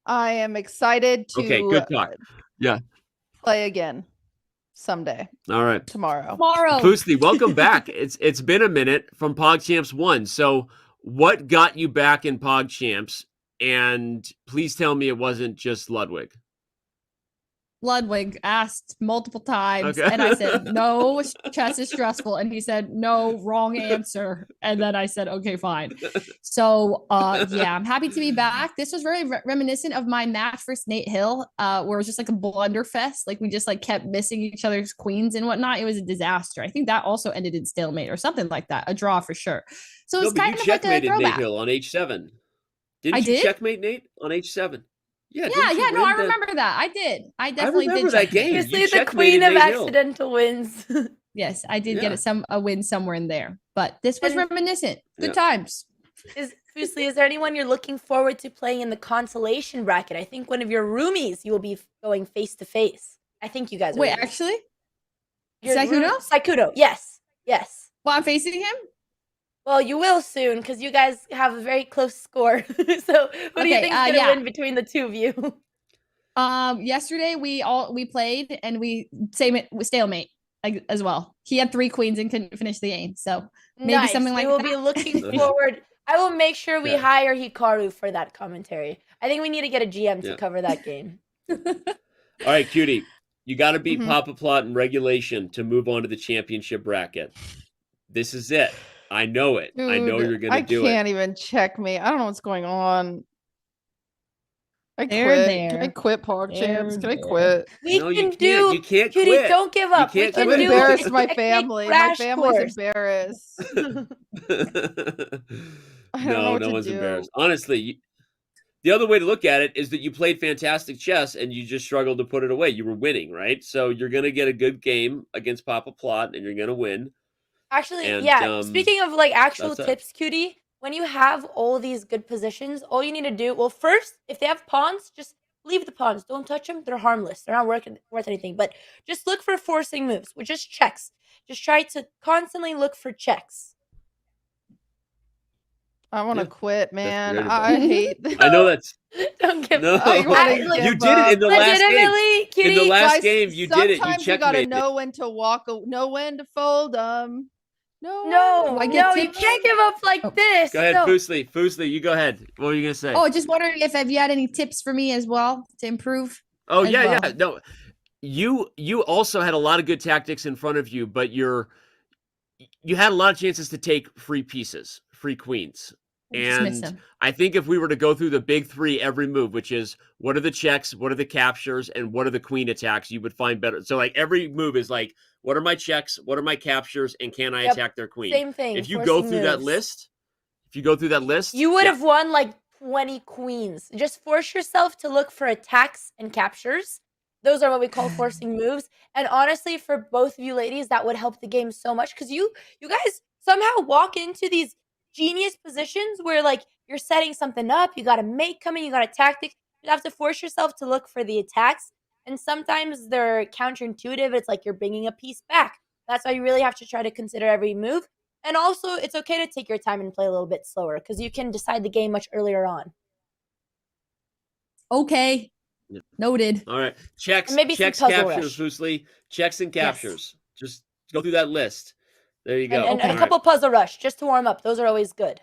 [SPEAKER 7] I am excited to
[SPEAKER 17] good talk. Yeah.
[SPEAKER 7] play again someday.
[SPEAKER 17] All right.
[SPEAKER 7] Tomorrow.
[SPEAKER 17] Fuslie, welcome back. It's been a minute from PogChamps 1. So what got you back in PogChamps? And please tell me it wasn't just Ludwig.
[SPEAKER 11] Ludwig asked multiple times,
[SPEAKER 17] Okay.
[SPEAKER 11] and I said, "No, chess is stressful," and he said, "No, wrong answer." And then I said, "Okay, fine." So, yeah, I'm happy to be back. This was very reminiscent of my match versus Nate Hill, where it was just like a blunder fest. Like we just like kept missing each other's queens and whatnot. It was a disaster. I think that also ended in stalemate or something like that, a draw for sure. So it was kind of like a
[SPEAKER 17] checkmated Nate
[SPEAKER 11] throwback.
[SPEAKER 17] Hill on H7.
[SPEAKER 11] I
[SPEAKER 17] You
[SPEAKER 11] did?
[SPEAKER 17] checkmate Nate on H7? Yeah,
[SPEAKER 11] No, I remember that. I did. I definitely
[SPEAKER 17] remember
[SPEAKER 11] did.
[SPEAKER 17] that game.
[SPEAKER 5] Obviously, the queen of accidental wins.
[SPEAKER 11] Yes, I did
[SPEAKER 17] Yeah.
[SPEAKER 11] get a win somewhere in there, but this was reminiscent. Good
[SPEAKER 17] Yeah.
[SPEAKER 11] times.
[SPEAKER 5] Fuslie, is there anyone you're looking forward to playing in the consolation bracket? I think one of your roomies you will be going face to face. I think you guys.
[SPEAKER 11] Wait,
[SPEAKER 5] are
[SPEAKER 11] actually,
[SPEAKER 5] Your
[SPEAKER 11] Saikudo?
[SPEAKER 5] Saikudo, yes.
[SPEAKER 11] Well, I'm facing him.
[SPEAKER 5] Well, you will soon because you guys have a very close score. So, who do you
[SPEAKER 11] Okay,
[SPEAKER 5] think is gonna
[SPEAKER 11] yeah.
[SPEAKER 5] win between the two of you?
[SPEAKER 11] Yesterday we played and we stalemate as well. He had 3 queens and couldn't finish the game, so maybe
[SPEAKER 5] Nice.
[SPEAKER 11] something like
[SPEAKER 5] we will
[SPEAKER 11] that.
[SPEAKER 5] be looking forward. I will make sure we
[SPEAKER 17] Yeah.
[SPEAKER 5] hire Hikaru for that commentary. I think we need to get a GM to
[SPEAKER 17] Yeah.
[SPEAKER 5] cover that game.
[SPEAKER 17] All right, Cutie. You got to beat
[SPEAKER 5] Mhm.
[SPEAKER 17] Papaplatte in regulation to move on to the championship bracket. This is it. I know it. I know
[SPEAKER 7] Dude,
[SPEAKER 17] you're going to do
[SPEAKER 7] I can't
[SPEAKER 17] it.
[SPEAKER 7] even check me. I don't know what's going on. I
[SPEAKER 11] They're
[SPEAKER 7] quit.
[SPEAKER 11] there.
[SPEAKER 7] Can I quit PogChamps?
[SPEAKER 11] They're
[SPEAKER 7] Can I
[SPEAKER 11] there.
[SPEAKER 7] quit?
[SPEAKER 5] We
[SPEAKER 17] No,
[SPEAKER 5] can
[SPEAKER 17] you can't.
[SPEAKER 5] do.
[SPEAKER 17] You can't
[SPEAKER 5] Cutie,
[SPEAKER 17] quit.
[SPEAKER 5] don't give
[SPEAKER 17] You
[SPEAKER 5] up.
[SPEAKER 17] can't
[SPEAKER 5] we
[SPEAKER 7] I've
[SPEAKER 5] can
[SPEAKER 17] quit.
[SPEAKER 5] do
[SPEAKER 7] embarrassed my
[SPEAKER 5] technique
[SPEAKER 7] family. My
[SPEAKER 5] crash
[SPEAKER 7] family's
[SPEAKER 5] course.
[SPEAKER 7] embarrassed. I don't know
[SPEAKER 17] No,
[SPEAKER 7] what
[SPEAKER 17] no
[SPEAKER 7] to
[SPEAKER 17] one's
[SPEAKER 7] do.
[SPEAKER 17] embarrassed. Honestly, the other way to look at it is that you played fantastic chess and you just struggled to put it away. You were winning, right? So you're going to get a good game against Papaplatte and you're going to win.
[SPEAKER 5] Actually,
[SPEAKER 17] And,
[SPEAKER 5] yeah. Speaking of like actual
[SPEAKER 17] that's it.
[SPEAKER 5] tips, Cutie, when you have all these good positions, all you need to do, well, first, if they have pawns, just leave the pawns. Don't touch them. They're harmless. They're not worth anything. But just look for forcing moves, which is checks. Just try to constantly look for checks.
[SPEAKER 7] I want to
[SPEAKER 17] Yeah.
[SPEAKER 7] quit, man.
[SPEAKER 17] great
[SPEAKER 7] I
[SPEAKER 17] advice.
[SPEAKER 7] hate this.
[SPEAKER 17] I know that's
[SPEAKER 5] Don't give
[SPEAKER 17] no.
[SPEAKER 5] up.
[SPEAKER 7] I wanna
[SPEAKER 17] You
[SPEAKER 7] give
[SPEAKER 17] did it in the
[SPEAKER 7] up.
[SPEAKER 17] last game.
[SPEAKER 5] Legitimately,
[SPEAKER 17] In
[SPEAKER 5] Cutie,
[SPEAKER 17] the last
[SPEAKER 7] Guys,
[SPEAKER 17] game, you did it. You
[SPEAKER 7] sometimes you gotta
[SPEAKER 17] checkmated.
[SPEAKER 7] know when to walk, know when to fold them. No,
[SPEAKER 5] No,
[SPEAKER 11] I get
[SPEAKER 5] no, you
[SPEAKER 11] tips?
[SPEAKER 5] can't give up like this.
[SPEAKER 17] Go ahead,
[SPEAKER 5] No.
[SPEAKER 17] Fuslie. Fuslie, you go ahead. What were you going to say?
[SPEAKER 11] Oh, just wondering if you had any tips for me as well to improve.
[SPEAKER 17] Oh
[SPEAKER 11] as
[SPEAKER 17] yeah,
[SPEAKER 11] well.
[SPEAKER 17] yeah. No, you also had a lot of good tactics in front of you, but you had a lot of chances to take free pieces, free queens.
[SPEAKER 11] Just miss
[SPEAKER 17] And
[SPEAKER 11] them.
[SPEAKER 17] I think if we were to go through the big 3 every move, which is what are the checks, what are the captures, and what are the queen attacks, you would find better. So like every move is like, what are my checks, what are my captures, and can I
[SPEAKER 5] Yep,
[SPEAKER 17] attack their queen?
[SPEAKER 5] same thing,
[SPEAKER 17] If you go
[SPEAKER 5] forcing
[SPEAKER 17] through that
[SPEAKER 5] moves.
[SPEAKER 17] list, you would have
[SPEAKER 5] won like 20 queens. Just force yourself to look for attacks and captures. Those are what we call forcing moves. And honestly, for both of you ladies, that would help the game so much because you guys somehow walk into these genius positions where like you're setting something up, you got a mate coming, you got a tactic. You have to force yourself to look for the attacks. And sometimes they're counterintuitive. It's like you're bringing a piece back. That's why you really have to try to consider every move. And also, it's okay to take your time and play a little bit slower because you can decide the game much earlier on.
[SPEAKER 11] Okay. Noted.
[SPEAKER 17] All right. Checks,
[SPEAKER 5] And maybe some
[SPEAKER 17] checks,
[SPEAKER 5] puzzle
[SPEAKER 17] captures,
[SPEAKER 5] rush.
[SPEAKER 17] Fuslie. Checks and captures. Just go through that list. There you go.
[SPEAKER 5] And
[SPEAKER 17] All
[SPEAKER 5] a
[SPEAKER 17] right.
[SPEAKER 5] couple puzzle rush just to warm up. Those are always good.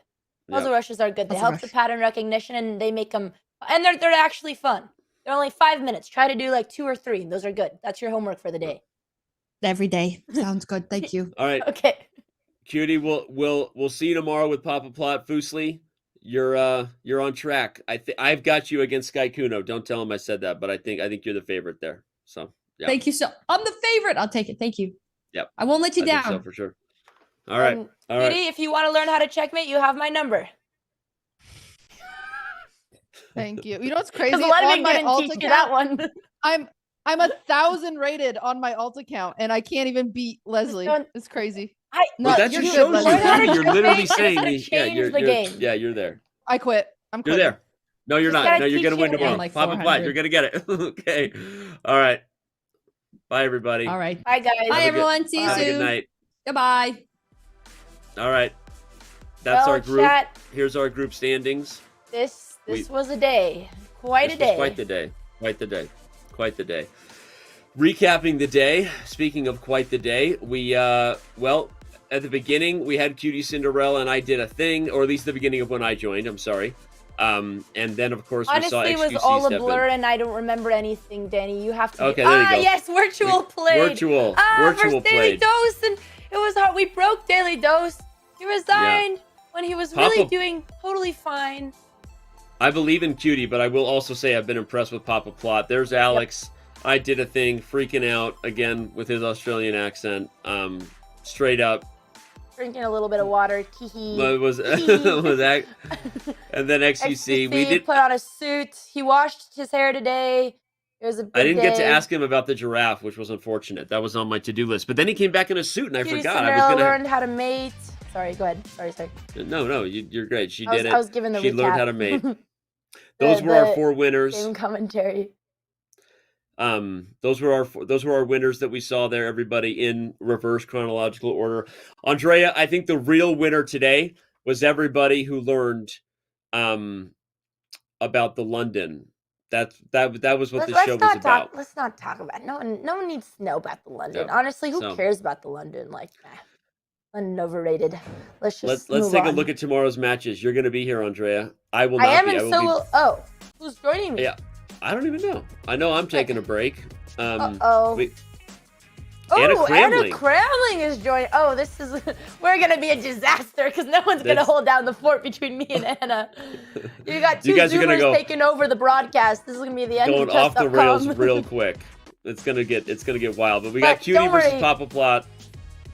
[SPEAKER 5] Puzzle
[SPEAKER 17] Yep.
[SPEAKER 5] rushes are good. They
[SPEAKER 11] Puzzle
[SPEAKER 5] help
[SPEAKER 11] rush.
[SPEAKER 5] the pattern recognition and they make them, and they're actually fun. They're only 5 minutes. Try to do like 2 or 3. Those are good. That's your homework for the day.
[SPEAKER 11] Every day. Sounds good. Thank you.
[SPEAKER 17] All right.
[SPEAKER 5] Okay.
[SPEAKER 17] Cutie, we'll see you tomorrow with Papaplatte. Fuslie, you're on track. I've got you against Sky Kuno. Don't tell him I said that, but I think you're the favorite there. So yeah.
[SPEAKER 11] Thank you. I'm the favorite. I'll take it. Thank you.
[SPEAKER 17] Yep.
[SPEAKER 11] I won't let you
[SPEAKER 17] I think
[SPEAKER 11] down.
[SPEAKER 17] so for sure. All right. All right.
[SPEAKER 5] Cutie, if you want to learn how to checkmate, you have my number.
[SPEAKER 7] Thank you. You know what's crazy?
[SPEAKER 5] Because Ludwig
[SPEAKER 7] On my
[SPEAKER 5] didn't
[SPEAKER 7] alt
[SPEAKER 5] teach you
[SPEAKER 7] account,
[SPEAKER 5] that one.
[SPEAKER 7] I'm 1,000 rated on my alt account, and I can't even beat Leslie. It's crazy.
[SPEAKER 17] But that just
[SPEAKER 7] you're
[SPEAKER 17] shows
[SPEAKER 7] good,
[SPEAKER 17] you. You're literally saying,
[SPEAKER 5] the game.
[SPEAKER 17] you're there.
[SPEAKER 7] I quit. I'm
[SPEAKER 17] You're
[SPEAKER 7] quitting.
[SPEAKER 17] there. No, you're
[SPEAKER 5] Just
[SPEAKER 17] not.
[SPEAKER 5] gotta
[SPEAKER 17] No, you're
[SPEAKER 5] teach
[SPEAKER 17] gonna win
[SPEAKER 5] him.
[SPEAKER 17] tomorrow.
[SPEAKER 11] Like
[SPEAKER 17] Papaplatte,
[SPEAKER 11] 400.
[SPEAKER 17] you're gonna get it. Okay. All right. Bye, everybody.
[SPEAKER 11] All right.
[SPEAKER 5] Bye, guys.
[SPEAKER 11] Bye,
[SPEAKER 17] Have a good-
[SPEAKER 11] everyone. See you
[SPEAKER 17] have a
[SPEAKER 11] soon.
[SPEAKER 17] good night.
[SPEAKER 11] Goodbye.
[SPEAKER 17] All right. That's
[SPEAKER 5] Well,
[SPEAKER 17] our group.
[SPEAKER 5] chat.
[SPEAKER 17] Here's our group standings.
[SPEAKER 5] This
[SPEAKER 17] We-
[SPEAKER 5] was a day. Quite
[SPEAKER 17] This
[SPEAKER 5] a
[SPEAKER 17] was
[SPEAKER 5] day.
[SPEAKER 17] quite the day. Quite the day. Quite the day. Recapping the day. Speaking of quite the day, we well, at the beginning we had QTCinderella and I did a thing, or at least the beginning of when I joined. I'm sorry. And then of course we saw
[SPEAKER 5] Honestly, it
[SPEAKER 17] xQc
[SPEAKER 5] was all a
[SPEAKER 17] step
[SPEAKER 5] blur,
[SPEAKER 17] in.
[SPEAKER 5] and I don't remember anything, Danny. You have to.
[SPEAKER 17] Okay, there you go.
[SPEAKER 5] Yes, Wirtual played.
[SPEAKER 17] Wirtual.
[SPEAKER 5] Versus
[SPEAKER 17] Wirtual
[SPEAKER 5] Daily
[SPEAKER 17] played.
[SPEAKER 5] Dose, and it was hard. We broke Daily Dose. He resigned when he was really doing totally fine.
[SPEAKER 17] I believe in Cutie, but I will also say I've been impressed with Papaplatte. There's Alex. I did a thing, freaking out again with his Australian accent. Straight up.
[SPEAKER 5] Drinking a little bit of water. Teehee.
[SPEAKER 17] Was that? And then xQc. We did.
[SPEAKER 5] put on a suit. He washed his hair today. It was a big
[SPEAKER 17] I didn't get to
[SPEAKER 5] day.
[SPEAKER 17] ask him about the giraffe, which was unfortunate. That was on my to-do list. But then he came back in a suit, and I forgot. I was
[SPEAKER 5] QTCinderella
[SPEAKER 17] gonna.
[SPEAKER 5] learned how to mate. Sorry, go ahead. Sorry.
[SPEAKER 17] No, you're great. She
[SPEAKER 5] I was-
[SPEAKER 17] did it.
[SPEAKER 5] I was giving the
[SPEAKER 17] She learned
[SPEAKER 5] recap.
[SPEAKER 17] how to mate. Those were our
[SPEAKER 5] The
[SPEAKER 17] 4 winners.
[SPEAKER 5] Game commentary.
[SPEAKER 17] Those were our winners that we saw there. Everybody in reverse chronological order. Andrea, I think the real winner today was everybody who learned about the London. That was what the show was about.
[SPEAKER 5] Let's not talk about it. No one needs to know about the London.
[SPEAKER 17] Yeah.
[SPEAKER 5] Honestly, who
[SPEAKER 17] So-
[SPEAKER 5] cares about the London? Like, London overrated. Let's just
[SPEAKER 17] Let's
[SPEAKER 5] move
[SPEAKER 17] take a
[SPEAKER 5] on.
[SPEAKER 17] look at tomorro's matches. You're going to be here, Andrea. I will
[SPEAKER 5] I
[SPEAKER 17] not
[SPEAKER 5] am,
[SPEAKER 17] be.
[SPEAKER 5] and
[SPEAKER 17] I will
[SPEAKER 5] so
[SPEAKER 17] be.
[SPEAKER 5] will. Oh, who's joining me?
[SPEAKER 17] Yeah, I don't even know. I know I'm taking a break.
[SPEAKER 5] Uh-oh.
[SPEAKER 17] Anna
[SPEAKER 5] Oh,
[SPEAKER 17] Cramling.
[SPEAKER 5] Anna Cramling is joining. Oh, this is we're gonna be a disaster because no one's gonna
[SPEAKER 17] That's-
[SPEAKER 5] hold down the fort between me and Anna. You got two
[SPEAKER 17] You guys are gonna
[SPEAKER 5] Zoomers
[SPEAKER 17] go-
[SPEAKER 5] taking over the broadcast. This is gonna be the end
[SPEAKER 17] Going
[SPEAKER 5] of
[SPEAKER 17] off the
[SPEAKER 5] Chess.com.
[SPEAKER 17] rails real quick. It's gonna get wild. But we got
[SPEAKER 5] But
[SPEAKER 17] Cutie
[SPEAKER 5] don't
[SPEAKER 17] versus
[SPEAKER 5] worry.
[SPEAKER 17] Papaplatte,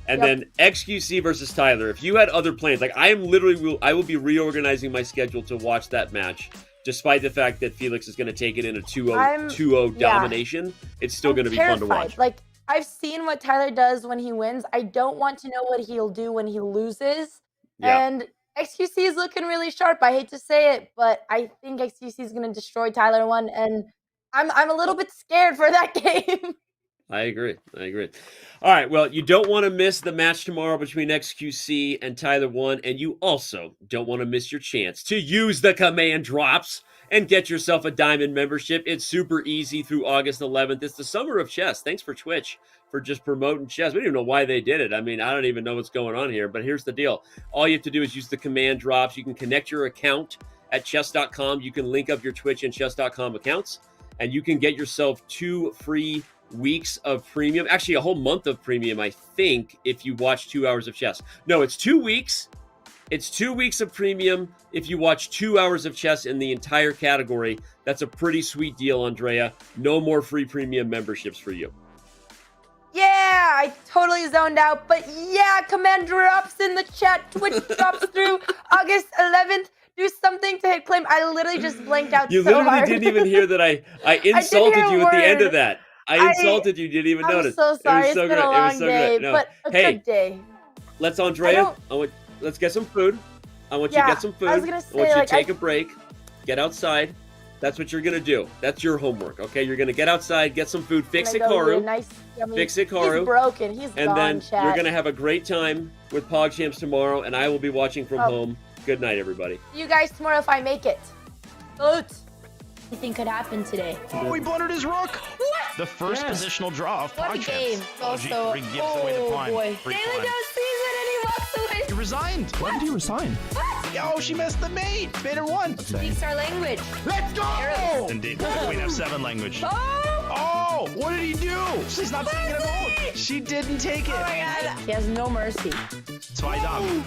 [SPEAKER 17] and
[SPEAKER 5] Yep.
[SPEAKER 17] then xQc versus Tyler. If you had other plans, like I will be reorganizing my schedule to watch that match. Despite the fact that Felix is going to take it in a 2-0
[SPEAKER 5] yeah.
[SPEAKER 17] domination, it's still going to be fun to watch.
[SPEAKER 5] Like, I've seen what Tyler does when he wins. I don't want to know what he'll do when he loses.
[SPEAKER 17] Yeah.
[SPEAKER 5] And xQc is looking really sharp. I hate to say it, but I think xQc is going to destroy Tyler 1, and I'm a little bit scared for that game.
[SPEAKER 17] I agree. All right. Well, you don't want to miss the match tomorrow between xQc and Tyler 1, and you also don't want to miss your chance to use the command drops and get yourself a diamond membership. It's super easy through August 11th. It's the summer of chess. Thanks for Twitch for just promoting chess. We don't even know why they did it. I mean, I don't even know what's going on here, but here's the deal. All you have to do is use the command drops. You can connect your account at Chess.com. You can link up your Twitch and Chess.com accounts, and you can get yourself 2 free weeks of premium, actually a whole month of premium, I think, if you watch 2 hours of chess. No, it's 2 weeks. It's 2 weeks of premium if you watch 2 hours of chess in the entire category. That's a pretty sweet deal, Andrea. No more free premium memberships for you.
[SPEAKER 5] Yeah, I totally zoned out. But yeah, command drops in the chat. Twitch drops through August 11th. do something to hit claim. I literally just blanked out
[SPEAKER 17] You
[SPEAKER 5] so
[SPEAKER 17] literally
[SPEAKER 5] hard.
[SPEAKER 17] didn't even hear that I insulted
[SPEAKER 5] hear a
[SPEAKER 17] you at the end of
[SPEAKER 5] word.
[SPEAKER 17] that. I insulted you. You didn't even
[SPEAKER 5] I'm
[SPEAKER 17] notice.
[SPEAKER 5] so sorry.
[SPEAKER 17] It was so
[SPEAKER 5] It's been
[SPEAKER 17] good.
[SPEAKER 5] a
[SPEAKER 17] It
[SPEAKER 5] long
[SPEAKER 17] was so
[SPEAKER 5] day,
[SPEAKER 17] good. No.
[SPEAKER 5] but a
[SPEAKER 17] Hey,
[SPEAKER 5] good day.
[SPEAKER 17] let's Andrea. Let's get some food. I want you to
[SPEAKER 5] Yeah,
[SPEAKER 17] get some food.
[SPEAKER 5] I was gonna
[SPEAKER 17] I want
[SPEAKER 5] say,
[SPEAKER 17] you
[SPEAKER 5] like,
[SPEAKER 17] to take a break. Get outside. That's what you're gonna do. That's your homework. Okay, you're gonna get outside, get some food, fix
[SPEAKER 5] I'm gonna go
[SPEAKER 17] Hikaru.
[SPEAKER 5] get a nice, yummy-
[SPEAKER 17] Fix Hikaru.
[SPEAKER 5] He's broken. He's
[SPEAKER 17] and
[SPEAKER 5] gone,
[SPEAKER 17] then
[SPEAKER 5] chat.
[SPEAKER 17] you're gonna have a great time with PogChamps tomorrow, and I will be watching from
[SPEAKER 5] Oh.
[SPEAKER 17] home. Good night, everybody.
[SPEAKER 5] See you guys tomorrow if I make it. Salute. Anything could happen today.
[SPEAKER 9] Oh, he blundered his rook.
[SPEAKER 5] What?
[SPEAKER 9] The first positional draw of
[SPEAKER 5] What a
[SPEAKER 9] PogChamps.
[SPEAKER 5] game.
[SPEAKER 9] Oh, G
[SPEAKER 5] Also,
[SPEAKER 9] gives away the climb.
[SPEAKER 5] boy.
[SPEAKER 9] Free
[SPEAKER 5] Daily
[SPEAKER 9] climb.
[SPEAKER 5] does season and he walks away.
[SPEAKER 9] You resigned. Why did you resign? Yo, she missed the mate. Made her one.
[SPEAKER 5] Speaks our language.
[SPEAKER 9] Let's go!
[SPEAKER 5] Arrows.
[SPEAKER 9] Indeed. Queen F7 language.
[SPEAKER 5] Oh!
[SPEAKER 9] What did he do? She's not taking it at all. She didn't take it.
[SPEAKER 5] Oh my god. He has no mercy.
[SPEAKER 9] Zwei Daumen.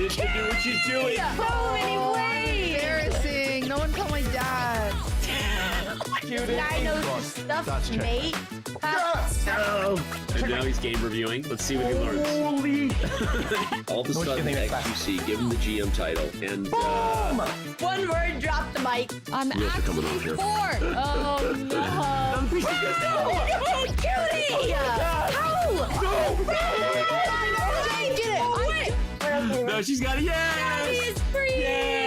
[SPEAKER 17] She did do what she's doing.
[SPEAKER 5] So many ways.
[SPEAKER 7] Embarrassing. No one called my dad.
[SPEAKER 5] This guy knows his stuff, mate.
[SPEAKER 17] And now he's game reviewing. Let's see what he learns.
[SPEAKER 21] Holy!
[SPEAKER 17] All of a sudden, xQc, give him the GM title, and
[SPEAKER 5] One word, drop the mic.
[SPEAKER 11] I'm
[SPEAKER 17] you guys are coming off here.
[SPEAKER 11] Oh no.
[SPEAKER 5] Oh, cutie! How?
[SPEAKER 17] No, she's got it. Yes!
[SPEAKER 5] Cutie is free!